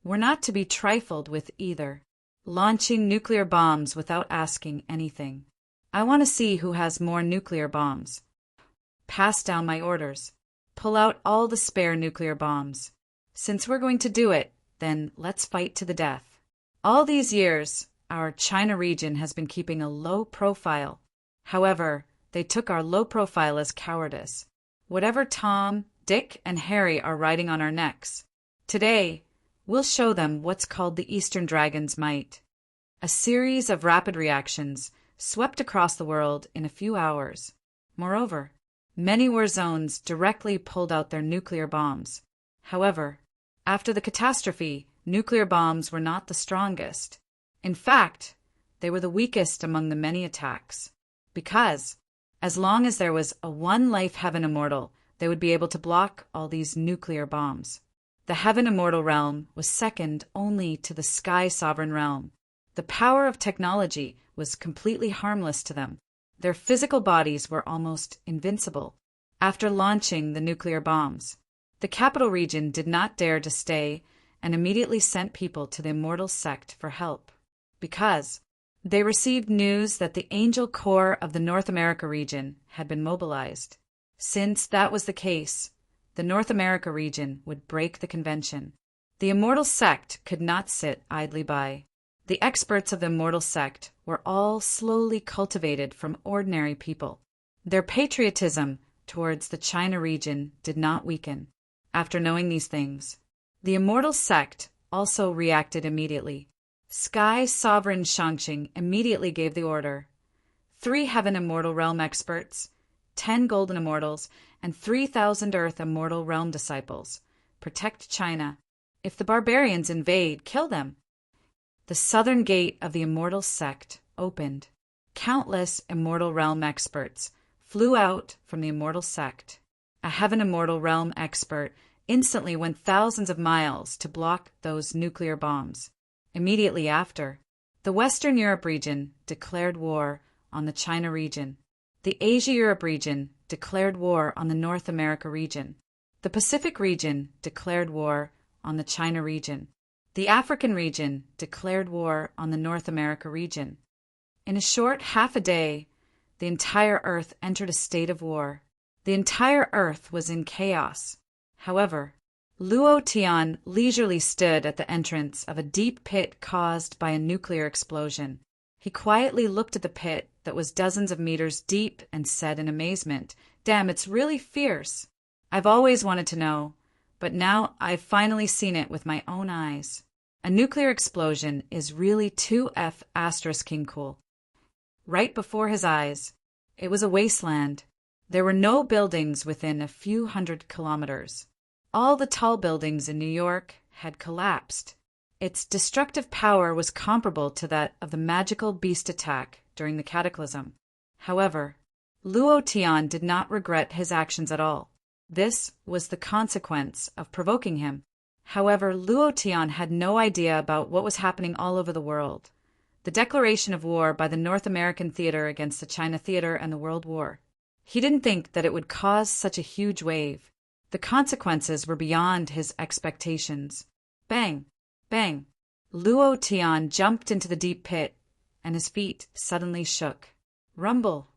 We're not to be trifled with either. Launching nuclear bombs without asking anything. I want to see who has more nuclear bombs. Pass down my orders. Pull out all the spare nuclear bombs. Since we're going to do it, then let's fight to the death. All these years, our China region has been keeping a low profile. However, they took our low profile as cowardice. Whatever Tom, Dick, and Harry are riding on our necks. Today, we'll show them what's called the Eastern Dragon's might. A series of rapid reactions swept across the world in a few hours. Moreover, many war zones directly pulled out their nuclear bombs. However, after the catastrophe, nuclear bombs were not the strongest. In fact, they were the weakest among the many attacks. Because, as long as there was a one-life Heaven Immortal, they would be able to block all these nuclear bombs. The Heaven Immortal realm was second only to the Sky Sovereign realm. The power of technology was completely harmless to them. Their physical bodies were almost invincible. after launching the nuclear bombs. The capital region did not dare to stay and immediately sent people to the Immortal Sect for help, because they received news that the Angel Corps of the North America region had been mobilized. Since that was the case, the North America region would break the convention. The Immortal Sect could not sit idly by. The experts of the Immortal Sect were all slowly cultivated from ordinary people. Their patriotism towards the China region did not weaken. After knowing these things, the Immortal Sect also reacted immediately. Sky Sovereign Shangqing immediately gave the order. 3 Heaven Immortal Realm experts, 10 Golden Immortals, and 3,000 Earth Immortal Realm disciples. Protect China. If the barbarians invade, kill them. The southern gate of the Immortal Sect opened. Countless Immortal Realm experts flew out from the Immortal Sect. A Heaven Immortal Realm expert instantly went thousands of miles to block those nuclear bombs. Immediately after, the Western Europe region declared war on the China region. The Asia-Europe region declared war on the North America region. The Pacific region declared war on the China region. The African region declared war on the North America region. In a short half a day, the entire Earth entered a state of war. The entire Earth was in chaos. However, Luo Tian leisurely stood at the entrance of a deep pit caused by a nuclear explosion. He quietly looked at the pit that was dozens of meters deep and said in amazement, "Damn, it's really fierce. I've always wanted to know, but now I've finally seen it with my own eyes. A nuclear explosion is really 2F *king cool." Right before his eyes, it was a wasteland. There were no buildings within a few hundred kilometers. All the tall buildings in New York had collapsed. Its destructive power was comparable to that of the magical beast attack during the Cataclysm. However, Luo Tian did not regret his actions at all. This was the consequence of provoking him. However, Luo Tian had no idea about what was happening all over the world. The declaration of war by the North American theater against the China theater and the World War. He didn't think that it would cause such a huge wave. The consequences were beyond his expectations. Bang! Bang! Luo Tian jumped into the deep pit, and his feet suddenly shook. Rumble!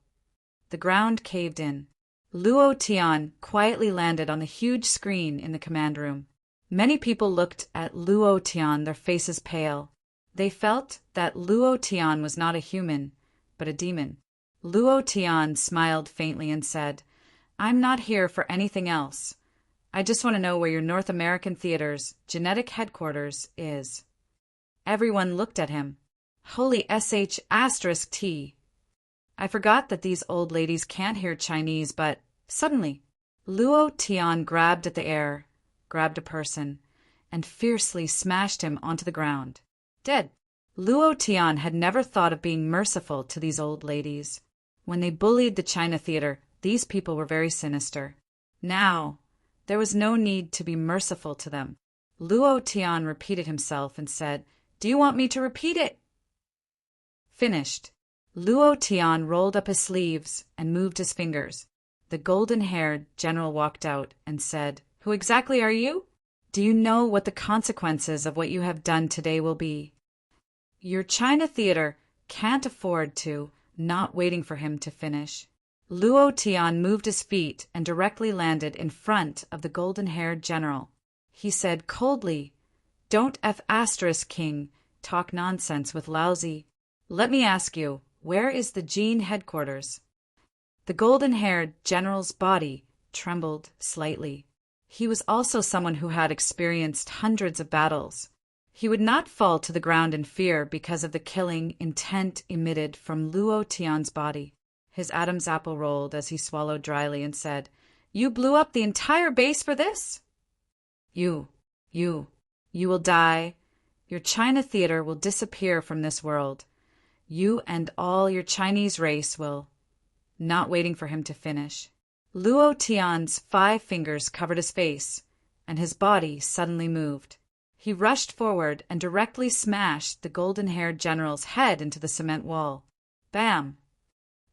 The ground caved in. Luo Tian quietly landed on the huge screen in the command room. Many people looked at Luo Tian, their faces pale. They felt that Luo Tian was not a human, but a demon. Luo Tian smiled faintly and said, "I'm not here for anything else. I just want to know where your North American theater's genetic headquarters is." Everyone looked at him. Holy *T. I forgot that these old ladies can't hear Chinese, but suddenly, Luo Tian grabbed at the air, grabbed a person, and fiercely smashed him onto the ground. Dead. Luo Tian had never thought of being merciful to these old ladies. When they bullied the China theater, these people were very sinister. Now, there was no need to be merciful to them. Luo Tian repeated himself and said, "Do you want me to repeat it?" Finished. Luo Tian rolled up his sleeves and moved his fingers. The golden-haired general walked out and said, "Who exactly are you? Do you know what the consequences of what you have done today will be? Your China theater can't afford to," not waiting for him to finish. Luo Tian moved his feet and directly landed in front of the golden-haired general. He said coldly, "Don't *King talk nonsense with lousy. Let me ask you, where is the Gene headquarters?" The golden-haired general's body trembled slightly. He was also someone who had experienced hundreds of battles. He would not fall to the ground in fear because of the killing intent emitted from Luo Tian's body. His Adam's apple rolled as he swallowed dryly and said, "You blew up the entire base for this? You will die. Your China theater will disappear from this world. You and all your Chinese race will." Not waiting for him to finish, Luo Tian's 5 fingers covered his face, and his body suddenly moved. He rushed forward and directly smashed the golden-haired general's head into the cement wall. Bam!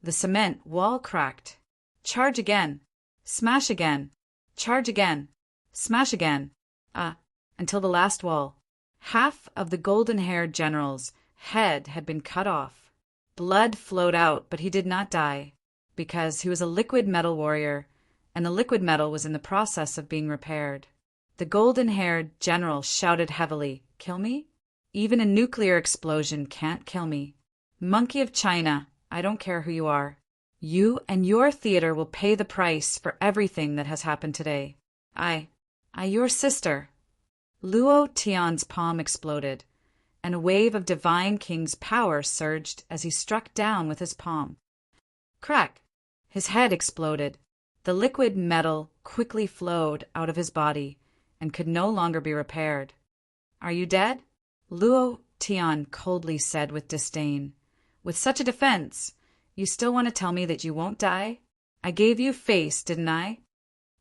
The cement wall cracked. "Charge again," Smash again. Charge again. Smash again. Until the last wall. Half of the golden-haired general's head had been cut off. Blood flowed out, but he did not die, because he was a liquid metal warrior, and the liquid metal was in the process of being repaired. The golden-haired general shouted heavily, "Kill me? Even a nuclear explosion can't kill me. Monkey of China, I don't care who you are. You and your theater will pay the price for everything that has happened today. I, your sister." Luo Tian's palm exploded, and a wave of Divine King's power surged as he struck down with his palm. Crack! His head exploded. The liquid metal quickly flowed out of his body and could no longer be repaired. "Are you dead?" Luo Tian coldly said with disdain. "With such a defense, you still want to tell me that you won't die? I gave you face, didn't I?"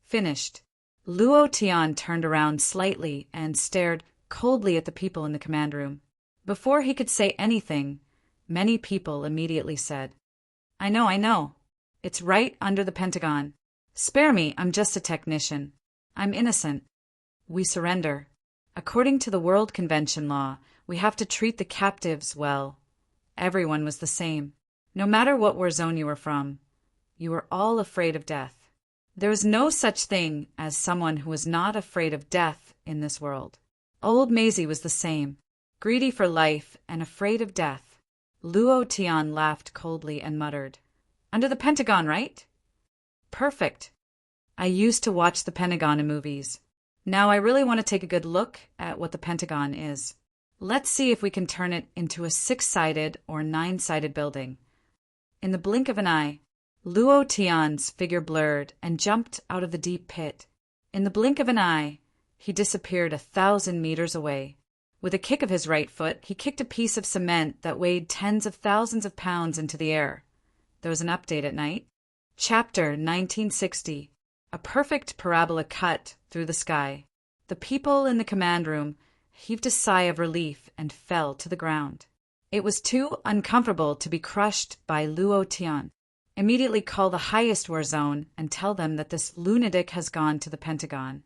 Finished. Luo Tian turned around slightly and stared coldly at the people in the command room. Before he could say anything, many people immediately said, I know. It's right under the Pentagon. Spare me, I'm just a technician. I'm innocent. We surrender. According to the World Convention law, we have to treat the captives well. Everyone was the same. No matter what war zone you were from, you were all afraid of death. There was no such thing as someone who was not afraid of death in this world. Old Maisie was the same, greedy for life and afraid of death. Luo Tian laughed coldly and muttered, "Under the Pentagon, right?" "Perfect. I used to watch the Pentagon in movies. Now I really want to take a good look at what the Pentagon is. Let's see if we can turn it into a 6-sided or 9-sided building." In the blink of an eye, Luo Tian's figure blurred and jumped out of the deep pit. In the blink of an eye, he disappeared 1,000 meters away. With a kick of his right foot, he kicked a piece of cement that weighed tens of thousands of pounds into the air. There was an update at night. Chapter 1960. A perfect parabola cut through the sky. The people in the command room heaved a sigh of relief and fell to the ground. It was too uncomfortable to be crushed by Luo Tian. Immediately call the highest war zone and tell them that this lunatic has gone to the Pentagon.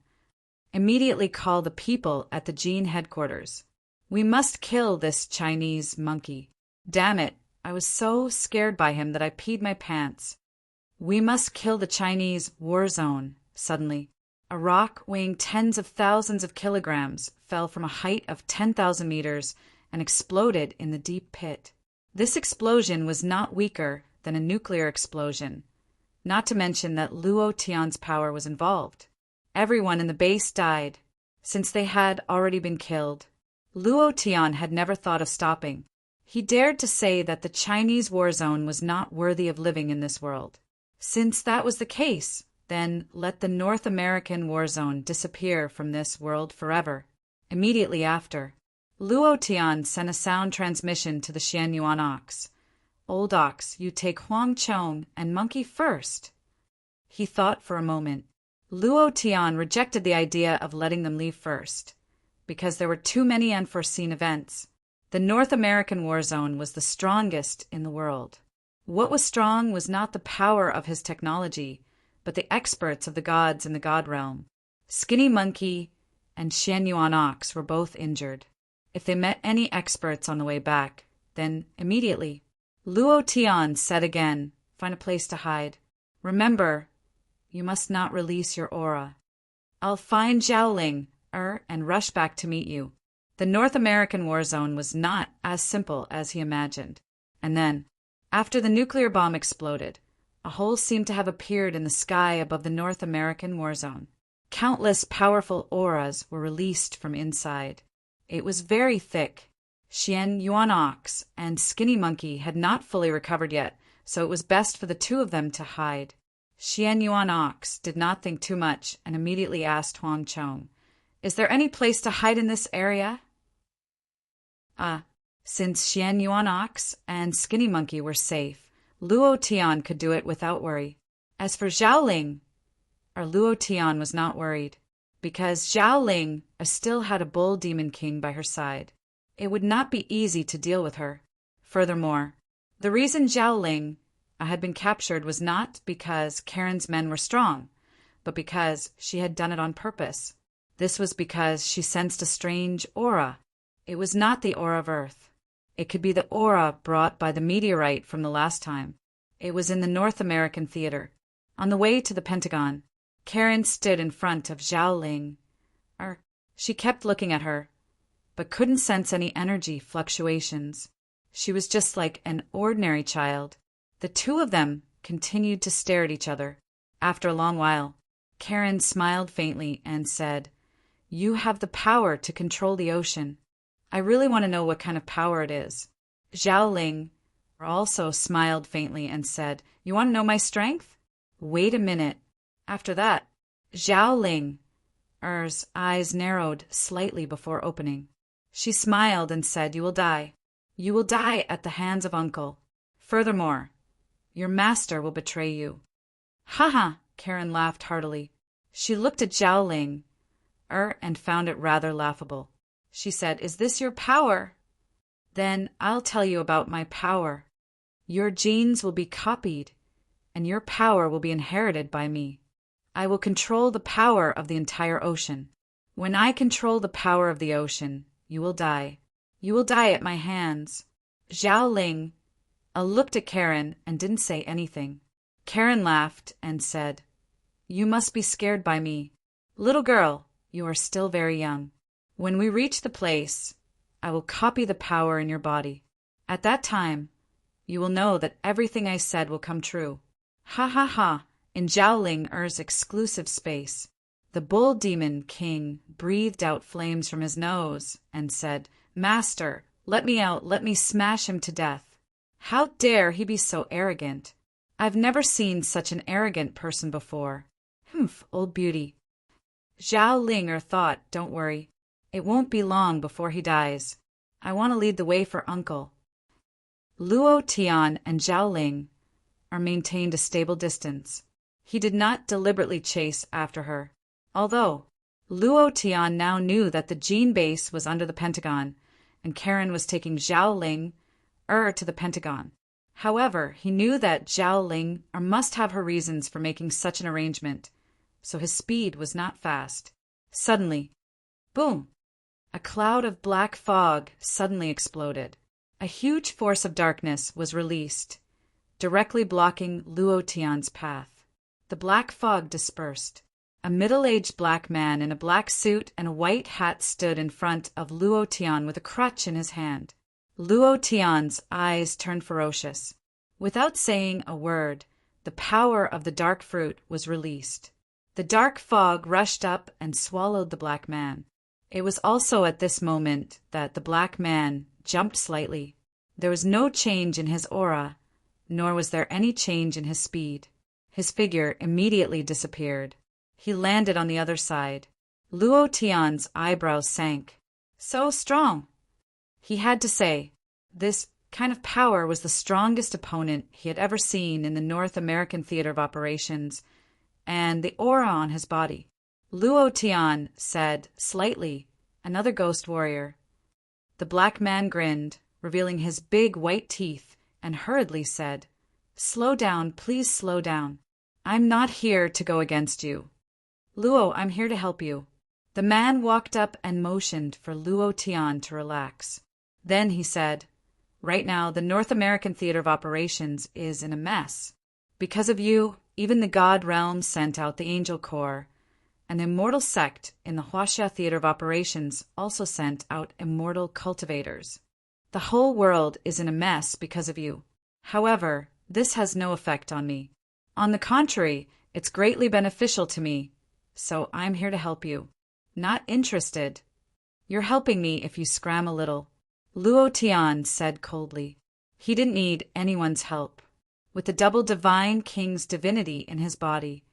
Immediately call the people at the Gene headquarters. We must kill this Chinese monkey. Damn it, I was so scared by him that I peed my pants. We must kill the Chinese war zone. Suddenly, a rock weighing tens of thousands of kilograms fell from a height of 10,000 meters and exploded in the deep pit. This explosion was not weaker than a nuclear explosion, not to mention that Luo Tian's power was involved. Everyone in the base died, since they had already been killed. Luo Tian had never thought of stopping. He dared to say that the Chinese war zone was not worthy of living in this world. Since that was the case, then let the North American war zone disappear from this world forever. Immediately after, Luo Tian sent a sound transmission to the Xian Yuan ox. "Old ox, you take Huang Chong and monkey first." He thought for a moment. Luo Tian rejected the idea of letting them leave first, because there were too many unforeseen events. The North American war zone was the strongest in the world. What was strong was not the power of his technology, but the experts of the gods in the god realm. Skinny Monkey and Xian Yuan Ox were both injured. If they met any experts on the way back, then immediately. Luo Tian said again, "Find a place to hide. Remember, you must not release your aura. I'll find Zhaoling, and rush back to meet you." The North American war zone was not as simple as he imagined. And then, after the nuclear bomb exploded, a hole seemed to have appeared in the sky above the North American war zone. Countless powerful auras were released from inside. It was very thick. Xian Yuan Ox and Skinny Monkey had not fully recovered yet, so it was best for the two of them to hide. Xian Yuan Ox did not think too much and immediately asked Huang Chong, "Is there any place to hide in this area?" Since Xian Yuan Ox and Skinny Monkey were safe, Luo Tian could do it without worry. As for Zhaoling, Luo Tian was not worried, because Zhaoling still had a bull demon king by her side. It would not be easy to deal with her. Furthermore, the reason Zhaoling had been captured was not because Karen's men were strong, but because she had done it on purpose. This was because she sensed a strange aura. It was not the aura of Earth. It could be the aura brought by the meteorite from the last time. It was in the North American theater. On the way to the Pentagon, Karen stood in front of Zhao Ling. She kept looking at her, but couldn't sense any energy fluctuations. She was just like an ordinary child. The two of them continued to stare at each other. After a long while, Karen smiled faintly and said, "You have the power to control the ocean. I really want to know what kind of power it is." Zhao Ling also smiled faintly and said, "You want to know my strength? Wait a minute." After that, Zhao Ling's eyes narrowed slightly before opening. She smiled and said, "You will die. You will die at the hands of Uncle. Furthermore, your master will betray you." "Ha ha!" Karen laughed heartily. She looked at Zhao Ling and found it rather laughable. She said, "Is this your power? Then I'll tell you about my power. Your genes will be copied, and your power will be inherited by me. I will control the power of the entire ocean. When I control the power of the ocean, you will die. You will die at my hands." Zhao Ling looked at Karen and didn't say anything. Karen laughed and said, "You must be scared by me. Little girl, you are still very young. When we reach the place, I will copy the power in your body. At that time, you will know that everything I said will come true." Ha ha ha! In Zhao Ling's exclusive space, the bull demon king breathed out flames from his nose and said, "Master, let me out, let me smash him to death. How dare he be so arrogant? I've never seen such an arrogant person before. Humph, old beauty." Zhao Ling thought, "Don't worry. It won't be long before he dies. I want to lead the way for Uncle." Luo Tian and Zhao Ling maintained a stable distance. He did not deliberately chase after her. Although Luo Tian now knew that the gene base was under the Pentagon, and Karen was taking Zhao Ling to the Pentagon. However, he knew that Zhao Ling must have her reasons for making such an arrangement, so his speed was not fast. Suddenly, boom! A cloud of black fog suddenly exploded. A huge force of darkness was released, directly blocking Luo Tian's path. The black fog dispersed. A middle-aged black man in a black suit and a white hat stood in front of Luo Tian with a crutch in his hand. Luo Tian's eyes turned ferocious. Without saying a word, the power of the dark fruit was released. The dark fog rushed up and swallowed the black man. It was also at this moment that the black man jumped slightly. There was no change in his aura, nor was there any change in his speed. His figure immediately disappeared. He landed on the other side. Luo Tian's eyebrows sank. So strong! He had to say, this kind of power was the strongest opponent he had ever seen in the North American theater of operations, and the aura on his body. Luo Tian said, slightly, "Another ghost warrior." The black man grinned, revealing his big white teeth, and hurriedly said, "Slow down, please slow down. I'm not here to go against you. Luo, I'm here to help you." The man walked up and motioned for Luo Tian to relax. Then he said, "Right now, the North American theater of operations is in a mess. Because of you, even the God realm sent out the Angel Corps. An immortal sect in the Huaxia theater of operations also sent out immortal cultivators. The whole world is in a mess because of you. However, this has no effect on me. On the contrary, it's greatly beneficial to me, so I'm here to help you. Not interested. You're helping me if you scram a little." Luo Tian said coldly. He didn't need anyone's help. With the double divine king's divinity in his body,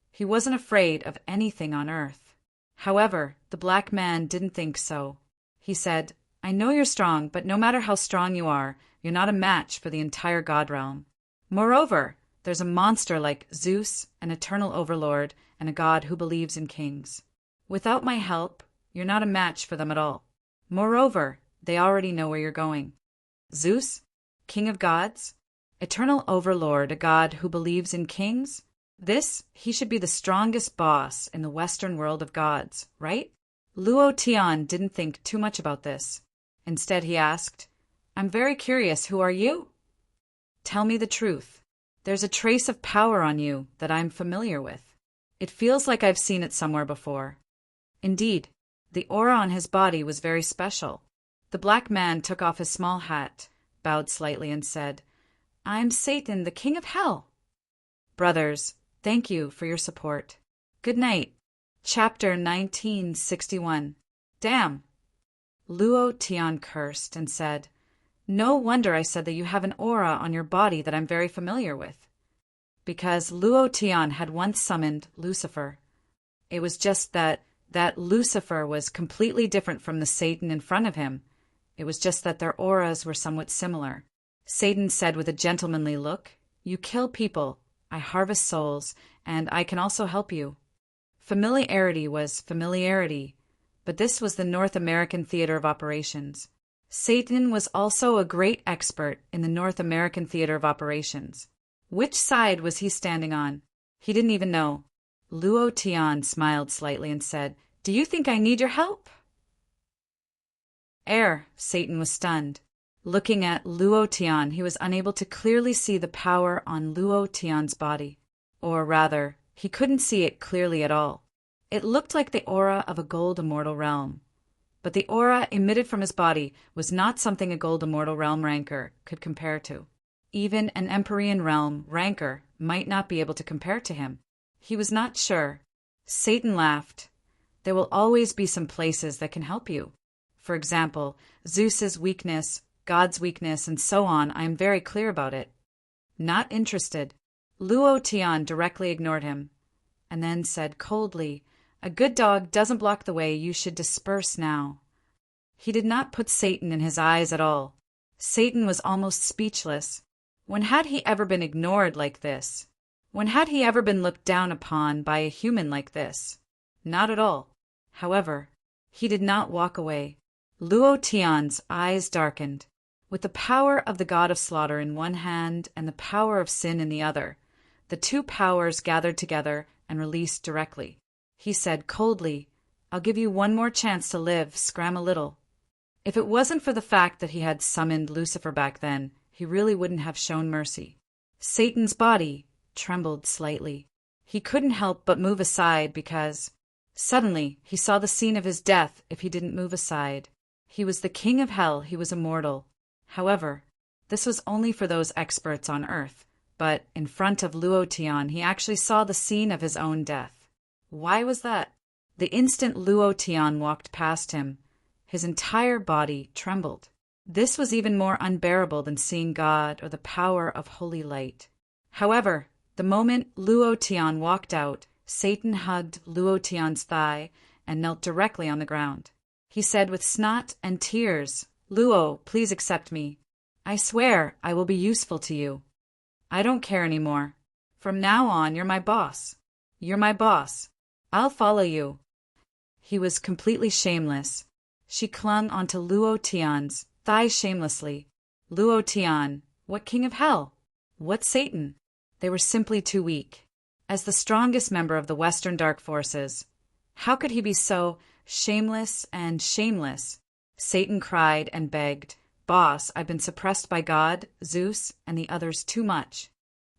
he wasn't afraid of anything on earth. However, the black man didn't think so. He said, "I know you're strong, but no matter how strong you are, you're not a match for the entire God realm. Moreover, there's a monster like Zeus, an eternal overlord, and a god who believes in kings. Without my help, you're not a match for them at all. Moreover, they already know where you're going. Zeus, king of gods, eternal overlord, a god who believes in kings, He should be the strongest boss in the Western world of gods, right? Luo Tian didn't think too much about this. Instead, he asked, I'm very curious, who are you? Tell me the truth. There's a trace of power on you that I'm familiar with. It feels like I've seen it somewhere before. Indeed, the aura on his body was very special. The black man took off his small hat, bowed slightly, and said, I'm Satan, the king of hell. Brothers, thank you for your support. Good night. Chapter 1961. Damn. Luo Tian cursed and said, No wonder I said that you have an aura on your body that I'm very familiar with. Because Luo Tian had once summoned Lucifer. It was just that Lucifer was completely different from the Satan in front of him. It was just that their auras were somewhat similar. Satan said with a gentlemanly look, You kill people, I harvest souls, and I can also help you. Familiarity was familiarity, but this was the North American theater of operations. Satan was also a great expert in the North American theater of operations. Which side was he standing on? He didn't even know. Luo Tian smiled slightly and said, Do you think I need your help? Satan was stunned. Looking at Luo Tian, he was unable to clearly see the power on Luo Tian's body. Or rather, he couldn't see it clearly at all. It looked like the aura of a gold immortal realm. But the aura emitted from his body was not something a gold immortal realm ranker could compare to. Even an Empyrean realm ranker might not be able to compare to him. He was not sure. Satan laughed. There will always be some places that can help you. For example, Zeus's weakness, God's weakness, and so on. I am very clear about it. Not interested. Luo Tian directly ignored him, and then said coldly, A good dog doesn't block the way, you should disperse now. He did not put Satan in his eyes at all. Satan was almost speechless. When had he ever been ignored like this? When had he ever been looked down upon by a human like this? Not at all. However, he did not walk away. Luo Tian's eyes darkened. With the power of the god of slaughter in one hand and the power of sin in the other, the two powers gathered together and released directly. He said coldly, I'll give you one more chance to live, scram a little. If it wasn't for the fact that he had summoned Lucifer back then, he really wouldn't have shown mercy. Satan's body trembled slightly. He couldn't help but move aside because suddenly he saw the scene of his death if he didn't move aside. He was the king of hell, he was immortal. However, this was only for those experts on earth, but in front of Luo Tian he actually saw the scene of his own death. Why was that? The instant Luo Tian walked past him, his entire body trembled. This was even more unbearable than seeing God or the power of holy light. However, the moment Luo Tian walked out, Satan hugged Luo Tian's thigh and knelt directly on the ground. He said with snot and tears, Luo, please accept me. I swear I will be useful to you. I don't care anymore. From now on, you're my boss. You're my boss. I'll follow you. He was completely shameless. She clung onto Luo Tian's thigh shamelessly. Luo Tian, what king of hell? What Satan? They were simply too weak. As the strongest member of the Western Dark Forces, how could he be so shameless and shameless? Satan cried and begged, Boss, I've been suppressed by God, Zeus, and the others too much.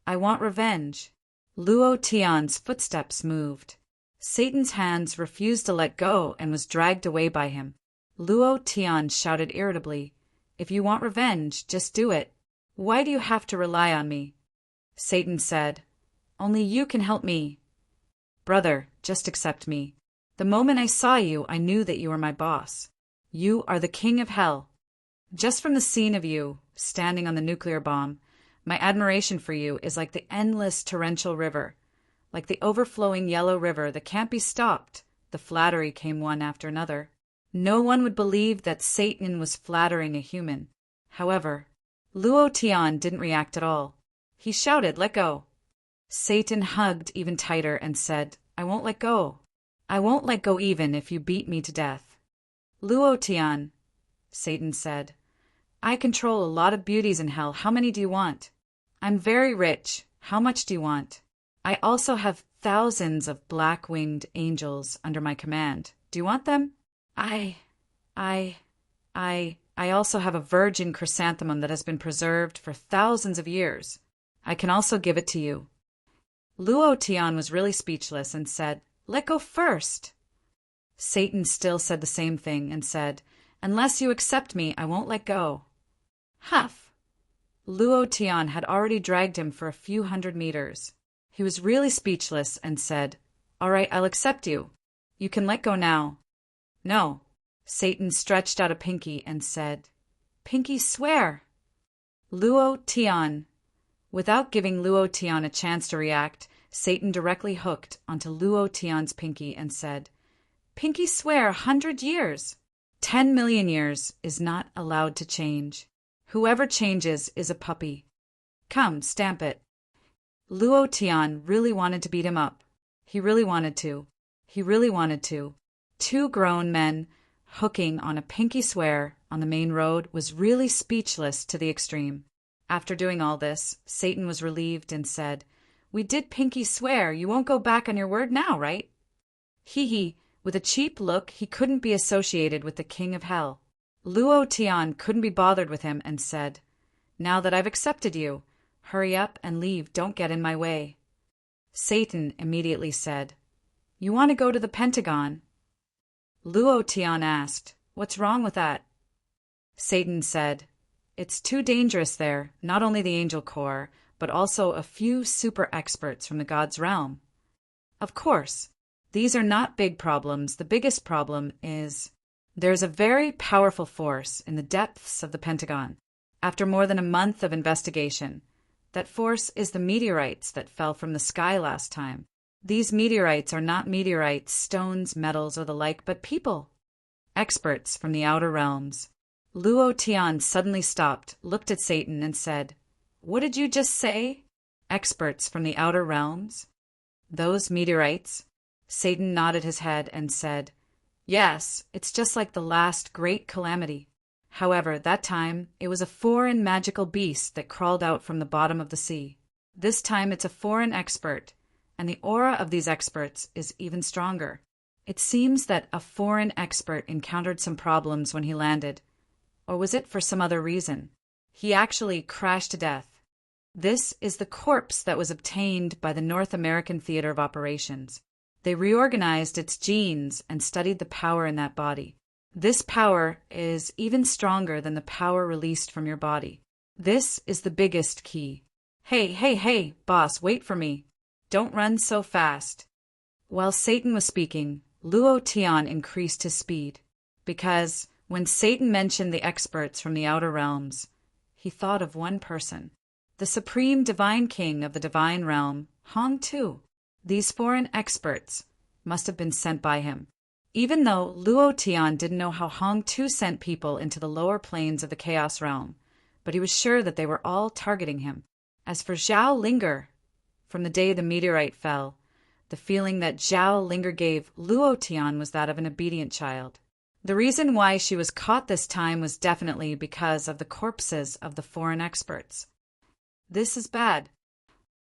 I want revenge. Luo Tian's footsteps moved. Satan's hands refused to let go and was dragged away by him. Luo Tian shouted irritably, If you want revenge, just do it. Why do you have to rely on me? Satan said, Only you can help me. Brother, just accept me. The moment I saw you, I knew that you were my boss. You are the king of hell. Just from the scene of you, standing on the nuclear bomb, my admiration for you is like the endless torrential river, like the overflowing yellow river that can't be stopped. The flattery came one after another. No one would believe that Satan was flattering a human. However, Luo Tian didn't react at all. He shouted, Let go. Satan hugged even tighter and said, I won't let go. I won't let go even if you beat me to death. Luo Tian, Satan said, I control a lot of beauties in hell. How many do you want? I'm very rich. How much do you want? I also have thousands of black-winged angels under my command. Do you want them? I also have a virgin chrysanthemum that has been preserved for thousands of years. I can also give it to you. Luo Tian was really speechless and said, "Let go first." Satan still said the same thing and said, "Unless you accept me, I won't let go." Huff! Luo Tian had already dragged him for a few hundred meters. He was really speechless and said, "All right, I'll accept you. You can let go now." "No." Satan stretched out a pinky and said, "Pinky, swear." Luo Tian. Without giving Luo Tian a chance to react, Satan directly hooked onto Luo Tian's pinky and said, "Pinky, swear 100 years. 10 million years is not allowed to change. Whoever changes is a puppy. Come, stamp it." Luo Tian really wanted to beat him up. He really wanted to. He really wanted to. Two grown men hooking on a pinky swear on the main road was really speechless to the extreme. After doing all this, Satan was relieved and said, "We did pinky swear. You won't go back on your word now, right?" Hee. With a cheap look, he couldn't be associated with the king of hell. Luo Tian couldn't be bothered with him and said, "Now that I've accepted you, hurry up and leave. Don't get in my way." Satan immediately said, "You want to go to the Pentagon?" Luo Tian asked, "What's wrong with that?" Satan said, "It's too dangerous there, not only the Angel Corps, but also a few super experts from the God's realm." Of course, these are not big problems. The biggest problem is there's a very powerful force in the depths of the Pentagon. After more than a month of investigation, that force is the meteorites that fell from the sky last time. These meteorites are not meteorites, stones, metals, or the like, but people. Experts from the outer realms. Luo Tian suddenly stopped, looked at Satan, and said, "What did you just say?" "Experts from the outer realms?" "Those meteorites?" Satan nodded his head and said, "Yes, it's just like the last great calamity. However, that time, it was a foreign magical beast that crawled out from the bottom of the sea. This time it's a foreign expert, and the aura of these experts is even stronger. It seems that a foreign expert encountered some problems when he landed. Or was it for some other reason? He actually crashed to death. This is the corpse that was obtained by the North American Theater of Operations. They reorganized its genes and studied the power in that body. This power is even stronger than the power released from your body. This is the biggest key. Hey, boss, wait for me. Don't run so fast." While Satan was speaking, Luo Tian increased his speed, because when Satan mentioned the experts from the outer realms, he thought of one person, the supreme divine king of the divine realm, Hong Tu. These foreign experts must have been sent by him. Even though Luo Tian didn't know how Hong Tu sent people into the lower planes of the Chaos Realm, but he was sure that they were all targeting him. As for Zhao Linger, from the day the meteorite fell, the feeling that Zhao Linger gave Luo Tian was that of an obedient child. The reason why she was caught this time was definitely because of the corpses of the foreign experts. This is bad.